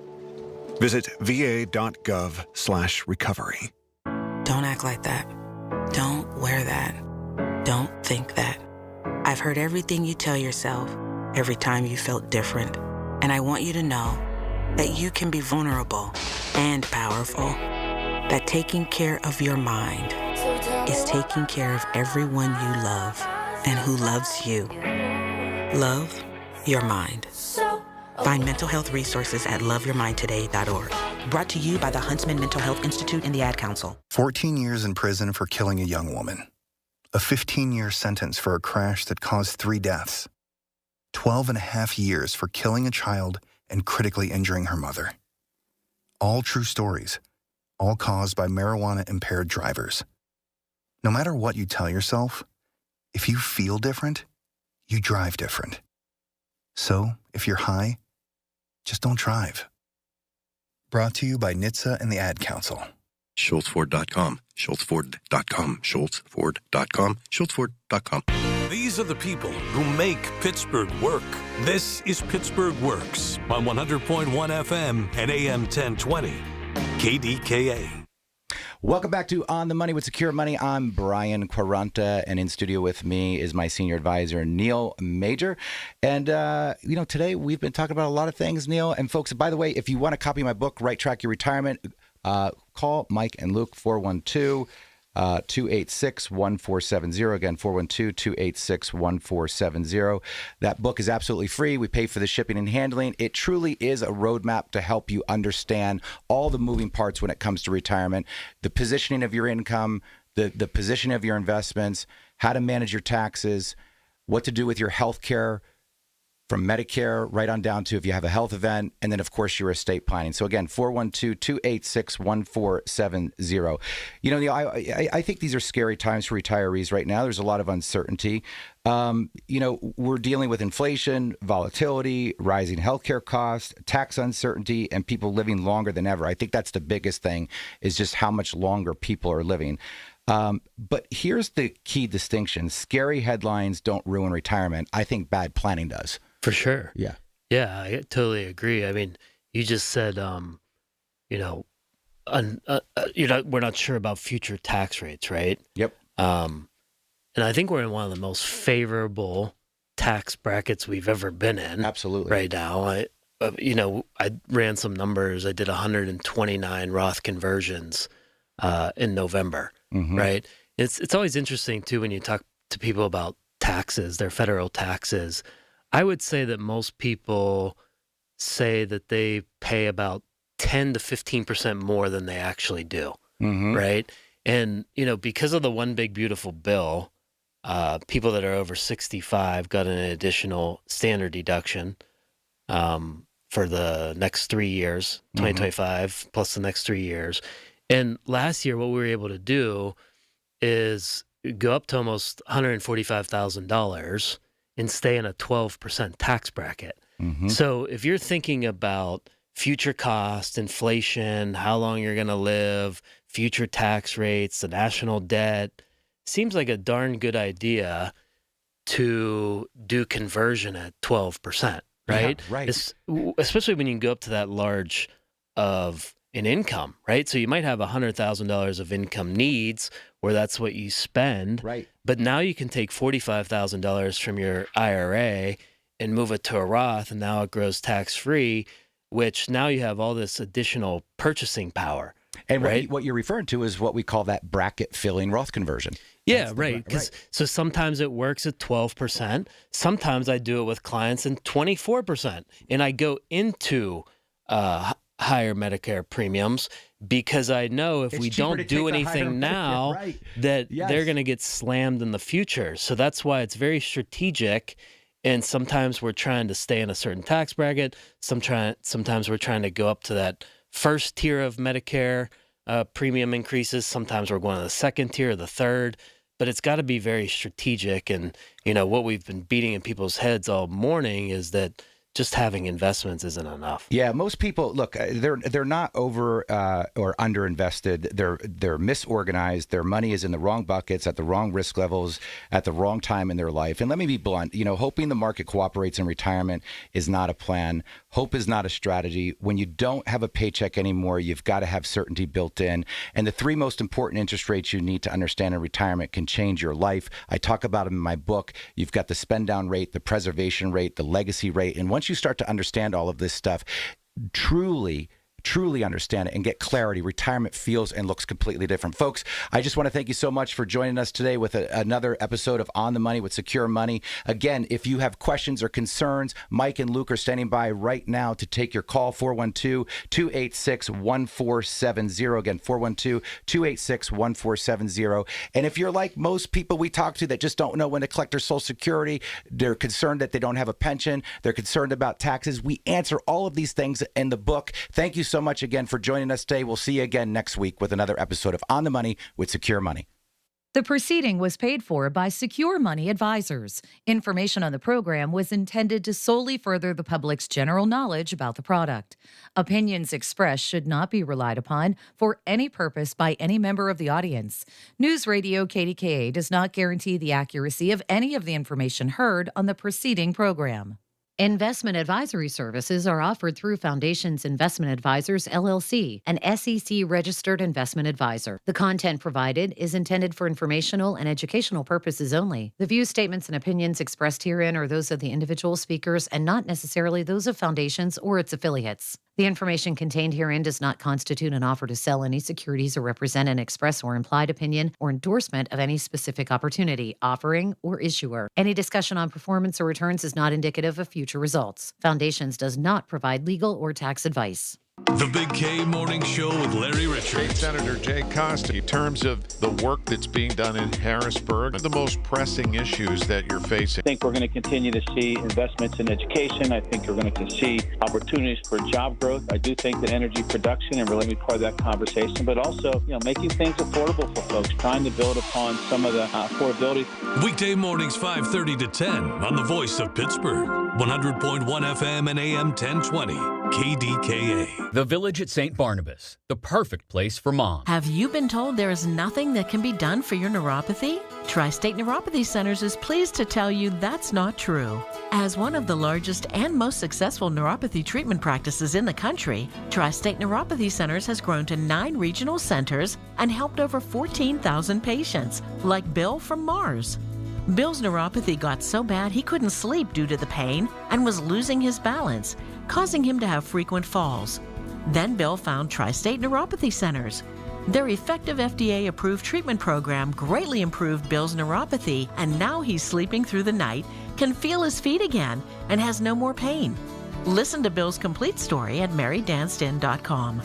Visit va.gov/recovery. Don't act like that. Don't wear that. Don't think that. I've heard everything you tell yourself every time you felt different. And I want you to know that you can be vulnerable and powerful. That taking care of your mind is taking care of everyone you love and who loves you. Love your mind. Find mental health resources at loveyourmindtoday.org. Brought to you by the Huntsman Mental Health Institute and the Ad Council. 14 years in prison for killing a young woman. A 15-year sentence for a crash that caused 3 deaths. 12 and a half years for killing a child and critically injuring her mother. All true stories, all caused by marijuana-impaired drivers. No matter what you tell yourself, if you feel different, you drive different. So, if you're high, just don't drive. Brought to you by NHTSA and the Ad Council. SchultzFord.com, SchultzFord.com, SchultzFord.com, SchultzFord.com. These are the people who make Pittsburgh work. This is Pittsburgh Works on 100.1 FM and AM 1020, KDKA. Welcome back to On the Money with Secure Money. I'm Brian Quaranta, and in studio with me is my senior advisor, Neil Major. And, today we've been talking about a lot of things, Neil. And folks, by the way, if you want to copy my book, Right Track Your Retirement, call Mike and Luke, 412 286-1470. Again, 412-286-1470. That book is absolutely free. We pay for the shipping and handling. It truly is a roadmap to help you understand all the moving parts when it comes to retirement, the positioning of your income, the positioning of your investments, how to manage your taxes, what to do with your health care, from Medicare right on down to if you have a health event, and then, of course, your estate planning. So, again, 412-286-1470. You know, I think these are scary times for retirees right now. There's a lot of uncertainty. You know, we're dealing with inflation, volatility, rising healthcare costs, tax uncertainty, and people living longer than ever. I think that's the biggest thing, is just how much longer people are living. But here's the key distinction. Scary headlines don't ruin retirement. I think bad planning does. For sure. Yeah. Yeah, I totally agree. I mean, you just said, you know, we're not sure about future tax rates, right? Yep. And I think we're in one of the most favorable tax brackets we've ever been in. Absolutely. Right now. I ran some numbers. I did 129 Roth conversions in November, right? It's always interesting, too, when you talk to people about taxes, their federal taxes. I would say that most people say that they pay about 10 to 15% more than they actually do, right? And, you know, because of the One Big Beautiful Bill, people that are over 65 got an additional standard deduction for the next 3 years, 2025 plus the next 3 years. And last year, what we were able to do is go up to almost $145,000 and stay in a 12% tax bracket. So if you're thinking about future cost, inflation, how long you're going to live, future tax rates, the national debt, seems like a darn good idea to do conversion at 12%, right? Yeah, right. Especially when you can go up to that large of an income, right? So you might have $100,000 of income needs where that's what you spend. Right. But now you can take $45,000 from your IRA and move it to a Roth, and now it grows tax-free, which now you have all this additional purchasing power. And right? what you're referring to is what we call that bracket filling Roth conversion. Yeah, right. So sometimes it works at 12%. Sometimes I do it with clients in 24%. And I go into higher Medicare premiums because I know if we don't do anything now, that they're going to get slammed in the future. So that's why it's very strategic. And sometimes we're trying to stay in a certain tax bracket. Sometimes we're trying to go up to that first tier of Medicare premium increases. Sometimes we're going to the second tier or the third. But it's got to be very strategic. And, you know, what we've been beating in people's heads all morning is that just having investments isn't enough. Yeah, most people, look, they're not over or under invested. They're misorganized. Their money is in the wrong buckets, at the wrong risk levels, at the wrong time in their life. And let me be blunt, you know, hoping the market cooperates in retirement is not a plan. Hope is not a strategy. When you don't have a paycheck anymore, you've got to have certainty built in. And the three most important interest rates you need to understand in retirement can change your life. I talk about them in my book. You've got the spend down rate, the preservation rate, the legacy rate. And once you start to understand all of this stuff, truly understand it and get clarity, retirement feels and looks completely different. Folks, I just want to thank you so much for joining us today with another episode of On the Money with Secure Money. Again, if you have questions or concerns, Mike and Luke are standing by right now to take your call, 412-286-1470. Again, 412-286-1470. And if you're like most people we talk to that just don't know when to collect their Social Security, they're concerned that they don't have a pension, they're concerned about taxes, we answer all of these things in the book. Thank you so much again for joining us today. We'll see you again next week with another episode of On the Money with Secure Money. The proceeding was paid for by Secure Money Advisors. Information on the program was intended to solely further the public's general knowledge about the product. Opinions expressed should not be relied upon for any purpose by any member of the audience. News Radio KDKA does not guarantee the accuracy of any of the information heard on the preceding program. Investment advisory services are offered through Foundations Investment Advisors, LLC, an SEC-registered investment advisor. The content provided is intended for informational and educational purposes only. The views, statements, and opinions expressed herein are those of the individual speakers and not necessarily those of Foundations or its affiliates. The information contained herein does not constitute an offer to sell any securities or represent an express or implied opinion or endorsement of any specific opportunity, offering, or issuer. Any discussion on performance or returns is not indicative of future results. Foundations does not provide legal or tax advice. The Big K Morning Show with Larry Richards. Senator Jay Costa, in terms of the work that's being done in Harrisburg, the most pressing issues that you're facing. I think we're going to continue to see investments in education. I think we're going to see opportunities for job growth. I do think that energy production and really be part of that conversation, but also, making things affordable for folks, trying to build upon some of the affordability. Weekday mornings 5:30 to 10 on the Voice of Pittsburgh, 100.1 FM and AM 1020. KDKA. The Village at St. Barnabas, the perfect place for moms. Have you been told there is nothing that can be done for your neuropathy? Tri-State Neuropathy Centers is pleased to tell you that's not true. As one of the largest and most successful neuropathy treatment practices in the country, Tri-State Neuropathy Centers has grown to 9 regional centers and helped over 14,000 patients, like Bill from Mars. Bill's neuropathy got so bad he couldn't sleep due to the pain and was losing his balance, causing him to have frequent falls. Then Bill found Tri-State Neuropathy Centers. Their effective FDA-approved treatment program greatly improved Bill's neuropathy, and now he's sleeping through the night, can feel his feet again, and has no more pain. Listen to Bill's complete story at marydanston.com.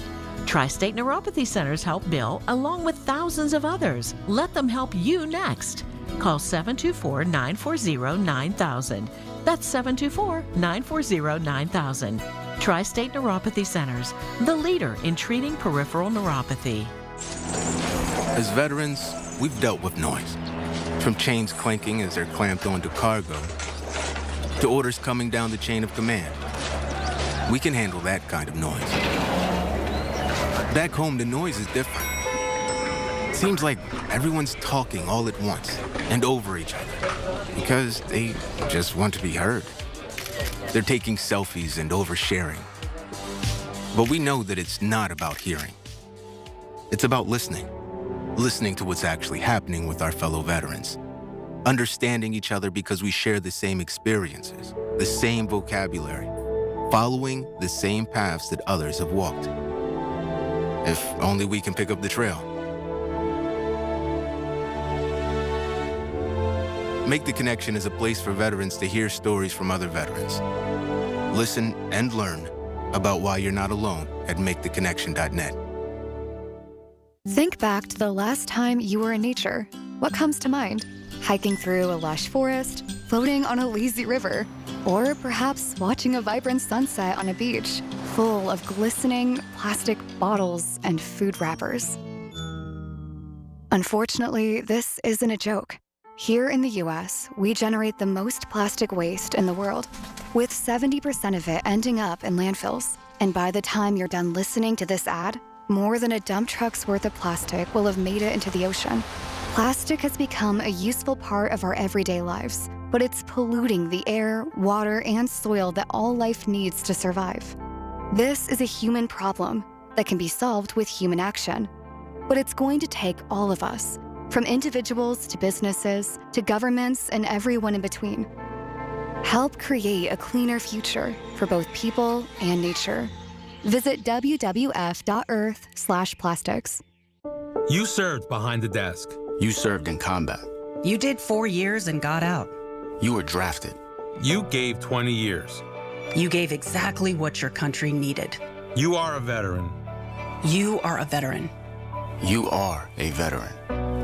Tri-State Neuropathy Centers help Bill along with thousands of others. Let them help you next. Call 724-940-9000. That's 724-940-9000. Tri-State Neuropathy Centers, the leader in treating peripheral neuropathy. As veterans, we've dealt with noise. From chains clanking as they're clamped onto cargo, to orders coming down the chain of command. We can handle that kind of noise. Back home, the noise is different. Seems like everyone's talking all at once and over each other because they just want to be heard. They're taking selfies and oversharing. But we know that it's not about hearing. It's about listening. Listening to what's actually happening with our fellow veterans. Understanding each other because we share the same experiences, the same vocabulary, following the same paths that others have walked. If only we can pick up the trail. Make the Connection is a place for veterans to hear stories from other veterans. Listen and learn about why you're not alone at maketheconnection.net. Think back to the last time you were in nature. What comes to mind? Hiking through a lush forest, floating on a lazy river, or perhaps watching a vibrant sunset on a beach full of glistening plastic bottles and food wrappers. Unfortunately, this isn't a joke. Here in the U.S., we generate the most plastic waste in the world, with 70% of it ending up in landfills. And by the time you're done listening to this ad, more than a dump truck's worth of plastic will have made it into the ocean. Plastic has become a useful part of our everyday lives, but it's polluting the air, water, and soil that all life needs to survive. This is a human problem that can be solved with human action. But it's going to take all of us, from individuals to businesses to governments and everyone in between. Help create a cleaner future for both people and nature. Visit wwf.earth/plastics. You served behind the desk. You served in combat. You did 4 years and got out. You were drafted. You gave 20 years. You gave exactly what your country needed. You are a veteran. You are a veteran. You are a veteran,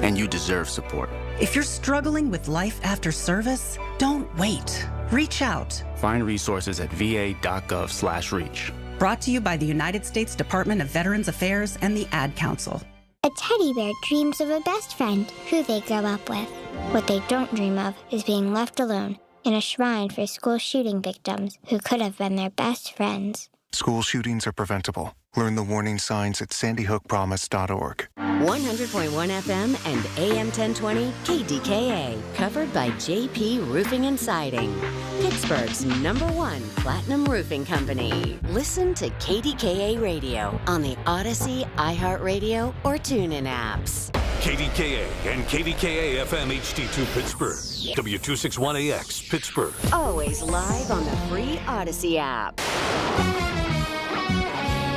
and you deserve support. If you're struggling with life after service, don't wait. Reach out. Find resources at va.gov/reach. Brought to you by the United States Department of Veterans Affairs and the Ad Council. A teddy bear dreams of a best friend who they grow up with. What they don't dream of is being left alone in a shrine for school shooting victims who could have been their best friends. School shootings are preventable. Learn the warning signs at sandyhookpromise.org. 100.1 FM and AM 1020 KDKA, covered by JP Roofing and Siding, Pittsburgh's #1 platinum roofing company. Listen to KDKA Radio on the Odyssey, iHeartRadio, or TuneIn apps. KDKA and KDKA-FM HD2 Pittsburgh, W261AX Pittsburgh. Always live on the free Odyssey app.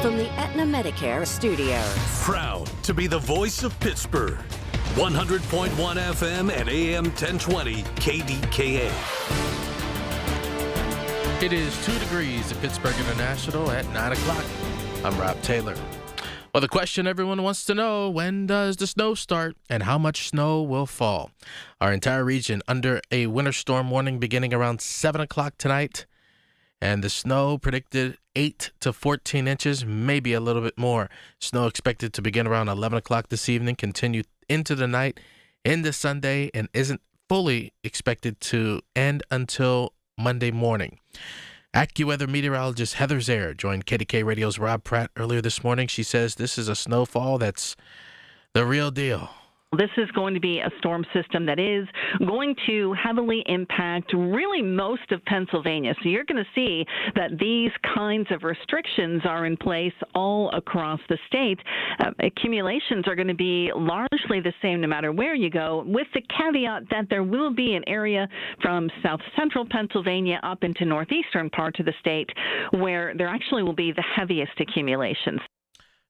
from the Aetna Medicare studios. Proud to be the voice of Pittsburgh. 100.1 FM and AM 1020 KDKA. It is 2 degrees at Pittsburgh International at 9 o'clock. I'm Rob Taylor. Well, the question everyone wants to know, when does the snow start and how much snow will fall? Our entire region under a winter storm warning beginning around 7 o'clock tonight. And the snow predicted 8 to 14 inches, maybe a little bit more. Snow expected to begin around 11 o'clock this evening, continue into the night, into Sunday, and isn't fully expected to end until Monday morning. AccuWeather meteorologist Heather Zaire joined KDK Radio's Rob Pratt earlier this morning. She says this is a snowfall that's the real deal. This is going to be a storm system that is going to heavily impact really most of Pennsylvania. So you're going to see that these kinds of restrictions are in place all across the state. Accumulations are going to be largely the same no matter where you go, with the caveat that there will be an area from south central Pennsylvania up into northeastern parts of the state where there actually will be the heaviest accumulations.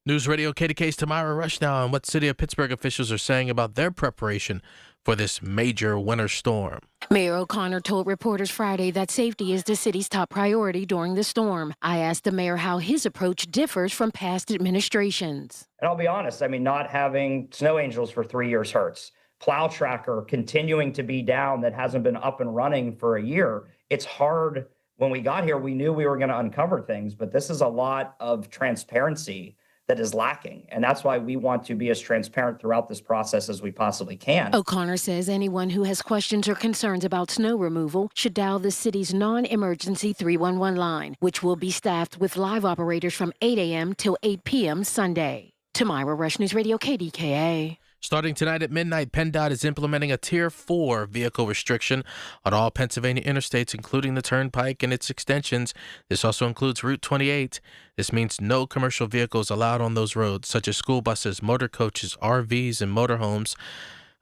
News Radio KDK's Tamara Rush now on what City of Pittsburgh officials are saying about their preparation for this major winter storm. Mayor O'Connor told reporters Friday that safety is the city's top priority during the storm. I asked the mayor how his approach differs from past administrations. And I'll be honest, not having snow angels for 3 years hurts. Plow tracker continuing to be down that hasn't been up and running for a year. It's hard. When we got here, we knew we were going to uncover things, but this is a lot of transparency that is lacking. And that's why we want to be as transparent throughout this process as we possibly can. O'Connor says anyone who has questions or concerns about snow removal should dial the city's non-emergency 311 line, which will be staffed with live operators from 8 a.m. till 8 p.m. Sunday. Tamara Rush, News Radio KDKA. Starting tonight at midnight, PennDOT is implementing a Tier 4 vehicle restriction on all Pennsylvania interstates, including the Turnpike and its extensions. This also includes Route 28. This means no commercial vehicles allowed on those roads, such as school buses, motor coaches, RVs, and motorhomes,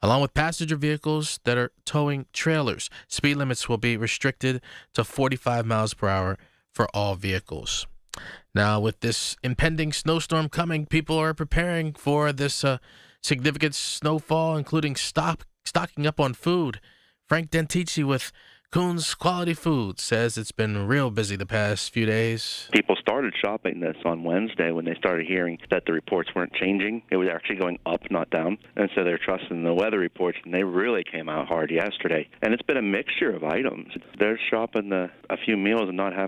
along with passenger vehicles that are towing trailers. Speed limits will be restricted to 45 miles per hour for all vehicles. Now, with this impending snowstorm coming, people are preparing for this significant snowfall, including stocking up on food. Frank Dentici with Coons Quality Foods says it's been real busy the past few days. People started shopping this on Wednesday when they started hearing that the reports weren't changing. It was actually going up, not down. And so they're trusting the weather reports, and they really came out hard yesterday. And it's been a mixture of items. They're shopping a few meals and not having